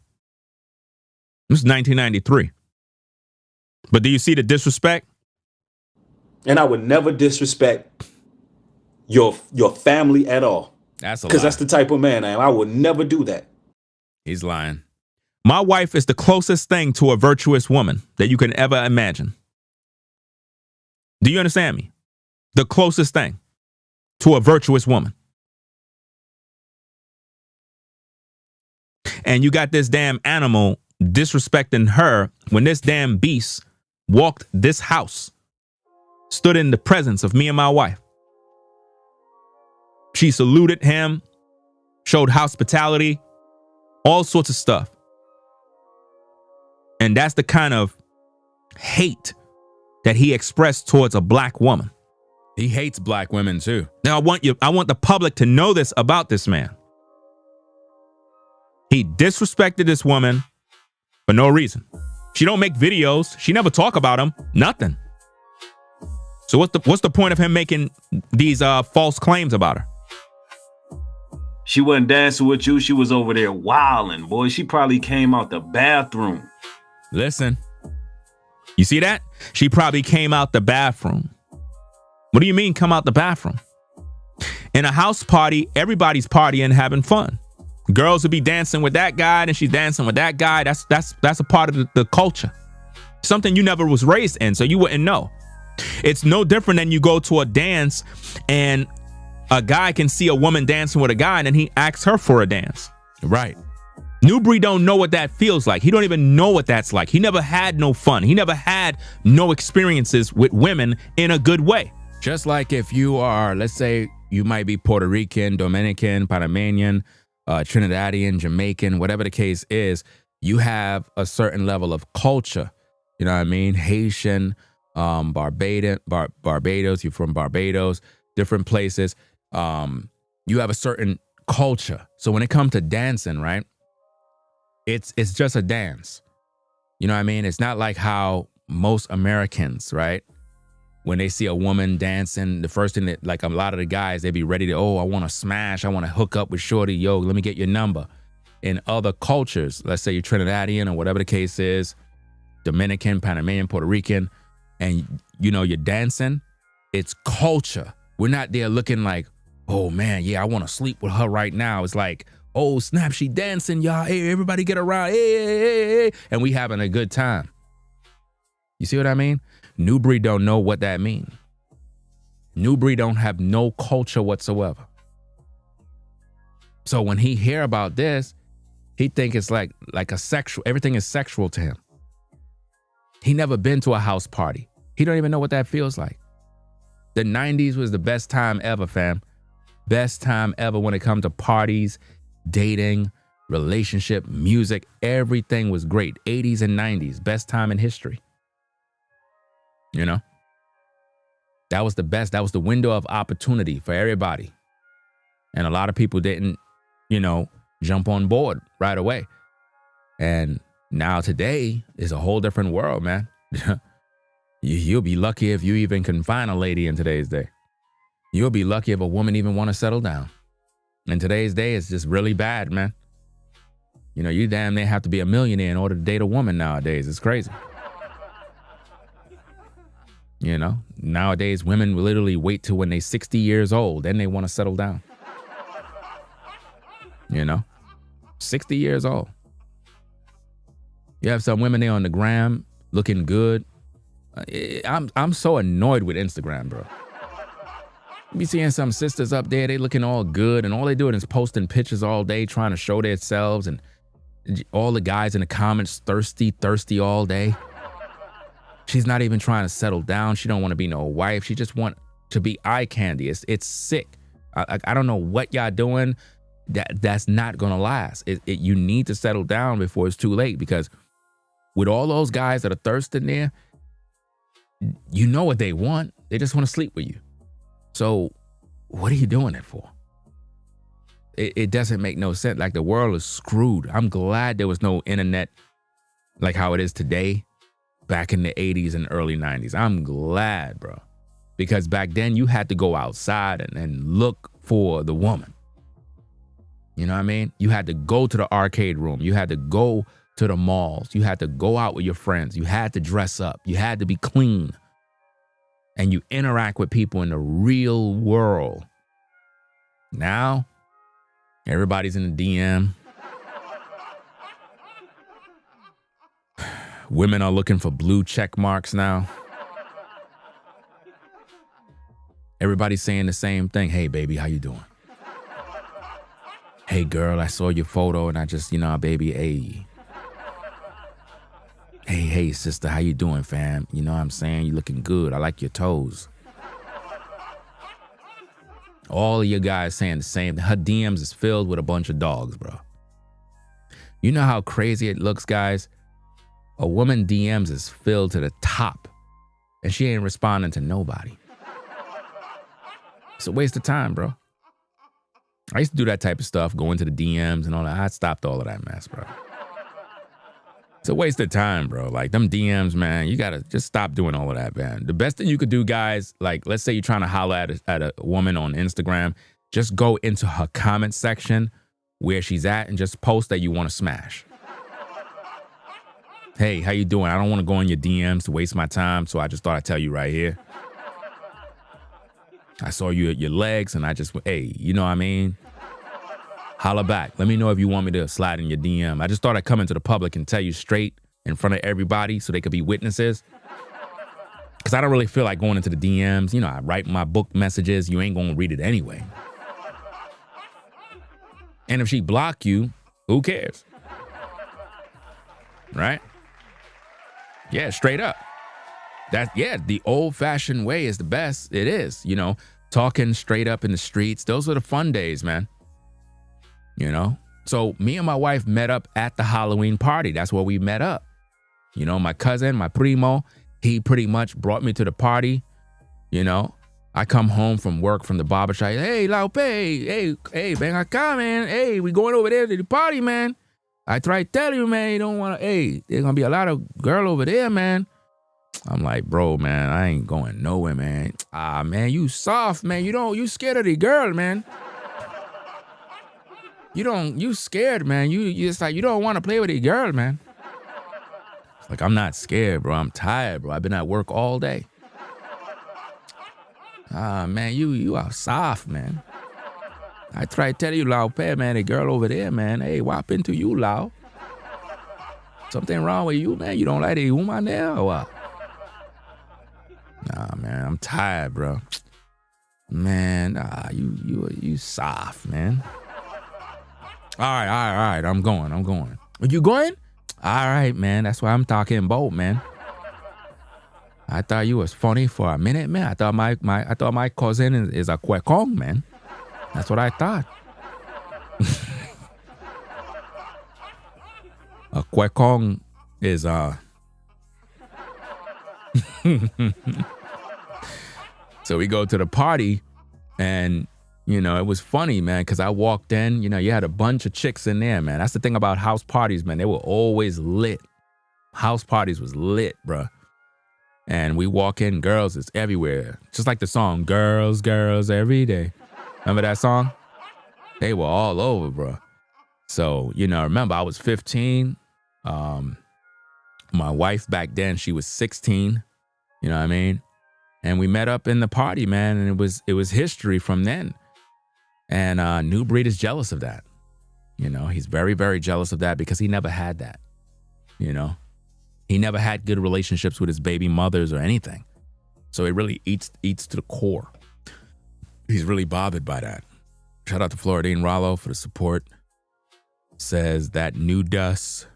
This is 1993. But do you see the disrespect? And I would never disrespect your family at all. That's a lie. Because that's the type of man I am. I would never do that. He's lying. My wife is the closest thing to a virtuous woman that you can ever imagine. Do you understand me? The closest thing to a virtuous woman. And you got this damn animal disrespecting her when this damn beast walked this house, stood in the presence of me and my wife. She saluted him, showed hospitality, all sorts of stuff. And that's the kind of hate that he expressed towards a black woman. He hates black women too. Now I want the public to know this about this man. He disrespected this woman for no reason. She don't make videos. She never talk about him. Nothing. So what's the point of him making these false claims about her? She wasn't dancing with you. She was over there wilding, boy. She probably came out the bathroom. Listen, you see that? She probably came out the bathroom. What do you mean come out the bathroom? In a house party, everybody's partying, having fun. Girls would be dancing with that guy, and she's dancing with that guy. That's a part of the culture. Something you never was raised in, so you wouldn't know. It's no different than you go to a dance and a guy can see a woman dancing with a guy and then he asks her for a dance. Right. Nubreed don't know what that feels like. He don't even know what that's like. He never had no fun. He never had no experiences with women in a good way. Just like if you are, let's say you might be Puerto Rican, Dominican, Panamanian, Trinidadian, Jamaican, whatever the case is, you have a certain level of culture. You know what I mean? Haitian, Barbados, you're from Barbados, different places. You have a certain culture. So when it comes to dancing, right? It's just a dance. You know what I mean? It's not like how most Americans, right? When they see a woman dancing, the first thing that, like a lot of the guys, they be ready to, I want to smash. I want to hook up with shorty. Yo, let me get your number. In other cultures, let's say you're Trinidadian or whatever the case is, Dominican, Panamanian, Puerto Rican, and you're dancing, it's culture. We're not there looking like, oh man, yeah, I want to sleep with her right now. It's like, oh snap, she dancing, y'all. Hey, everybody get around. Hey. And we having a good time. You see what I mean? Nubreed don't know what that means. Nubreed don't have no culture whatsoever. So when he hear about this, he think it's like a sexual, everything is sexual to him. He never been to a house party. He don't even know what that feels like. The 90s was the best time ever, fam. Best time ever when it comes to parties, dating, relationship, music. Everything was great. 80s and 90s, best time in history. You know? That was the best. That was the window of opportunity for everybody. And a lot of people didn't, jump on board right away. And now today is a whole different world, man. You'll be lucky if you even can find a lady in today's day. You'll be lucky if a woman even want to settle down. In today's day, it's just really bad, man. You damn near have to be a millionaire in order to date a woman nowadays. It's crazy. Nowadays, women will literally wait till when they're 60 years old, then they want to settle down. 60 years old. You have some women there on the gram looking good. I'm so annoyed with Instagram, bro. You be seeing some sisters up there, they looking all good, and all they doing is posting pictures all day trying to show themselves, and all the guys in the comments thirsty all day. She's not even trying to settle down. She don't want to be no wife. She just want to be eye candy. It's sick. I don't know what y'all doing. That's not gonna last. You need to settle down before it's too late, because with all those guys that are thirsting there, you know what they want. They just want to sleep with you. So what are you doing it for? It doesn't make no sense. Like, the world is screwed. I'm glad there was no internet like how it is today back in the 80s and early 90s. I'm glad, bro. Because back then you had to go outside and look for the woman. You know what I mean? You had to go to the arcade room. You had to go to the malls. You had to go out with your friends. You had to dress up. You had to be clean. And you interact with people in the real world. Now, everybody's in the DM. Women are looking for blue check marks now. Everybody's saying the same thing. Hey, baby, how you doing? Hey, girl, I saw your photo and I just, baby, hey. Hey, sister, how you doing, fam? You know what I'm saying? You looking good. I like your toes. All of you guys saying the same. Her DMs is filled with a bunch of dogs, bro. You know how crazy it looks, guys? A woman DMs is filled to the top, and she ain't responding to nobody. It's a waste of time, bro. I used to do that type of stuff, go into the DMs and all that. I stopped all of that mess, bro. It's a waste of time, bro. Like, them DMs, man, you got to just stop doing all of that, man. The best thing you could do, guys, like, let's say you're trying to holler at a woman on Instagram, just go into her comment section where she's at and just post that you want to smash. Hey, how you doing? I don't want to go in your DMs to waste my time, so I just thought I'd tell you right here. I saw you at your legs, and I just, hey, you know what I mean? Holla back. Let me know if you want me to slide in your DM. I just thought I'd come into the public and tell you straight in front of everybody so they could be witnesses. Because I don't really feel like going into the DMs. I write my book messages. You ain't going to read it anyway. And if she block you, who cares? Right? Yeah, straight up. The old-fashioned way is the best. It is, talking straight up in the streets. Those are the fun days, man. So me and my wife met up at the Halloween party. That's where we met up. My cousin, my primo, he pretty much brought me to the party. I come home from work from the barbershop. Hey, Laupe, hey, ven acá, man. Hey, we going over there to the party, man. I try to tell you, man, you don't want to, hey, there's going to be a lot of girl over there, man. I'm like, bro, man, I ain't going nowhere, man. Man, you soft, man. You scared of the girl, man. You scared, man. You just like, you don't want to play with the girl, man. It's like, I'm not scared, bro. I'm tired, bro. I've been at work all day. Man, you are soft, man. I try to tell you, Lao Pe, man, the girl over there, man. Hey, whop into you, Lao. Something wrong with you, man? You don't like the woman there or what? Nah, man, I'm tired, bro. Man, you soft, man. All right. I'm going. Are you going? All right, man. That's why I'm talking bold, man. I thought you was funny for a minute, man. I thought my cousin is a kwekong, man. That's what I thought. A kwekong is So we go to the party, and it was funny, man, because I walked in, you had a bunch of chicks in there, man. That's the thing about house parties, man. They were always lit. House parties was lit, bruh. And we walk in, girls is everywhere. Just like the song, Girls, Girls Every Day. Remember that song? They were all over, bro. So, remember, I was 15. My wife back then, she was 16. You know what I mean? And we met up in the party, man, and it was history from then. And Nubreed is jealous of that. He's very, very jealous of that because he never had that. He never had good relationships with his baby mothers or anything. So it really eats to the core. He's really bothered by that. Shout out to Floridine Rollo for the support. Says that New Dust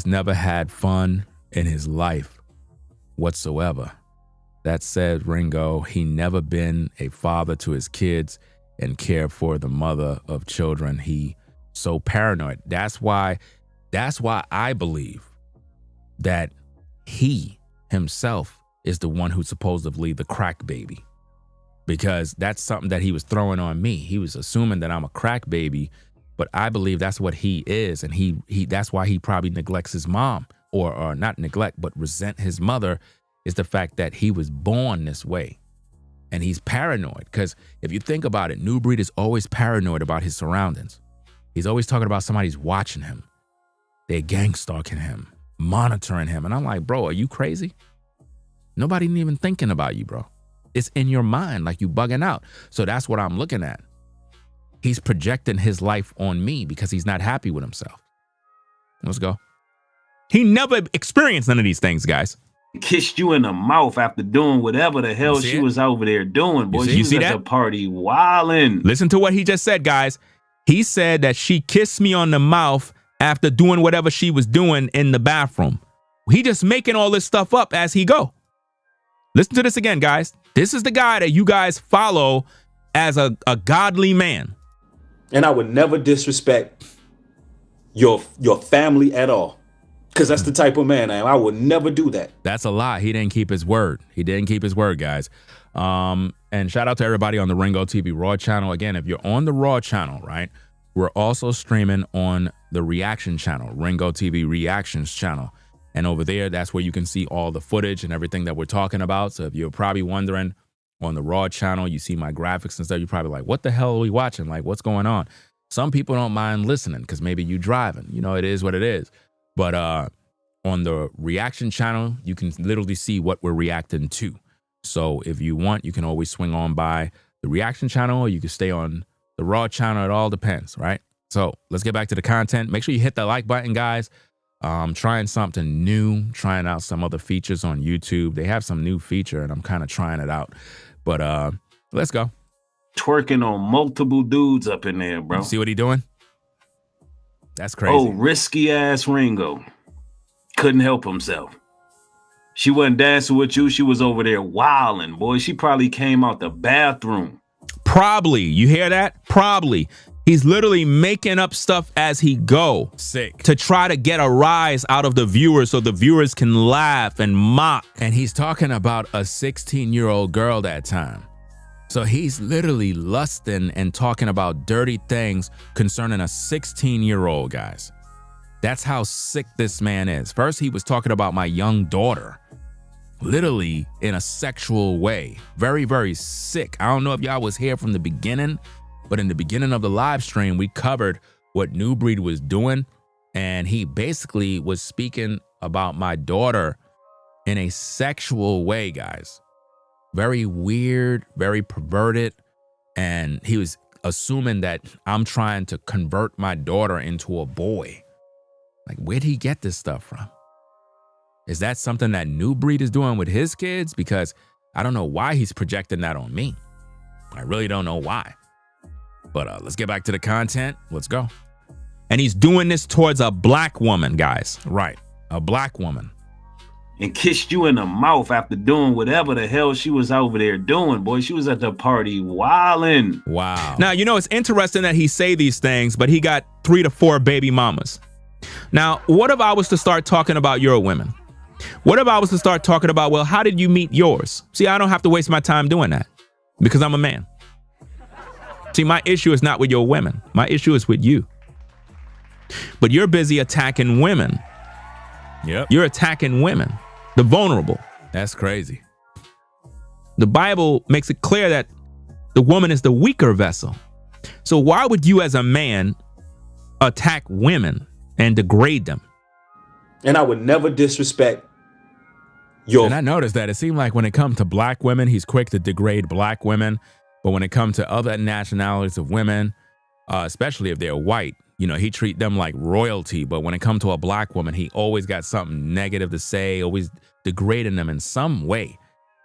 never had fun in his life whatsoever. That said, Ringo, he never been a father to his kids and cared for the mother of children. He so paranoid. That's why I believe that he himself is the one who's supposedly the crack baby, because that's something that he was throwing on me. He was assuming that I'm a crack baby, but I believe that's what he is, and he that's why he probably neglects his mom, or not neglect, but resent his mother, is the fact that he was born this way. And he's paranoid, because if you think about it, Nubreed is always paranoid about his surroundings. He's always talking about somebody's watching him. They're gang stalking him, monitoring him. And I'm like, bro, are you crazy? Nobody even thinking about you, bro. It's in your mind, like you bugging out. So that's what I'm looking at. He's projecting his life on me because he's not happy with himself. Let's go. He never experienced none of these things, guys. Kissed you in the mouth after doing whatever the hell she was over there doing, boy. She was at the party wildin'. Listen to what he just said, guys. He said that she kissed me on the mouth after doing whatever she was doing in the bathroom. He just making all this stuff up as he go. Listen to this again, guys. This is the guy that you guys follow as a godly man. And I would never disrespect your family at all, because that's the type of man I am. I would never do that. That's a lie. He didn't keep his word. He didn't keep his word, guys. And shout out to everybody on the Ringo TV Raw channel. Again, if you're on the Raw channel, right, we're also streaming on the Reaction channel, Ringo TV Reactions channel. And over there, that's where you can see all the footage and everything that we're talking about. So if you're probably wondering, on the Raw channel, you see my graphics and stuff, you're probably like, what the hell are we watching? Like, what's going on? Some people don't mind listening because maybe you driving. It is what it is. But on the Reaction channel, you can literally see what we're reacting to. So if you want, you can always swing on by the Reaction channel, or you can stay on the Raw channel. It all depends, right? So let's get back to the content. Make sure you hit that like button, guys. Trying something new, trying out some other features on YouTube. They have some new feature, and I'm kind of trying it out. But let's go. Twerking on multiple dudes up in there, bro. You see what he doing? That's crazy. Oh, risky ass Ringo. Couldn't help himself. She wasn't dancing with you. She was over there wilding, boy. She probably came out the bathroom. Probably. You hear that? Probably. He's literally making up stuff as he go. Sick. To try to get a rise out of the viewers so the viewers can laugh and mock. And he's talking about a 16-year-old girl that time. So he's literally lusting and talking about dirty things concerning a 16-year-old, guys. That's how sick this man is. First, he was talking about my young daughter. Literally in a sexual way. Very, very sick. I don't know if y'all was here from the beginning, but in the beginning of the live stream, we covered what Nubreed was doing, and he basically was speaking about my daughter in a sexual way, guys. Very weird, very perverted, and he was assuming that I'm trying to convert my daughter into a boy. Like, where'd he get this stuff from? Is that something that Nubreed is doing with his kids? Because I don't know why he's projecting that on me. I really don't know why. But let's get back to the content. Let's go. And he's doing this towards a black woman, guys. Right. A black woman. And kissed you in the mouth after doing whatever the hell she was over there doing, boy. She was at the party wilding. Wow. Now, you know, it's interesting that he say these things, but he got 3 to 4 baby mamas. Now, what if I was to start talking about your women? What if I was to start talking about, well, how did you meet yours? See, I don't have to waste my time doing that because I'm a man. See, my issue is not with your women. My issue is with you. But you're busy attacking women. Yep. You're attacking women, the vulnerable. That's crazy. The Bible makes it clear that the woman is the weaker vessel. So why would you as a man attack women and degrade them? And I would never disrespect your... And I noticed that it seemed like when it comes to black women, he's quick to degrade black women. But when it comes to other nationalities of women, especially if they're white, you know, he treat them like royalty. But when it comes to a black woman, he always got something negative to say, always degrading them in some way.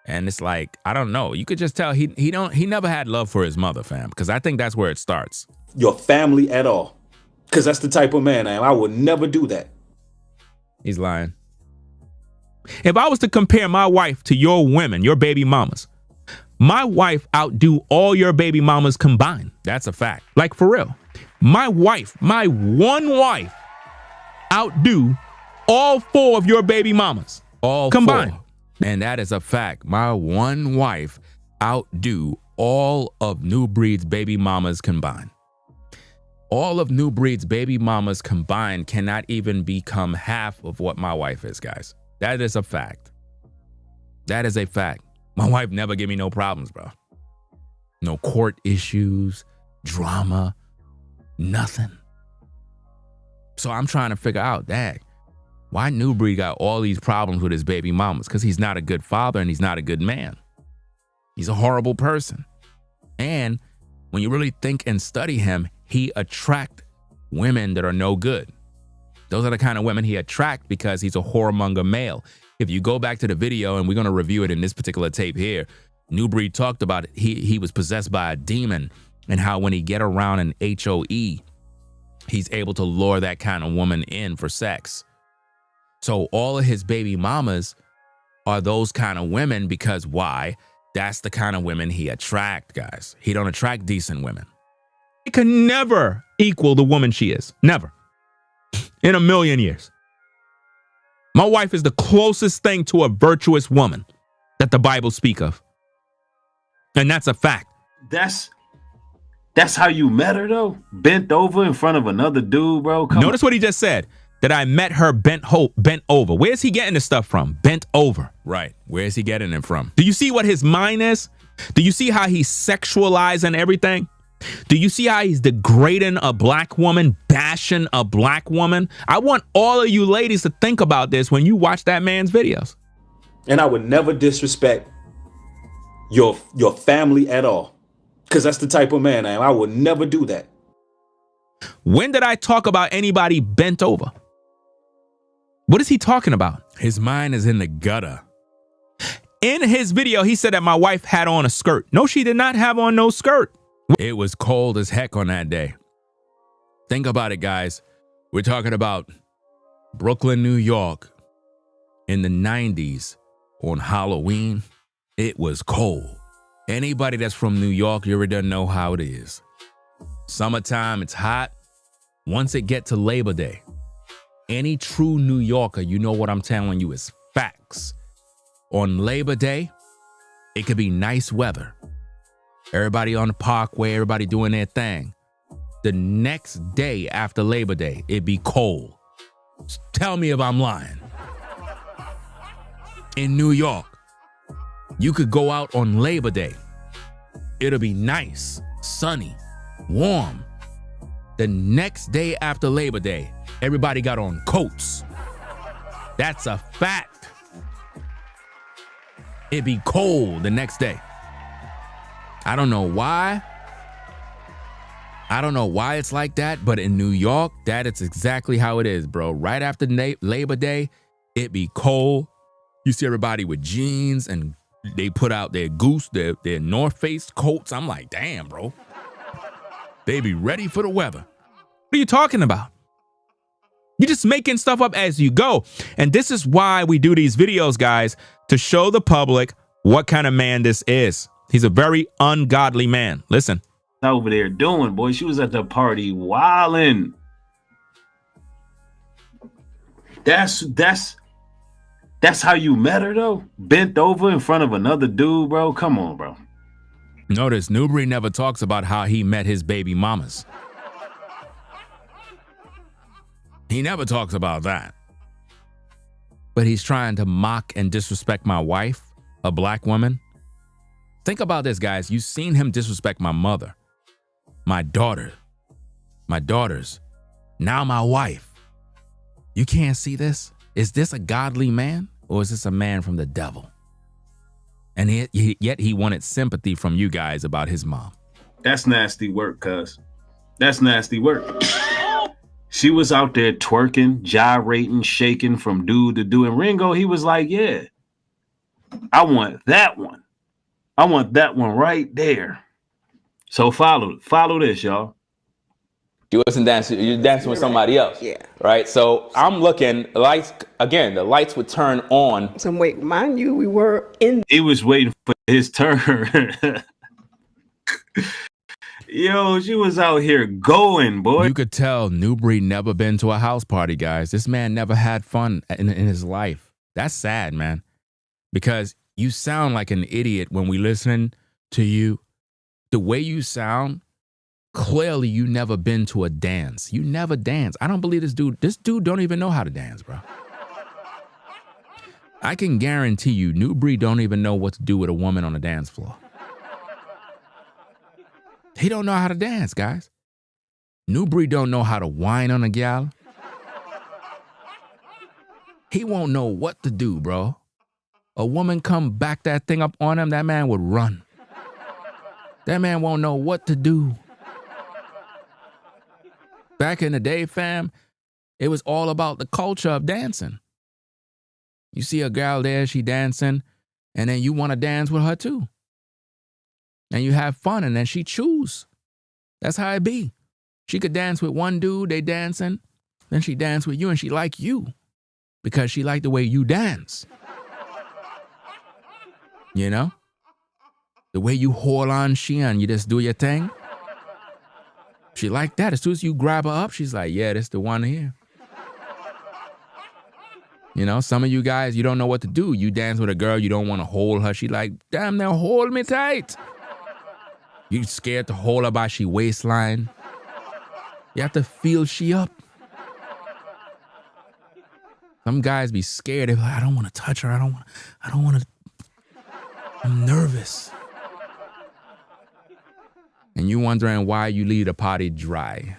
And it's like, I don't know. You could just tell he never had love for his mother, fam, because I think that's where it starts. Your family at all. Because that's the type of man I am. I would never do that. He's lying. If I was to compare my wife to your women, your baby mamas, my wife outdo all your baby mamas combined. That's a fact. Like, for real. My wife, my one wife, outdo all 4 of your baby mamas. All combined. 4. And that is a fact. My one wife outdo all of Nubreed's baby mamas combined. All of Nubreed's baby mamas combined cannot even become half of what my wife is, guys. That is a fact. That is a fact. My wife never give me no problems, bro. No court issues, drama, nothing. So I'm trying to figure out, dang, why Nubreed got all these problems with his baby mamas? Because he's not a good father and he's not a good man. He's a horrible person. And when you really think and study him, he attract women that are no good. Those are the kind of women he attract because he's a whoremonger male. If you go back to the video, and we're going to review it in this particular tape here, Nubreed talked about it. He was possessed by a demon and how when he get around an HOE, he's able to lure that kind of woman in for sex. So all of his baby mamas are those kind of women because why? That's the kind of women he attract, guys. He don't attract decent women. He can never equal the woman she is. Never. In a million years. My wife is the closest thing to a virtuous woman that the Bible speak of. And that's a fact. That's how you met her, though? Bent over in front of another dude, bro? Notice what he just said. That I met her bent over. Where's he getting this stuff from? Bent over. Right. Where's he getting it from? Do you see what his mind is? Do you see how he's sexualizing everything? Do you see how he's degrading a black woman, bashing a black woman? I want all of you ladies to think about this when you watch that man's videos. And I would never disrespect your family at all. Because that's the type of man I am. I would never do that. When did I talk about anybody bent over? What is he talking about? His mind is in the gutter. In his video, he said that my wife had on a skirt. No, she did not have on no skirt. It was cold as heck on that day. Think about it, guys. We're talking about Brooklyn, New York in the 90s on Halloween. It was cold. Anybody that's from New York, you already know how it is. Summertime, it's hot. Once it get to Labor Day, any true New Yorker, you know what I'm telling you is facts. On Labor Day, it could be nice weather. Everybody on the parkway, everybody doing their thing. The next day after Labor Day, it'd be cold. Tell me if I'm lying. In New York, you could go out on Labor Day. It'll be nice, sunny, warm. The next day after Labor Day, everybody got on coats. That's a fact. It'd be cold the next day. I don't know why. I don't know why it's like that, but in New York, that is exactly how it is, bro. Right after Labor Day, it be cold. You see everybody with jeans and they put out their North Face coats. I'm like, damn, bro. They be ready for the weather. What are you talking about? You're just making stuff up as you go. And this is why we do these videos, guys, to show the public what kind of man this is. He's a very ungodly man. Listen. Over there doing, boy. She was at the party wilding. That's how you met her, though? Bent over in front of another dude, bro? Come on, bro. Notice Nubreed never talks about how he met his baby mamas. He never talks about that. But he's trying to mock and disrespect my wife, a black woman. Think about this, guys. You've seen him disrespect my mother, my daughter, my daughters, now my wife. You can't see this? Is this a godly man or is this a man from the devil? And yet he wanted sympathy from you guys about his mom. That's nasty work, cuz. That's nasty work. She was out there twerking, gyrating, shaking from dude to dude. And Ringo, he was like, yeah, I want that one. I want that one right there. So follow this, y'all. You wasn't dancing, you're dancing with somebody else. Yeah. Right? So I'm looking, lights, again, the lights would turn on. So wait, mind you, we were in. He was waiting for his turn. Yo, she was out here going, boy. You could tell Nubreed never been to a house party, guys. This man never had fun in his life. That's sad, man. Because you sound like an idiot when we listen to you. The way you sound, clearly you never been to a dance. You never dance. I don't believe this dude. This dude don't even know how to dance, bro. I can guarantee you, Nubreed don't even know what to do with a woman on the dance floor. He don't know how to dance, guys. Nubreed don't know how to whine on a gal. He won't know what to do, bro. A woman come back that thing up on him, that man would run. That man won't know what to do. Back in the day, fam, it was all about the culture of dancing. You see a girl there, she dancing, and then you want to dance with her too. And you have fun, and then she choose. That's how it be. She could dance with one dude, they dancing, then she dance with you, and she like you because she like the way you dance. You know? The way you hold on she and you just do your thing. She like that. As soon as you grab her up, she's like, yeah, this the one here. You know, some of you guys, you don't know what to do. You dance with a girl, you don't want to hold her. She like, damn, now hold me tight. You scared to hold her by she waistline. You have to feel she up. Some guys be scared. They're like, I don't want to touch her. I don't want to. I'm nervous. And you wondering why you leave the party dry.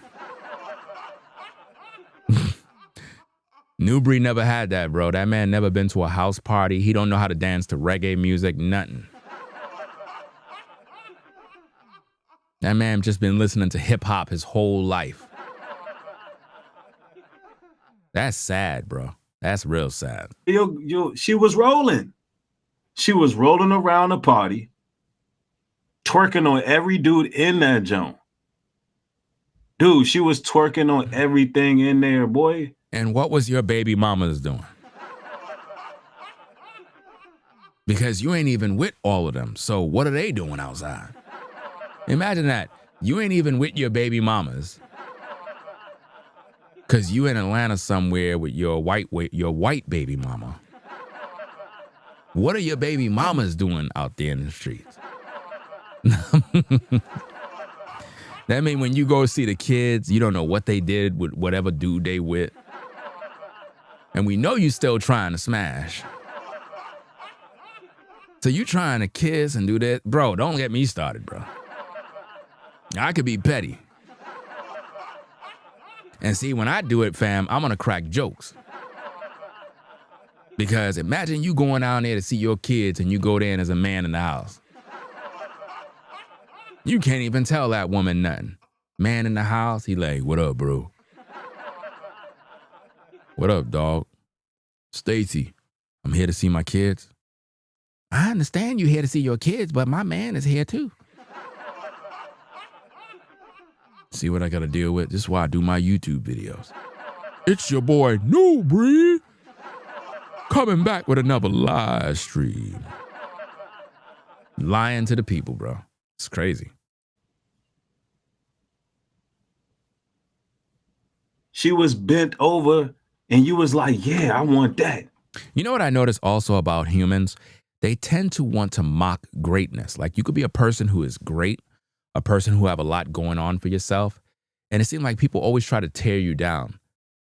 Nubreed never had that, bro. That man never been to a house party. He don't know how to dance to reggae music, nothing. That man just been listening to hip hop his whole life. That's sad, bro. That's real sad. She was rolling. She was rolling around the party, twerking on every dude in that joint. Dude, she was twerking on everything in there, boy. And what was your baby mamas doing? Because you ain't even with all of them. So what are they doing outside? Imagine that. You ain't even with your baby mamas. Because you in Atlanta somewhere with your white baby mama. What are your baby mamas doing out there in the streets? That mean when you go see the kids, you don't know what they did with whatever dude they with. And we know you still trying to smash. So you trying to kiss and do that? Bro, don't get me started, bro. I could be petty. And see, when I do it, fam, I'm going to crack jokes. Because imagine you going down there to see your kids and you go there and there's a man in the house. You can't even tell that woman nothing. Man in the house, he like, what up, bro? What up, dog? Stacy, I'm here to see my kids. I understand you here to see your kids, but my man is here too. See what I got to deal with? This is why I do my YouTube videos. It's your boy, Nubreed, coming back with another live stream. Lying to the people, bro. It's crazy. She was bent over and you was like, yeah, I want that. You know what I notice also about humans? They tend to want to mock greatness. Like you could be a person who is great, a person who have a lot going on for yourself. And it seems like people always try to tear you down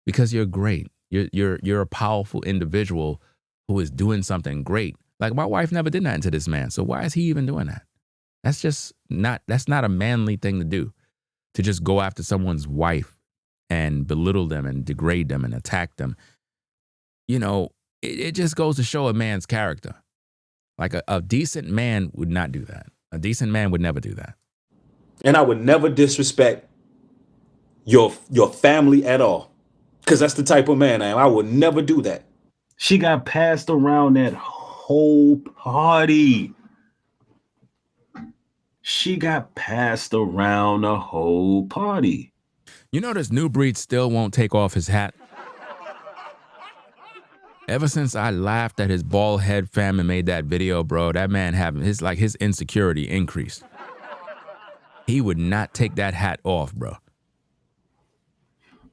because you're great. You're a powerful individual who is doing something great. Like my wife never did that to this man. So why is he even doing that? That's not a manly thing to do, to just go after someone's wife and belittle them and degrade them and attack them. You know, it just goes to show a man's character. Like a decent man would not do that. A decent man would never do that. And I would never disrespect your family at all. Because that's the type of man I am. I would never do that. She got passed around that whole party. She got passed around the whole party. You know, this Nubreed still won't take off his hat. Ever since I laughed at his bald head, fam, and made that video, bro, that man having his insecurity increased. He would not take that hat off, bro.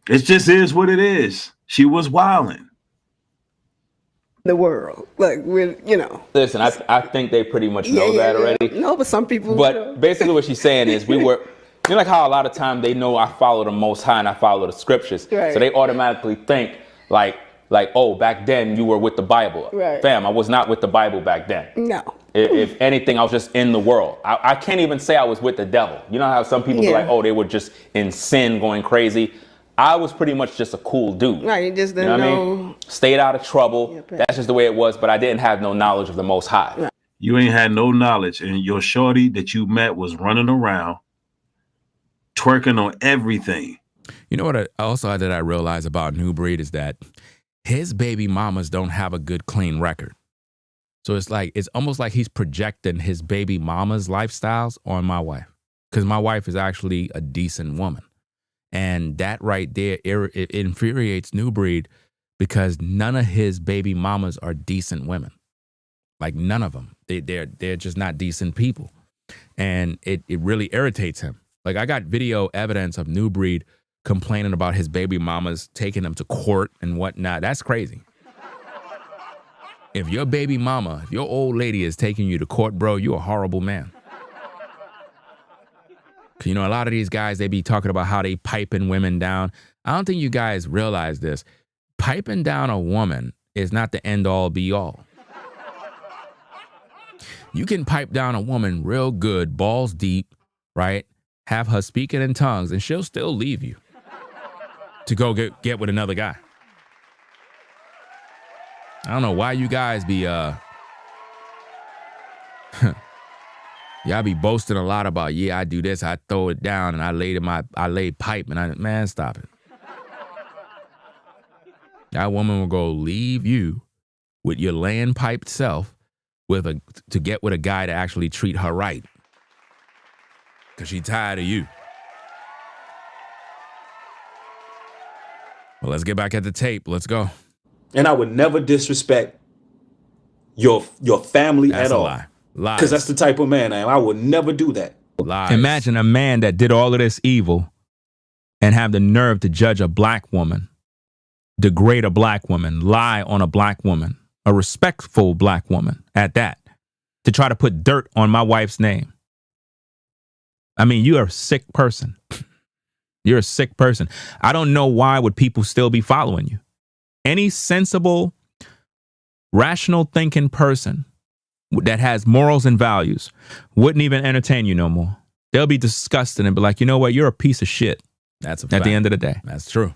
It just is what it is. She was wilding. The world, like with, you know. Listen, I think they pretty much know that already. No, but some people. But basically what she's saying is we were, you know, like how a lot of times they know I follow the Most High and I follow the scriptures. Right. So they automatically think like, oh, back then you were with the Bible. Right. Fam, I was not with the Bible back then. No. If anything, I was just in the world. I can't even say I was with the devil. You know how some people be like, oh, they were just in sin going crazy. I was pretty much just a cool dude. Right, you just didn't know. Stayed out of trouble. That's just the way it was, but I didn't have no knowledge of the Most High. Right. You ain't had no knowledge, and your shorty that you met was running around, twerking on everything. You know what I realized about Nubreed is that his baby mamas don't have a good, clean record. So it's almost like he's projecting his baby mama's lifestyles on my wife. Because my wife is actually a decent woman. And that right there, it infuriates Nubreed because none of his baby mamas are decent women. Like none of them. They're just not decent people. And it really irritates him. Like I got video evidence of Nubreed complaining about his baby mamas taking him to court and whatnot. That's crazy. If your baby mama, if your old lady is taking you to court, bro, you're a horrible man. You know, a lot of these guys, they be talking about how they piping women down. I don't think you guys realize this. Piping down a woman is not the end all be all. You can pipe down a woman real good, balls deep, right? Have her speaking in tongues and she'll still leave you to go get with another guy. I don't know why you guys be, y'all be boasting a lot about, yeah, I do this, I throw it down, and I lay pipe, and man, stop it. That woman will go leave you with your laying piped self to get with a guy to actually treat her right. Because she's tired of you. Well, let's get back at the tape. Let's go. And I would never disrespect your family at all. That's a lie. Because that's the type of man I am. I would never do that. Lies. Imagine a man that did all of this evil and have the nerve to judge a black woman, degrade a black woman, lie on a black woman, a respectful black woman at that, to try to put dirt on my wife's name. I mean, you're a sick person. You're a sick person. I don't know why would people still be following you. Any sensible, rational thinking person that has morals and values wouldn't even entertain you no more. They'll be disgusted and be like, you know what? You're a piece of shit. That's a fact. At the end of the day. That's true.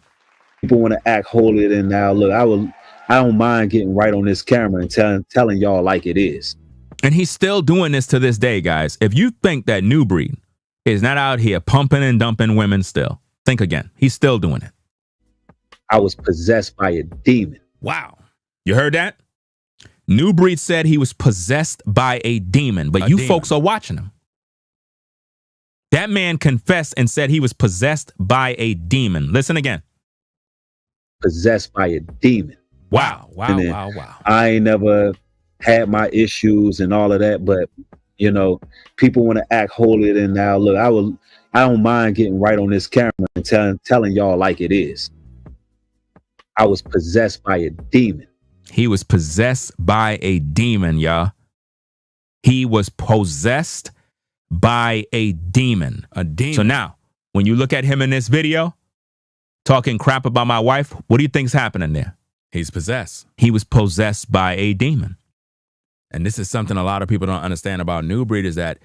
People want to act holier than thou. Look, I don't mind getting right on this camera and telling y'all like it is. And he's still doing this to this day, guys. If you think that Nubreed is not out here pumping and dumping women still, think again. He's still doing it. I was possessed by a demon. Wow. You heard that? Nubreed said he was possessed by a demon, but you folks are watching him. That man confessed and said he was possessed by a demon. Listen again. Possessed by a demon. Wow. I ain't never had my issues and all of that, but you know, people want to act holier than thou. Look, I don't mind getting right on this camera and telling y'all like it is. I was possessed by a demon. He was possessed by a demon, y'all. He was possessed by a demon. A demon. So now, when you look at him in this video, talking crap about my wife, what do you think's happening there? He's possessed. He was possessed by a demon. And this is something a lot of people don't understand about Nubreed, is that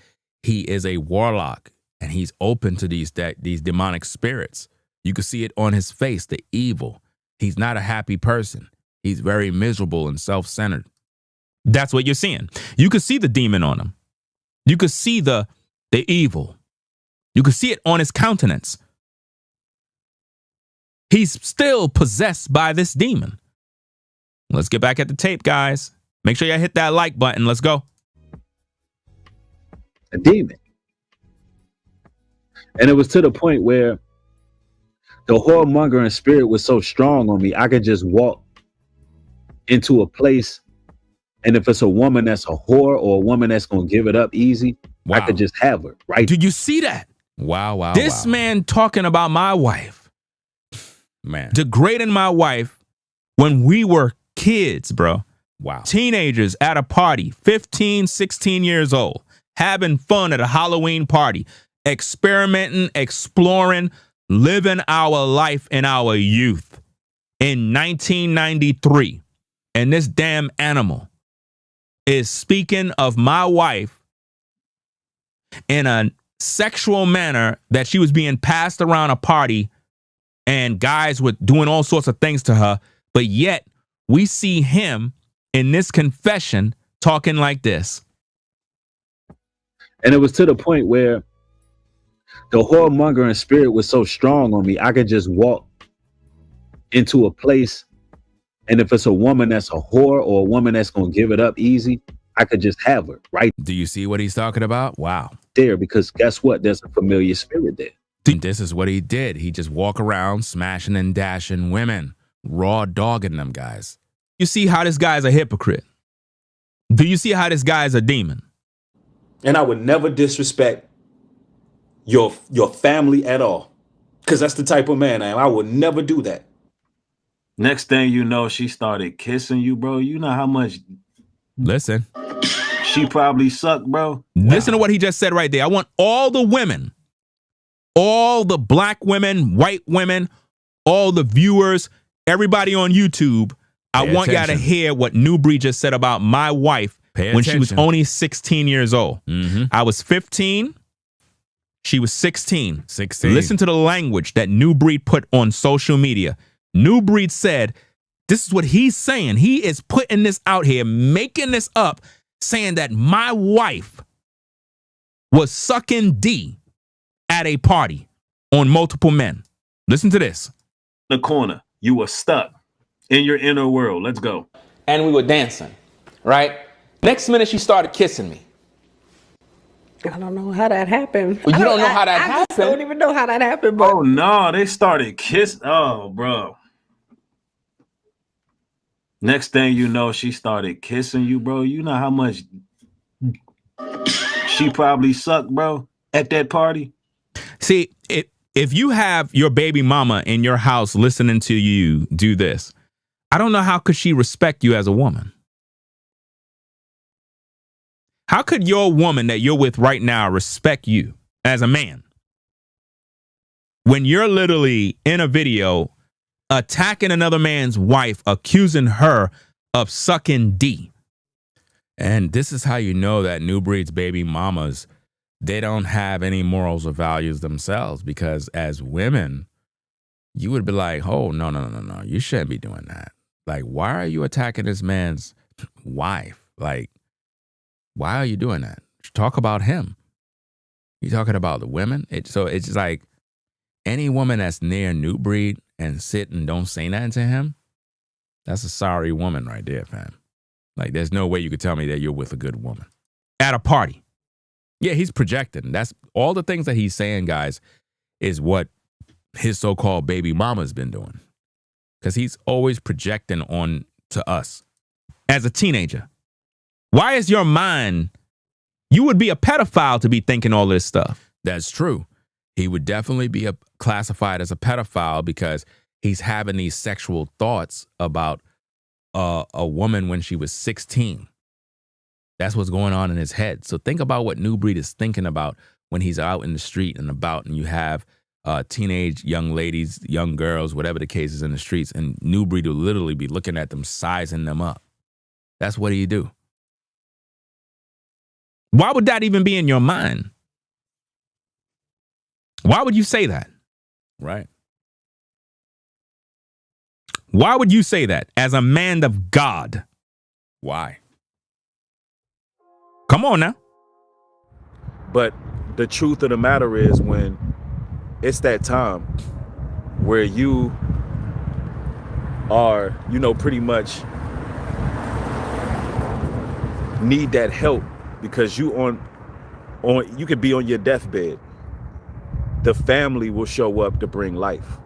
he is a warlock and he's open to these demonic spirits. You can see it on his face, the evil. He's not a happy person. He's very miserable and self-centered. That's what you're seeing. You could see the demon on him. You could see the evil. You could see it on his countenance. He's still possessed by this demon. Let's get back at the tape, guys. Make sure you hit that like button. Let's go. A demon. And it was to the point where the whoremongering spirit was so strong on me, I could just walk into a place, and if it's a woman that's a whore or a woman that's going to give it up easy, I could just have her, right? Did you see that? Wow. This man talking about my wife. Man. Degrading my wife when we were kids, bro. Wow. Teenagers at a party, 15, 16 years old, having fun at a Halloween party, experimenting, exploring, living our life in our youth in 1993. And this damn animal is speaking of my wife in a sexual manner that she was being passed around a party and guys were doing all sorts of things to her. But yet we see him in this confession talking like this. And it was to the point where the whoremongering spirit was so strong on me, I could just walk into a place, and if it's a woman that's a whore or a woman that's going to give it up easy, I could just have her, right? Do you see what he's talking about? Wow. There, because guess what? There's a familiar spirit there. This is what he did. He just walk around smashing and dashing women, raw dogging them guys. You see how this guy's a hypocrite? Do you see how this guy's a demon? And I would never disrespect your family at all, because that's the type of man I am. I would never do that. Next thing you know, she started kissing you, bro. You know how much Listen. she probably sucked, bro? Listen to what he just said right there. I want all the women, all the black women, white women, all the viewers, everybody on YouTube, I want y'all to hear what Nubreed just said about my wife when she was only 16 years old. I was 15. She was 16. Listen to the language that Nubreed put on social media. Nubreed said, this is what he's saying. He is putting this out here, making this up, saying that my wife was sucking D at a party on multiple men. Listen to this. The corner, you were stuck in your inner world. Let's go. And we were dancing, right? Next minute, she started kissing me. I don't know how that happened. Well, you don't know how that happened? I don't even know how that happened. But oh, no, they started kissing. Oh, bro. Next thing you know, she started kissing you, bro. You know how much she probably sucked, bro, at that party? See, if you have your baby mama in your house listening to you do this, I don't know how could she respect you as a woman. How could your woman that you're with right now respect you as a man when you're literally in a video attacking another man's wife, accusing her of sucking D? And this is how you know that Nubreed's baby mamas, they don't have any morals or values themselves, because as women, you would be like, oh, no, you shouldn't be doing that. Like, why are you attacking this man's wife? Like, why are you doing that? Talk about him. You talking about the women? So it's just like any woman that's near Nubreed and sit and don't say nothing to him, that's a sorry woman right there, fam. Like, there's no way you could tell me that you're with a good woman. At a party. Yeah, he's projecting. That's all the things that he's saying, guys, is what his so-called baby mama's been doing. Because he's always projecting on to us. As a teenager, why is your mind, you would be a pedophile to be thinking all this stuff. That's true. He would definitely be classified as a pedophile because he's having these sexual thoughts about a woman when she was 16. That's what's going on in his head. So think about what Nubreed is thinking about when he's out in the street and about, and you have teenage young ladies, young girls, whatever the case is in the streets, and Nubreed will literally be looking at them, sizing them up. That's what he do. Why would that even be in your mind? Why would you say that? Right? Why would you say that as a man of God? Why? Come on now. But the truth of the matter is, when it's that time where you are, pretty much need that help because you you could be on your deathbed, the family will show up to bring life.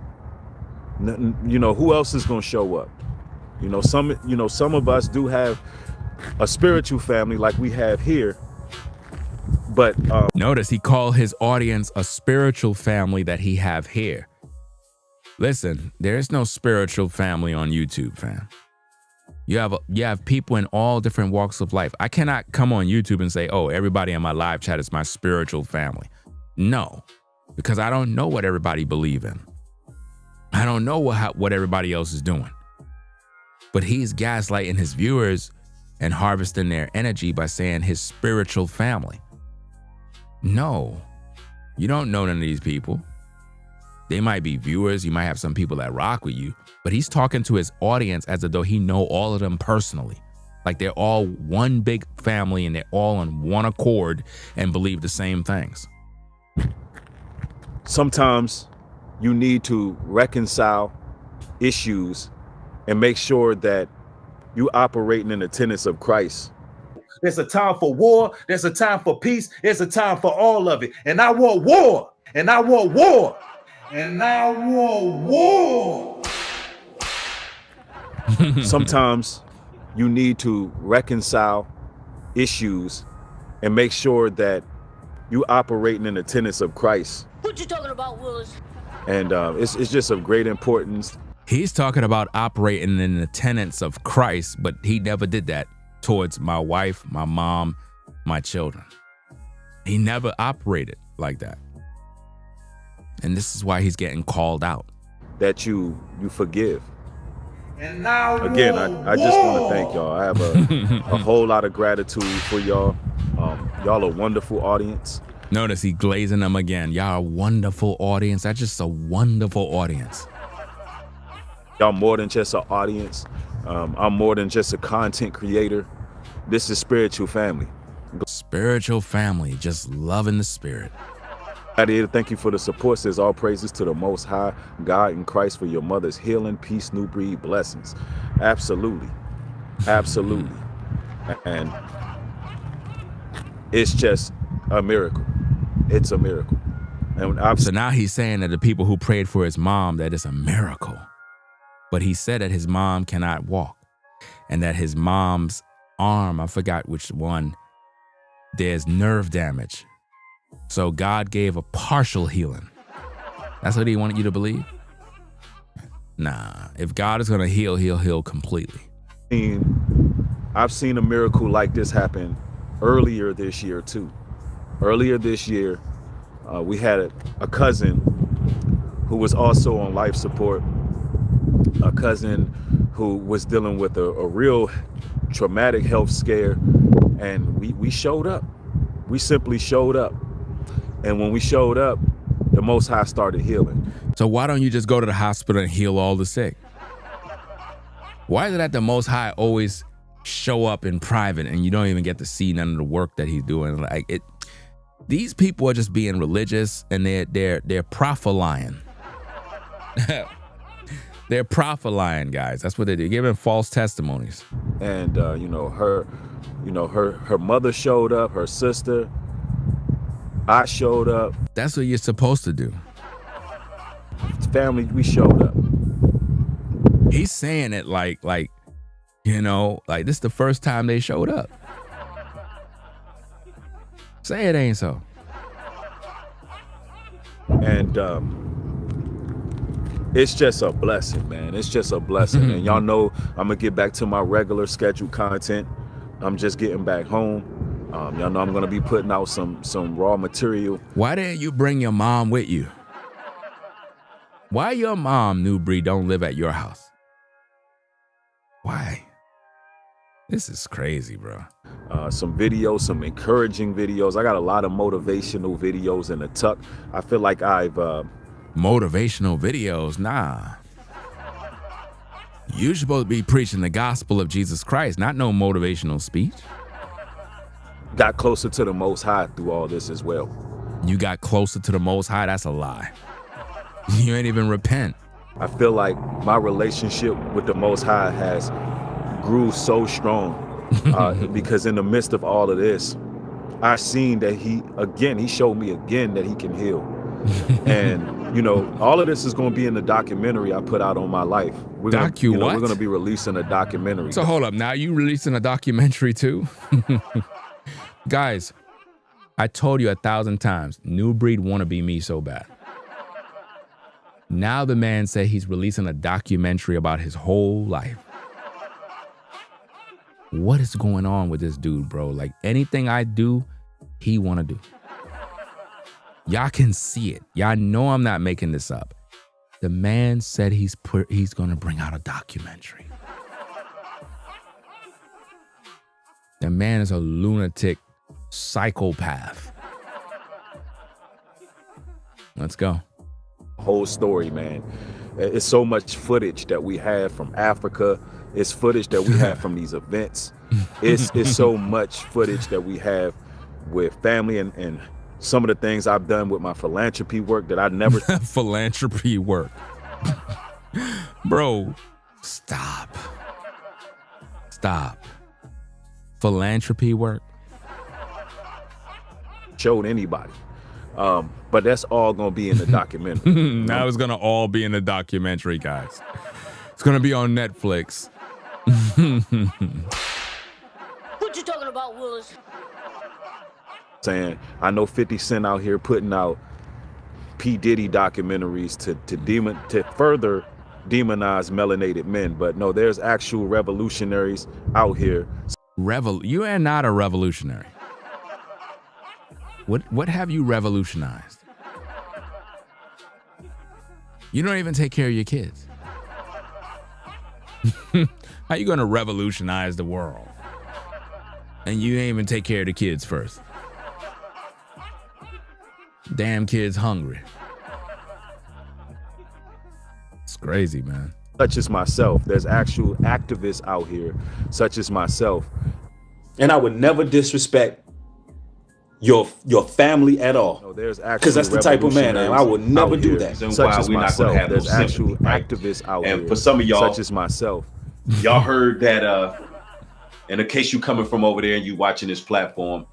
Who else is going to show up? Some of us do have a spiritual family like we have here, but notice he called his audience a spiritual family that he have here. Listen, there is no spiritual family on YouTube, fam. You have people in all different walks of life. I cannot come on YouTube and say, oh, everybody in my live chat is my spiritual family. No, because I don't know what everybody believe in. I don't know what everybody else is doing. But he's gaslighting his viewers and harvesting their energy by saying his spiritual family. No, you don't know none of these people. They might be viewers. You might have some people that rock with you, but he's talking to his audience as though he know all of them personally. Like they're all one big family and they're all on one accord and believe the same things. Sometimes you need to reconcile issues and make sure that you operating in the tenets of Christ. There's a time for war. There's a time for peace. There's a time for all of it. And I want war. And I want war. And I want war. Sometimes you need to reconcile issues and make sure that you operating in the tenets of Christ. What you talking about, Willis? And it's just of great importance. He's talking about operating in the tenets of Christ, but he never did that towards my wife, my mom, my children. He never operated like that. And this is why he's getting called out. That you forgive. And now again, I just want to thank y'all. I have a whole lot of gratitude for y'all. Y'all a wonderful audience. Notice he glazing them again. Y'all a wonderful audience. That's just a wonderful audience. Y'all more than just an audience. I'm more than just a content creator. This is spiritual family. Spiritual family, just loving the spirit. Thank you for the support. Says all praises to the Most High God in Christ for your mother's healing, peace, Nubreed, blessings. Absolutely, absolutely, and it's just a miracle. It's a miracle. And so now he's saying that the people who prayed for his mom, that it's a miracle. But he said that his mom cannot walk and that his mom's arm, I forgot which one, there's nerve damage. So God gave a partial healing. That's what he wanted you to believe? Nah, if God is going to heal, he'll heal completely. I've seen a miracle like this happen earlier this year too. Earlier this year, we had a cousin who was also on life support. A cousin who was dealing with a real traumatic health scare, and we showed up. We simply showed up, and when we showed up, the Most High started healing. So why don't you just go to the hospital and heal all the sick? Why is it that the Most High always show up in private and you don't even get to see none of the work that he's doing? Like it, these people are just being religious and they're prophesying. They're prophesying, guys. That's what they're giving false testimonies. And her mother showed up, her sister, I showed up. That's what you're supposed to do. Family, we showed up. He's saying it like, you know, like this is the first time they showed up. Say it ain't so. And it's just a blessing, man. It's just a blessing. And y'all know I'm gonna get back to my regular scheduled content. I'm just getting back home. Y'all know I'm gonna be putting out some raw material. Why didn't you bring your mom with you? Why your mom, Nubreed, don't live at your house? Why? This is crazy, bro. Some videos, some encouraging videos. I got a lot of motivational videos in the tuck. I feel like I've motivational videos, nah. You're supposed to be preaching the gospel of Jesus Christ, not no motivational speech. Got closer to the Most High through all this as well. You got closer to the Most High? That's a lie. You ain't even repent. I feel like my relationship with the Most High has grew so strong because in the midst of all of this, I seen that he showed me again that he can heal. And you know, all of this is going to be in the documentary I put out on my life. We're going to be releasing a documentary. So hold up, now you releasing a documentary too? Guys, I told you 1,000 times, Nubreed wanna be me so bad. Now the man said he's releasing a documentary about his whole life. What is going on with this dude, bro? Like anything I do, he wanna do. Y'all can see it. Y'all know I'm not making this up. The man said he's gonna bring out a documentary. The man is a lunatic psychopath. Let's go. Whole story, man. It's so much footage that we have from Africa. It's footage that we have from these events. It's so much footage that we have with family and some of the things I've done with my philanthropy work that I never philanthropy work. Bro, stop. Philanthropy work showed anybody. But that's all gonna be in the documentary. Now it's gonna all be in the documentary, guys. It's gonna be on Netflix. What you talking about, Willis? Saying I know 50 Cent out here putting out P. Diddy documentaries to further demonize melanated men, but no, there's actual revolutionaries out here. You are not a revolutionary. What have you revolutionized? You don't even take care of your kids. How you gonna revolutionize the world? And you ain't even take care of the kids first. Damn kids hungry. It's crazy, man. Such as myself, there's actual activists out here, such as myself. And I would never disrespect your family at all, because that's the type of man I am. I would never do that. Such as myself, there's actual activists out here, and for some of y'all, such as myself, y'all heard that. In case you coming from over there and you watching this platform,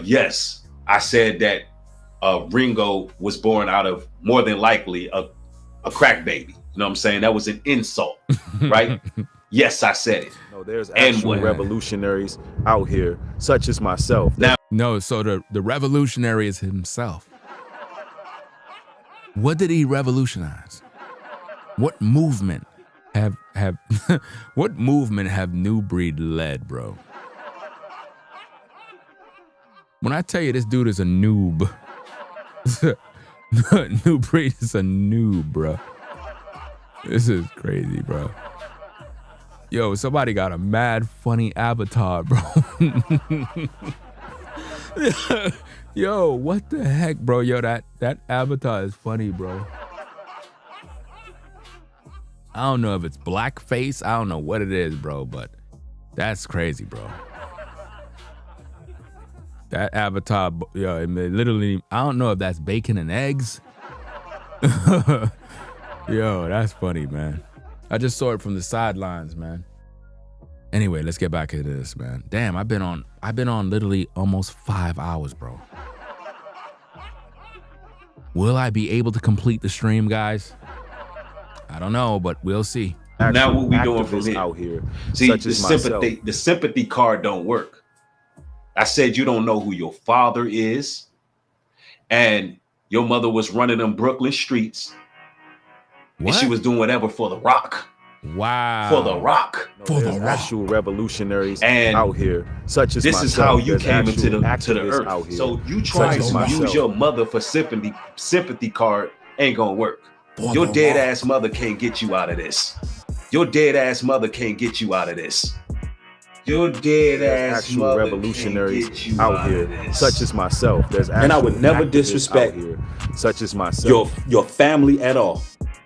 yes, I said that Ringo was born out of more than likely a crack baby. You know what I'm saying? That was an insult, right? Yes, I said it. No, there's actual revolutionaries out here, such as myself. No, so the revolutionary is himself. What did he revolutionize? What movement have what movement have Nubreed led, bro? When I tell you this dude is a noob, Nubreed is a noob, bro. This is crazy, bro. Yo, somebody got a mad funny avatar, bro. Yo, what the heck, bro? Yo, that avatar is funny, bro. I don't know if it's blackface. I don't know what it is, bro, but that's crazy, bro. That avatar, yo, it literally, I don't know if that's bacon and eggs. Yo, that's funny, man. I just saw it from the sidelines, man. Anyway, let's get back into this, man. Damn, I've been on literally almost 5 hours, bro. Will I be able to complete the stream, guys? I don't know, but we'll see. Now what we doing from here? Out here, see, such the as myself. sympathy card don't work. I said you don't know who your father is, and your mother was running them Brooklyn streets, and she was doing whatever for the rock. Wow. For the rock. For the actual revolutionaries and out here, such as this myself. is how you There's came into the activists earth. out here, So you trying to use your mother for sympathy card ain't gonna work. Your dead ass mother can't get you out of this. Your dead ass mother can't get you out of this. Your dead ass actual mother revolutionaries can't get you out here, such as myself. There's And I would never activists disrespect out here, such as myself. your family at all,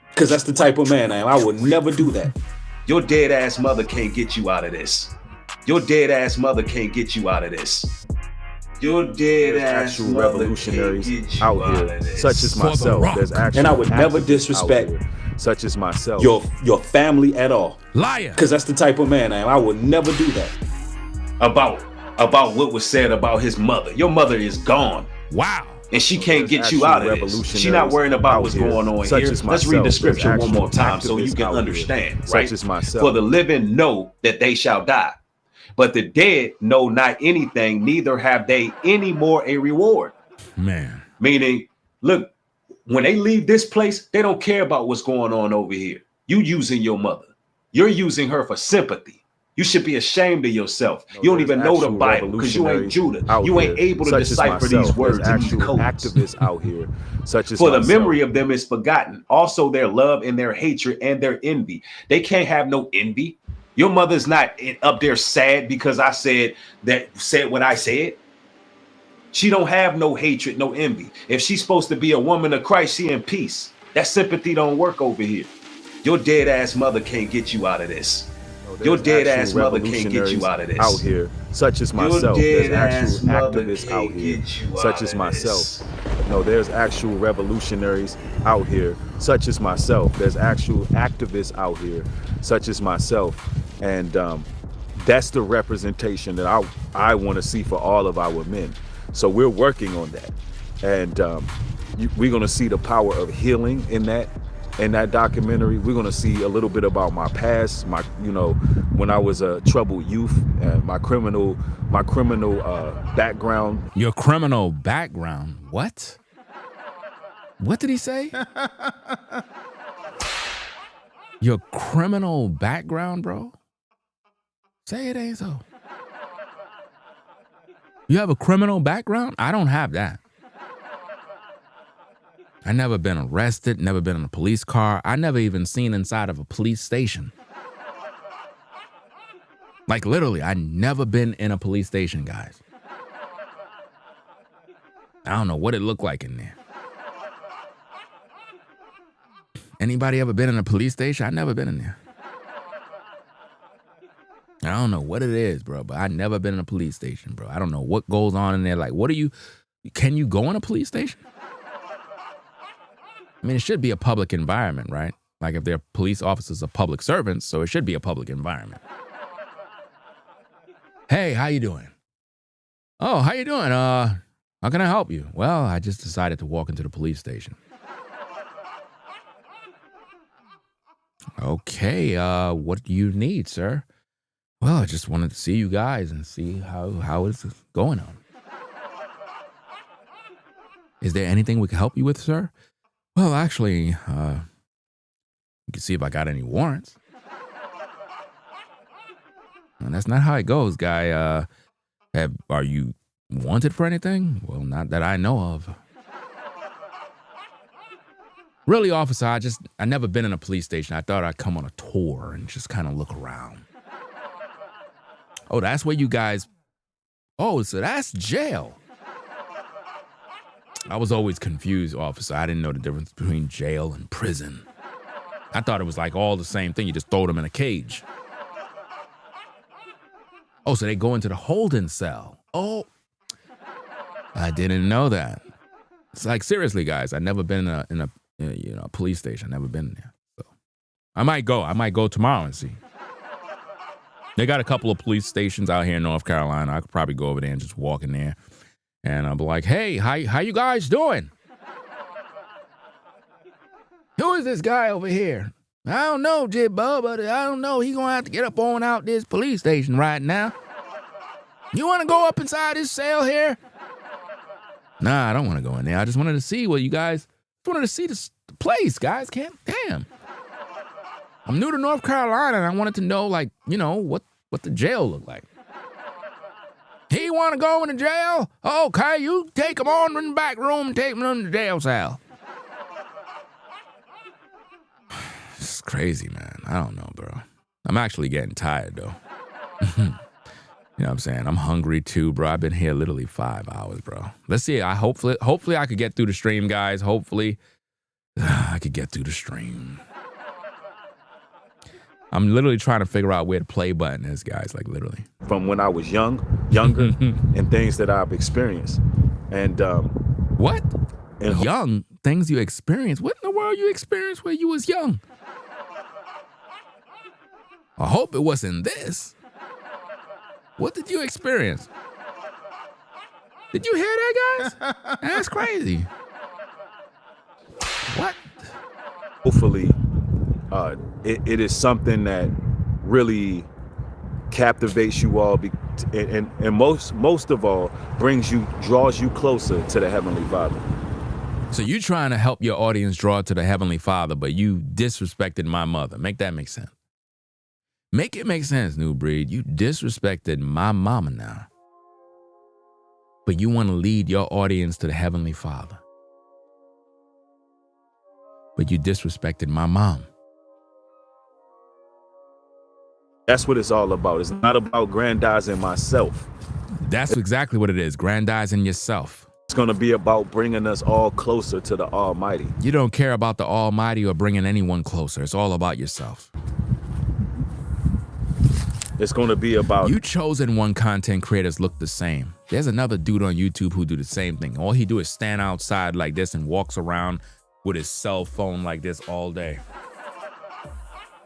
because that's the type of man I am. I would never do that. Your dead ass mother can't get you out of this. Your dead ass mother can't get you out of this. Your dead ass actual mother revolutionaries can't get you out out here, of this. such as myself. There's actual And I would never activists disrespect out here, such as myself. your family at all. Liar. Because that's the type of man I am. I would never do that. About what was said about his mother. Your mother is gone. Wow. And she can't get you out of this. She's not worrying about what's going on here. Let's read the scripture one more time so you can understand, right? For the living know that they shall die, but the dead know not anything, neither have they any more a reward. Man. Meaning, look, when they leave this place, they don't care about what's going on over here. You using your mother. You're using her for sympathy. You should be ashamed of yourself. You don't even know the Bible because you ain't Judah. You ain't able to decipher these words and these codes. Activists out here, such as for the memory of them is forgotten. Also their love and their hatred and their envy. They can't have no envy. Your mother's not up there sad because I said what I said. She don't have no hatred, no envy. If she's supposed to be a woman of Christ, she in peace. That sympathy don't work over here. Your dead ass mother can't get you out of this. Your dead ass mother can't get you out of this. Out here, such as myself. There's actual activists out here, such as myself. No, there's actual revolutionaries out here, such as myself. There's actual activists out here, such as myself, and that's the representation that I want to see for all of our men. So we're working on that, and we're gonna see the power of healing in that. In that documentary, we're gonna see a little bit about my past, when I was a troubled youth, and my criminal background. Your criminal background? What? What did he say? Your criminal background, bro? Say it ain't so. You have a criminal background? I don't have that. I never been arrested, never been in a police car. I never even seen inside of a police station. Like literally, I never been in a police station, guys. I don't know what it looked like in there. Anybody ever been in a police station? I never been in there. I don't know what it is, bro, but I never been in a police station, bro. I don't know what goes on in there. Like, can you go in a police station? I mean, it should be a public environment, right? Like if they're police officers are public servants, so it should be a public environment. Hey, how you doing? Oh, how you doing? How can I help you? Well, I just decided to walk into the police station. Okay, what do you need, sir? Well, I just wanted to see you guys and see how it's going on. Is there anything we can help you with, sir? Well, actually, you can see if I got any warrants. And that's not how it goes, guy. Are you wanted for anything? Well, not that I know of. Really, officer, I never been in a police station. I thought I'd come on a tour and just kind of look around. Oh, that's where you guys... Oh, so that's jail. I was always confused, officer. I didn't know the difference between jail and prison. I thought it was like all the same thing. You just throw them in a cage. Oh, so they go into the holding cell. Oh, I didn't know that. It's like, seriously, guys, I've never been in a police station. I've never been there. So I might go tomorrow and see. They got a couple of police stations out here in North Carolina. I could probably go over there and just walk in there. And I'll be like, hey, how you guys doing? Who is this guy over here? I don't know, Jibbo, but I don't know. He gonna have to get up on out this police station right now. You want to go up inside this cell here? Nah, I don't want to go in there. I just wanted to see what you guys, wanted to see the place, guys. Damn. I'm new to North Carolina, and I wanted to know, like, you know, what the jail looked like. He want to go into jail? Okay, you take him on in the back room and take him in the jail cell. It's crazy, man. I don't know, bro. I'm actually getting tired, though. You know what I'm saying? I'm hungry too, bro. I've been here literally 5 hours, bro. Let's see. Hopefully I could get through the stream, guys. Hopefully I could get through the stream. I'm literally trying to figure out where the play button is, guys. Like literally. From when I was younger, and things that I've experienced. And what? And young things you experienced? What in the world you experienced when you was young? I hope it wasn't this. What did you experience? Did you hear that, guys? That's crazy. What? Hopefully, it is something that really captivates you all, and most of all draws you closer to the Heavenly Father. So you trying to help your audience draw to the Heavenly Father, but you disrespected my mother. Make that make sense. Make it make sense, Nubreed. You disrespected my mama now. But you want to lead your audience to the Heavenly Father. But you disrespected my mom. That's what it's all about. It's not about grandizing myself. That's exactly what it is, grandizing yourself. It's going to be about bringing us all closer to the Almighty. You don't care about the Almighty or bringing anyone closer. It's all about yourself. It's going to be about... You chosen one content creators look the same. There's another dude on YouTube who do the same thing. All he do is stand outside like this and walks around with his cell phone like this all day.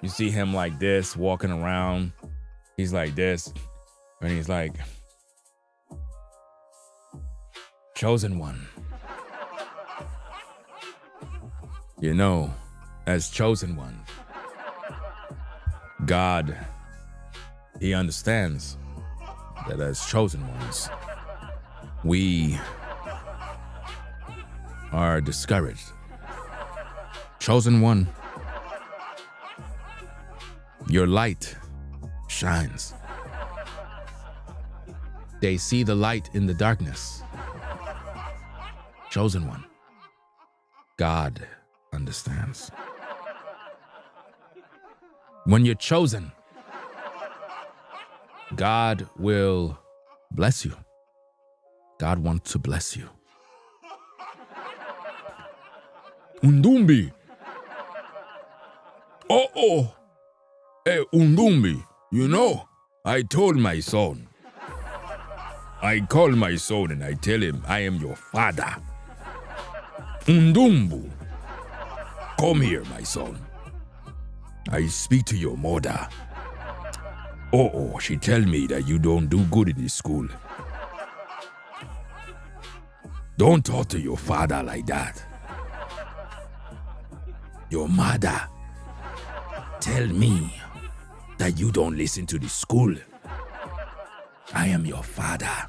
You see him like this, walking around. He's like this. And he's like, chosen one. You know, as chosen one, God... He understands that as chosen ones, we are discouraged. Chosen one, your light shines. They see the light in the darkness. Chosen one, God understands. When you're chosen, God will bless you. God wants to bless you. Undumbi. Oh. Hey, Undumbi, you know, I told my son. I call my son and I tell him I am your father. Undumbu. Come here, my son. I speak to your mother. Oh, she tell me that you don't do good in this school. Don't talk to your father like that. Your mother tell me that you don't listen to the school. I am your father.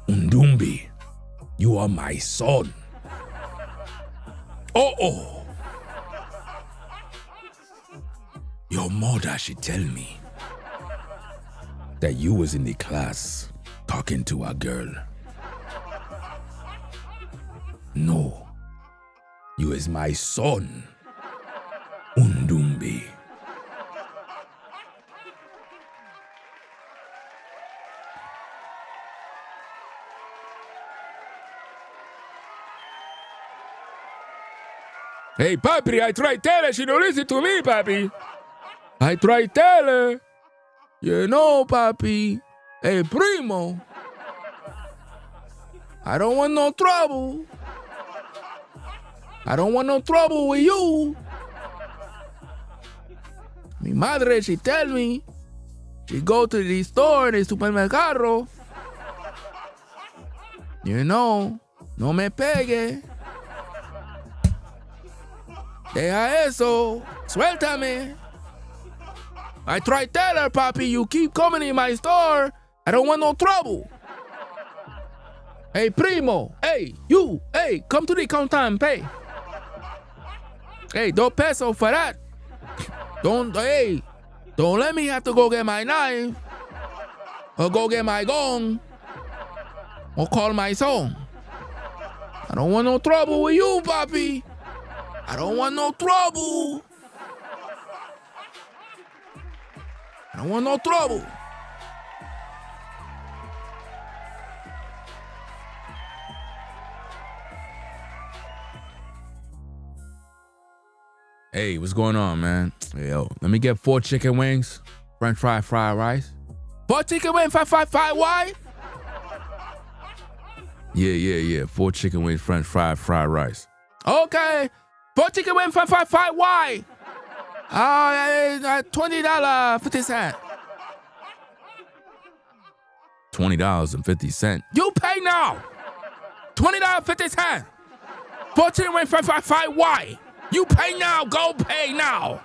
Undumbi, you are my son. Oh. Your mother, she tell me that you was in the class talking to a girl. No, you is my son, Undumbi. Hey, papi, I try tell her she don't listen to me, papi. I try tell her, you know, papi, hey, primo, I don't want no trouble. I don't want no trouble with you. Mi madre, she tell me, she go to the store in the supermercado. You know, no me pegue. Deja eso. Suéltame. I tried tell her, papi, you keep coming in my store. I don't want no trouble. Hey, primo. Hey, you. Hey, come to the counter and pay. Hey, $2 for that. Don't let me have to go get my knife or go get my gun or call my son. I don't want no trouble with you, papi. I don't want no trouble. I don't want no trouble. Hey, what's going on, man? Yo, let me get 4 chicken wings, French fry, fried rice. 4 chicken wings, fried why? Yeah. 4 chicken wings, French fry, fried rice. Okay. 4 chicken wings, fried why? $20, 50 cents. $20.50. You pay now. $20.50. 4 chicken wings, fried why? You pay now. Go pay now.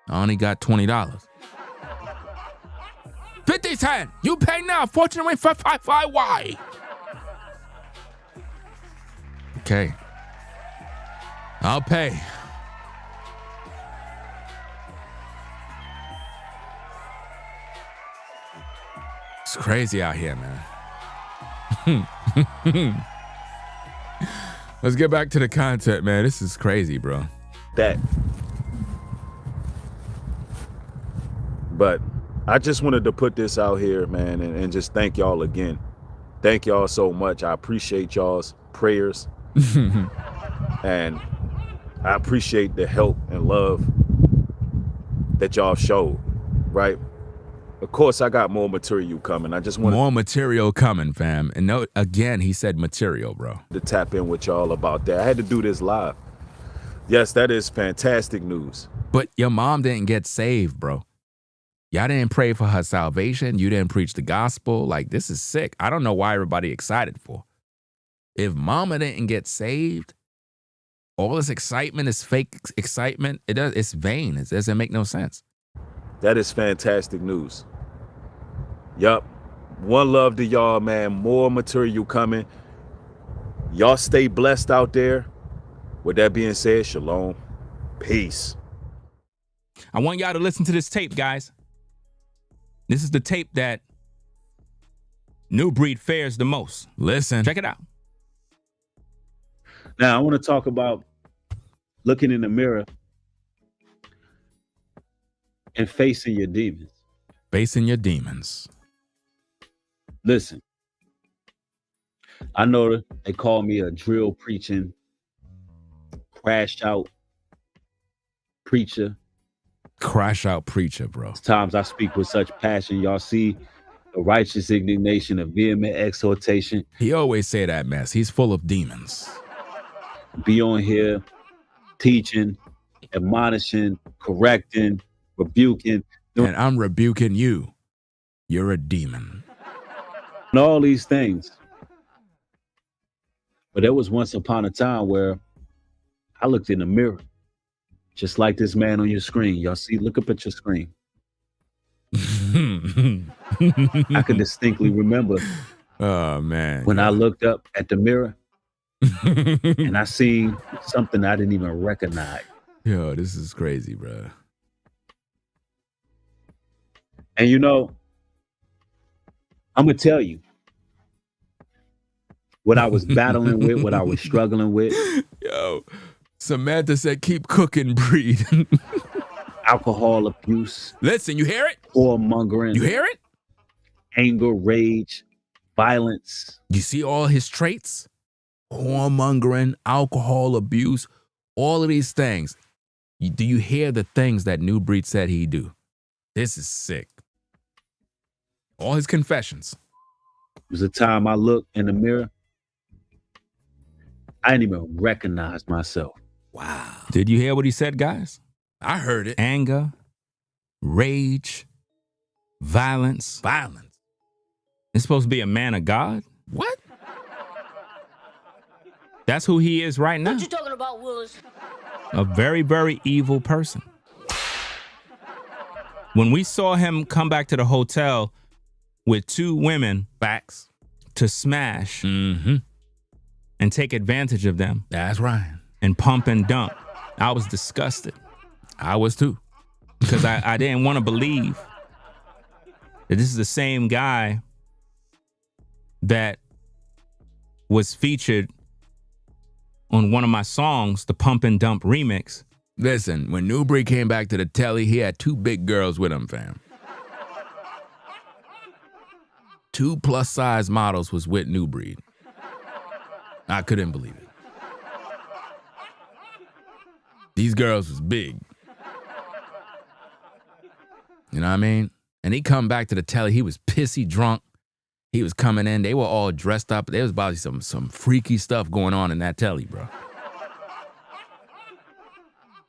I only got $20. 50 cents. You pay now. Fortunately, 555. Why? Okay. I'll pay. It's crazy out here, man. Let's get back to the content, man. This is crazy, bro. But I just wanted to put this out here, man, and just thank y'all again. Thank y'all so much. I appreciate y'all's prayers. And I appreciate the help and love that y'all showed, right? Of course, I got more material coming. I just want more material coming, fam. And no, again, he said material, bro. To tap in with y'all about that. I had to do this live. Yes, that is fantastic news. But your mom didn't get saved, bro. Y'all didn't pray for her salvation. You didn't preach the gospel. Like, this is sick. I don't know why everybody excited for. If mama didn't get saved, all this excitement is fake excitement. It's vain. It doesn't make no sense. That is fantastic news. Yup. One love to y'all, man. More material coming. Y'all stay blessed out there. With that being said, shalom. Peace. I want y'all to listen to this tape, guys. This is the tape that Nubreed fears the most. Listen. Check it out. Now, I want to talk about looking in the mirror and facing your demons. Facing your demons. Listen, I know they call me a drill preaching, crash out preacher. Crash out preacher, bro. Times I speak with such passion. Y'all see the righteous indignation, a vehement exhortation. He always say that mess. He's full of demons. Be on here teaching, admonishing, correcting, rebuking. And I'm rebuking you. You're a demon. And all these things. But there was once upon a time where I looked in the mirror, just like this man on your screen. Y'all see, look up at your screen. I can distinctly remember. Oh, man. When I looked up at the mirror and I seen something I didn't even recognize. Yo, this is crazy, bro. And you know, I'm going to tell you what I was battling with, what I was struggling with. Yo, Samantha said, keep cooking, Breed. Alcohol abuse. Listen, you hear it? Whoremongering. You hear it? Anger, rage, violence. You see all his traits? Whoremongering, alcohol abuse, all of these things. Do you hear the things that Nubreed said he'd do? This is sick. All his confessions. It was a time I looked in the mirror. I didn't even recognize myself. Wow. Did you hear what he said, guys? I heard it. Anger, rage, violence. Violence. It's supposed to be a man of God? What? That's who he is right now. What you talking about, Willis? A very, very evil person. When we saw him come back to the hotel with 2 women Facts. to smash Mm-hmm. and take advantage of them That's right. and pump and dump, I was disgusted. I was too. Because I didn't want to believe that this is the same guy that was featured on one of my songs, the Pump and Dump remix. Listen, when Nubreed came back to the telly, he had 2 big girls with him, fam. 2 plus-size models was with Nubreed. I couldn't believe it. These girls was big. You know what I mean? And he come back to the telly. He was pissy drunk. He was coming in. They were all dressed up. There was probably some freaky stuff going on in that telly, bro.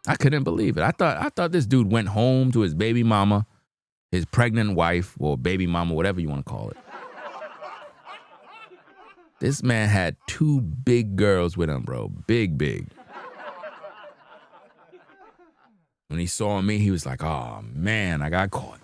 I couldn't believe it. I thought this dude went home to his baby mama, his pregnant wife, or baby mama, whatever you want to call it. This man had 2 big girls with him, bro. Big. When he saw me, he was like, oh, man, I got caught.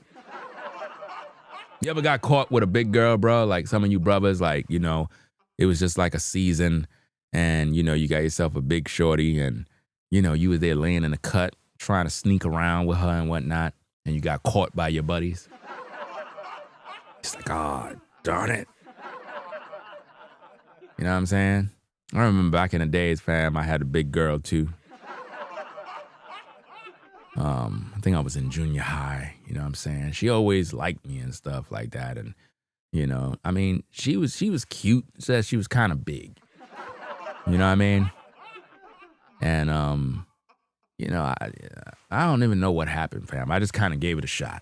You ever got caught with a big girl, bro? Like some of you brothers, like, you know, it was just like a season and, you know, you got yourself a big shorty and, you know, you was there laying in the cut trying to sneak around with her and whatnot and you got caught by your buddies. It's like, oh, darn it. You know what I'm saying? I remember back in the days, fam, I had a big girl too. I think I was in junior high, you know what I'm saying? She always liked me and stuff like that. And, you know, I mean, she was cute. Said she was kind of big. You know what I mean? And, you know, I don't even know what happened, fam. I just kind of gave it a shot.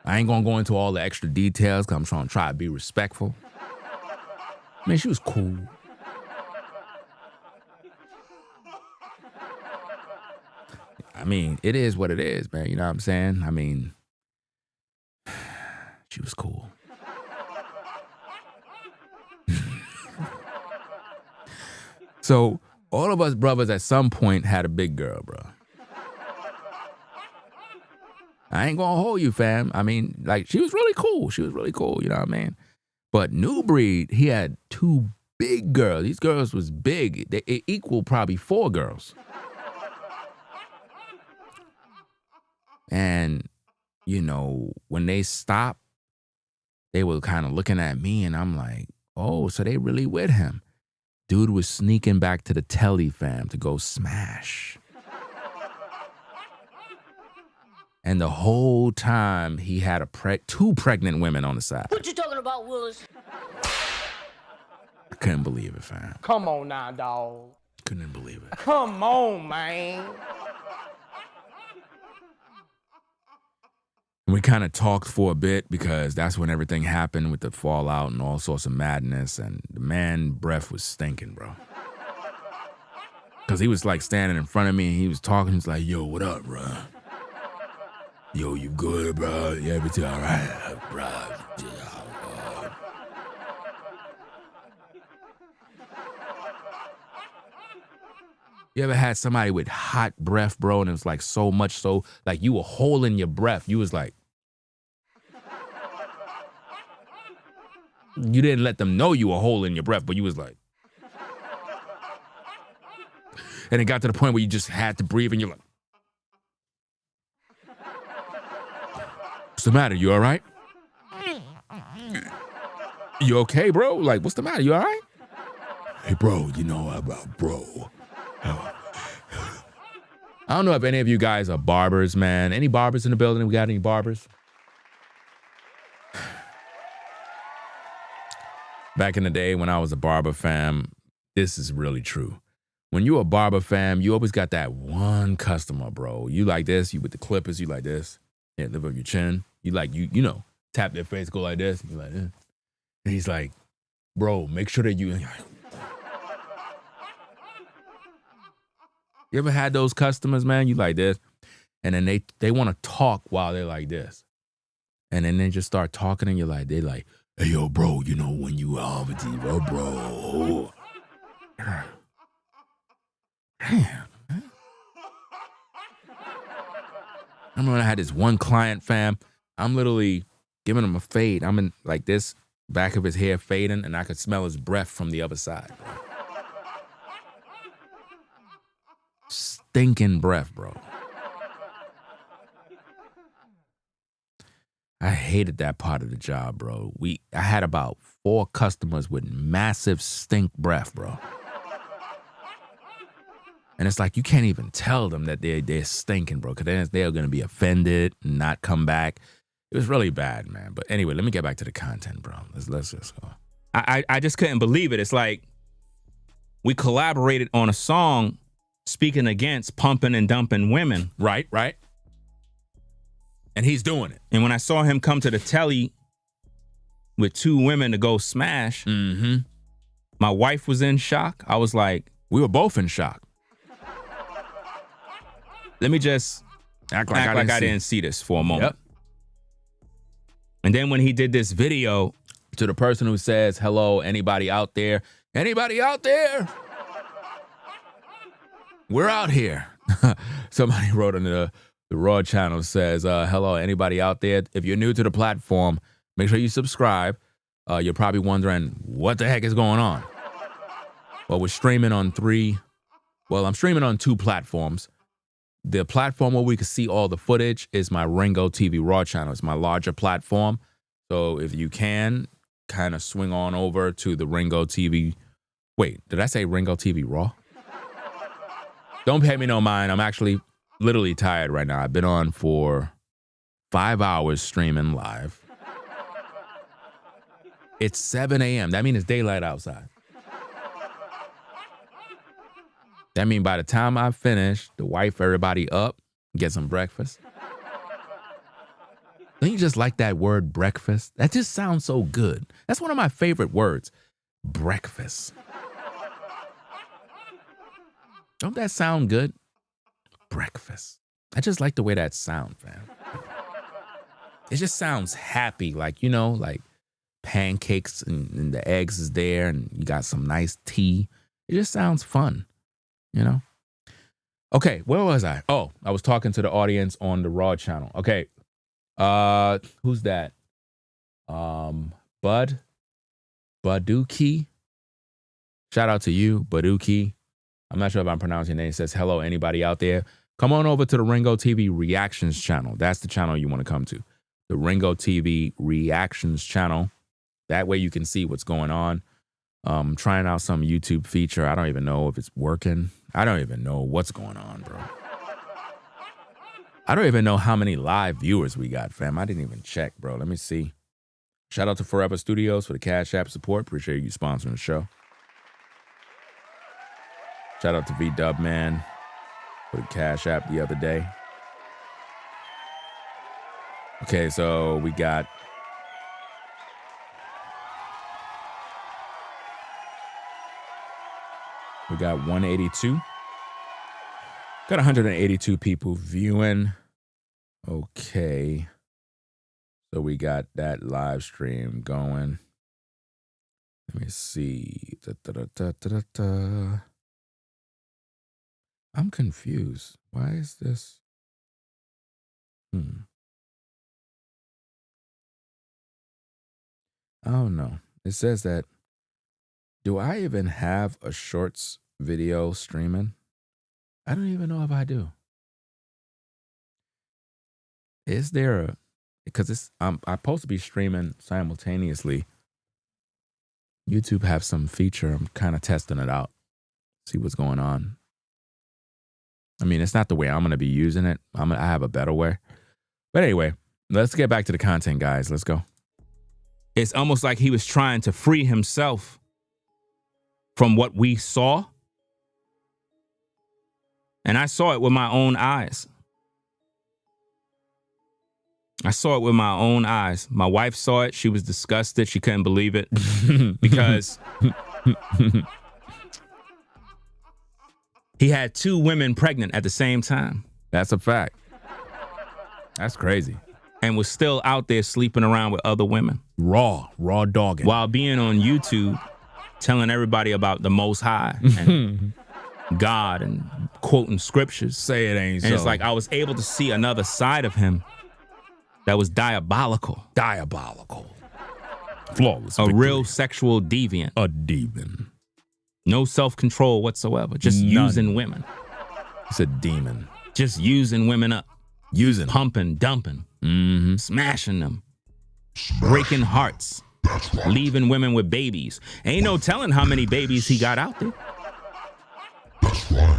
I ain't gonna go into all the extra details because I'm trying to be respectful. I mean, she was cool. I mean, it is what it is, man. You know what I'm saying? I mean, she was cool. So, all of us brothers at some point had a big girl, bro. I ain't gonna hold you, fam. I mean, like, she was really cool. She was really cool, you know what I mean? But Nubreed, he had 2 big girls. These girls was big. They equal probably 4 girls. And, you know, when they stopped, they were kind of looking at me and I'm like, oh, so they really with him. Dude was sneaking back to the telly, fam, to go smash. And the whole time he had 2 pregnant women on the side. What you talking about, Willis? I couldn't believe it, fam. Come on now, dog. Couldn't believe it. Come on, man. We kind of talked for a bit because that's when everything happened with the fallout and all sorts of madness. And the man breath was stinking, bro. Because he was like standing in front of me and he was talking. He's like, yo, what up, bro? Yo, you good, bro? Yeah, everything all right, bro? You ever had somebody with hot breath, bro, and it was like so much so, like you were holding your breath. You was like, you didn't let them know you were holding your breath, but you was like, and it got to the point where you just had to breathe and you're like, what's the matter? You all right? You okay, bro? Like, what's the matter? You all right? Hey, bro, you know, bro. I don't know if any of you guys are barbers, man. Any barbers in the building? We got any barbers? Back in the day when I was a barber, fam, this is really true. When you a barber, fam, you always got that one customer, bro. You like this, you with the clippers, you like this. Yeah, lift up your chin. You like, you know, tap their face, go like this. You like this. And he's like, bro, make sure that you ever had those customers, man? You like this. And then they want to talk while they're like this. And then they just start talking and you're like, they like, Hey, yo, bro, you know, when you bro. Damn. I remember when I had this one client, fam. I'm literally giving him a fade. I'm in like this, back of his hair fading, and I could smell his breath from the other side, bro. Stinking breath, bro. I hated that part of the job, bro. I had about 4 customers with massive stink breath, bro. And it's like you can't even tell them that they're stinking, bro, because they're going to be offended and not come back. It was really bad, man. But anyway, let me get back to the content, bro. Let's just go. I just couldn't believe it. It's like we collaborated on a song speaking against pumping and dumping women. Right. And he's doing it. And when I saw him come to the telly with 2 women to go smash, my wife was in shock. I was like, we were both in shock. Let me just act like I didn't see this for a moment. Yep. And then when he did this video to the person who says, hello, anybody out there? Anybody out there? We're out here. Somebody wrote on the Raw channel, says, hello, anybody out there? If you're new to the platform, make sure you subscribe. You're probably wondering, what the heck is going on? Well, we're streaming on 3. Well, I'm streaming on 2 platforms. The platform where we can see all the footage is my Ringo TV Raw channel. It's my larger platform. So if you can, kind of swing on over to the Ringo TV. Wait, did I say Ringo TV Raw? Don't pay me no mind. I'm actually literally tired right now. I've been on for 5 hours streaming live. It's 7 a.m. That means it's daylight outside. That means by the time I finish, the wife, everybody up, get some breakfast. Don't you just like that word breakfast? That just sounds so good. That's one of my favorite words, breakfast. Don't that sound good? Breakfast. I just like the way that sounds, man. It just sounds happy, like, you know, like pancakes and the eggs is there and you got some nice tea. It just sounds fun. You know? Okay, where was I? Oh, I was talking to the audience on the Raw channel. Okay. Who's that? Baduki. Shout out to you, Baduki. I'm not sure if I'm pronouncing your name. It says, hello, anybody out there? Come on over to the Ringo TV Reactions channel. That's the channel you want to come to. The Ringo TV Reactions channel. That way you can see what's going on. Trying out some YouTube feature. I don't even know if it's working. I don't even know what's going on, bro. I don't even know how many live viewers we got, fam. I didn't even check, bro. Let me see. Shout out to Forever Studios for the Cash App support. Appreciate you sponsoring the show. Shout out to V-Dub, man, for the Cash App the other day. Okay, so we got... We got 182. Got 182 people viewing. Okay. So we got that live stream going. Let me see. I'm confused. Why is this? I don't know. It says that. Do I even have a shorts video streaming? I don't even know if I do. Is there a, because I'm supposed to be streaming simultaneously. YouTube have some feature. I'm kind of testing it out. See what's going on. I mean, it's not the way I'm going to be using it. I have a better way. But anyway, let's get back to the content, guys. Let's go. It's almost like he was trying to free himself from what we saw. And I saw it with my own eyes. I saw it with my own eyes. My wife saw it. She was disgusted. She couldn't believe it because he had 2 women pregnant at the same time. That's a fact. That's crazy. and was still out there sleeping around with other women. Raw dogging. While being on YouTube, telling everybody about the Most High and God and quoting scriptures. Say it ain't so. And it's like I was able to see another side of him that was diabolical. Flawless. A real sexual deviant. A demon. No self-control whatsoever. Just using women. It's a demon. Just using women up. Using. Pumping, dumping. Mm-hmm. Smashing them. Breaking hearts. Leaving women with babies. Ain't no telling how many babies he got out there.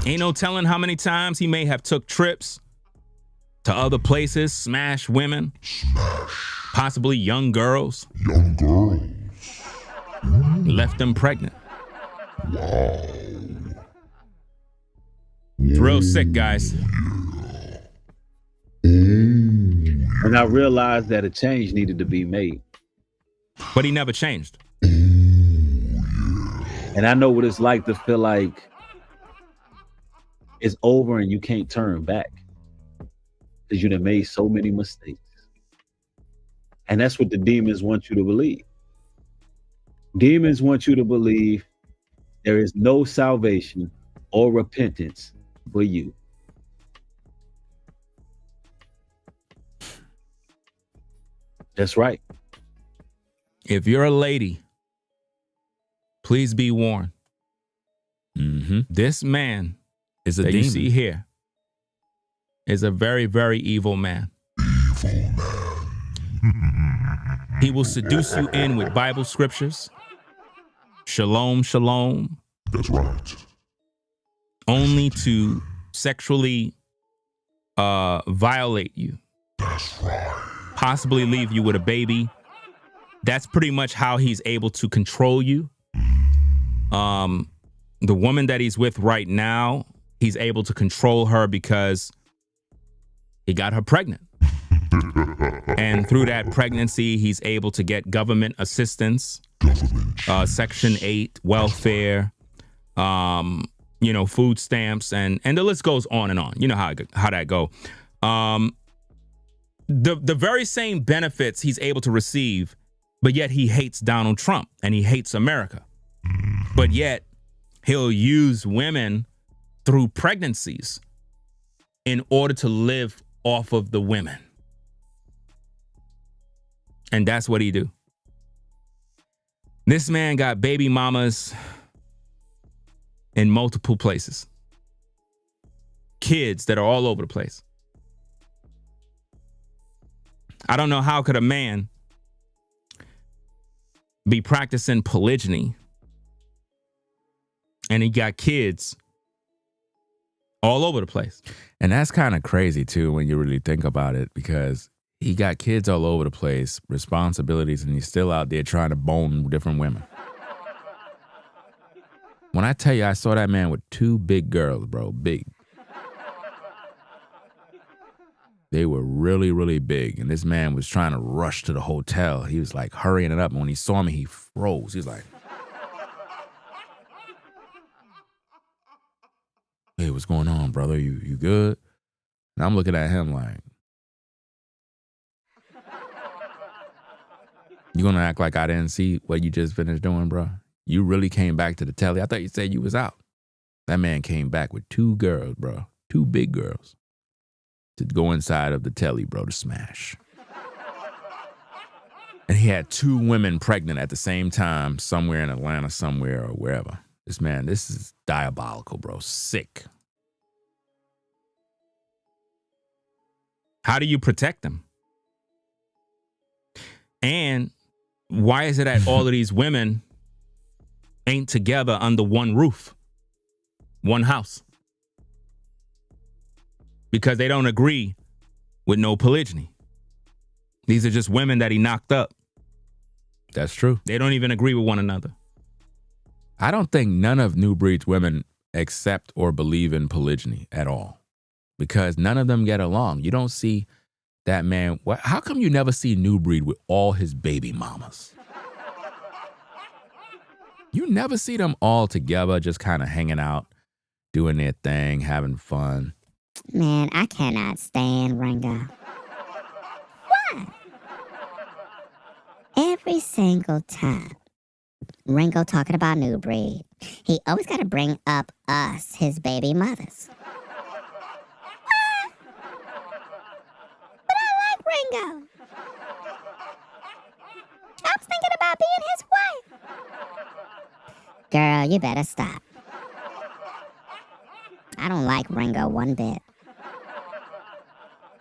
Ain't no telling how many times he may have took trips to other places, smashed women. Possibly young girls. Left them pregnant. Wow. It's real sick, guys. And I realized that a change needed to be made. But he never changed. And I know what it's like to feel like it's over and you can't turn back because you done made so many mistakes. And that's what the demons want you to believe. Demons want you to believe there is no salvation or repentance for you. That's right. If you're a lady, please be warned. Mm-hmm. This man is a that demon. You see here is a very, very evil man. He will seduce you in with Bible scriptures. Shalom, shalom. That's right. Only to sexually violate you. That's right. Possibly leave you with a baby. That's pretty much how he's able to control you. The woman that he's with right now, he's able to control her because he got her pregnant. And through that pregnancy, he's able to get government assistance, Section 8, welfare, food stamps, and the list goes on and on. You know how that go. The very same benefits he's able to receive, but yet he hates Donald Trump and he hates America. But yet he'll use women through pregnancies in order to live off of the women. And that's what he do. This man got baby mamas in multiple places. Kids that are all over the place. I don't know how could a man be practicing polygyny and he got kids all over the place. And that's kind of crazy too when you really think about it, because he got kids all over the place, responsibilities, and he's still out there trying to bone different women. When I tell you I saw that man with 2 big girls, bro, big. They were really, really big. And this man was trying to rush to the hotel. He was like hurrying it up. And when he saw me, he froze. He was like, hey, what's going on, brother? You good? And I'm looking at him like, you gonna act like I didn't see what you just finished doing, bro? You really came back to the telly? I thought you said you was out. That man came back with 2 girls, bro. 2 big girls. To go inside of the telly, bro, to smash. And he had 2 women pregnant at the same time, somewhere in Atlanta, somewhere or wherever. This is diabolical, bro. Sick. How do you protect them? And why is it that all of these women ain't together under one roof, one house? Because they don't agree with no polygyny. These are just women that he knocked up. That's true. They don't even agree with one another. I don't think none of Nubreed's women accept or believe in polygyny at all, because none of them get along. You don't see that man. How come you never see Nubreed with all his baby mamas? You never see them all together, just kind of hanging out, doing their thing, having fun. Man, I cannot stand Ringo. Why? every single time Ringo talking about Nubreed, he always got to bring up us, his baby mothers. But I like Ringo. I was thinking about being his wife. Girl, you better stop. I don't like Ringo one bit.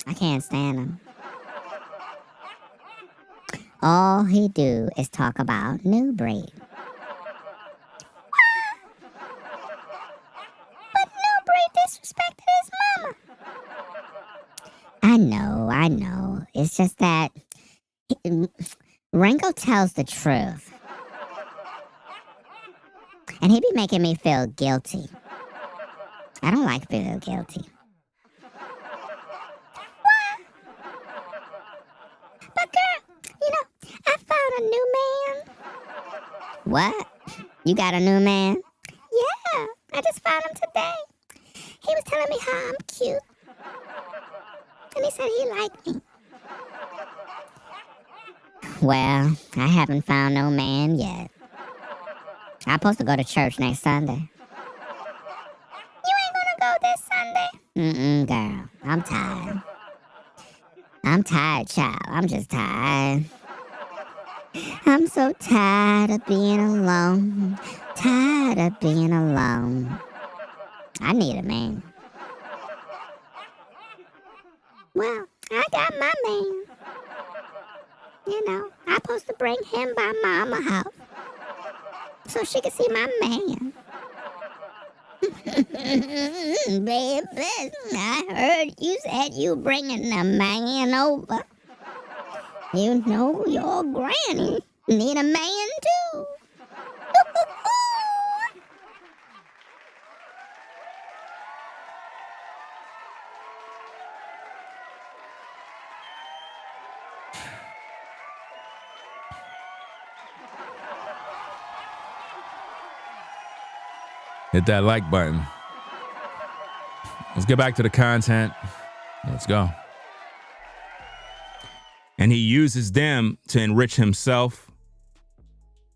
I can't stand him. All he do is talk about Nubreed. But Nubreed disrespected his mama. I know. It's just that Ringo tells the truth. And he be making me feel guilty. I don't like feeling guilty. But girl, I found a new man. What? You got a new man? Yeah, I just found him today. He was telling me how I'm cute. And he said he liked me. Well, I haven't found no man yet. I'm supposed to go to church next Sunday. You ain't gonna go this Sunday? Girl, I'm tired. I'm tired, child. I'm just tired. I'm so tired of being alone. Tired of being alone. I need a man. Well, I got my man. I'm supposed to bring him by mama house so she can see my man. Baby, I heard you said you bringing the man over. You know your granny need a man too. Hit that like button. Let's get back to the content. Let's go. And he uses them to enrich himself.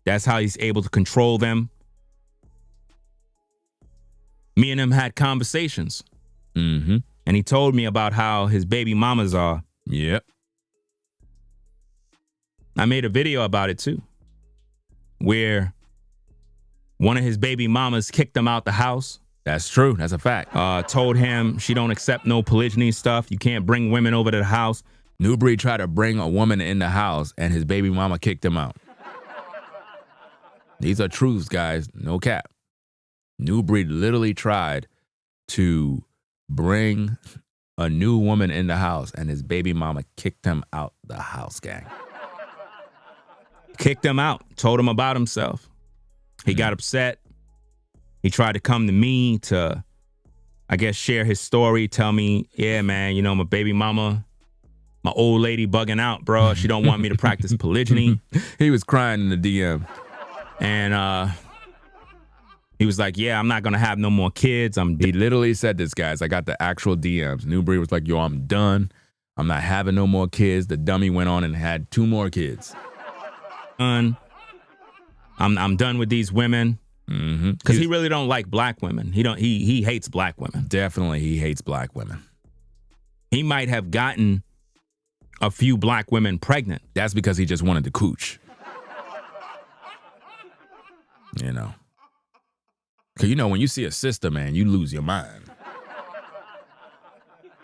That's how he's able to control them. Me and him had conversations. And he told me about how his baby mamas are. Yep. I made a video about it too, where one of his baby mamas kicked him out the house. That's true. That's a fact. Told him she don't accept no polygyny stuff. You can't bring women over to the house. Nubreed tried to bring a woman in the house and his baby mama kicked him out. These are truths, guys. No cap. Nubreed literally tried to bring a new woman in the house and his baby mama kicked him out the house, gang. Kicked him out. Told him about himself. He got upset. He tried to come to me to, I guess, share his story. Tell me, yeah, man, my baby mama, my old lady bugging out, bro. She don't want me to practice polygyny. He was crying in the DM. And he was like, yeah, I'm not going to have no more kids. He literally said this, guys. I got the actual DMs. Nubreed was like, yo, I'm done. I'm not having no more kids. The dummy went on and had 2 more kids. I'm done with these women. Because he really don't like black women. He hates black women. Definitely he hates black women. He might have gotten a few black women pregnant. That's because he just wanted to cooch. Because when you see a sister, man, you lose your mind.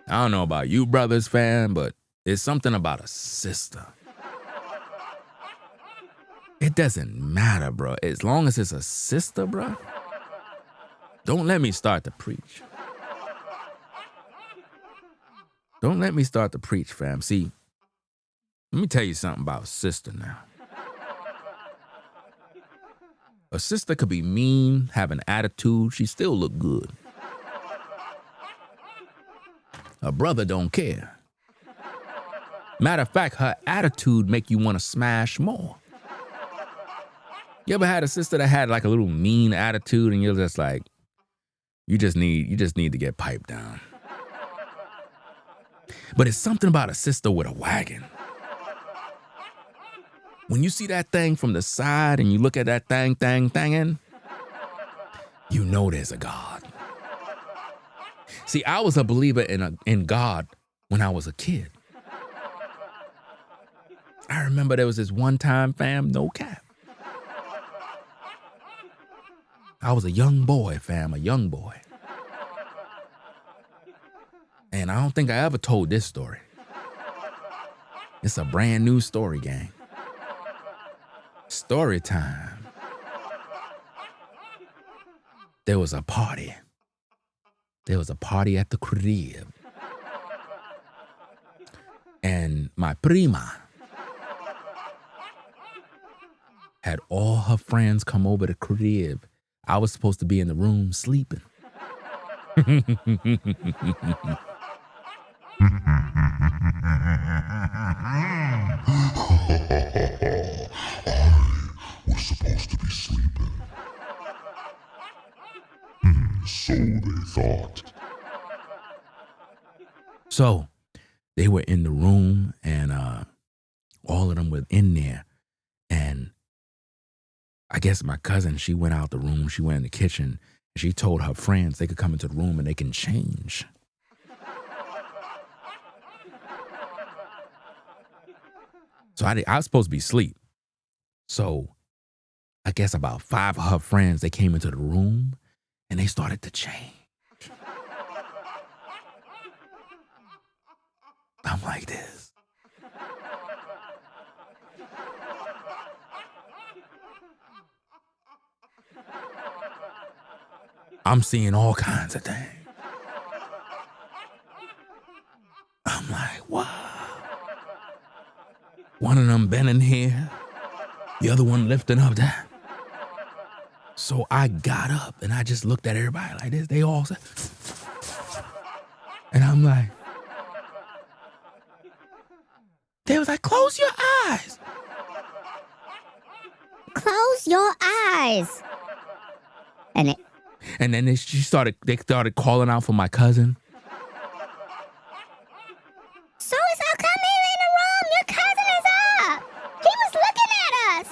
I don't know about you brothers, fam, but it's something about a sister. It doesn't matter, bro. As long as it's a sister, bro. Don't let me start to preach. Don't let me start to preach, fam. See, let me tell you something about a sister now. A sister could be mean, have an attitude. She still look good. A brother don't care. Matter of fact, her attitude make you want to smash more. You ever had a sister that had like a little mean attitude and you're just like, you just need to get piped down. But it's something about a sister with a wagon. When you see that thing from the side and you look at that thinging, you know there's a God. See, I was a believer in God when I was a kid. I remember there was this one time, fam, no cap. I was a young boy, fam, a young boy. And I don't think I ever told this story. It's a brand new story, gang. Story time. There was a party. There was a party at the crib. And my prima had all her friends come over the crib. I was supposed to be in the room sleeping. I was supposed to be sleeping. So they thought. So they were in the room and all of them were in there. And I guess my cousin, she went out the room. She went in the kitchen. And she told her friends they could come into the room and they can change. So I was supposed to be asleep. So I guess about 5 of her friends, they came into the room and they started to change. I'm like this. I'm seeing all kinds of things. I'm like, wow. One of them bending here, the other one lifting up that. So I got up and I just looked at everybody like this. They all said, and I'm like, they was like, close your eyes. Close your eyes. And then they started calling out for my cousin. So come here in the room. Your cousin is up. He was looking at us.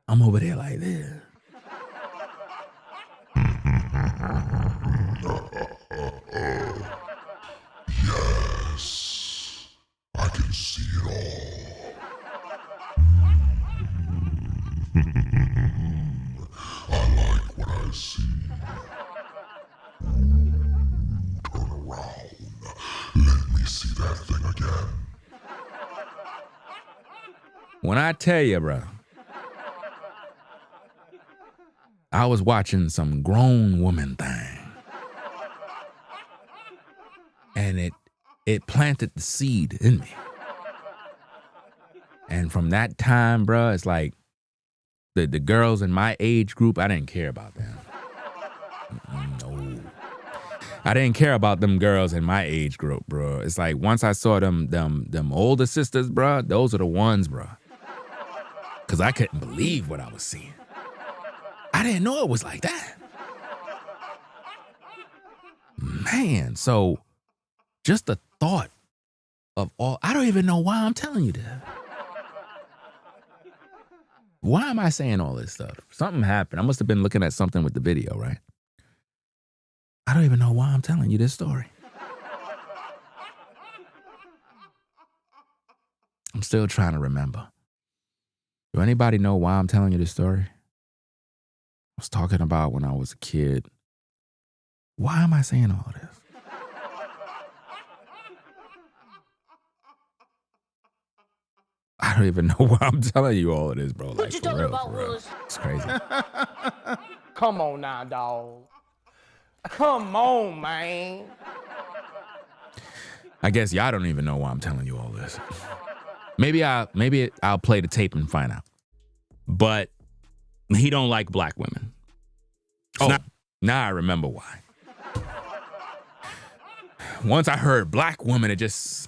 I'm over there like this. Yes, I can see it all. I like what I see. Turn around. Let me see that thing again. When I tell you, bro, I was watching some grown woman thing. And it planted the seed in me. And from that time, bro, it's like the girls in my age group, I didn't care about them. No. I didn't care about them girls in my age group, bro. It's like once I saw them older sisters, bro, those are the ones, bro. Because I couldn't believe what I was seeing. I didn't know it was like that. Man, so just the thought of all, I don't even know why I'm telling you that. Why am I saying all this stuff? Something happened. I must have been looking at something with the video, right? I don't even know why I'm telling you this story. I'm still trying to remember. Do anybody know why I'm telling you this story? I was talking about when I was a kid. Why am I saying all of this? I don't even know why I'm telling you all of this, bro. Like, for real. It's crazy. Come on now, dog. Come on, man. I guess y'all don't even know why I'm telling you all this. Maybe I'll play the tape and find out. But he don't like black women. Oh, now I remember why. Once I heard black woman, it just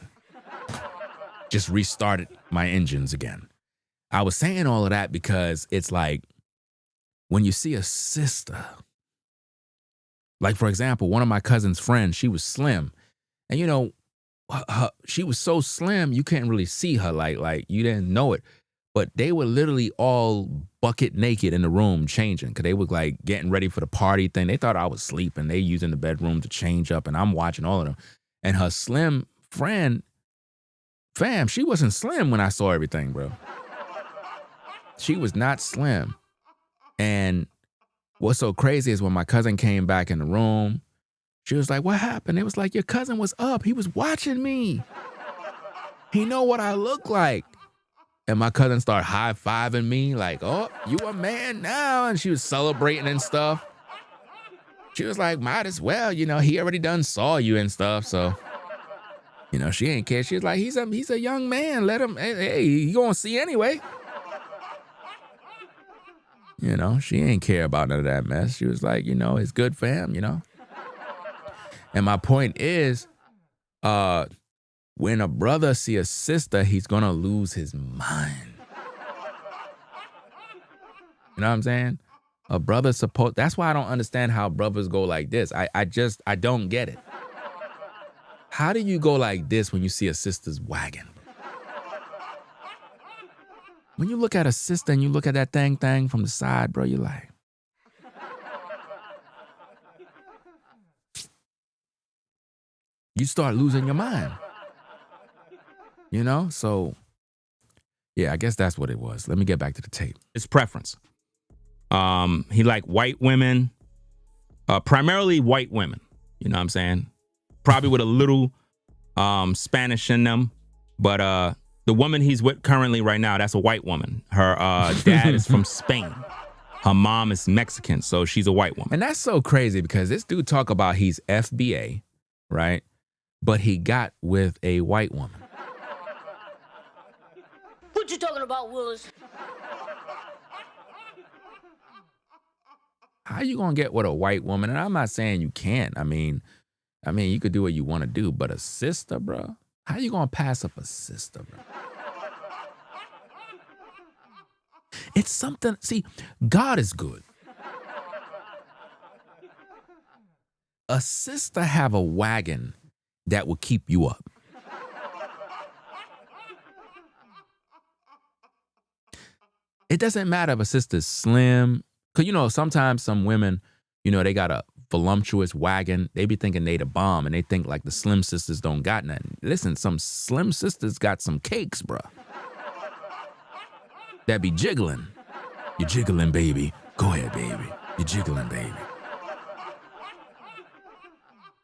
restarted my engines again. I was saying all of that because it's like when you see a sister, like for example, one of my cousin's friends, she was slim. And you know, she was so slim you can't really see her, like you didn't know it. But they were literally all bucket naked in the room changing because they were like getting ready for the party thing. They thought I was sleeping. They using the bedroom to change up, and I'm watching all of them. And her slim friend, fam, she wasn't slim when I saw everything, bro. She was not slim. And what's so crazy is when my cousin came back in the room, she was like, what happened? It was like, your cousin was up. He was watching me. He know what I look like. And my cousin started high-fiving me like, oh, you a man now. And she was celebrating and stuff. She was like, might as well, he already done saw you and stuff. So, she ain't care. She was like, he's a young man. Let him, hey, he gonna see anyway. She ain't care about none of that mess. She was like, it's good for him, And my point is, when a brother see a sister, he's gonna lose his mind. You know what I'm saying? A brother that's why I don't understand how brothers go like this. I don't get it. How do you go like this when you see a sister's wagon? When you look at a sister and you look at that thing from the side, bro, you're like, you start losing your mind. So, yeah, I guess that's what it was. Let me get back to the tape. It's preference. He liked white women, primarily white women. You know what I'm saying? Probably with a little Spanish in them. But the woman he's with currently right now, that's a white woman. Her dad is from Spain. Her mom is Mexican, so she's a white woman. And that's so crazy because this dude talk about he's FBA, right? But he got with a white woman. What you talking about, Willis? How you gonna get with a white woman? And I'm not saying you can't. I mean, you could do what you want to do, but a sister, bro? How you gonna pass up a sister, bro? It's something. See, God is good. A sister have a wagon that will keep you up. It doesn't matter if a sister's slim. Because, sometimes some women, they got a voluptuous wagon. They be thinking they the bomb, and they think like the slim sisters don't got nothing. Listen, some slim sisters got some cakes, bruh. That be jiggling. You're jiggling, baby. Go ahead, baby. You're jiggling, baby.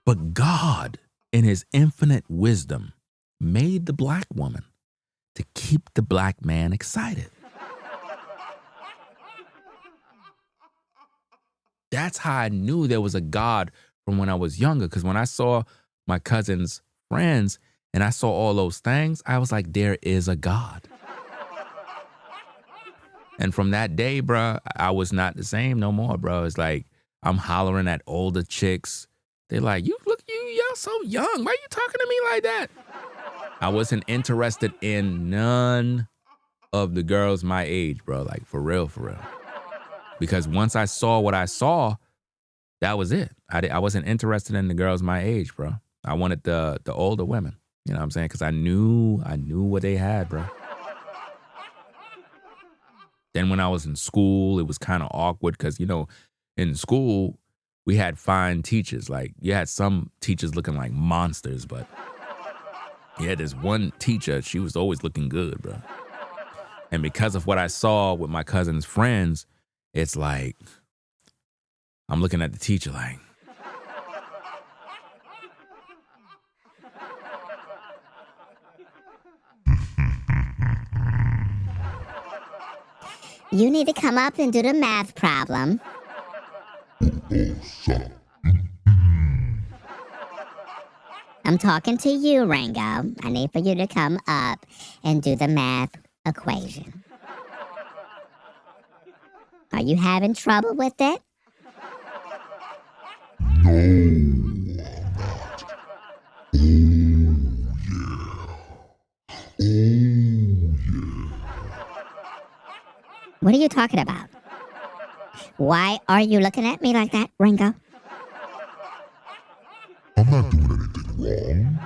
But God, in his infinite wisdom, made the black woman to keep the black man excited. That's how I knew there was a God from when I was younger. Because when I saw my cousin's friends and I saw all those things, I was like, there is a God. And from that day, bro, I was not the same no more, bro. It's like I'm hollering at older chicks. They're like, you're so young. Why are you talking to me like that? I wasn't interested in none of the girls my age, bro. Like, for real, for real. Because once I saw what I saw, that was it. I wasn't interested in the girls my age, bro. I wanted the older women. You know what I'm saying? Because I knew what they had, bro. Then when I was in school, it was kind of awkward because, in school, we had fine teachers. Like, you had some teachers looking like monsters, but you had this one teacher, she was always looking good, bro. And because of what I saw with my cousin's friends, it's like, I'm looking at the teacher like, You need to come up and do the math problem. I'm talking to you, Rango. I need for you to come up and do the math equation. Are you having trouble with it? No, I'm not. Oh, yeah. What are you talking about? Why are you looking at me like that, Ringo? I'm not doing anything wrong.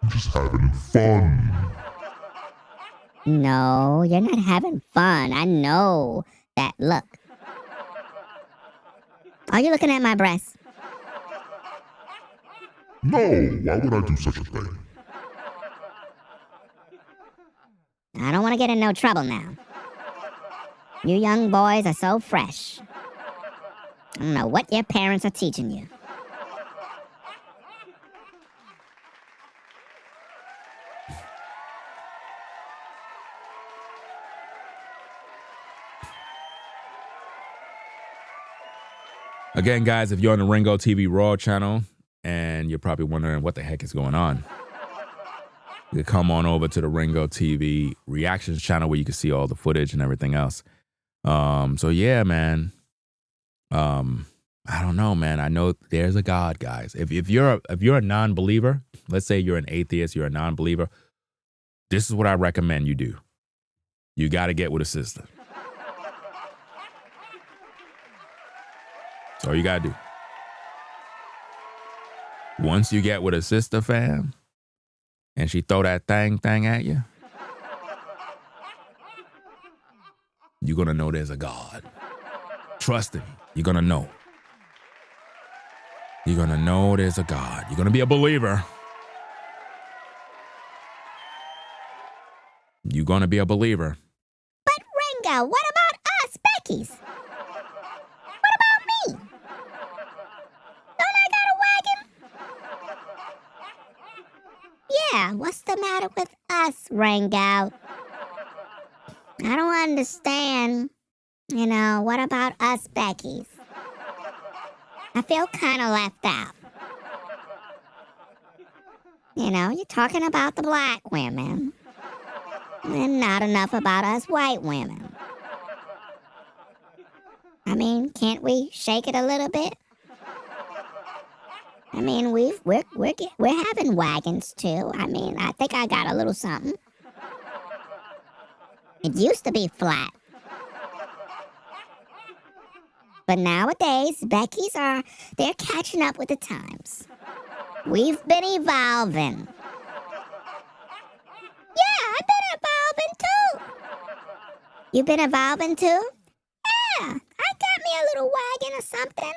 just having fun. No, you're not having fun. I know that. Look. Are you looking at my breasts? No, why would I do such a thing? I don't want to get in no trouble now. You young boys are so fresh. I don't know what your parents are teaching you. Again, guys, if you're on the Ringo TV Raw channel and you're probably wondering what the heck is going on, you can come on over to the Ringo TV Reactions channel where you can see all the footage and everything else. So yeah, man. I don't know, man. I know there's a God, guys. If you're a non-believer, let's say you're an atheist, you're a non-believer, this is what I recommend you do. You got to get with a sister. That's all you got to do. Once you get with a sister, fam, and she throw that thing at you, you're going to know there's a God. Trust me, you're going to know. You're going to know there's a God. You're going to be a believer. You're going to be a believer. But Ringo, what about us, Becky's? What about me? Don't I got a wagon? Yeah, what's the matter with us, Ringo? I don't understand. You know, what about us, Becky's? I feel kind of left out. You know, you're talking about the black women. And not enough about us white women. I mean, can't we shake it a little bit? I mean, we're having wagons too. I mean, I think I got a little something. It used to be flat. But nowadays, Becky's they're catching up with the times. We've been evolving. Yeah, I've been evolving too. You've been evolving too? Yeah, I got me a little wagon or something.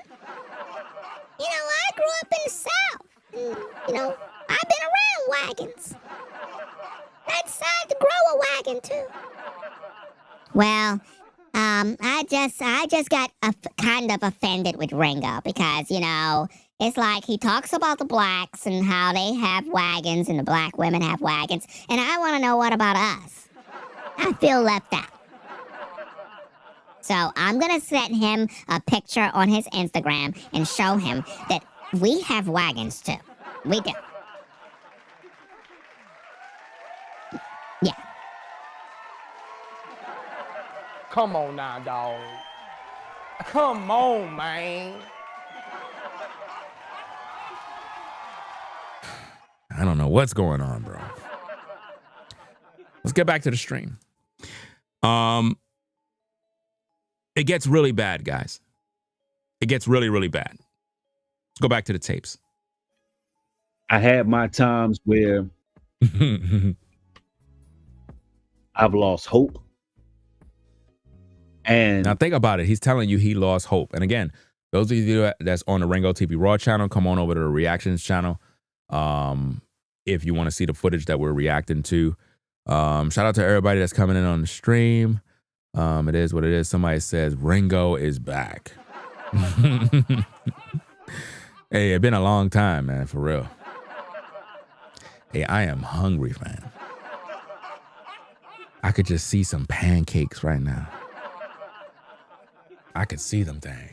You know, I grew up in the South. And, you know, I've been around wagons. I decided to grow a wagon too. Well, I just got kind of offended with Ringo because, you know, it's like he talks about the blacks and how they have wagons and the black women have wagons. And I want to know what about us. I feel left out. So I'm going to send him a picture on his Instagram and show him that we have wagons too. We do. Yeah. Come on now, dog. Come on, man. I don't know what's going on, bro. Let's get back to the stream. It gets really bad, guys. It gets really, really bad. Let's go back to the tapes. I had my times where I've lost hope. And now think about it. He's telling you he lost hope. And again, those of you that's on the Ringo TV Raw channel, come on over to the Reactions channel. If you want to see the footage that we're reacting to. Shout out to everybody that's coming in on the stream. It is what it is. Somebody says Ringo is back. Hey, it's been a long time, man, for real. Hey, I am hungry, man. I could just see some pancakes right now. I could see them things.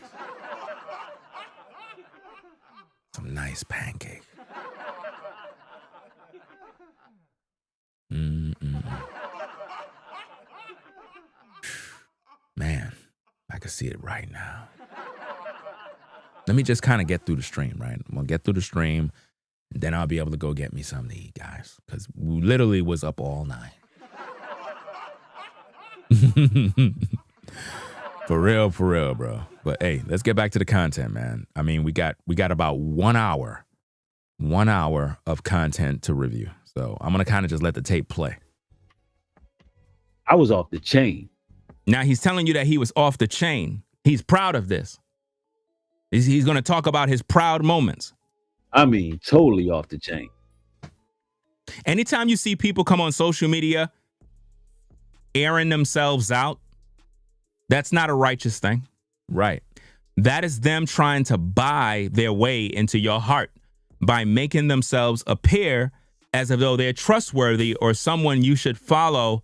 Some nice pancake. Man, I can see it right now. Let me just kind of get through the stream, right? I'm going to get through the stream, and then I'll be able to go get me something to eat, guys. Because we literally was up all night. For real, bro. But hey, let's get back to the content, man. I mean, we got about 1 hour of content to review. So I'm gonna kind of just let the tape play. I was off the chain. Now he's telling you that he was off the chain. He's proud of this. He's going to talk about his proud moments. I mean, totally off the chain. Anytime you see people come on social media airing themselves out, that's not a righteous thing. Right. That is them trying to buy their way into your heart by making themselves appear as though they're trustworthy or someone you should follow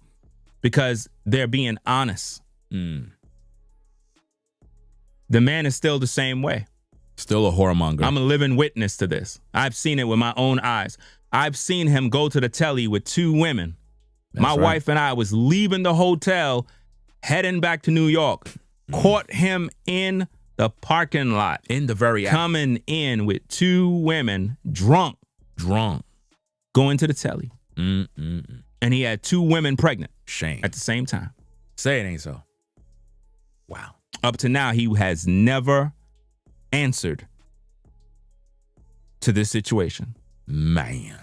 because they're being honest. The man is still the same way. Still a whoremonger. I'm a living witness to this. I've seen it with my own eyes. I've seen him go to the telly with 2 women. My wife and I was leaving the hotel, heading back to New York. Caught him in the parking lot. In the very act. Coming in with 2 women, drunk. Going to the telly. And he had 2 women pregnant. Shame. At the same time. Say it ain't so. Wow. Up to now, he has never answered to this situation. Man.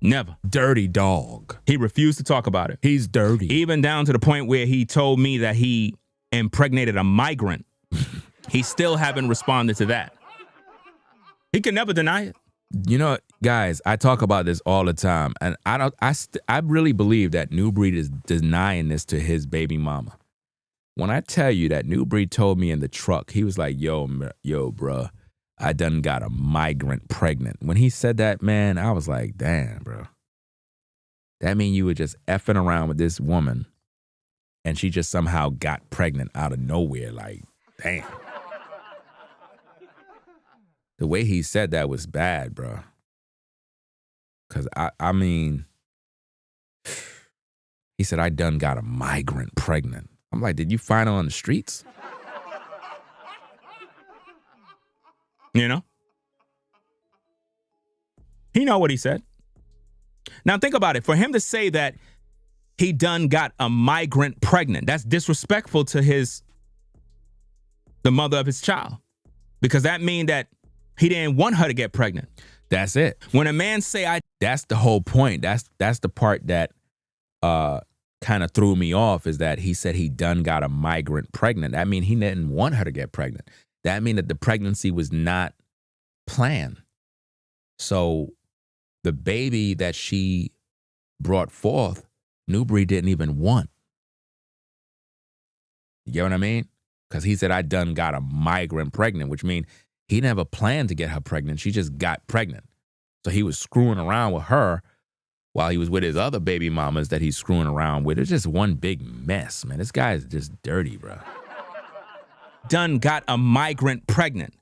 Never. Dirty dog. He refused to talk about it. He's dirty. Even down to the point where he told me that he impregnated a migrant. He still haven't responded to that. He can never deny it. You know, guys, I talk about this all the time, and I really believe that Nubreed is denying this to his baby mama. When I tell you that Nubreed told me in the truck, he was like, yo, bro, I done got a migrant pregnant. When he said that, man, I was like, damn, bro. That mean you were just effing around with this woman, and she just somehow got pregnant out of nowhere. Like, damn. The way he said that was bad, bro. Because, I mean, he said, I done got a migrant pregnant. I'm like, did you find her on the streets? You know? He know what he said. Now think about it. For him to say that he done got a migrant pregnant, that's disrespectful to the mother of his child. Because that means that he didn't want her to get pregnant. That's it. When a man say, that's the whole point. That's the part that kind of threw me off, is that he said he done got a migrant pregnant. That mean he didn't want her to get pregnant. That mean that the pregnancy was not planned. So the baby that she brought forth, Nubreed didn't even want. You get what I mean? Because he said, I done got a migrant pregnant, which means he never planned to get her pregnant. She just got pregnant. So he was screwing around with her while he was with his other baby mamas that he's screwing around with. It's just one big mess, man. This guy is just dirty, bro. Done got a migrant pregnant.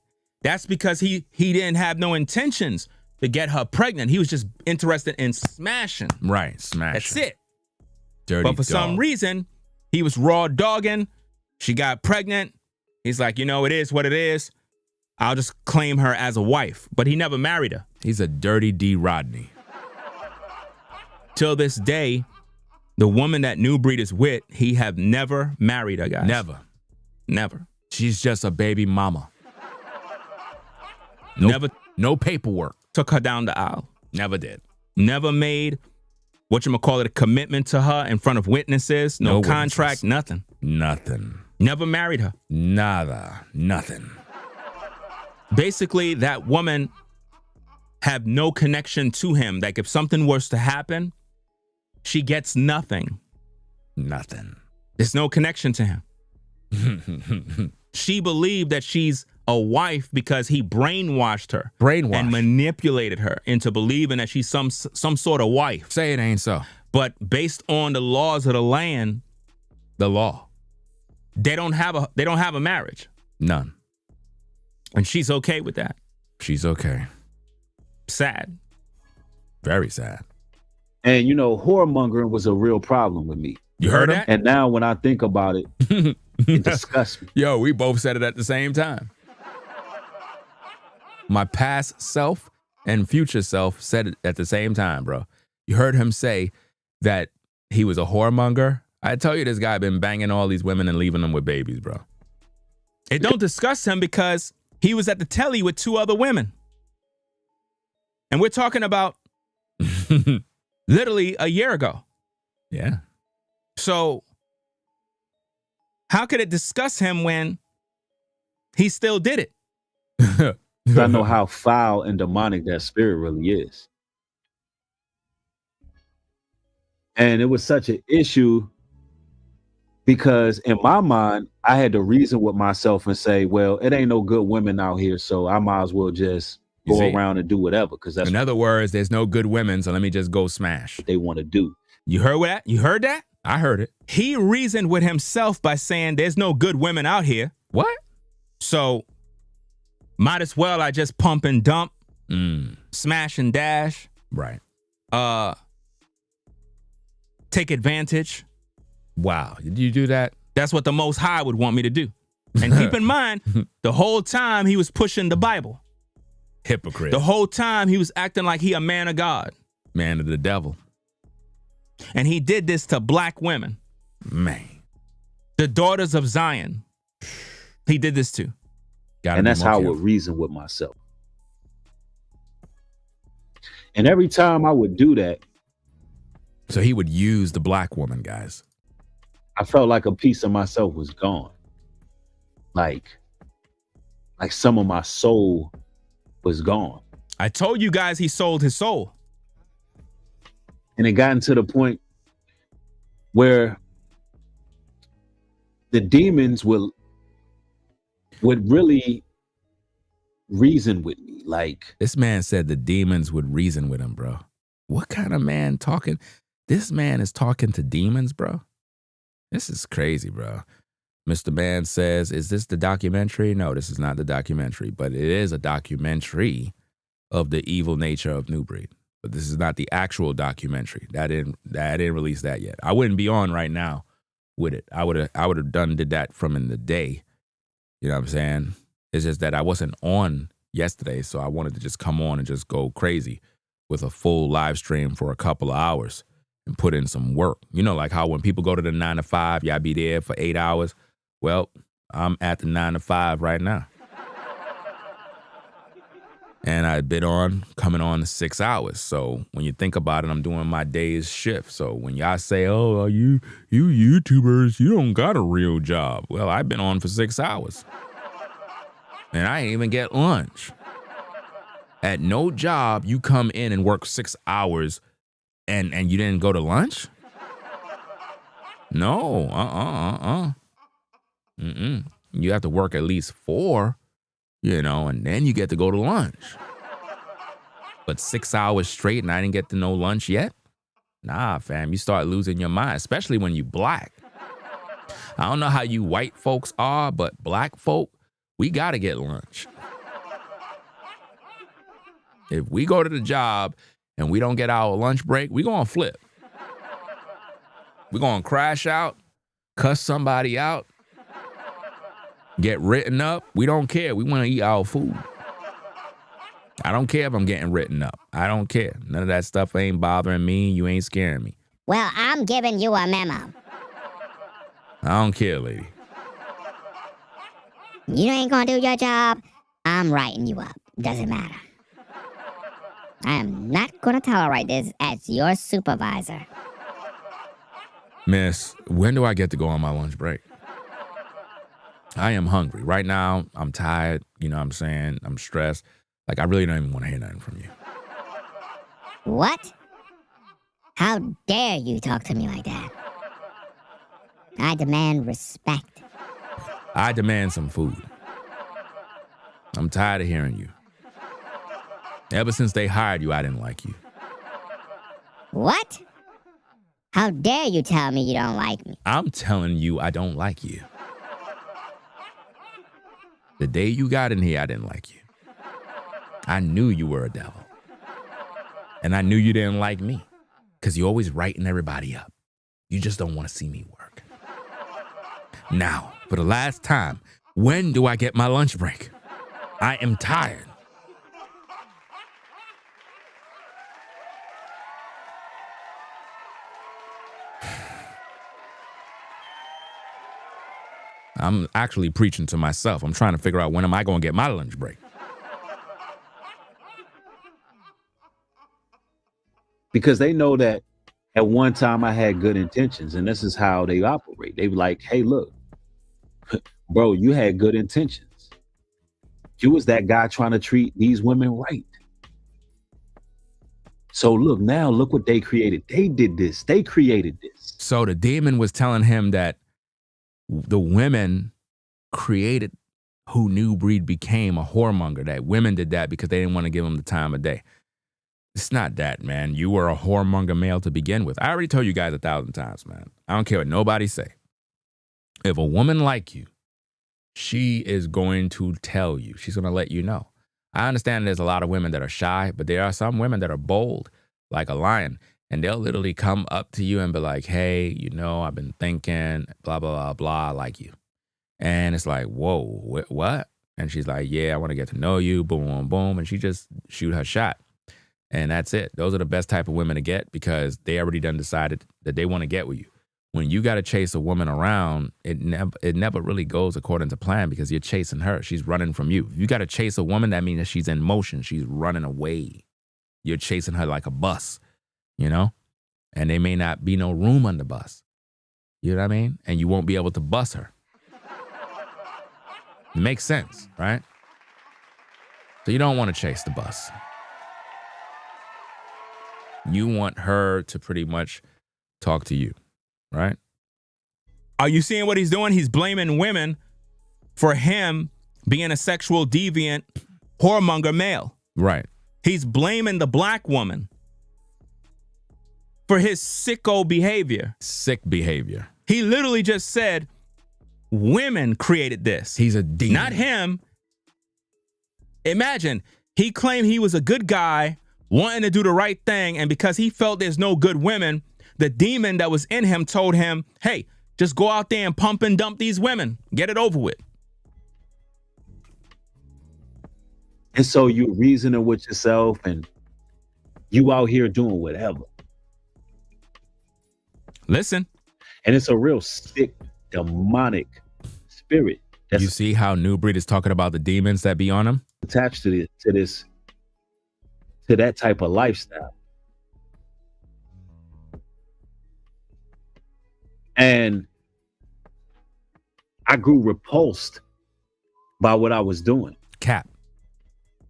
That's because he didn't have no intentions to get her pregnant. He was just interested in smashing. Right, smashing. That's it. Dirty But for some reason, he was raw dogging. She got pregnant. He's like, you know, it is what it is. I'll just claim her as a wife. But he never married her. He's a dirty D. Rodney. Till this day, the woman that Nubreed is with, he have never married her, guys. Never. She's just a baby mama. No paperwork. Took her down the aisle. Never did. Never made, a commitment to her in front of witnesses. No contract, witnesses. Nothing. Never married her. Nada. Nothing. Basically, that woman have no connection to him. Like if something was to happen, she gets nothing. Nothing. There's no connection to him. She believed that she's a wife because he brainwashed her. And manipulated her into believing that she's some sort of wife. Say it ain't so. But based on the laws of the land, the law, they don't have a marriage. None. And she's okay with that. She's okay. Sad. Very sad. And you know, whoremongering was a real problem with me. You heard that? And now when I think about it, it disgusts me. Yo, we both said it at the same time. My past self and future self said it at the same time, bro. You heard him say that he was a whoremonger. I tell you, this guy been banging all these women and leaving them with babies, bro. It don't disgust him because he was at the telly with 2 other women. And we're talking about literally a year ago. Yeah. So how could it disgust him when he still did it? 'Cause I know how foul and demonic that spirit really is. And it was such an issue because in my mind, I had to reason with myself and say, well, it ain't no good women out here, so I might as well just You go see? around and do whatever. Because that's In other words, there's no good women, so let me just go smash. what they want to do. You heard that? You heard that? I heard it. He reasoned with himself by saying there's no good women out here. What? So might as well I just pump and dump, smash and dash, Right. take advantage. Wow. Did you do that? That's what the Most High would want me to do. And keep in mind, the whole time he was pushing the Bible. Hypocrite. The whole time he was acting like he a man of God. Man of the devil. And he did this to black women. Man. The daughters of Zion. He did this to. And that's how I would reason with myself. And every time I would do that, So he would use the black woman, guys. I felt like a piece of myself was gone. Like some of my soul was gone. I told you guys he sold his soul. And it gotten to the point where the demons would really reason with me. Like, This man said the demons would reason with him, bro. What kind of man talking? This man is talking to demons, bro. This is crazy, bro. Mr. Man says, is this the documentary? No, this is not the documentary, but it is a documentary of the evil nature of Nubreed. But this is not the actual documentary. I didn't release that yet. I wouldn't be on right now with it. I would have did that from in the day. You know what I'm saying? It's just that I wasn't on yesterday, so I wanted to just come on and just go crazy with a full live stream for a couple of hours and put in some work. You know, like how when people go to the 9 to 5, y'all be there for 8 hours. Well, I'm at the 9 to 5 right now. And I've been coming on 6 hours. So when you think about it, I'm doing my day's shift. So when y'all say, oh, you YouTubers, you don't got a real job. Well, I've been on for 6 hours. And I ain't even get lunch. At no job, you come in and work 6 hours and you didn't go to lunch? No, You have to work at least 4, and then you get to go to lunch. But 6 hours straight and I didn't get to no lunch yet? Nah, fam, you start losing your mind, especially when you black. I don't know how you white folks are, but black folk, we gotta get lunch. If we go to the job and we don't get our lunch break, we gonna flip. We gonna crash out, cuss somebody out, get written up. We don't care. We wanna eat our food. I don't care if I'm getting written up. I don't care. None of that stuff ain't bothering me. You ain't scaring me. Well, I'm giving you a memo. I don't care, lady. You ain't gonna do your job, I'm writing you up. Doesn't matter. I am not gonna tolerate this as your supervisor. Miss, when do I get to go on my lunch break? I am hungry. Right now, I'm tired. You know what I'm saying? I'm stressed. Like, I really don't even want to hear nothing from you. What? How dare you talk to me like that? I demand respect. I demand some food. I'm tired of hearing you. Ever since they hired you, I didn't like you. What? How dare you tell me you don't like me? I'm telling you I don't like you. The day you got in here, I didn't like you. I knew you were a devil. And I knew you didn't like me because you're always writing everybody up. You just don't want to see me work. Now, for the last time, when do I get my lunch break? I am tired. I'm actually preaching to myself. I'm trying to figure out when am I going to get my lunch break. because they know that at one time I had good intentions, and this is how they operate. They be like, hey, look, bro, you had good intentions. You was that guy trying to treat these women right. So look, now look what they created. They did this. They created this. So the demon was telling him that the women created who Nubreed became a whoremonger, that women did that because they didn't want to give him the time of day. It's not that, man. You were a whoremonger male to begin with. I already told you guys 1,000 times, man. I don't care what nobody say. If a woman like you, she is going to tell you. She's going to let you know. I understand there's a lot of women that are shy, but there are some women that are bold, like a lion. And they'll literally come up to you and be like, hey, you know, I've been thinking, blah, blah, blah, blah, I like you. And it's like, whoa, what? And she's like, yeah, I want to get to know you, boom, boom, boom. And she just shoot her shot. And that's it. Those are the best type of women to get because they already done decided that they want to get with you. When you got to chase a woman around, it never really goes according to plan because you're chasing her. She's running from you. If you got to chase a woman, that means that she's in motion. She's running away. You're chasing her like a bus, you know? And there may not be no room on the bus. You know what I mean? And you won't be able to bus her. It makes sense, right? So you don't want to chase the bus. You want her to pretty much talk to you, right? Are you seeing what he's doing? He's blaming women for him being a sexual deviant, whoremonger male. Right. He's blaming the black woman for his sicko behavior. Sick behavior. He literally just said, women created this. He's a demon. Not him. Imagine, he claimed he was a good guy, wanting to do the right thing, and because he felt there's no good women, the demon that was in him told him, hey, just go out there and pump and dump these women. Get it over with. And so you reasoning with yourself and you out here doing whatever. Listen. And it's a real sick, demonic spirit. You see how Nubreed is talking about the demons that be on him? Attached to that type of lifestyle. And I grew repulsed by what I was doing. Cap.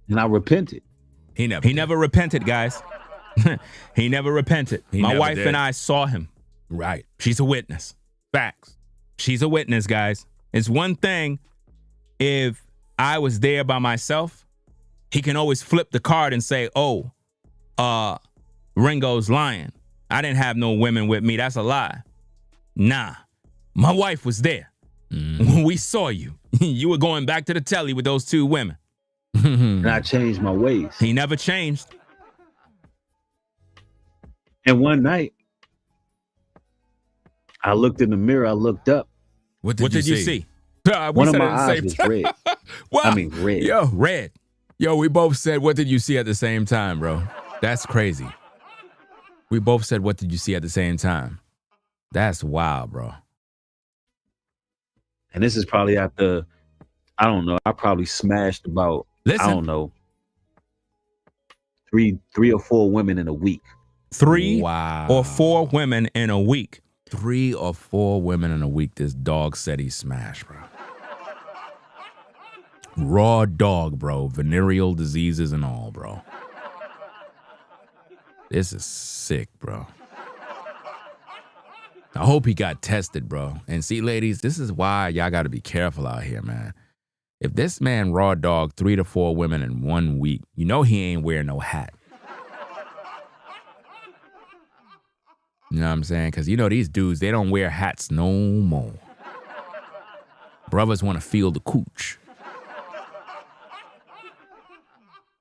And I repented. He never repented, guys. He never repented. My wife and I saw him. Right. She's a witness. Facts. She's a witness, guys. It's one thing if I was there by myself, he can always flip the card and say, oh, Ringo's lying. I didn't have no women with me. That's a lie. Nah, my wife was there. When we saw you, you were going back to the telly with those two women. And I changed my ways. He never changed. And one night, I looked in the mirror, I looked up. What did you see? One of my eyes was red. Wow. I mean, red. Yo, red. Yo, we both said, what did you see at the same time, bro? That's crazy. We both said, what did you see at the same time? That's wild, bro. And this is probably after, I don't know, I probably smashed about, I don't know, three or four women in a week. Wow. Or 4 women in a week. 3 or 4 women in a week, this dog said he smashed, bro. Raw dog, bro. Venereal diseases and all, bro. This is sick, bro. I hope he got tested, bro. And see, ladies, this is why y'all got to be careful out here, man. If this man raw dog 3 to 4 women in 1 week, you know he ain't wearing no hat. You know what I'm saying? Because you know these dudes, they don't wear hats no more. Brothers want to feel the cooch.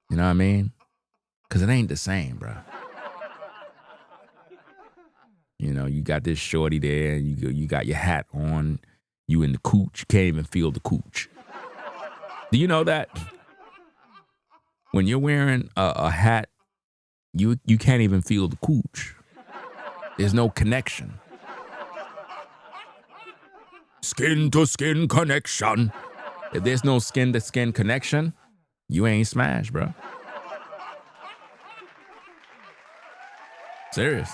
You know what I mean? Because it ain't the same, bro. You know, you got this shorty there, you got your hat on, you in the cooch, you can't even feel the cooch. Do you know that? When you're wearing a hat, you can't even feel the cooch. There's no connection. Skin to skin connection. If there's no skin to skin connection, you ain't smashed, bro. Serious.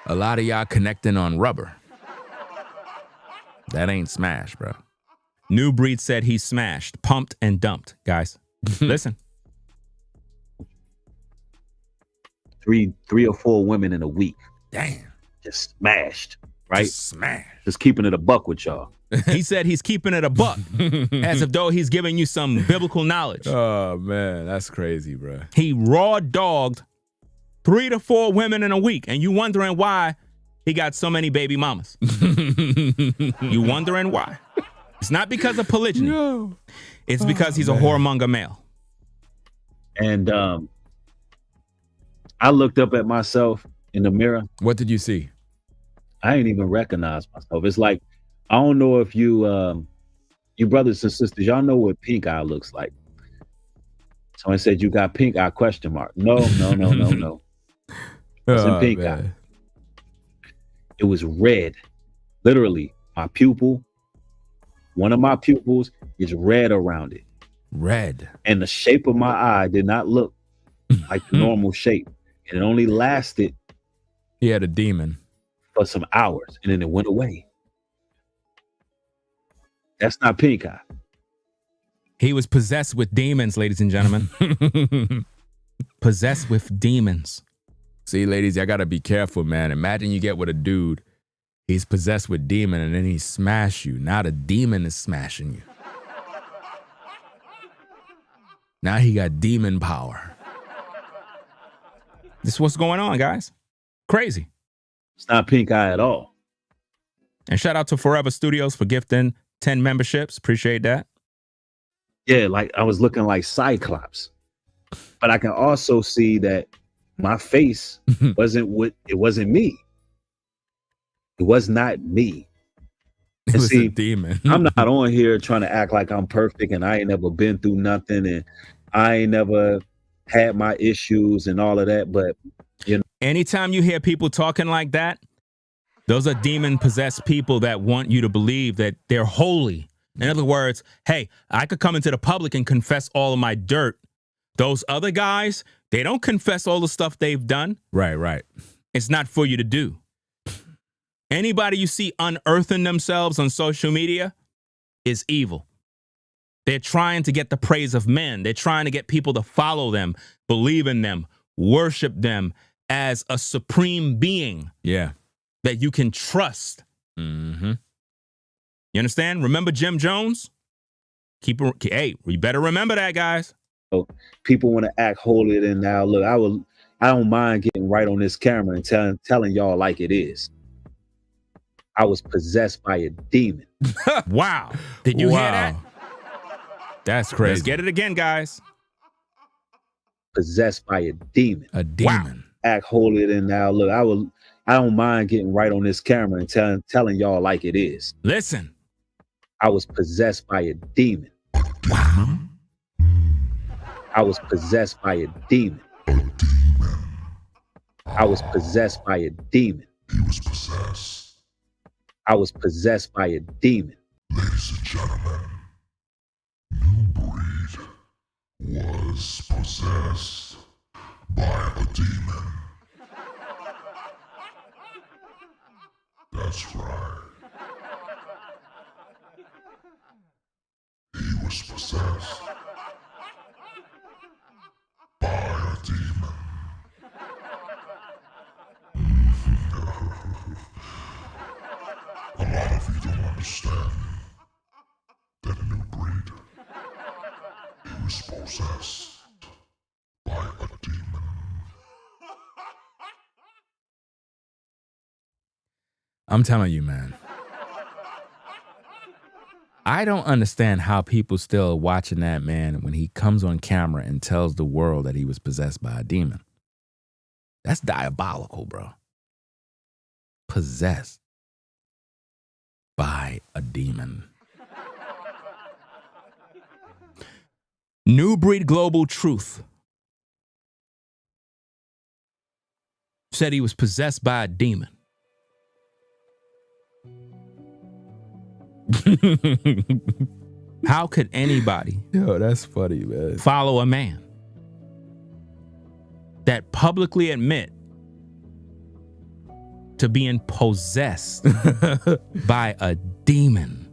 A lot of y'all connecting on rubber. That ain't smash, bro. Nubreed said he smashed, pumped, and dumped. Guys, listen. Three or four women in a week. Damn. Just smashed, right? Just smashed. Just keeping it a buck with y'all. He said he's keeping it a buck, as if though he's giving you some biblical knowledge. Oh, man, that's crazy, bro. He raw dogged 3 to 4 women in a week, and you wondering why he got so many baby mamas. You wondering why? It's not because of polygyny. No. It's because he's a whoremonger male. And I looked up at myself in the mirror. What did you see? I ain't even recognize myself. It's like, I don't know if you brothers and sisters, y'all know what pink eye looks like. Someone said you got pink eye, question mark. No. It wasn't pink eye. It was red. Literally, my pupil, one of my pupils is red around it. Red. And the shape of my eye did not look like the normal shape. And it only lasted. He had a demon. For some hours, and then it went away. That's not pink eye. He was possessed with demons, ladies and gentlemen. Possessed with demons. See, ladies, I gotta be careful, man. Imagine you get with a dude, he's possessed with demon, and then he smash you. Now the demon is smashing you. Now he got demon power. This is what's going on, guys. Crazy. It's not pink eye at all. And shout out to Forever Studios for gifting 10 memberships. Appreciate that. Yeah, like I was looking like Cyclops. But I can also see that my face wasn't me. It was not me. It was a demon. I'm not on here trying to act like I'm perfect and I ain't never been through nothing and I ain't never had my issues and all of that, but you know. Anytime you hear people talking like that, those are demon-possessed people that want you to believe that they're holy. In other words, hey, I could come into the public and confess all of my dirt. Those other guys, they don't confess all the stuff they've done. Right. It's not for you to do. Anybody you see unearthing themselves on social media is evil. They're trying to get the praise of men. They're trying to get people to follow them, believe in them, worship them as a supreme being. Yeah. That you can trust. Mm-hmm. You understand? Remember Jim Jones? Hey, we better remember that, guys. People want to act holier than thou. Look, I don't mind getting right on this camera and telling y'all like it is. I was possessed by a demon. Wow. Did you hear that? That's crazy. Let's get it again, guys. Possessed by a demon. A demon. Wow. Act holier than thou. Look, I don't mind getting right on this camera and telling y'all like it is. Listen. I was possessed by a demon. Wow. I was possessed by a demon. I was possessed by a demon. He was possessed. I was possessed by a demon. Ladies and gentlemen, Nubreed was possessed by a demon. That's right. He was possessed by a demon. A lot of you don't understand that a new breed, he was possessed by a demon. I'm telling you, man. I don't understand how people still watching that man when he comes on camera and tells the world that he was possessed by a demon. That's diabolical, bro. Possessed by a demon. Nubreed Global Truth said he was possessed by a demon. How could anybody Yo, that's funny, man. follow a man that publicly admit to being possessed by a demon.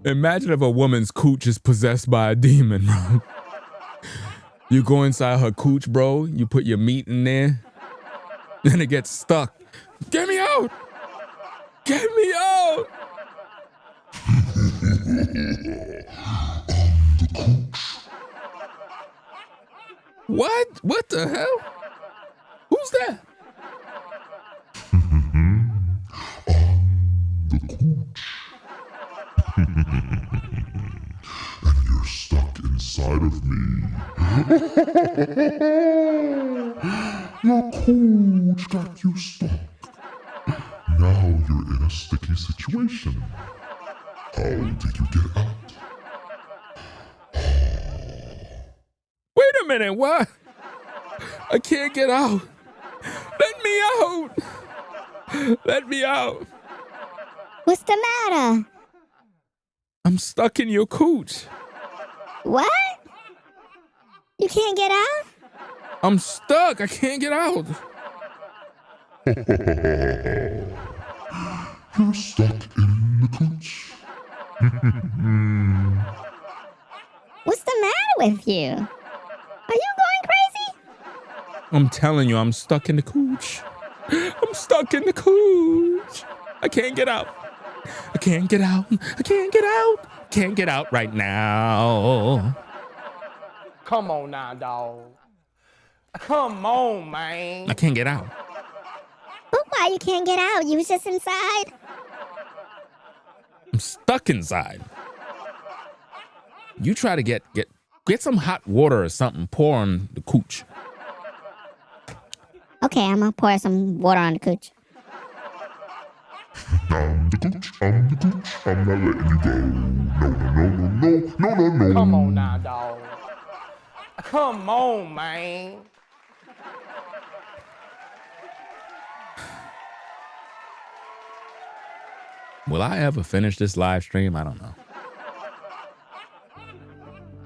Imagine if a woman's cooch is possessed by a demon, bro. You go inside her cooch, bro. You put your meat in there, and it gets stuck. Get me out! Get me out! What? What the hell? Who's that? And you're stuck inside of me. Your coach got you stuck. Now you're in a sticky situation. How did you get out? Wait a minute, what? I can't get out. Let me out. Let me out. What's the matter? I'm stuck in your cooch. What? You can't get out? I'm stuck. I can't get out. You're stuck in the cooch. What's the matter with you? Are you going crazy? I'm telling you, I'm stuck in the cooch. I'm stuck in the cooch. I can't get out. I can't get out. I can't get out. Can't get out right now. Come on now, dog. Come on, man. I can't get out. But why you can't get out? You was just inside. I'm stuck inside. You try to get some hot water or something, pour on the cooch. Okay, I'm gonna pour some water on the cooch. I'm the cooch. I'm the cooch. I'm not letting you go. No. Come on now, dog. Come on, man. Will I ever finish this live stream? I don't know.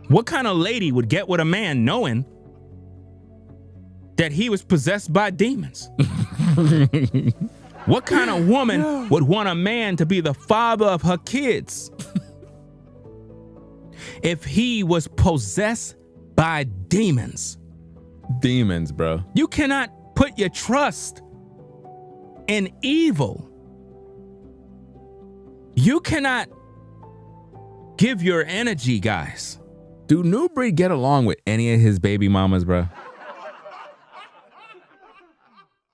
What kind of lady would get with a man knowing that he was possessed by demons? What kind of woman would want a man to be the father of her kids if he was possessed by demons? Demons, bro. You cannot put your trust in evil. You cannot give your energy, guys. Do Nubreed get along with any of his baby mamas, bro?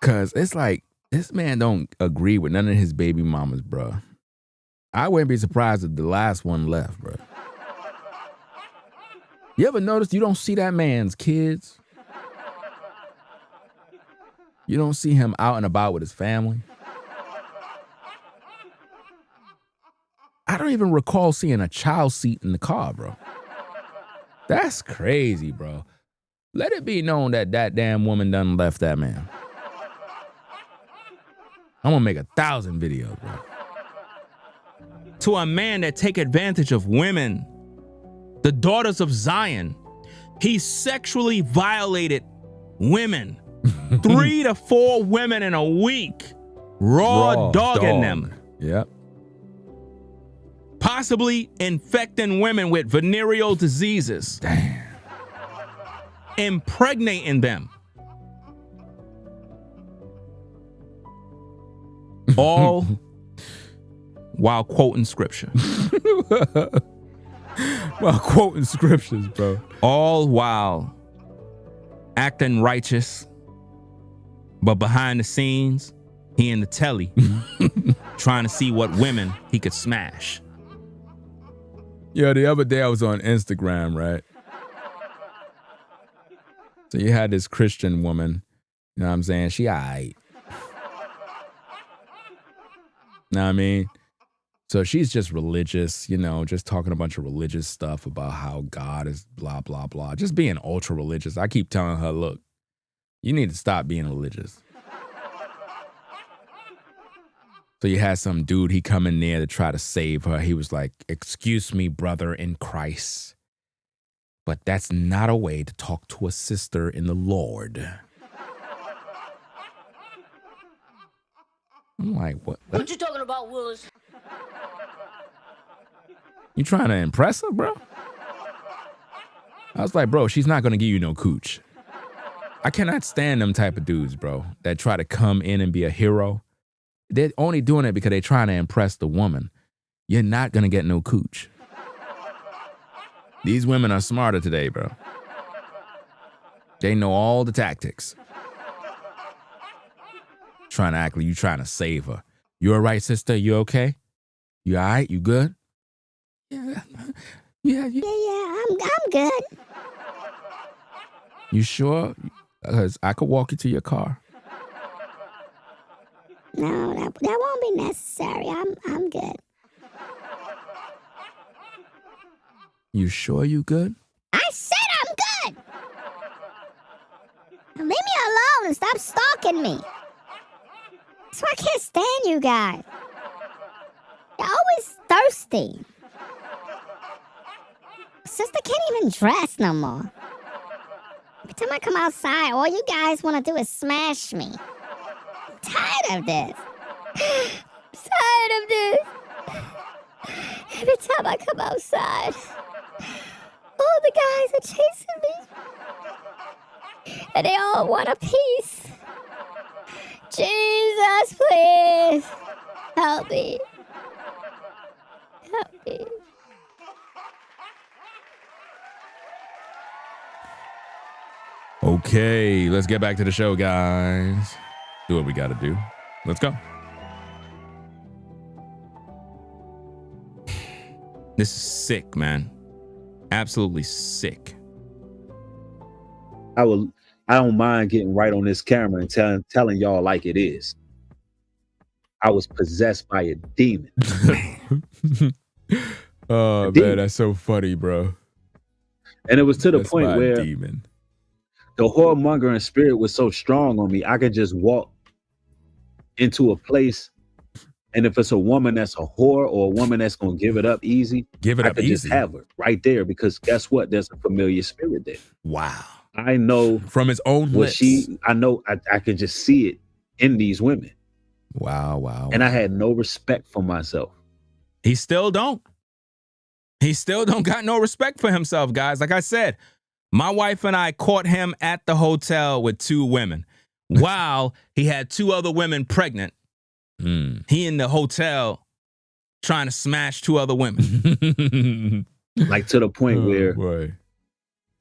Cause it's like, this man don't agree with none of his baby mamas, bro. I wouldn't be surprised if the last one left, bro. You ever notice you don't see that man's kids? You don't see him out and about with his family? I don't even recall seeing a child seat in the car, bro. That's crazy, bro. Let it be known that that damn woman done left that man. I'm gonna make 1,000 videos, bro. To a man that take advantage of women, the daughters of Zion, he sexually violated women. 3 to 4 women in a week. Raw dogging them. Yep. Possibly infecting women with venereal diseases. Damn. Impregnating them. All while quoting scripture. While quoting scriptures, bro. All while acting righteous, but behind the scenes, he in the telly trying to see what women he could smash. Yeah, the other day I was on Instagram, right? So you had this Christian woman, you know what I'm saying? She aight. Know what I mean? So she's just religious, you know, just talking a bunch of religious stuff about how God is blah, blah, blah. Just being ultra religious. I keep telling her, look, you need to stop being religious. So you had some dude, he come in there to try to save her. He was like, excuse me, brother in Christ, but that's not a way to talk to a sister in the Lord. I'm like, what? What you talking about, Willis? You trying to impress her, bro? I was like, bro, she's not going to give you no cooch. I cannot stand them type of dudes, bro, that try to come in and be a hero. They're only doing it because they're trying to impress the woman. You're not going to get no cooch. These women are smarter today, bro. They know all the tactics. Trying to act like you trying to save her. You all right, sister? You okay? You all right? You good? Yeah, I'm good. You sure? Because I could walk you to your car. No, that won't be necessary. I'm good. You sure you good? I said I'm good. Now leave me alone and stop stalking me. That's why I can't stand you guys. You're always thirsty. Sister can't even dress no more. Every time I come outside, all you guys want to do is smash me. I'm tired of this. I'm tired of this. Every time I come outside, all the guys are chasing me. And they all want a piece. Jesus, please. Help me. Help me. Okay, let's get back to the show, guys. Do what we got to do. Let's go. This is sick, man. Absolutely sick. I don't mind getting right on this camera and telling y'all like it is. I was possessed by a demon. Oh, man, that's so funny, bro. And it was to the point where demon. The whoremongering spirit was so strong on me, I could just walk into a place, and if it's a woman that's a whore or a woman that's gonna give it up easy, I could just have her right there, because guess what? There's a familiar spirit there. Wow. I know from his own lips. I know I can just see it in these women. Wow. And I had no respect for myself. He still don't. He still don't got no respect for himself, guys. Like I said, my wife and I caught him at the hotel with 2 women while he had 2 other women pregnant. He in the hotel trying to smash 2 other women. Like to the point where boy.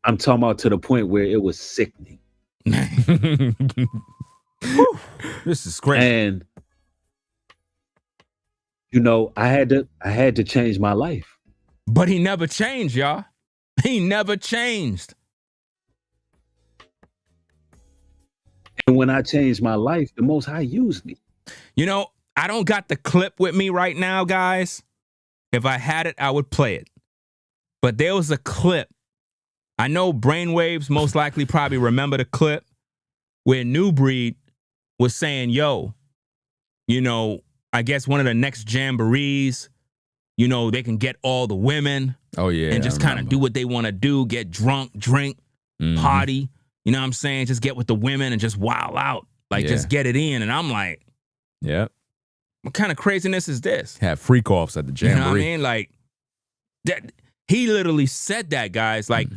I'm talking about to the point where it was sickening. This is crazy. And you know, I had to change my life. But he never changed, y'all. He never changed. And when I changed my life, the Most High used me. You know, I don't got the clip with me right now, guys. If I had it, I would play it. But there was a clip. I know Brainwaves most likely probably remember the clip where Nubreed was saying, yo, you know, I guess one of the next jamborees, you know, they can get all the women. Oh, yeah. And just kind of do what they want to do, get drunk, drink, party. You know what I'm saying? Just get with the women and just wild out. Like, just get it in. And I'm like, yep. What kind of craziness is this? Have freak offs at the jamboree. You know what I mean? Like, that, he literally said that, guys. Like,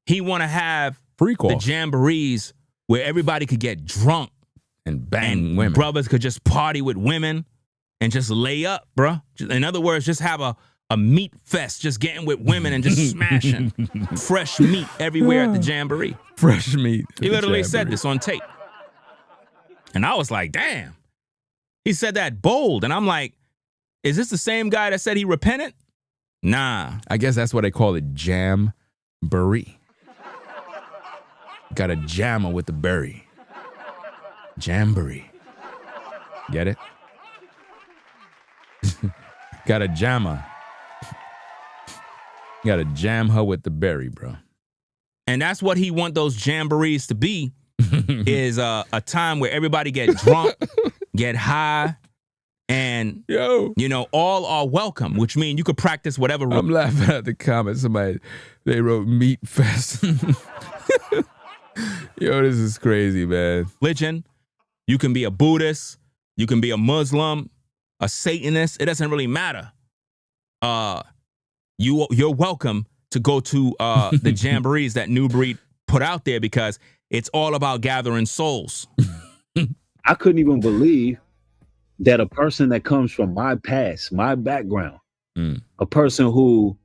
he want to have freak the offs. jamborees where everybody could get drunk and bang and women. Brothers could just party with women and just lay up, bruh. In other words, just have a meat fest, just getting with women and just smashing fresh meat everywhere at the jamboree. Fresh meat. He literally said this on tape. And I was like, damn. He said that bold. And I'm like, is this the same guy that said he repented? Nah. I guess that's what they call it, jamboree. Got a jammer with the berry. Jamboree. Get it? Got a jammer. Got to jam her with the berry, bro. And that's what he want those jamborees to be, is a time where everybody get drunk, get high, and, you know, all are welcome, which means you could practice whatever. I'm laughing at the comments. They wrote meat fest. Yo, this is crazy, man. Religion. You can be a Buddhist. You can be a Muslim, a Satanist. It doesn't really matter. You're welcome to go to the jamborees that Nubreed put out there because it's all about gathering souls. I couldn't even believe that a person that comes from my past, my background, a person who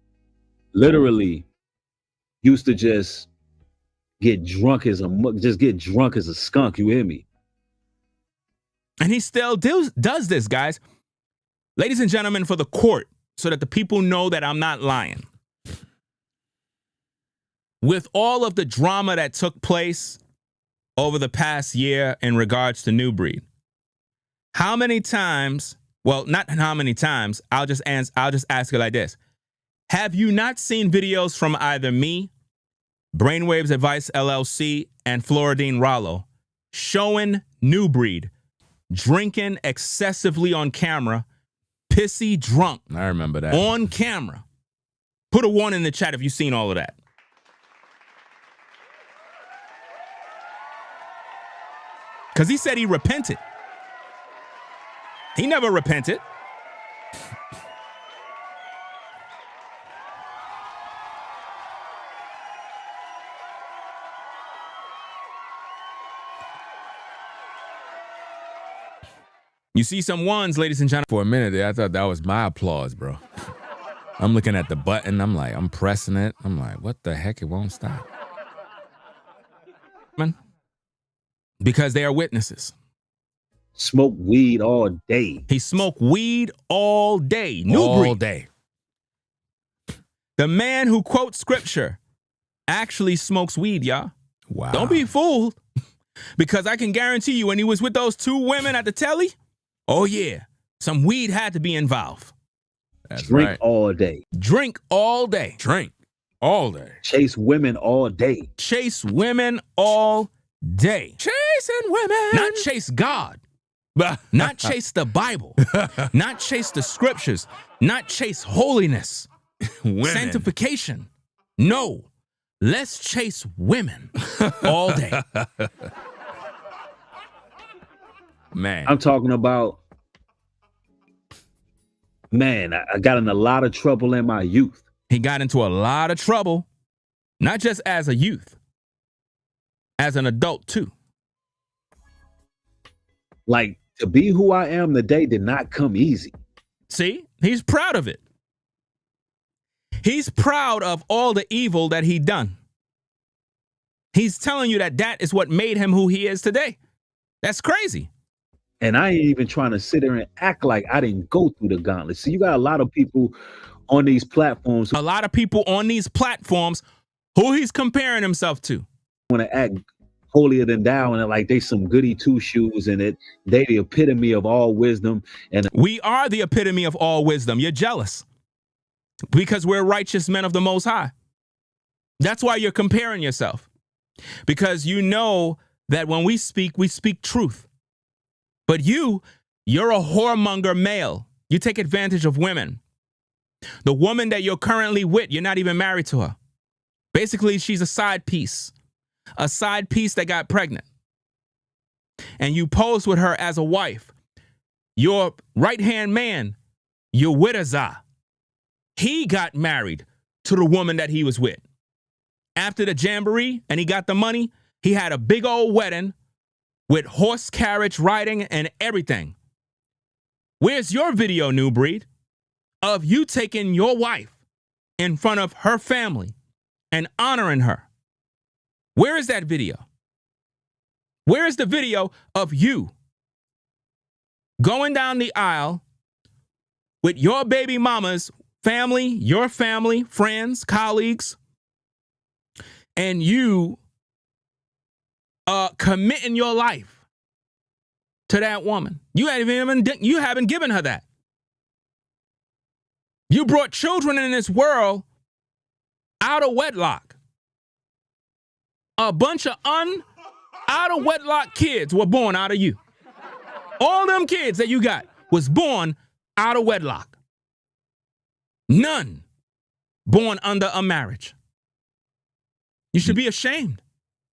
literally used to just get drunk as a skunk, you hear me? And he still does this, guys. Ladies and gentlemen, for the court, so that the people know that I'm not lying. With all of the drama that took place over the past year in regards to Nubreed, how many times, well, not how many times, I'll just ask it like this. Have you not seen videos from either me, Brainwaves Advice LLC, and Floridine Rollo showing Nubreed drinking excessively on camera, pissy drunk? I remember that. On camera. Put a 1 in the chat if you've seen all of that. Because he said he repented. He never repented. You see some ones, ladies and gentlemen. For a minute there, I thought that was my applause, bro. I'm looking at the button. I'm pressing it. I'm like, what the heck? It won't stop. Because they are witnesses. Smoke weed all day. He smoked weed all day. All day. The man who quotes scripture actually smokes weed, y'all. Wow. Don't be fooled. Because I can guarantee you when he was with those 2 women at the telly, oh yeah, some weed had to be involved. That's Drink right. all day. Drink all day. Drink all day. Chase women all day. Chase women all day. Chasing women. Not chase God. Not chase the Bible. Not chase the scriptures. Not chase holiness. Women. Sanctification. No. Let's chase women all day. Man. I'm talking about, man, I got in a lot of trouble in my youth. He got into a lot of trouble, not just as a youth, as an adult too. Like, to be who I am today did not come easy. See, he's proud of it. He's proud of all the evil that he done. He's telling you that that is what made him who he is today. That's crazy. And I ain't even trying to sit there and act like I didn't go through the gauntlet. See, you got a lot of people on these platforms. A lot of people on these platforms who he's comparing himself to. Want to act holier than thou and like they some goody two shoes and they the epitome of all wisdom. And we are the epitome of all wisdom. You're jealous because we're righteous men of the Most High. That's why you're comparing yourself, because you know that when we speak truth. But you're a whoremonger male. You take advantage of women. The woman that you're currently with, you're not even married to her. Basically, she's a side piece that got pregnant. And you posed with her as a wife. Your right-hand man, your widowza, he got married to the woman that he was with. After the jamboree and he got the money, he had a big old wedding with horse carriage riding and everything. Where's your video, Nubreed, of you taking your wife in front of her family and honoring her? Where is that video? Where is the video of you going down the aisle with your baby mama's family, your family, friends, colleagues, and you committing your life to that woman? You haven't given her that. You brought children in this world out of wedlock. A bunch of out of wedlock kids were born out of you. All them kids that you got was born out of wedlock. None born under a marriage. You should be ashamed.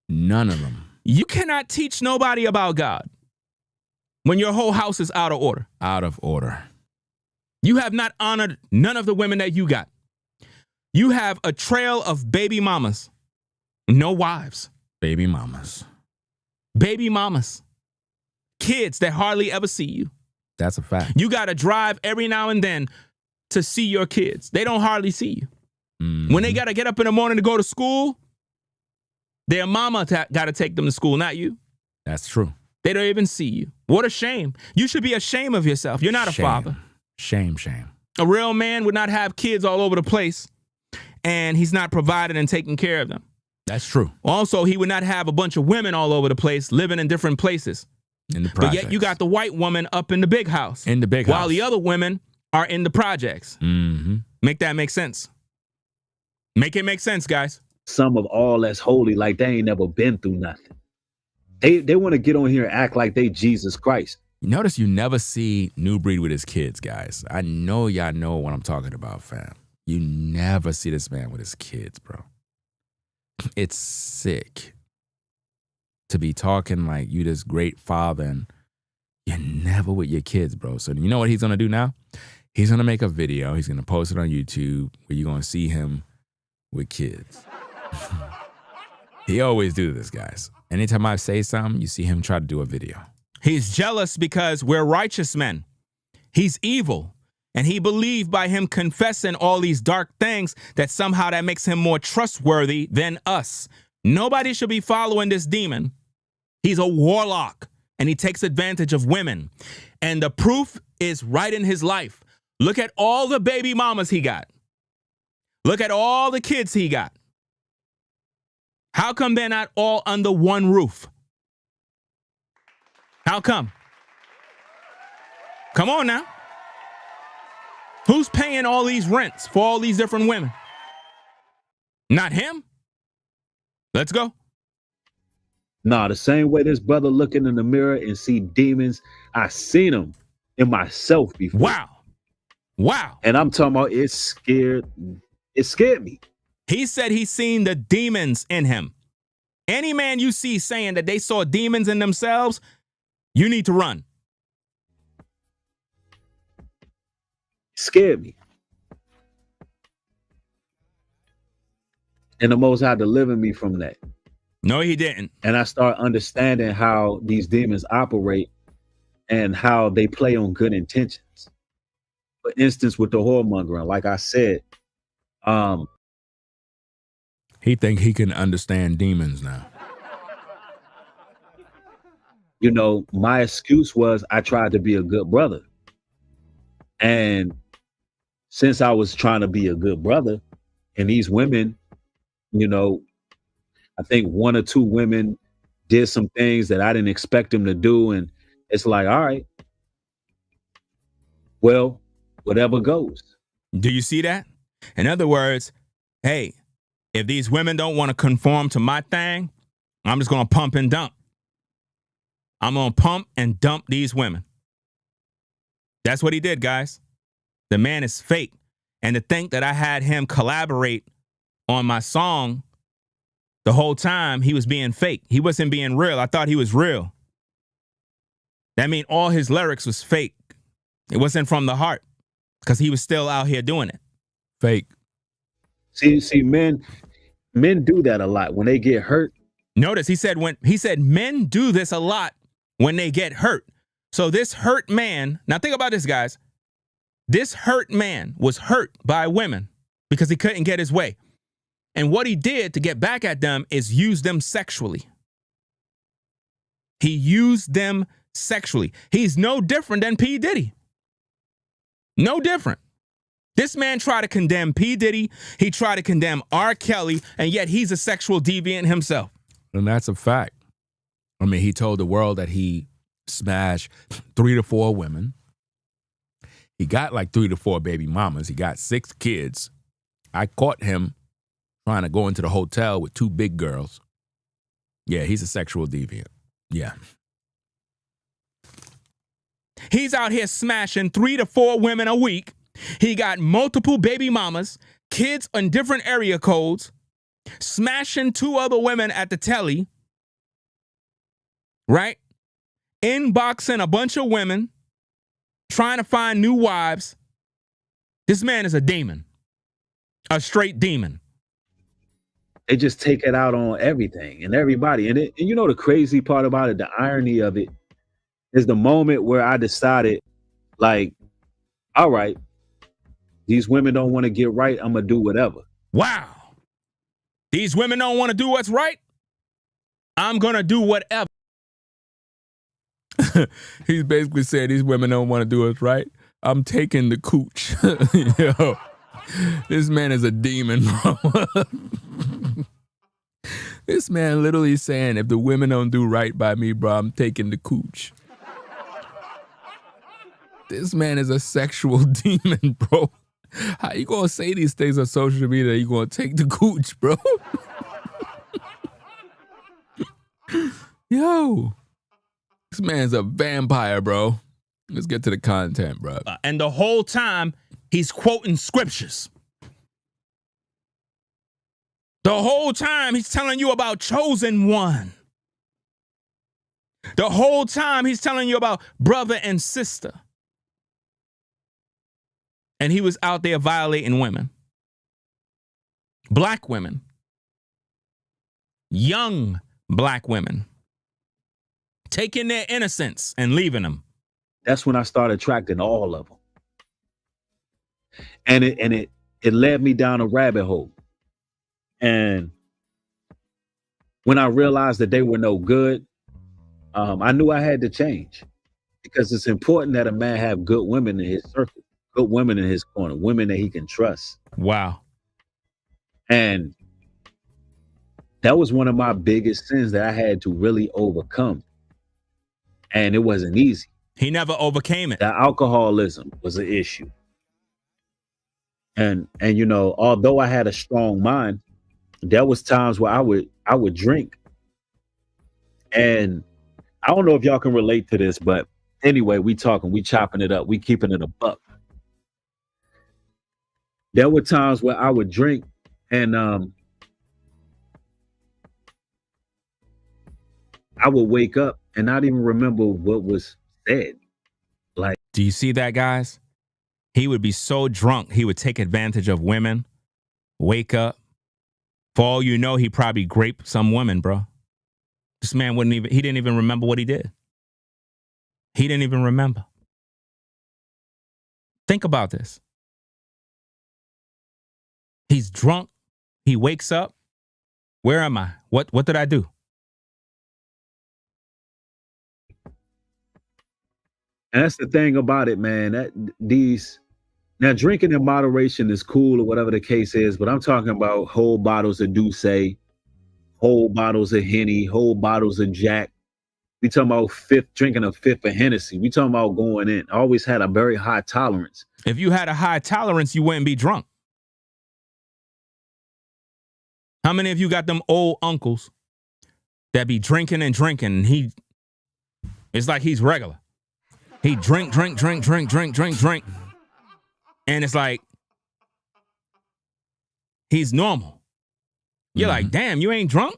None of them. You cannot teach nobody about God. when your whole house is out of order? Out of order. You have not honored none of the women that you got. You have a trail of baby mamas. No wives. Baby mamas. Baby mamas. Kids that hardly ever see you. That's a fact. You got to drive every now and then to see your kids. They don't hardly see you. Mm-hmm. When they got to get up in the morning to go to school, their mama got to take them to school, not you. That's true. They don't even see you. What a shame. You should be ashamed of yourself. You're not a father. Shame. A real man would not have kids all over the place, and he's not providing and taking care of them. That's true. Also, he would not have a bunch of women all over the place, living in different places. In the but projects. yet you got the white woman up in the big house. In the big house. While the other women are in the projects. Mm-hmm. Make that make sense. Make it make sense, guys. Some of all that's holy, like they ain't never been through nothing. They want to get on here and act like they Jesus Christ. Notice you never see Nubreed with his kids, guys. I know y'all know what I'm talking about, fam. You never see this man with his kids, bro. It's sick to be talking like you this great father and you're never with your kids, bro. So you know what he's going to do now? He's going to make a video. He's going to post it on YouTube where you're going to see him with kids. He always do this, guys. Anytime I say something, you see him try to do a video. He's jealous because we're righteous men. He's evil. And he believed by him confessing all these dark things that somehow that makes him more trustworthy than us. Nobody should be following this demon. He's a warlock and he takes advantage of women. And the proof is right in his life. Look at all the baby mamas he got. Look at all the kids he got. How come they're not all under one roof? How come? Come on now. Who's paying all these rents for all these different women? Not him. Let's go. Nah, the same way this brother looking in the mirror and see demons, I seen them in myself before. Wow. And I'm talking about it scared me. He said he's seen the demons in him. Any man you see saying that they saw demons in themselves, you need to run. Scared me. And the Most High delivered me from that. No, he didn't. And I start understanding how these demons operate and how they play on good intentions. For instance, with the whoremongering, like I said, he think he can understand demons now. You know, my excuse was I tried to be a good brother. And since I was trying to be a good brother, and these women, you know, I think one or two women did some things that I didn't expect them to do. And it's like, all right, well, whatever goes. Do you see that? In other words, hey, if these women don't want to conform to my thing, I'm just going to pump and dump. I'm going to pump and dump these women. That's what he did, guys. The man is fake. And to think that I had him collaborate on my song the whole time, he was being fake. He wasn't being real. I thought he was real. That means all his lyrics was fake. It wasn't from the heart because he was still out here doing it. Fake. See, men do that a lot when they get hurt. Notice he said men do this a lot when they get hurt. So this hurt man, now think about this, guys. This hurt man was hurt by women because he couldn't get his way. And what he did to get back at them is use them sexually. He used them sexually. He's no different than P. Diddy. No different. This man tried to condemn P. Diddy. He tried to condemn R. Kelly, and yet he's a sexual deviant himself. And that's a fact. I mean, he told the world that he smashed 3 to 4 women. He got like 3 to 4 baby mamas. He got 6 kids. I caught him trying to go into the hotel with 2 big girls. Yeah, he's a sexual deviant. Yeah. He's out here smashing 3 to 4 women a week. He got multiple baby mamas, kids on different area codes, smashing 2 other women at the telly, right? inboxing a bunch of women, trying to find new wives. This man is a demon, a straight demon. They just take it out on everything and everybody. And you know the crazy part about it, the irony of it, is the moment where I decided, like, all right, these women don't want to get right. I'm going to do whatever. Wow. These women don't want to do what's right. I'm going to do whatever. He's basically saying these women don't want to do what's right. I'm taking the cooch. Yo, this man is a demon, bro. This man literally saying, if the women don't do right by me, bro, I'm taking the cooch. This man is a sexual demon, bro. How you gonna say these things on social media? You gonna take the cooch, bro? Yo, this man's a vampire, bro. Let's get to the content, bro. And the whole time, he's quoting scriptures. The whole time, he's telling you about chosen one. The whole time, he's telling you about brother and sister. And he was out there violating women. Black women. Young black women. Taking their innocence and leaving them. That's when I started attracting all of them. And it led me down a rabbit hole. And when I realized that they were no good, I knew I had to change, because it's important that a man have good women in his circle, good women in his corner, women that he can trust. Wow. And that was one of my biggest sins that I had to really overcome. And it wasn't easy. He never overcame it. The alcoholism was an issue. And you know, although I had a strong mind, there was times where I would drink. And I don't know if y'all can relate to this, but anyway, we chopping it up, we keeping it a buck. There were times where I would drink and I would wake up and not even remember what was said. Like, do you see that, guys? He would be so drunk, he would take advantage of women, wake up. For all you know, he probably raped some women, bro. This man he didn't even remember what he did. He didn't even remember. Think about this. He's drunk. He wakes up. Where am I? What did I do? And that's the thing about it, man. Now drinking in moderation is cool or whatever the case is, but I'm talking about whole bottles of Douce, whole bottles of Henny, whole bottles of Jack. We talking about drinking a fifth of Hennessy. We talking about going in. I always had a very high tolerance. If you had a high tolerance, you wouldn't be drunk. How many of you got them old uncles that be drinking and drinking, and it's like he's regular. He drink. And it's like, he's normal. You're like, damn, you ain't drunk?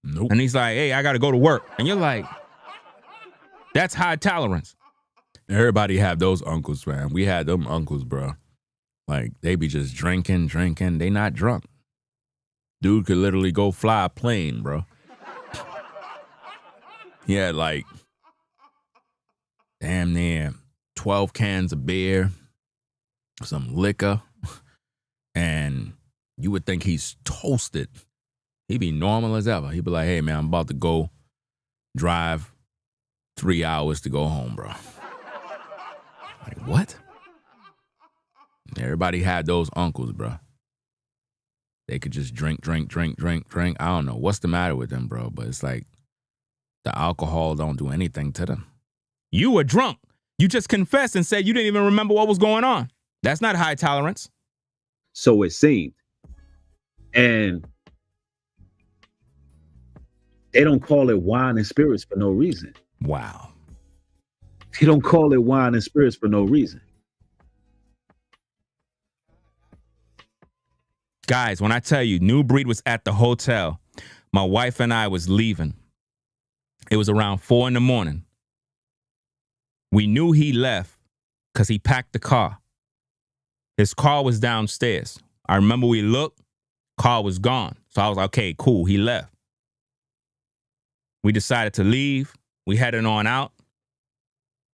Nope. And he's like, hey, I got to go to work. And you're like, that's high tolerance. Everybody have those uncles, man. We had them uncles, bro. Like, they be just drinking. They not drunk. Dude could literally go fly a plane, bro. He had like, damn near 12 cans of beer, some liquor, and you would think he's toasted. He'd be normal as ever. He'd be like, hey, man, I'm about to go drive 3 hours to go home, bro. Like, what? Everybody had those uncles, bro. They could just drink. I don't know what's the matter with them, bro, but it's like the alcohol don't do anything to them. You were drunk. You just confessed and said you didn't even remember what was going on. That's not high tolerance. So it seemed. And they don't call it wine and spirits for no reason. Wow. They don't call it wine and spirits for no reason. Guys, when I tell you, Nubreed was at the hotel, my wife and I was leaving. It was around 4 a.m. We knew he left because he packed the car. His car was downstairs. I remember we looked, car was gone. So I was like, okay, cool, he left. We decided to leave. We headed on out.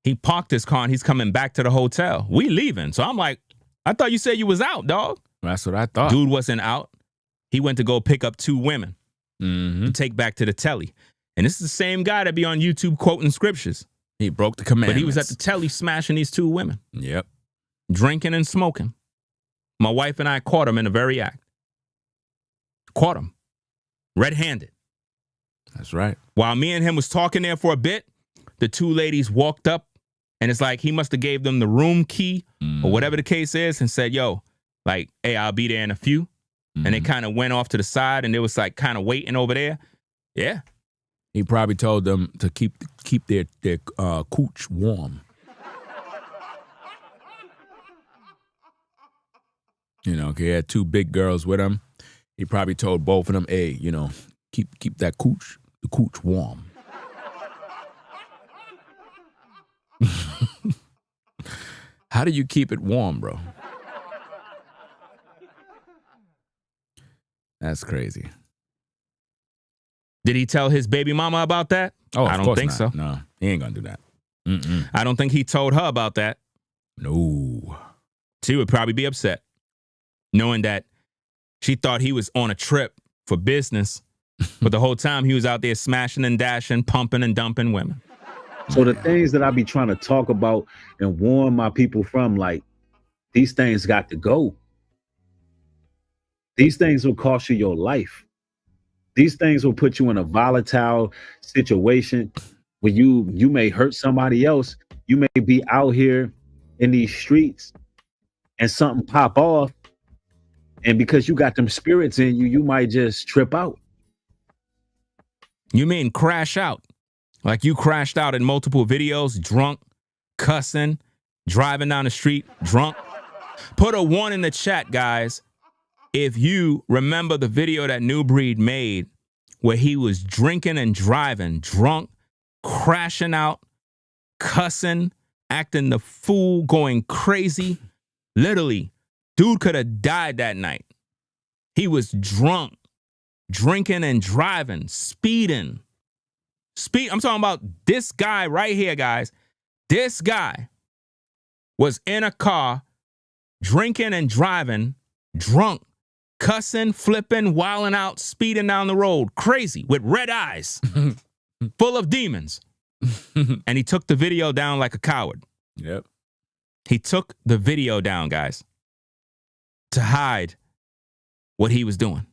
He parked his car and he's coming back to the hotel. We leaving. So I'm like, I thought you said you was out, dog. That's what I thought. Dude wasn't out. He went to go pick up 2 women to take back to the telly. And this is the same guy that be on YouTube quoting scriptures. He broke the commandments. But he was at the telly smashing these 2 women. Yep. Drinking and smoking. My wife and I caught him in the very act. Caught him. Red-handed. That's right. While me and him was talking there for a bit, the 2 ladies walked up, and it's like he must have gave them the room key or whatever the case is and said, yo, like, hey, I'll be there in a few. And they kind of went off to the side, and they was like kind of waiting over there. Yeah. He probably told them to keep their cooch warm. You know, he had 2 big girls with him. He probably told both of them, hey, you know, keep the cooch warm. How do you keep it warm, bro? That's crazy. Did he tell his baby mama about that? Oh, I don't think so. No, he ain't gonna do that. I don't think he told her about that. No. She would probably be upset, knowing that she thought he was on a trip for business, but the whole time he was out there smashing and dashing, pumping and dumping women. So the things that I be trying to talk about and warn my people from, like, these things got to go. These things will cost you your life. These things will put you in a volatile situation where you may hurt somebody else. You may be out here in these streets and something pop off. And because you got them spirits in you, you might just trip out. You mean crash out? Like you crashed out in multiple videos, drunk, cussing, driving down the street, drunk? Put a 1 in the chat, guys, if you remember the video that Nubreed made where he was drinking and driving, drunk, crashing out, cussing, acting the fool, going crazy. Literally, dude could have died that night. He was drunk, drinking and driving, speeding. I'm talking about this guy right here, guys. This guy was in a car, drinking and driving, drunk, cussing, flipping, wilding out, speeding down the road, crazy, with red eyes, full of demons. And he took the video down like a coward. Yep. He took the video down, guys, to hide what he was doing.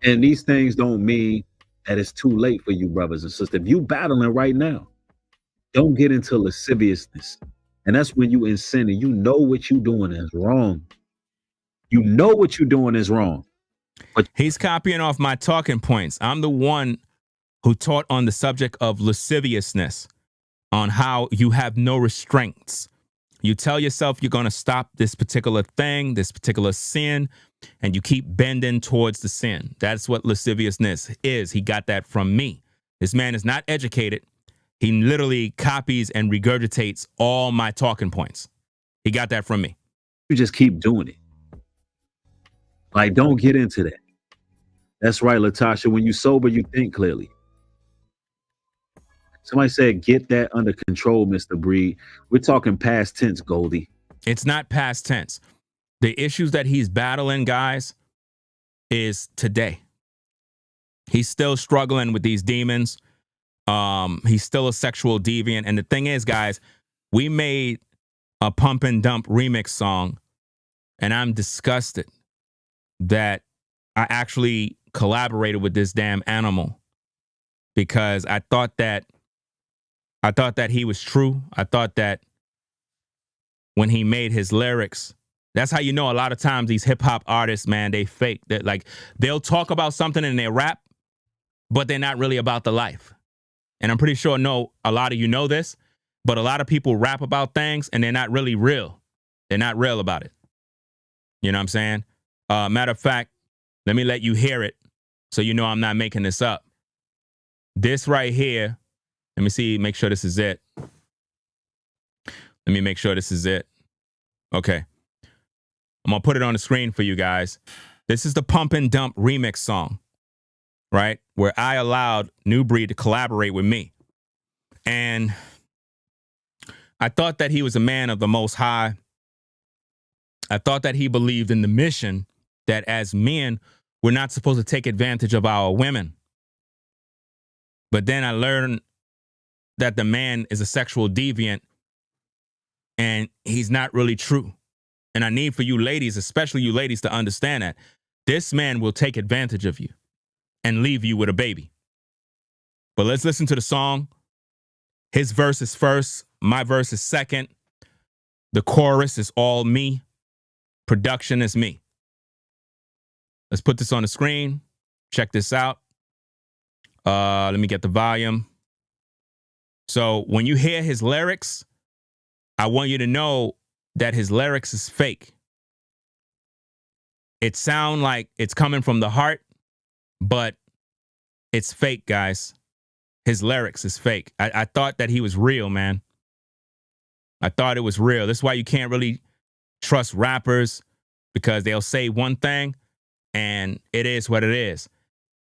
And these things don't mean that it's too late for you, brothers and sisters. If you battling right now, don't get into lasciviousness. And that's when you in sin and you know what you're doing is wrong. You know what you're doing is wrong. But he's copying off my talking points. I'm the one who taught on the subject of lasciviousness, on how you have no restraints. You tell yourself you're going to stop this particular thing, this particular sin, and you keep bending towards the sin. That's what lasciviousness is. He got that from me. This man is not educated. He literally copies and regurgitates all my talking points. He got that from me. You just keep doing it. Like, don't get into that. That's right, Latasha. When you sober, you think clearly. Somebody said, get that under control, Mr. Breed. We're talking past tense, Goldie. It's not past tense. The issues that he's battling, guys, is today. He's still struggling with these demons. He's still a sexual deviant. And the thing is, guys, we made a pump and dump remix song, and I'm disgusted that I actually collaborated with this damn animal, because I thought that he was true. I thought that when he made his lyrics, that's how you know a lot of times these hip hop artists, man, they fake. That, like, they'll talk about something in their rap, but they're not really about the life. And I'm pretty sure a lot of you know this, but a lot of people rap about things and they're not really real. They're not real about it. You know what I'm saying? Matter of fact, let me let you hear it so you know I'm not making this up. This right here, let me see, make sure this is it. Let me make sure this is it. Okay. I'm going to put it on the screen for you guys. This is the Pump and Dump remix song, right? Where I allowed Nubreed to collaborate with me. And I thought that he was a man of the Most High. I thought that he believed in the mission that as men, we're not supposed to take advantage of our women. But then I learned that the man is a sexual deviant and he's not really true. And I need for you ladies, especially you ladies, to understand that this man will take advantage of you and leave you with a baby. But let's listen to the song. His verse is first. My verse is second. The chorus is all me. Production is me. Let's put this on the screen. Check this out. Let me get the volume. So when you hear his lyrics, I want you to know that his lyrics is fake. It sounds like it's coming from the heart, but it's fake, guys. His lyrics is fake. I thought that he was real, man. I thought it was real. That's why you can't really trust rappers, because they'll say one thing and it is what it is.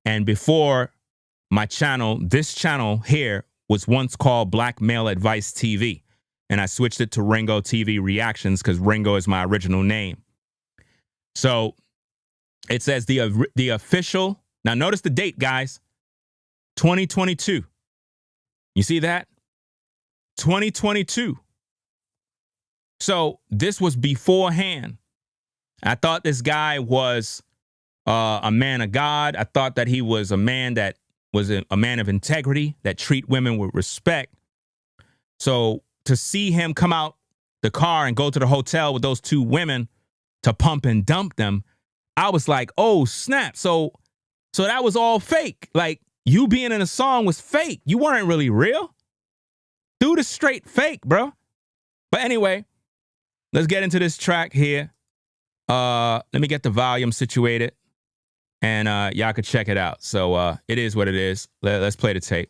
And before my channel, this channel here was once called Black Male Advice TV. And I switched it to Ringo TV Reactions because Ringo is my original name. So it says the official. Now notice the date, guys. 2022. You see that? 2022. So this was beforehand. I thought this guy was a man of God. I thought that he was a man that was a man of integrity, that treat women with respect. So to see him come out the car and go to the hotel with those two women to pump and dump them, I was like, oh, snap. So that was all fake. Like, you being in a song was fake. You weren't really real. Dude is straight fake, bro. But anyway, let's get into this track here. Let me get the volume situated, and y'all could check it out. So it is what it is. Let's play the tape.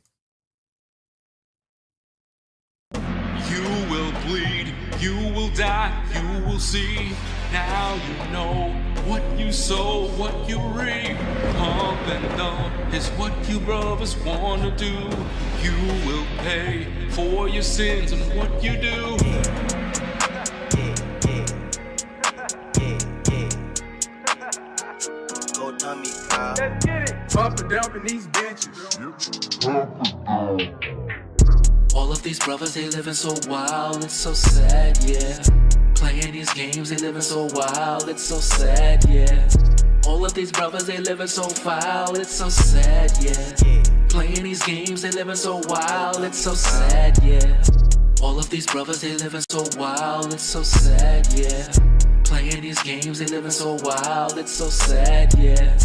You will bleed, you will die, you will see. Now you know what you sow, what you reap. Pump and dump is what you brothers wanna do. You will pay for your sins and what you do. Go dummy, pal. Let's get it. Pump and dumping these bitches. All of these brothers, they living so wild, it's so sad, yeah. Playing these games, they living so wild, it's so sad, yeah. All of these brothers, they living so foul, it's so sad, yeah. Playing these games, they living so wild, it's so sad, yeah. All of these brothers, they living so wild, it's so sad, yeah. Playing these games, they living so wild, it's so sad, yeah.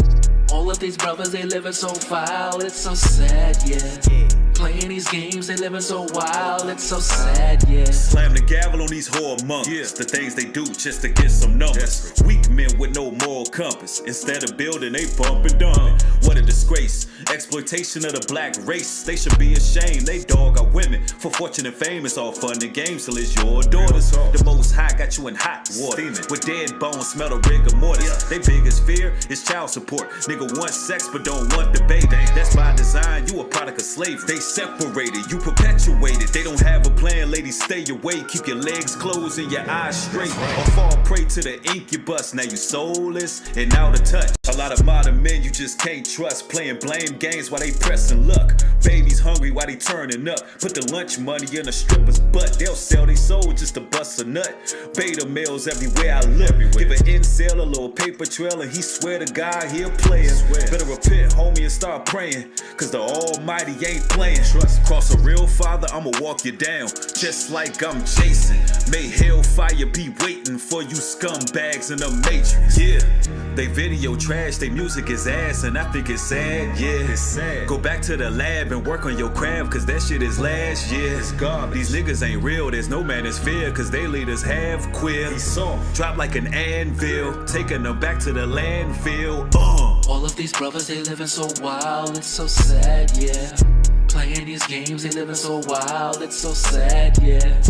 All of these brothers, they living so foul, it's so sad, yeah. Playing these games, they living so wild, it's so sad, yeah. Slam the gavel on these whore monkeys. The things they do just to get some numbers. Weak men with no moral compass. Instead of building, they bump and dump. What a disgrace. Exploitation of the black race. They should be ashamed. They dog our women. For fortune and fame, it's all fun and games till it's your daughters. The Most High got you in hot water. With dead bones, smell the rigor mortis. They biggest fear is child support. Nigga want sex but don't want the baby. That's by design, you a product of slavery. They separated, you perpetuated. They don't have a plan, ladies, stay away. Keep your legs closed and your eyes straight. Or fall prey to the incubus. Now you soulless and out of touch. A lot of modern men you just can't trust. Playing blame games while they pressing luck. Babies hungry while they turning up. Put the lunch money in a stripper's butt. They'll sell their soul just to bust a nut. Beta males everywhere I look. Give an incel a little paper trail and he swear to God he'll play it. Better repent, homie, and start praying. Cause the Almighty ain't playing. Trust, cross a real father, I'ma walk you down. Just like I'm Jason. May hellfire be waiting for you scumbags in the Matrix. Yeah, they video trash, they music is ass, and I think it's sad, yeah. It's sad. Go back to the lab been work on your craft, cause that shit is last year. It's garbage. These niggas ain't real, there's no manosphere, cause they leaders have queer. He's soft, drop like an anvil, taking them back to the landfill. All of these brothers, they living so wild, it's so sad, yeah. Playing these games, they living so wild, it's so sad, yeah.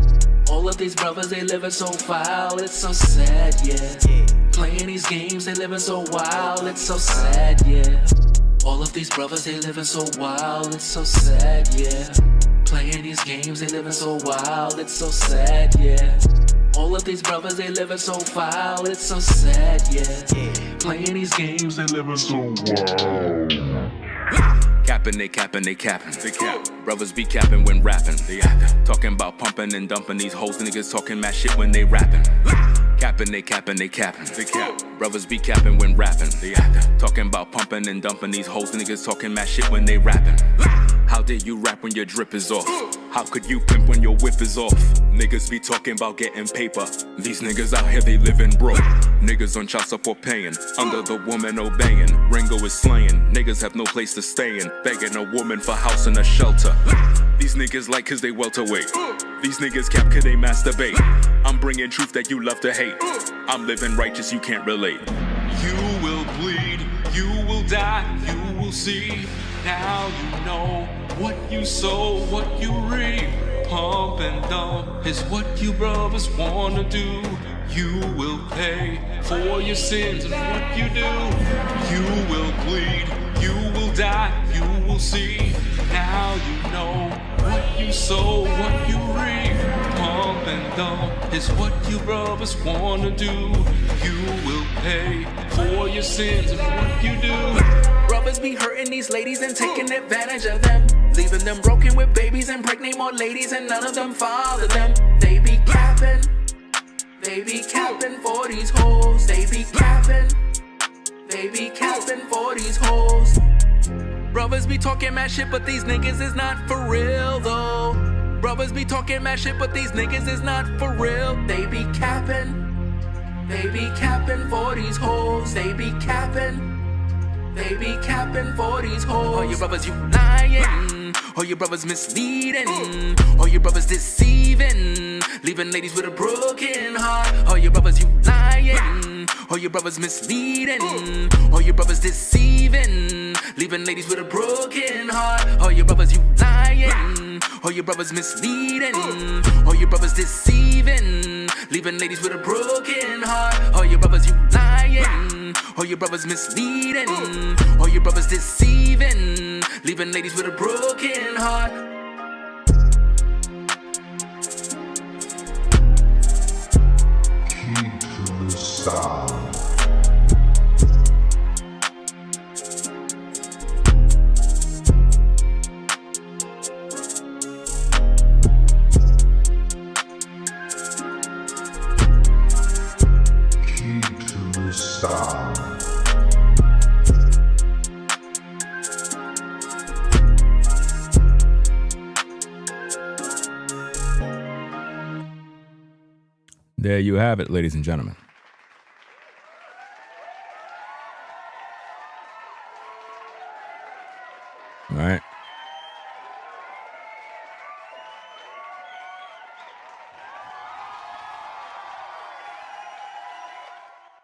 All of these brothers, they living so foul, it's so sad, yeah. Playing these games, they living so wild, it's so sad, yeah. All of these brothers, they living so wild, it's so sad, yeah. Playing these games, they living so wild, it's so sad, yeah. All of these brothers, they living so foul, it's so sad, yeah. Playing these games, they living so wild. Capping, they capping, they capping. They cap. Brothers be capping when rapping. They talking about pumping and dumping. These hoes niggas talking mad shit when they rapping. Capping, they capping, they capping. They cap. Brothers be capping when rapping. They talking about pumping and dumping. These hoes niggas talking mad shit when they rapping. How dare you rap when your drip is off? How could you pimp when your whip is off? Niggas be talking about getting paper. These niggas out here, they living broke. Niggas on child support paying, under the woman obeying. Ringo is slaying, niggas have no place to stay in. Begging a woman for house and a shelter. These niggas like cause they welterweight. These niggas cap cause they masturbate. I'm bringing truth that you love to hate. I'm living righteous, you can't relate. You will bleed, you will die, you will see. Now you know what you sow, what you reap. Pump and dump is what you brothers wanna do. You will pay for your sins and what you do. You will bleed, you will die, you will see. Now you know what you sow, what you reap. Pump and dump is what you brothers wanna do. You will pay for your sins and what you do. Brothers be hurting these ladies and taking advantage of them, leaving them broken with babies and pregnant more ladies and none of them father them. They be capping for these hoes. They be capping for these hoes. Brothers be talking mad shit, but these niggas is not for real though. Brothers be talking mad shit, but these niggas is not for real. They be capping for these hoes. They be capping for these hoes. All your brothers you lying, all your brothers misleading, all your brothers deceiving, leaving ladies with a broken heart. All your brothers you lying, all your brothers misleading, all your brothers deceiving, leaving ladies with a broken heart. All your brothers you lying, all your brothers misleading, all your brothers deceiving, leaving ladies with a broken heart. All your brothers you lying, all your brothers misleading, all your brothers deceiving, leaving ladies with a broken heart. Keep the sound. There you have it, ladies and gentlemen. All right.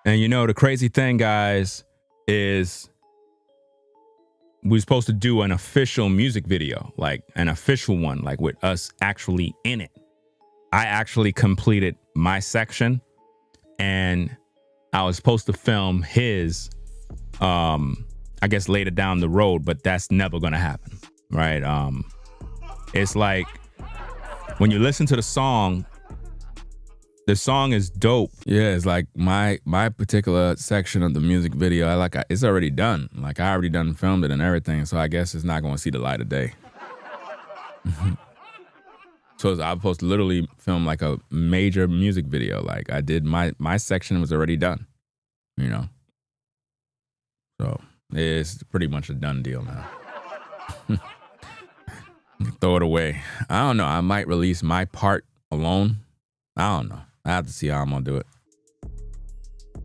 And you know, the crazy thing, guys, is we're supposed to do an official music video, like an official one, like with us actually in it. I actually completed my section and I was supposed to film his, I guess later down the road, but that's never going to happen. Right. It's like when you listen to the song is dope. Yeah. It's like my particular section of the music video, it's already done. Like I already done filmed it and everything. So I guess it's not going to see the light of day. So I was supposed to literally film like a major music video. Like I did my section was already done, you know? So it's pretty much a done deal now. Throw it away. I don't know. I might release my part alone. I don't know. I have to see how I'm gonna do it.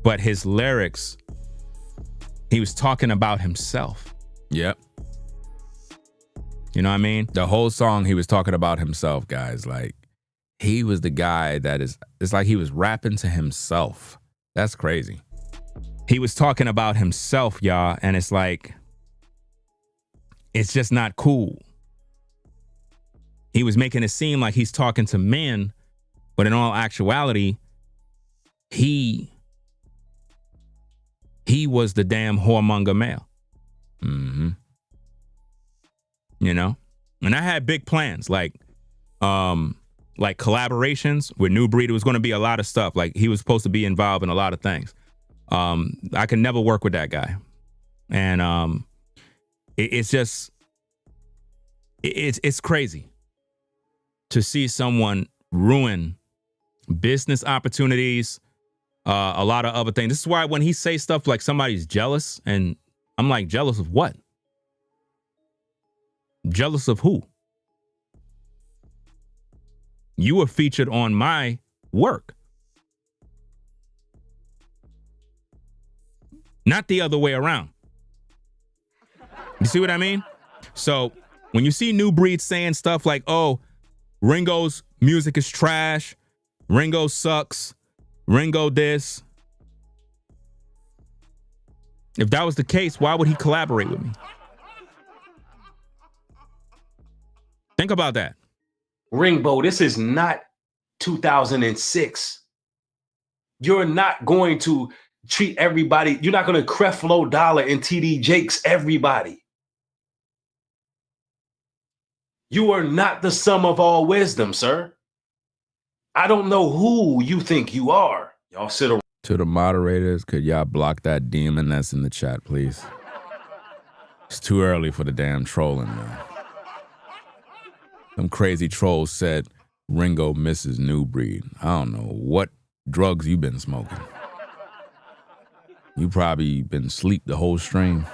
But his lyrics, he was talking about himself. Yep. You know what I mean? The whole song he was talking about himself, guys. Like, he was the guy that it's like he was rapping to himself. That's crazy. He was talking about himself, y'all, and it's like, it's just not cool. He was making it seem like he's talking to men, but in all actuality, he was the damn whoremonger male. Mm-hmm. You know? And I had big plans, like collaborations with Nubreed. It was going to be a lot of stuff. Like, he was supposed to be involved in a lot of things. I could never work with that guy. And it's just, it's crazy to see someone ruin business opportunities, a lot of other things. This is why when he says stuff like somebody's jealous, and I'm like, jealous of what? Jealous of who? You were featured on my work. Not the other way around. You see what I mean? So when you see Nubreed saying stuff like, oh, Ringo's music is trash, Ringo sucks, Ringo this. If that was the case, why would he collaborate with me? Think about that. Ringo, this is not 2006. You're not going to treat everybody. You're not going to Creflo Dollar and TD Jakes everybody. You are not the sum of all wisdom, sir. I don't know who you think you are. Y'all sit around. To the moderators, could y'all block that demon that's in the chat, please? It's too early for the damn trolling, man. Some crazy trolls said Ringo misses Nubreed. I don't know what drugs you been smoking. You probably been asleep the whole stream.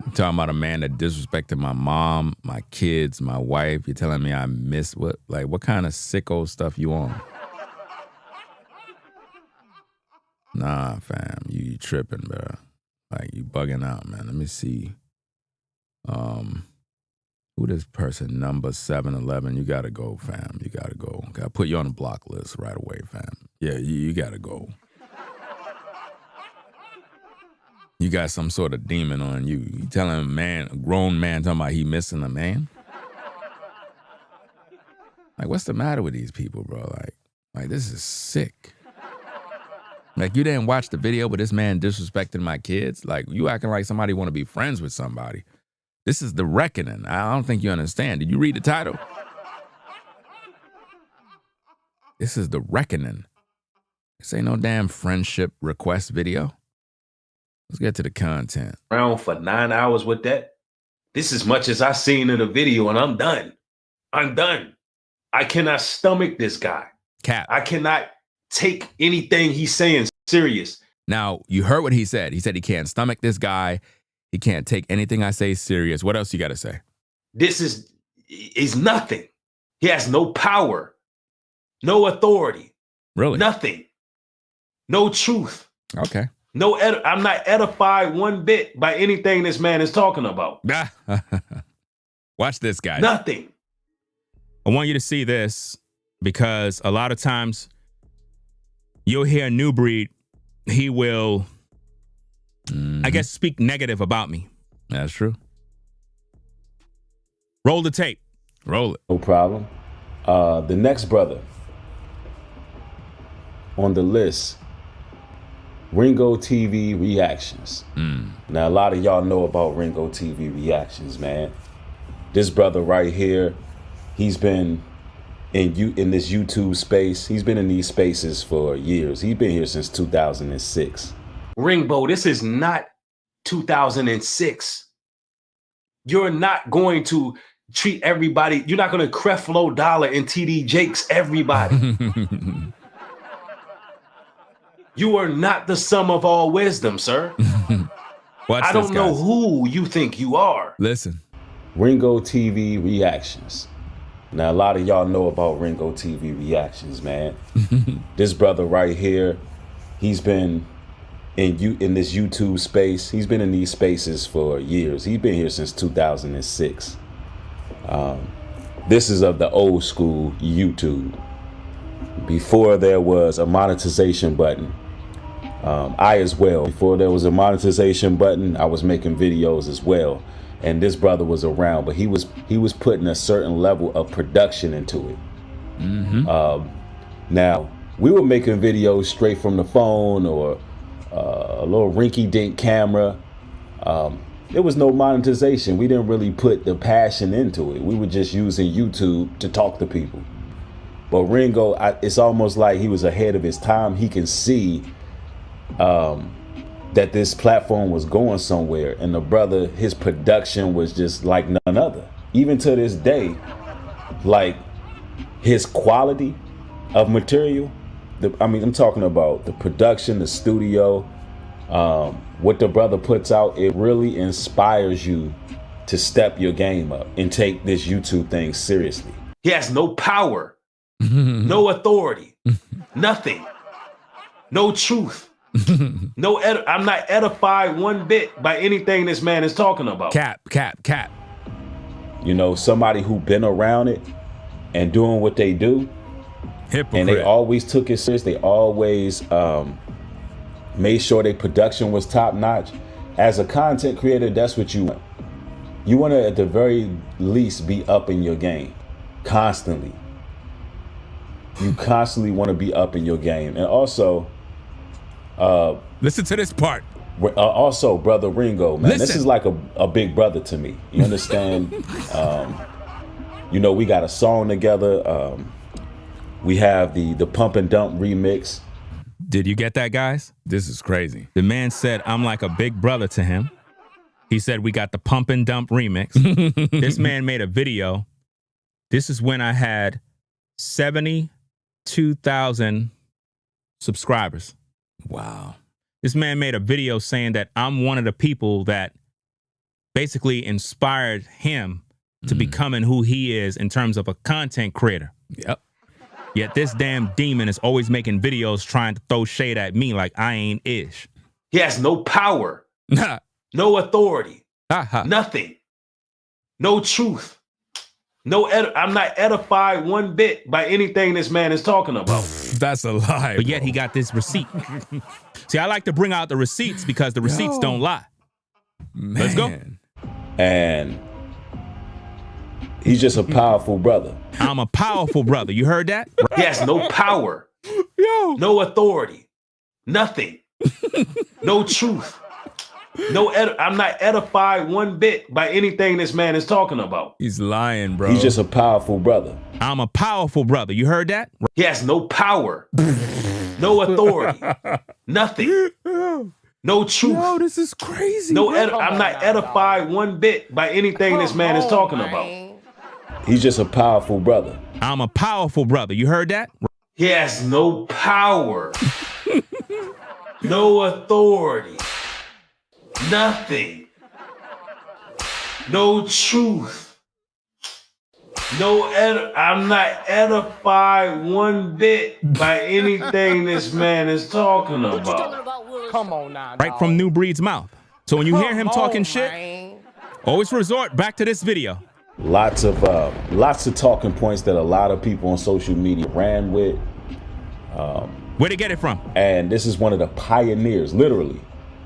I'm talking about a man that disrespected my mom, my kids, my wife. You're telling me I miss what? Like, what kind of sicko stuff you on? Nah, fam, you tripping, bro. Like, you bugging out, man. Let me see. Who this person, number 711? You gotta go, fam. You gotta go. Gotta put you on the block list right away, fam. Yeah, you gotta go. You got some sort of demon on you. You telling a man, a grown man, talking about he missing a man? Like, what's the matter with these people, bro? Like this is sick. Like, you didn't watch the video with this man disrespecting my kids? Like, you acting like somebody want to be friends with somebody. This is The Reckoning. I don't think you understand. Did you read the title? This is The Reckoning. This ain't no damn friendship request video. Let's get to the content. Around for 9 hours with that. This is much as I seen in the video, and I'm done. I'm done. I cannot stomach this guy. Cap. I cannot take anything he's saying serious. Now, you heard what he said. He said he can't stomach this guy. He can't take anything I say serious. What else you got to say? This is nothing. He has no power, no authority. Really? Nothing. No truth. Okay. No, I'm not edified one bit by anything this man is talking about. Watch this, guy. Nothing. I want you to see this because a lot of times you'll hear Nubreed, he will, I guess, speak negative about me. That's true. Roll the tape. Roll it. No problem. The next brother on the list, Ringo TV Reactions. Now, a lot of y'all know about Ringo TV Reactions, man. This brother right here, he's been in this YouTube space. He's been in these spaces for years. He's been here since 2006. Ringo, this is not 2006. You're not going to treat everybody. You're not going to Creflo Dollar and TD Jakes everybody. You are not the sum of all wisdom, sir. I don't know who you think you are. Listen. Ringo TV Reactions. Now, a lot of y'all know about Ringo TV Reactions, man. This brother right here, he's been in this YouTube space. He's been in these spaces for years. He's been here since 2006. This is of the old school YouTube. Before there was a monetization button. I as well. Before there was a monetization button, I was making videos as well. And this brother was around, but he was putting a certain level of production into it. Now, we were making videos straight from the phone or a little rinky-dink camera. There was no monetization. We didn't really put the passion into it. We were just using YouTube to talk to people. But Ringo, it's almost like he was ahead of his time. He can see that this platform was going somewhere, and the brother, his production was just like none other. Even to this day, like his quality of material, I'm talking about the production, the studio, what the brother puts out, it really inspires you to step your game up and take this YouTube thing seriously. He has no power, no authority, nothing, no truth. No, I'm not edified one bit by anything this man is talking about. Cap. You know, somebody who been around it and doing what they do. Hypocrite. And they always took it serious. They always made sure their production was top notch. As a content creator, that's what you want. You want to, at the very least, be up in your game constantly. You constantly want to be up in your game. And also, listen to this part. Also, brother Ringo, man, Listen. This is like a big brother to me. You understand? You know, we got a song together. We have the Pump and Dump remix. Did you get that, guys? This is crazy. The man said I'm like a big brother to him. He said we got the Pump and Dump remix. This man made a video. This is when I had 72,000 subscribers. Wow. This man made a video saying that I'm one of the people that basically inspired him to becoming who he is in terms of a content creator. Yep. Yet this damn demon is always making videos trying to throw shade at me like I ain't ish. He has no power, no authority, nothing, no truth. No, I'm not edified one bit by anything this man is talking about. That's a lie. But yet he got this receipt. See, I like to bring out the receipts because the receipts don't lie. Man. Let's go. And he's just a powerful brother. I'm a powerful brother. You heard that? He has no power, no authority, nothing, no truth. No, I'm not edified one bit by anything this man is talking about. He's lying, bro. He's just a powerful brother. I'm a powerful brother. You heard that? He has no power, no authority, nothing, no truth. Yo, this is crazy. No, I'm not edified one bit by anything this man is talking about. He's just a powerful brother. I'm a powerful brother. You heard that? He has no power, no authority. Nothing. No truth. No, I'm not edified one bit by anything this man is talking about. Come on now. Right from Nubreed's mouth. So when you hear him talking shit, always resort back to this video. Lots of talking points that a lot of people on social media ran with. Where'd they get it from? And this is one of the pioneers, literally.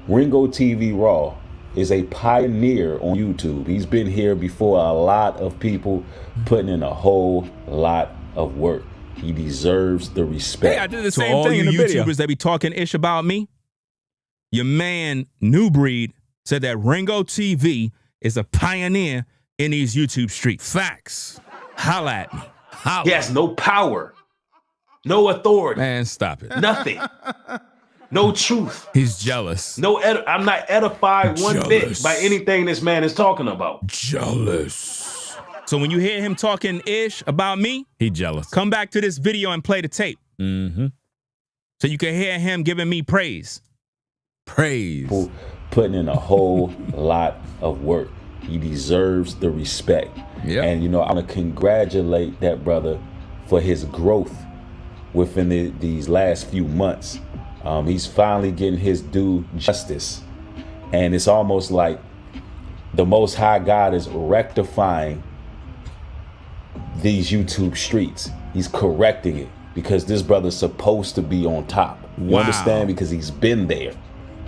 Ringo TV Raw is a pioneer on YouTube. He's been here before a lot of people, putting in a whole lot of work. He deserves the respect. Hey, I did the same thing in the video. YouTubers that be talking ish about me, your man Nubreed said that Ringo TV is a pioneer in these YouTube streets. Facts. Holla at me. Holla. He has no power, no authority. Man, stop it. Nothing. No truth. He's jealous. No, I'm not edified one bit by anything this man is talking about. Jealous. So when you hear him talking ish about me, he jealous. Come back to this video and play the tape. So you can hear him giving me praise. Praise. Putting in a whole lot of work. He deserves the respect. Yeah. And you know, I want to congratulate that brother for his growth within these last few months. He's finally getting his due justice. And it's almost like the Most High God is rectifying these YouTube streets. He's correcting it because this brother's supposed to be on top. You understand? Because he's been there.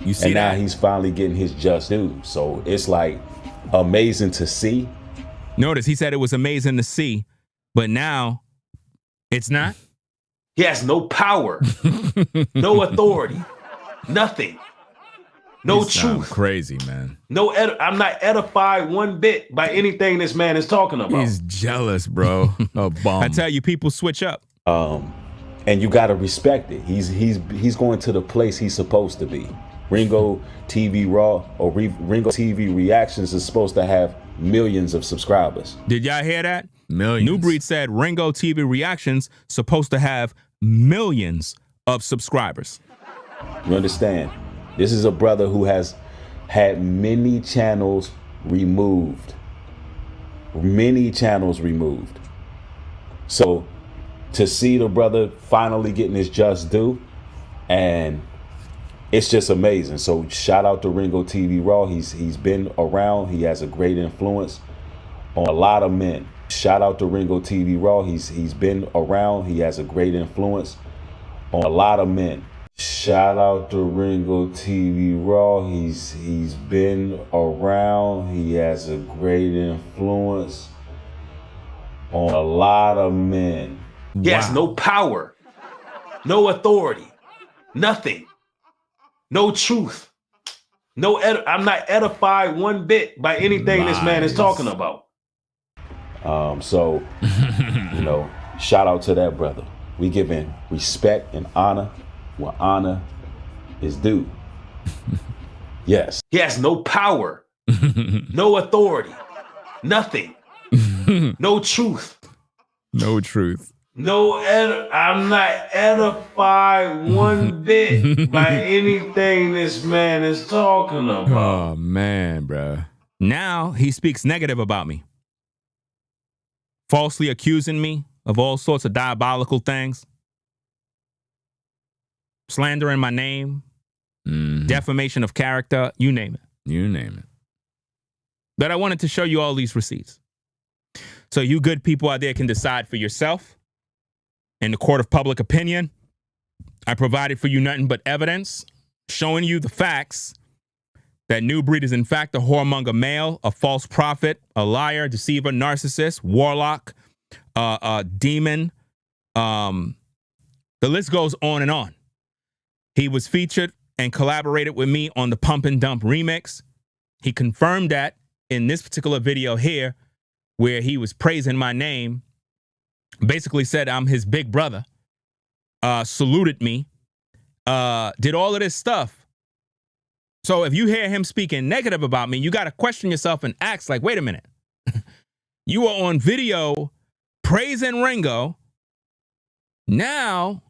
You see and now that? he's finally getting his just due. So it's like amazing to see. Notice he said it was amazing to see, but now it's not. He has no power, no authority, nothing, no truth. Crazy, man. No, I'm not edified one bit by anything this man is talking about. He's jealous, bro. A bum. I tell you, people switch up. And you got to respect it. He's going to the place he's supposed to be. Ringo TV Raw or Ringo TV Reactions is supposed to have millions of subscribers. Did y'all hear that? Millions. Nubreed said Ringo TV Reactions supposed to have millions of subscribers. You understand? This is a brother who has had many channels removed. Many channels removed. So to see the brother finally getting his just due, and it's just amazing. So shout out to Ringo TV Raw. He's been around. He has a great influence on a lot of men. Shout out to Ringo TV Raw. He's been around. He has a great influence on a lot of men. Shout out to Ringo TV Raw. He's been around. He has a great influence on a lot of men. He has no power, no authority, nothing, no truth, no. I'm not edified one bit by anything this man is talking about. So, you know, shout out to that brother. We giving respect and honor where honor is due. Yes. He has no power, no authority, nothing, no truth. No truth. No, I'm not edified one bit by anything this man is talking about. Oh, man, bro. Now he speaks negative about me. Falsely accusing me of all sorts of diabolical things. Slandering my name. Defamation of character. You name it. You name it. But I wanted to show you all these receipts. So you good people out there can decide for yourself. In the court of public opinion, I provided for you nothing but evidence showing you the facts that Nubreed is in fact a whoremonger male, a false prophet, a liar, deceiver, narcissist, warlock, demon. The list goes on and on. He was featured and collaborated with me on the Pump and Dump remix. He confirmed that in this particular video here, where he was praising my name. Basically said I'm his big brother, saluted me, did all of this stuff. So if you hear him speaking negative about me, you got to question yourself and ask like, wait a minute. You were on video praising Ringo. Now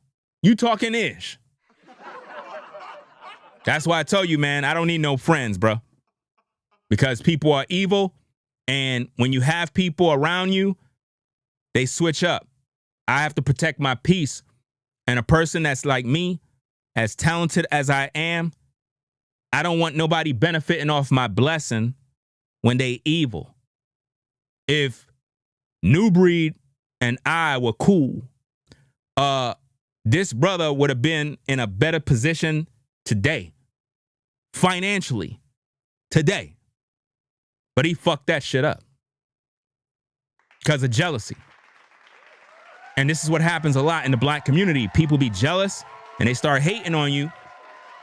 you talking ish. That's why I tell you, man, I don't need no friends, bro. Because people are evil. And when you have people around you, they switch up. I have to protect my peace. And a person that's like me, as talented as I am, I don't want nobody benefiting off my blessing when they evil. If Nubreed and I were cool, this brother would have been in a better position today. Financially. Today. But he fucked that shit up. Because of jealousy. And this is what happens a lot in the black community. People be jealous and they start hating on you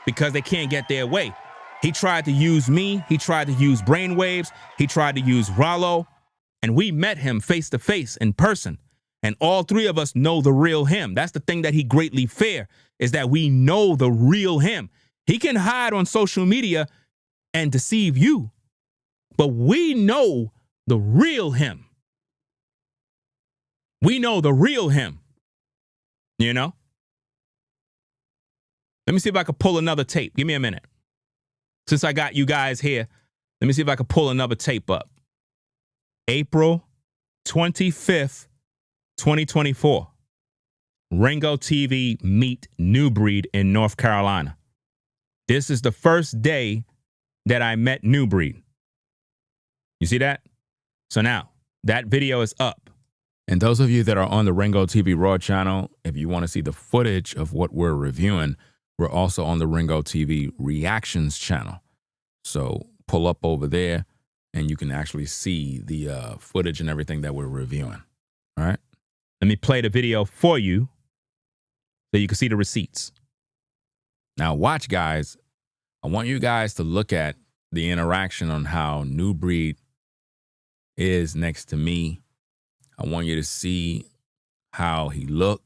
because they can't get their way. He tried to use me. He tried to use Brainwaves. He tried to use Rollo. And we met him face to face in person. And all three of us know the real him. That's the thing that he greatly fear, is that we know the real him. He can hide on social media and deceive you. But we know the real him. We know the real him, you know? Let me see if I can pull another tape. Give me a minute. Since I got you guys here, let me see if I can pull another tape up. April 25th, 2024. Ringo TV meet Nubreed in North Carolina. This is the first day that I met Nubreed. You see that? So now, that video is up. And those of you that are on the Ringo TV Raw channel, if you want to see the footage of what we're reviewing, we're also on the Ringo TV Reactions channel. So pull up over there and you can actually see the footage and everything that we're reviewing. All right? Let me play the video for you so you can see the receipts. Now watch, guys. I want you guys to look at the interaction on how Nubreed is next to me. I want you to see how he looked.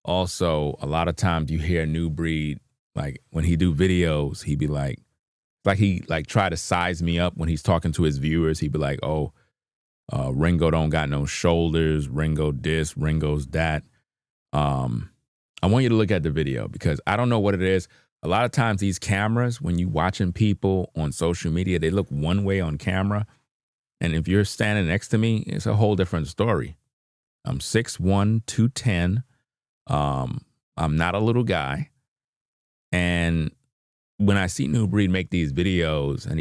Also, a lot of times you hear Nubreed, like when he do videos, he be like he try to size me up when he's talking to his viewers. He'd be like, oh, Ringo don't got no shoulders. Ringo this, Ringo's that. I want you to look at the video because I don't know what it is. A lot of times these cameras, when you watching people on social media, they look one way on camera. And if you're standing next to me, it's a whole different story. I'm 6'1", 210. I'm not a little guy. And when I see Nubreed make these videos and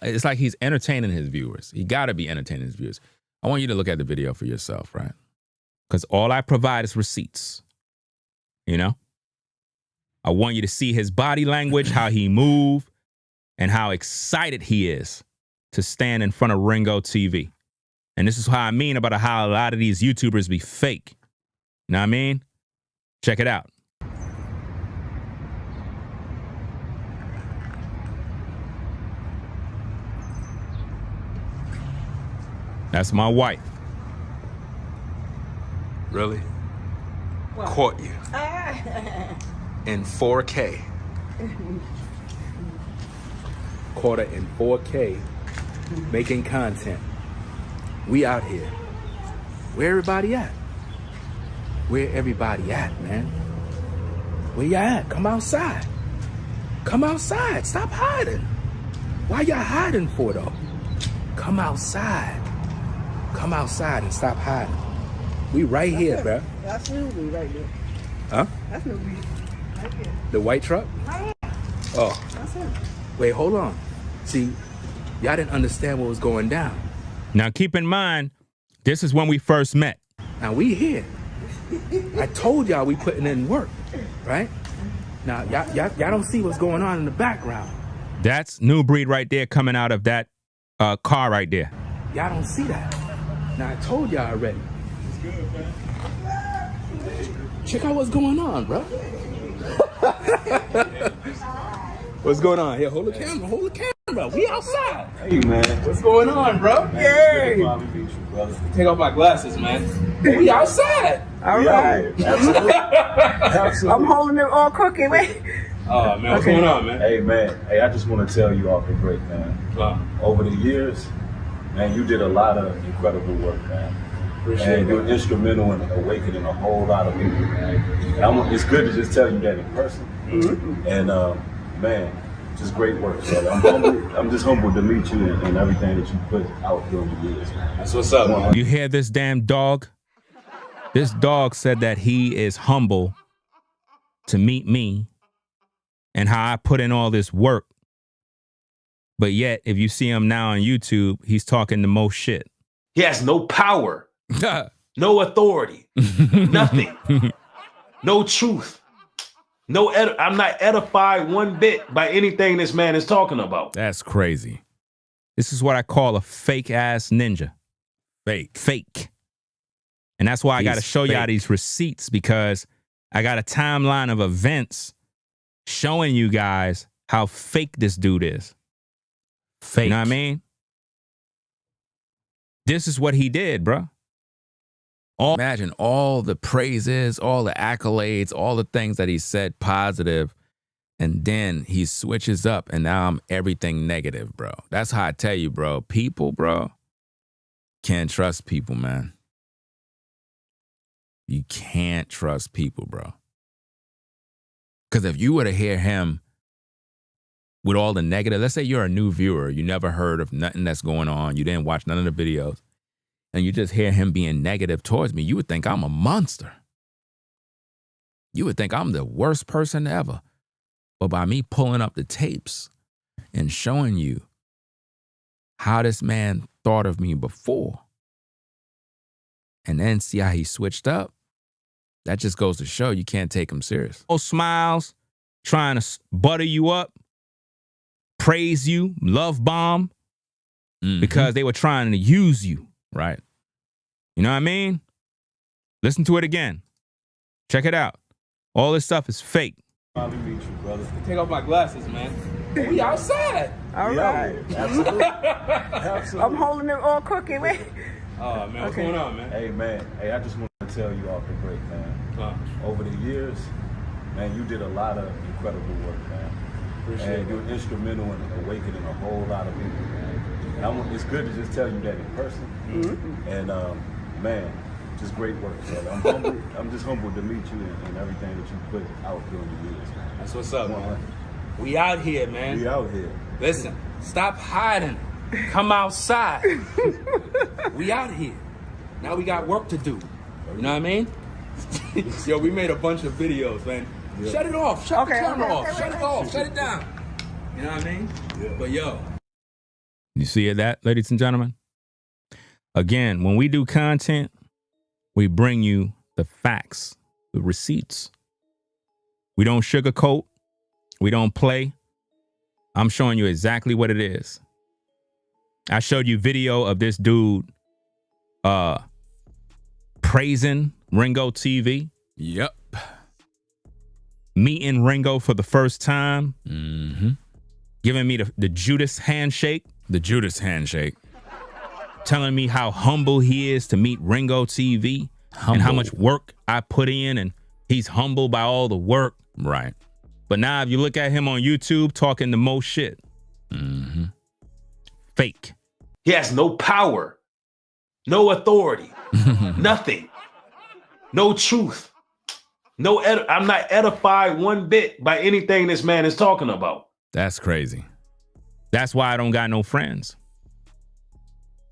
it's like he's entertaining his viewers. He got to be entertaining his viewers. I want you to look at the video for yourself, right? Because all I provide is receipts, you know? I want you to see his body language, how he move, and how excited he is to stand in front of Ringo TV. And this is how I mean about how a lot of these YouTubers be fake. You know what I mean? Check it out. That's my wife. Really? Caught you. In 4K. Caught her in 4K making content. We out here. Where everybody at? Where everybody at, man? Where y'all at? Come outside. Come outside. Stop hiding. Why y'all hiding for, though? Come outside. Come outside and stop hiding. We right here, bro. That's Nubreed right there. Huh? That's Nubreed. Right there. The white truck? Oh. That's him. Wait, hold on. See, y'all didn't understand what was going down. Now keep in mind, this is when we first met. Now we here. I told y'all we putting in work, right? Now y'all don't see what's going on in the background. That's Nubreed right there coming out of that car right there. Y'all don't see that. Now I told y'all already. Check out what's going on, bro. What's going on? Here, hold the camera. Hold the camera. We outside. Hey, man. What's going on, bro? Yay. Take off my glasses, man. We outside. All right. Absolutely. Absolutely. I'm holding it all crooked. Wait. Oh, man. What's going on, man? Hey, man. Hey, I just want to tell you off the break, man. Over the years, man, you did a lot of incredible work, man. And you're instrumental in awakening a whole lot of people, man. And it's good to just tell you that in person. Mm-hmm. And man, just great work. So I'm just humbled to meet you and everything that you put out during the years, man. That's what's up, man. You hear this damn dog? This dog said that he is humble to meet me and how I put in all this work. But yet, if you see him now on YouTube, he's talking the most shit. He has no power. No authority, nothing, no truth, I'm not edified one bit by anything this man is talking about. That's crazy. This is what I call a fake ass ninja. Fake. And that's why I got to show y'all these receipts, because I got a timeline of events showing you guys how fake this dude is. Fake. You know what I mean? This is what he did, bro. Imagine all the praises, all the accolades, all the things that he said positive, and then he switches up and now I'm everything negative, bro. That's how I tell you, bro. People, bro, can't trust people, man. You can't trust people, bro. Because if you were to hear him with all the negative, let's say you're a new viewer, you never heard of nothing that's going on, you didn't watch none of the videos, and you just hear him being negative towards me, you would think I'm a monster. You would think I'm the worst person ever. But by me pulling up the tapes and showing you how this man thought of me before, and then see how he switched up, that just goes to show you can't take him serious. Oh, smiles, trying to butter you up, praise you, love bomb, because they were trying to use you, right? You know what I mean? Listen to it again. Check it out. All this stuff is fake. Finally meet you, brother. Take off my glasses, man. We outside. All right. Absolutely. Absolutely. I'm holding it all crooked. Wait. Oh, man, what's going on, man? Hey, man. Hey, I just want to tell you off the break, man. Over the years, man, you did a lot of incredible work, man. Appreciate and you're instrumental in awakening a whole lot of people, man. And it's good to just tell you that in person. Mm-hmm. And, man, just great work, brother. I'm just humbled to meet you and everything that you put out during the years, man. That's what's up, man. We out here, man. We out here. Listen, stop hiding. Come outside. We out here. Now we got work to do. You know what I mean? Yo, we made a bunch of videos, man. Yeah. Shut it off. Shut the camera off. Shut it off. Shut it down. You know what I mean? Yeah. But yo. You see that, ladies and gentlemen? Again, when we do content, we bring you the facts, the receipts. We don't sugarcoat. We don't play. I'm showing you exactly what it is. I showed you video of this dude praising Ringo TV. Yep. meeting Ringo for the first time, giving me the Judas handshake. The Judas handshake. Telling me how humble he is to meet Ringo TV and how much work I put in, and he's humbled by all the work. Right. But now if you look at him on YouTube talking the most shit, fake. He has no power, no authority, nothing, no truth. No, I'm not edified one bit by anything this man is talking about. That's crazy. That's why I don't got no friends.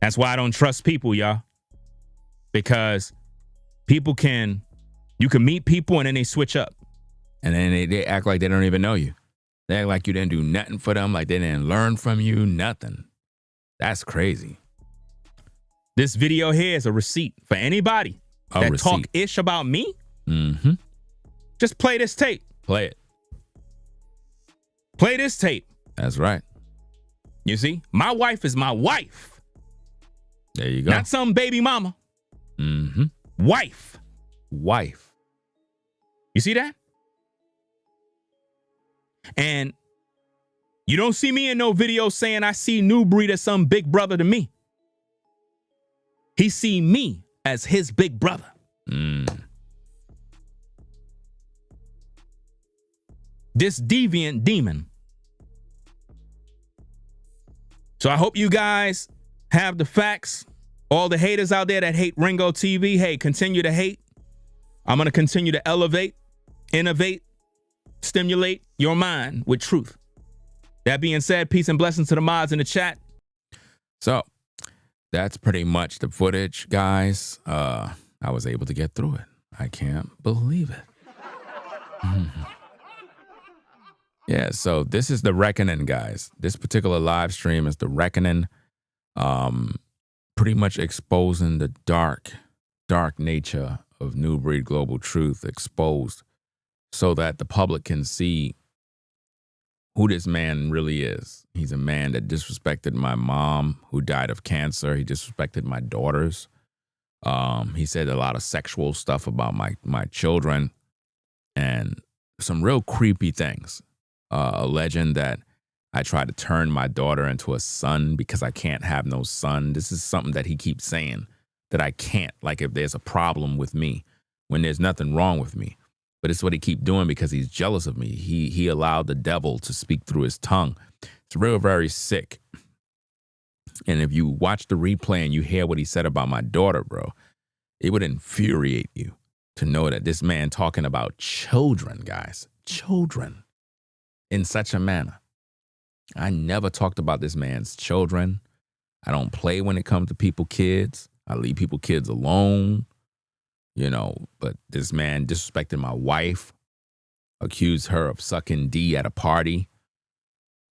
That's why I don't trust people, y'all. Because people you can meet people and then they switch up. And then they act like they don't even know you. They act like you didn't do nothing for them, like they didn't learn from you, nothing. That's crazy. This video here is a receipt for anybody that talk ish about me. Just play this tape. Play it. Play this tape. That's right. You see, my wife is my wife. There you go. Not some baby mama. Wife. Wife. You see that? And you don't see me in no video saying I see Nubreed as some big brother to me. He see me as his big brother. This deviant demon. So I hope you guys have the facts. All the haters out there that hate Ringo TV, hey, continue to hate. I'm going to continue to elevate, innovate, stimulate your mind with truth. That being said, peace and blessings to the mods in the chat. So that's pretty much the footage, guys. I was able to get through it. I can't believe it. Yeah, so this is the reckoning, guys. This particular live stream is the reckoning, pretty much exposing the dark nature of Nubreed Global Truth, exposed so that the public can see who this man really is. He's a man that disrespected my mom, who died of cancer. He disrespected my daughters. He said a lot of sexual stuff about my children and some real creepy things. Alleging that I tried to turn my daughter into a son because I can't have no son. This is something that he keeps saying, that I can't, like if there's a problem with me, when there's nothing wrong with me. But it's what he keep doing because he's jealous of me. He allowed the devil to speak through his tongue. It's real, very sick. And if you watch the replay and you hear what he said about my daughter, bro, it would infuriate you to know that this man talking about children, guys, children, in such a manner. I never talked about this man's children. I don't play when it comes to people kids. I leave people kids alone, you know, but this man disrespected my wife, accused her of sucking D at a party,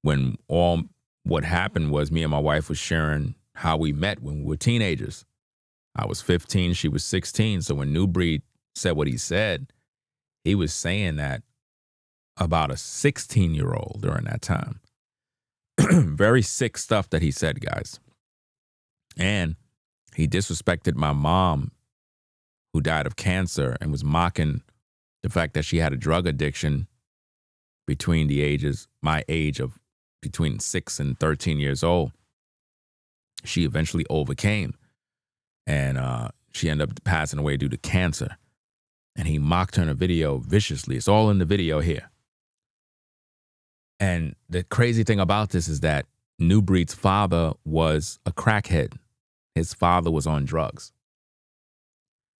when all what happened was me and my wife was sharing how we met when we were teenagers. I was 15, she was 16. So when Nubreed said what he said, he was saying that about a 16-year-old during that time. Very sick stuff that he said, guys. And he disrespected my mom, who died of cancer, and was mocking the fact that she had a drug addiction between the ages, my age of between 6 and 13 years old. She eventually overcame, and she ended up passing away due to cancer. And he mocked her in a video viciously. It's all in the video here. And the crazy thing about this is that Nubreed's father was a crackhead. His father was on drugs.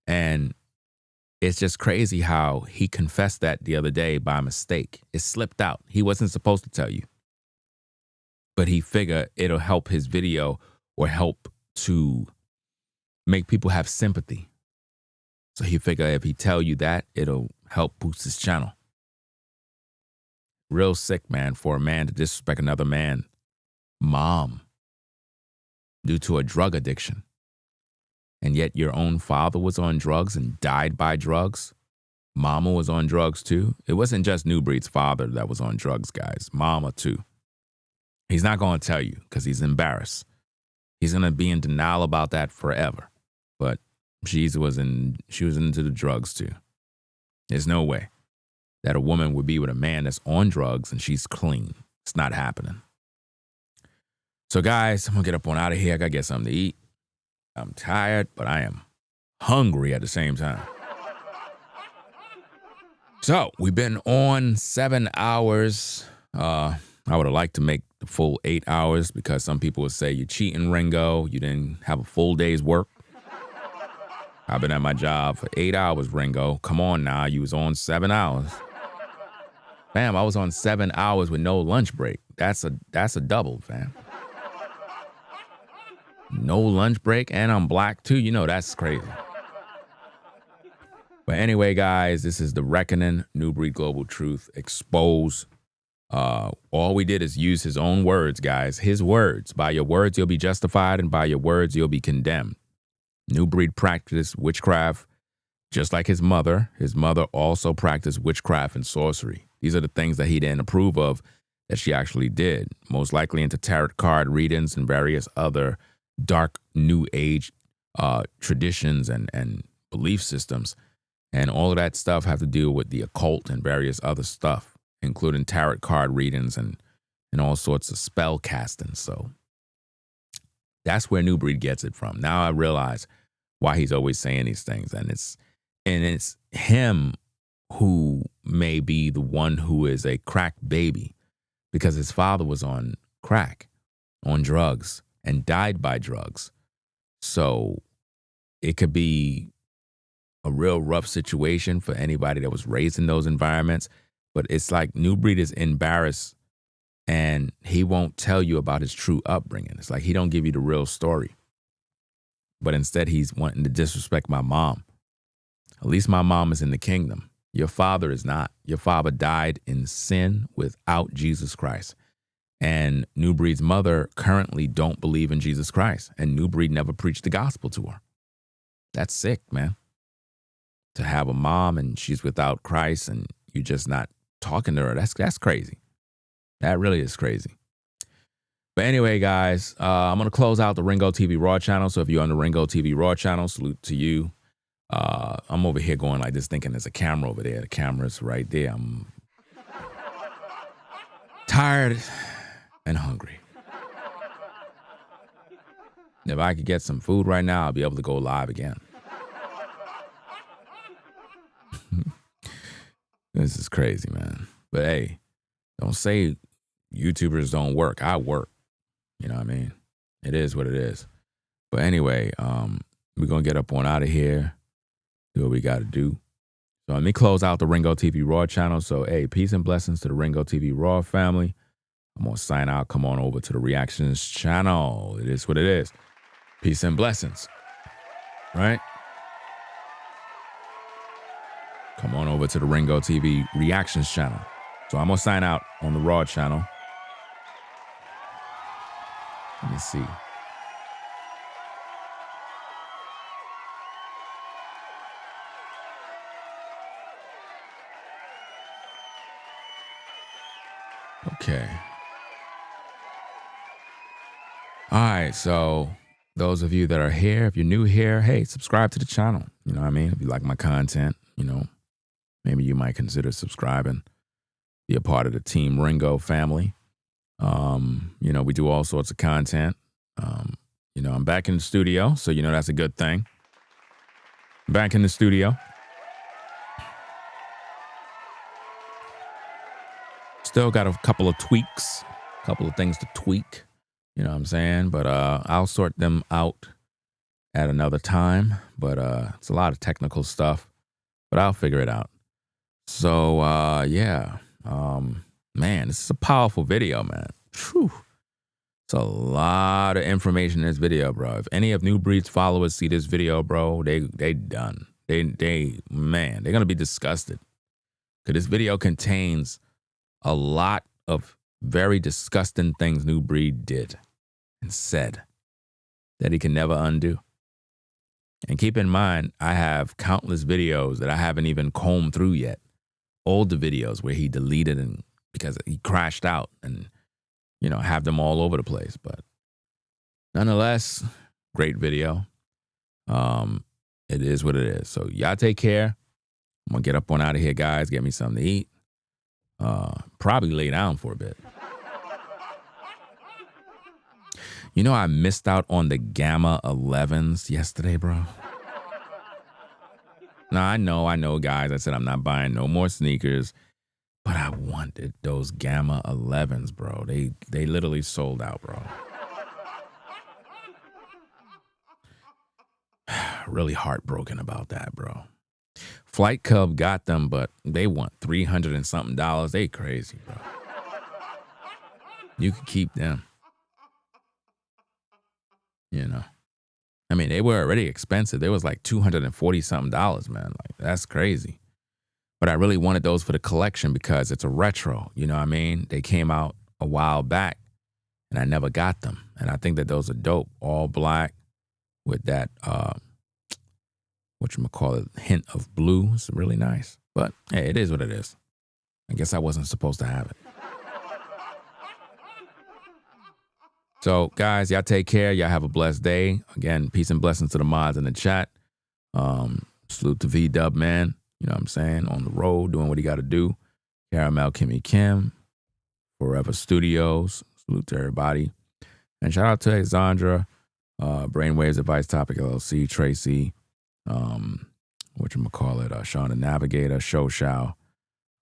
And it's just crazy how he confessed that the other day by mistake. It slipped out. He wasn't supposed to tell you. But he figured it'll help his video or help to make people have sympathy. So he figured if he tell you that, it'll help boost his channel. Real sick, man, for a man to disrespect another man, mom, due to a drug addiction. And yet your own father was on drugs and died by drugs. Mama was on drugs too. It wasn't just Nubreed's father that was on drugs, guys. Mama too. He's not going to tell you because he's embarrassed. He's going to be in denial about that forever. But she was into the drugs too. There's no way that a woman would be with a man that's on drugs and she's clean. It's not happening. So guys, I'm going to get up on out of here. I got to get something to eat. I'm tired, but I am hungry at the same time. So we've been on 7 hours. I would have liked to make the full 8 hours because some people would say you're cheating, Ringo. You didn't have a full day's work. I've been at my job for 8 hours, Ringo. Come on now, you was on 7 hours. Fam, I was on 7 hours with no lunch break. That's a double, fam. No lunch break, and I'm black too. You know, that's crazy. But anyway, guys, this is The Reckoning, Nubreed Global Truth Exposed. All we did is use his own words, guys. His words. By your words, you'll be justified, and by your words, you'll be condemned. Nubreed practiced witchcraft just like his mother. His mother also practiced witchcraft and sorcery. These are the things that he didn't approve of that she actually did. Most likely into tarot card readings and various other dark new age traditions and belief systems. And all of that stuff have to do with the occult and various other stuff, including tarot card readings and all sorts of spell casting. So that's where Nubreed gets it from. Now I realize why he's always saying these things. And it's him who may be the one who is a crack baby because his father was on crack, on drugs, and died by drugs. So it could be a real rough situation for anybody that was raised in those environments. But it's like Nubreed is embarrassed and he won't tell you about his true upbringing. It's like he don't give you the real story. But instead he's wanting to disrespect my mom. At least my mom is in the kingdom. Your father is not. Your father died in sin without Jesus Christ. And Nubreed's mother currently don't believe in Jesus Christ. And Nubreed never preached the gospel to her. That's sick, man. To have a mom and she's without Christ and you're just not talking to her, that's crazy. That really is crazy. But anyway, guys, I'm going to close out the Ringo TV Raw channel. So if you're on the Ringo TV Raw channel, salute to you. I'm over here going like this, thinking there's a camera over there. The camera's right there. I'm tired and hungry. If I could get some food right now, I'll be able to go live again. This is crazy, man. But hey, don't say YouTubers don't work. I work. You know what I mean? It is what it is. But anyway, we're going to get up on out of here. Do what we got to do. So let me close out the Ringo TV Raw channel. So, hey, peace and blessings to the Ringo TV Raw family. I'm going to sign out. Come on over to the Reactions channel. It is what it is. Peace and blessings. Right? Come come on over to the Ringo TV Reactions channel. So I'm going to sign out on the Raw channel. Let me see. Okay. All right, so those of you that are here, if you're new here, hey, subscribe to the channel. You know what I mean? If you like my content, you know, maybe you might consider subscribing. Be a part of the Team Ringo family. You know, we do all sorts of content. You know, I'm back in the studio, so you know that's a good thing. Back in the studio. Still got a couple of tweaks, a couple of things to tweak. You know what I'm saying? But I'll sort them out at another time. But it's a lot of technical stuff, but I'll figure it out. So, yeah. Man, this is a powerful video, man. Whew. It's a lot of information in this video, bro. If any of Nubreed's followers see this video, bro, they done. Man, they're going to be disgusted. Because this video contains a lot of very disgusting things Nubreed did and said that he can never undo. And keep in mind, I have countless videos that I haven't even combed through yet. Older videos where he deleted and because he crashed out and, you know, have them all over the place. But nonetheless, great video. It is what it is. So y'all take care. I'm going to get up on out of here, guys. Get me something to eat. Probably lay down for a bit. You know, I missed out on the Gamma 11s yesterday, bro. Now, I know, guys. I said I'm not buying no more sneakers, but I wanted those Gamma 11s, bro. They literally sold out, bro. Really heartbroken about that, bro. Flight Club got them, but they want $300 and something. They crazy, bro. You could keep them. You know. I mean, they were already expensive. They was like $240 something, man. Like, that's crazy. But I really wanted those for the collection because it's a retro. You know what I mean? They came out a while back, and I never got them. And I think that those are dope. All black with that, whatchamacallit, hint of blue. It's really nice. But, hey, it is what it is. I guess I wasn't supposed to have it. So, guys, y'all take care. Y'all have a blessed day. Again, peace and blessings to the mods in the chat. Salute to V-Dub, man. You know what I'm saying? On the road, doing what he got to do. Caramel, Kimmy Kim, Forever Studios. Salute to everybody. And shout out to Alexandra, Brainwaves Advice Topic LLC, Tracy, whatchamacallit, Sean the Navigator, Show Shao.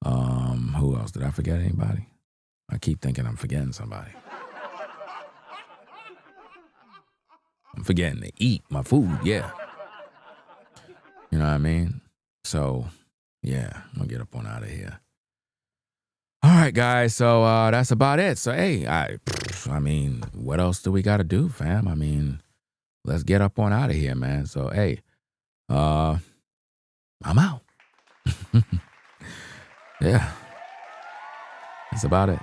Who else? Did I forget anybody? I keep thinking I'm forgetting somebody. I'm forgetting to eat my food, yeah. You know what I mean? So, yeah, I'm going to get up on out of here. All right, guys, so that's about it. So, hey, I mean, what else do we got to do, fam? I mean, let's get up on out of here, man. So, hey, I'm out. Yeah, that's about it.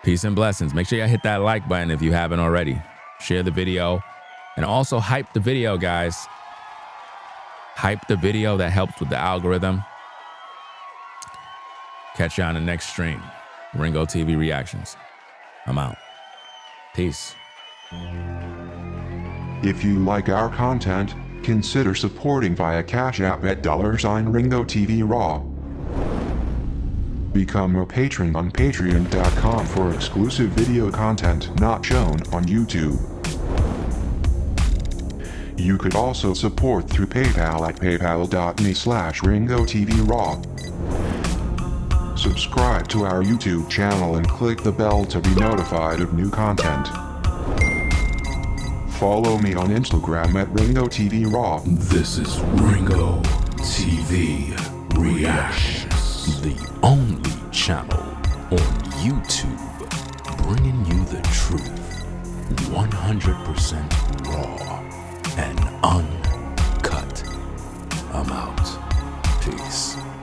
Peace and blessings. Make sure you hit that like button if you haven't already. Share the video. And also hype the video, guys. Hype the video. That helps with the algorithm. Catch you on the next stream. Ringo TV Reactions. I'm out. Peace. If you like our content, consider supporting via Cash App at $sign Ringo TV Raw. Become a patron on patreon.com for exclusive video content not shown on YouTube. You could also support through PayPal at paypal.me/RingoTVRaw. Subscribe to our YouTube channel and click the bell to be notified of new content. Follow me on Instagram at Ringo TV Raw. This is Ringo TV Reactions, the only channel on YouTube bringing you the truth, 100% raw and uncut. I'm out. Peace.